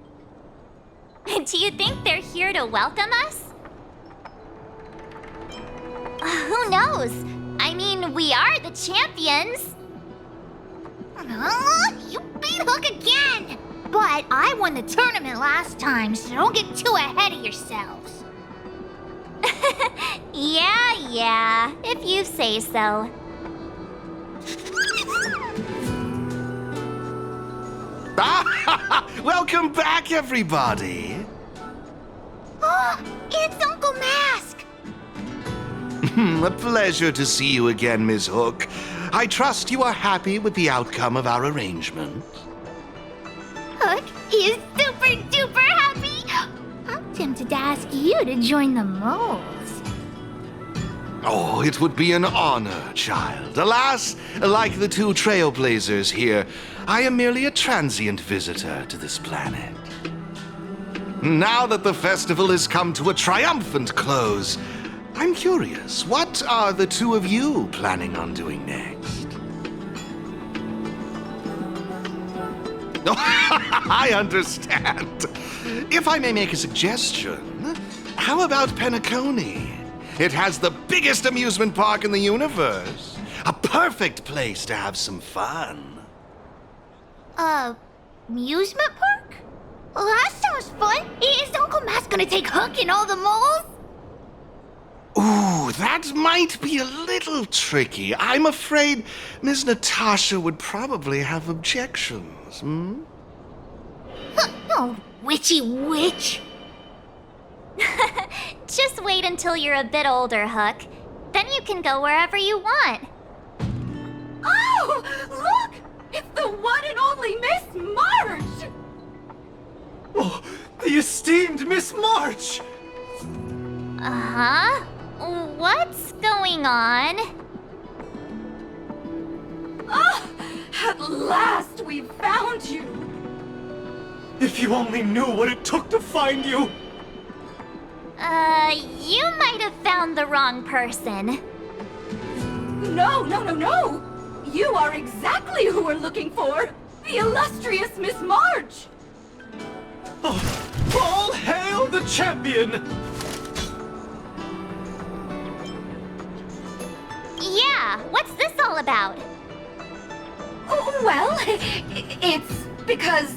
Do you think they're here to welcome us? Who knows? I mean, we are the champions! You beat Hook again! But I won the tournament last time, so don't get too ahead of yourselves. Yeah, if you say so. Welcome back, everybody. It's Uncle Mask! A pleasure to see you again, Miss Hook. I trust you are happy with the outcome of our arrangement. Hook is super duper happy! I'm tempted to ask you to join the moles. Oh, it would be an honor, child. Alas, like the two trailblazers here, I am merely a transient visitor to this planet. Now that the festival has come to a triumphant close, I'm curious, what are the two of you planning on doing next? I understand. If I may make a suggestion, how about Penacony? It has the biggest amusement park in the universe. A perfect place to have some fun. Amusement park? Well, that sounds fun. Is Uncle Mask gonna take Hook and all the moles? Ooh, that might be a little tricky. I'm afraid Miss Natasha would probably have objections, hmm? Oh, witchy witch. Just wait until you're a bit older, Hook. Then you can go wherever you want. Oh, look! It's the one and only Miss March! Oh, the esteemed Miss March! Uh-huh? What's going on? Ah, at last we found you! If you only knew what it took to find you! You might have found the wrong person. No! You are exactly who we're looking for! The illustrious Miss March! Oh, all hail the champion! Yeah, what's this all about? Oh, well, it's because,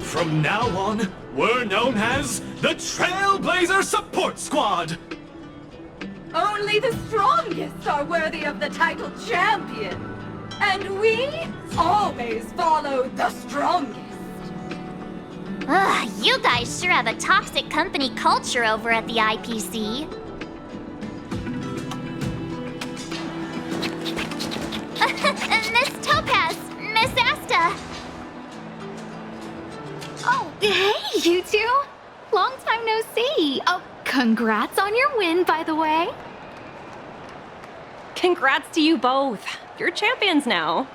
From now on, we're known as the Trailblazer Support Squad! only the strongest are worthy of the title champion. And we always follow the strongest. Ugh, you guys sure have a toxic company culture over at the IPC. Miss Topaz, Miss Asta. Oh, hey, you two. Long time no see. Oh, congrats on your win, by the way. Congrats to you both. You're champions now.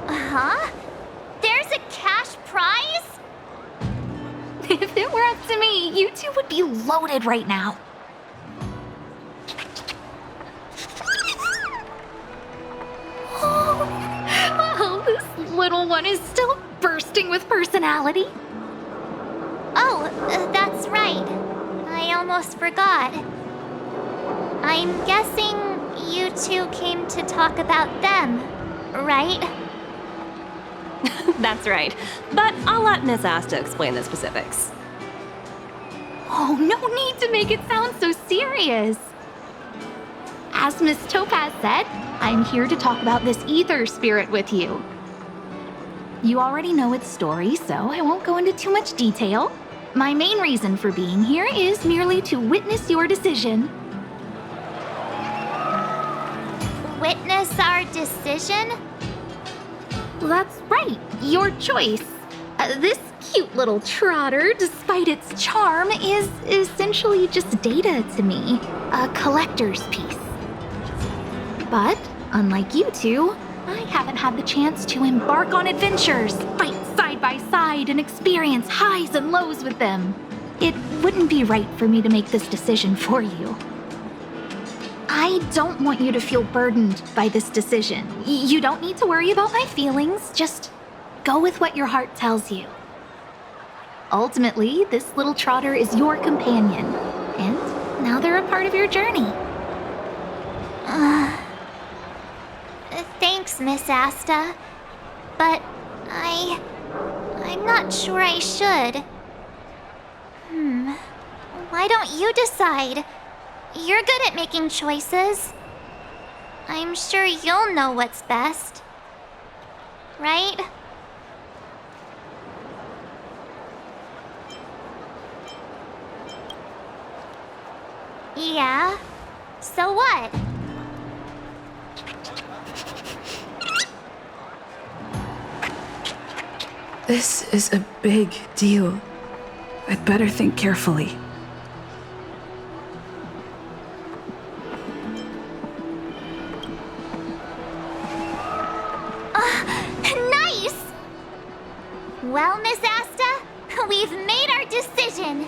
Huh? There's a cash prize? If it were up to me, you two would be loaded right now. Oh, this little one is still bursting with personality. Oh, that's right. I almost forgot. I'm guessing you two came to talk about them, right? That's right. But I'll let Miss Asta explain the specifics. Oh, no need to make it sound so serious. As Miss Topaz said, I'm here to talk about this ether spirit with you. You already know its story, so I won't go into too much detail. My main reason for being here is merely to witness your decision. Witness our decision? That's right, your choice. This cute little trotter, despite its charm, is essentially just data to me. A collector's piece. But, unlike you two, I haven't had the chance to embark on adventures, fight side by side, and experience highs and lows with them. It wouldn't be right for me to make this decision for you. I don't want you to feel burdened by this decision. You don't need to worry about my feelings, just go with what your heart tells you. Ultimately, this little trotter is your companion, and now they're a part of your journey. Thanks, Miss Asta. But I'm not sure I should. Why don't you decide? You're good at making choices. I'm sure you'll know what's best. Right? Yeah? So what? This is a big deal. I'd better think carefully. Nice! Well, Miss Asta, we've made our decision.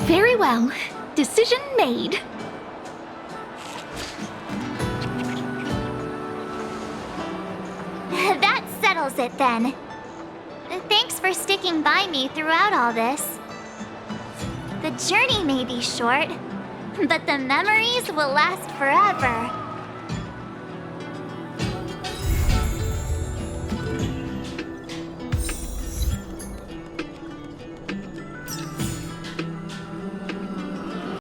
Very well. Decision made. That settles it then. Thanks for sticking by me throughout all this. The journey may be short, but the memories will last forever.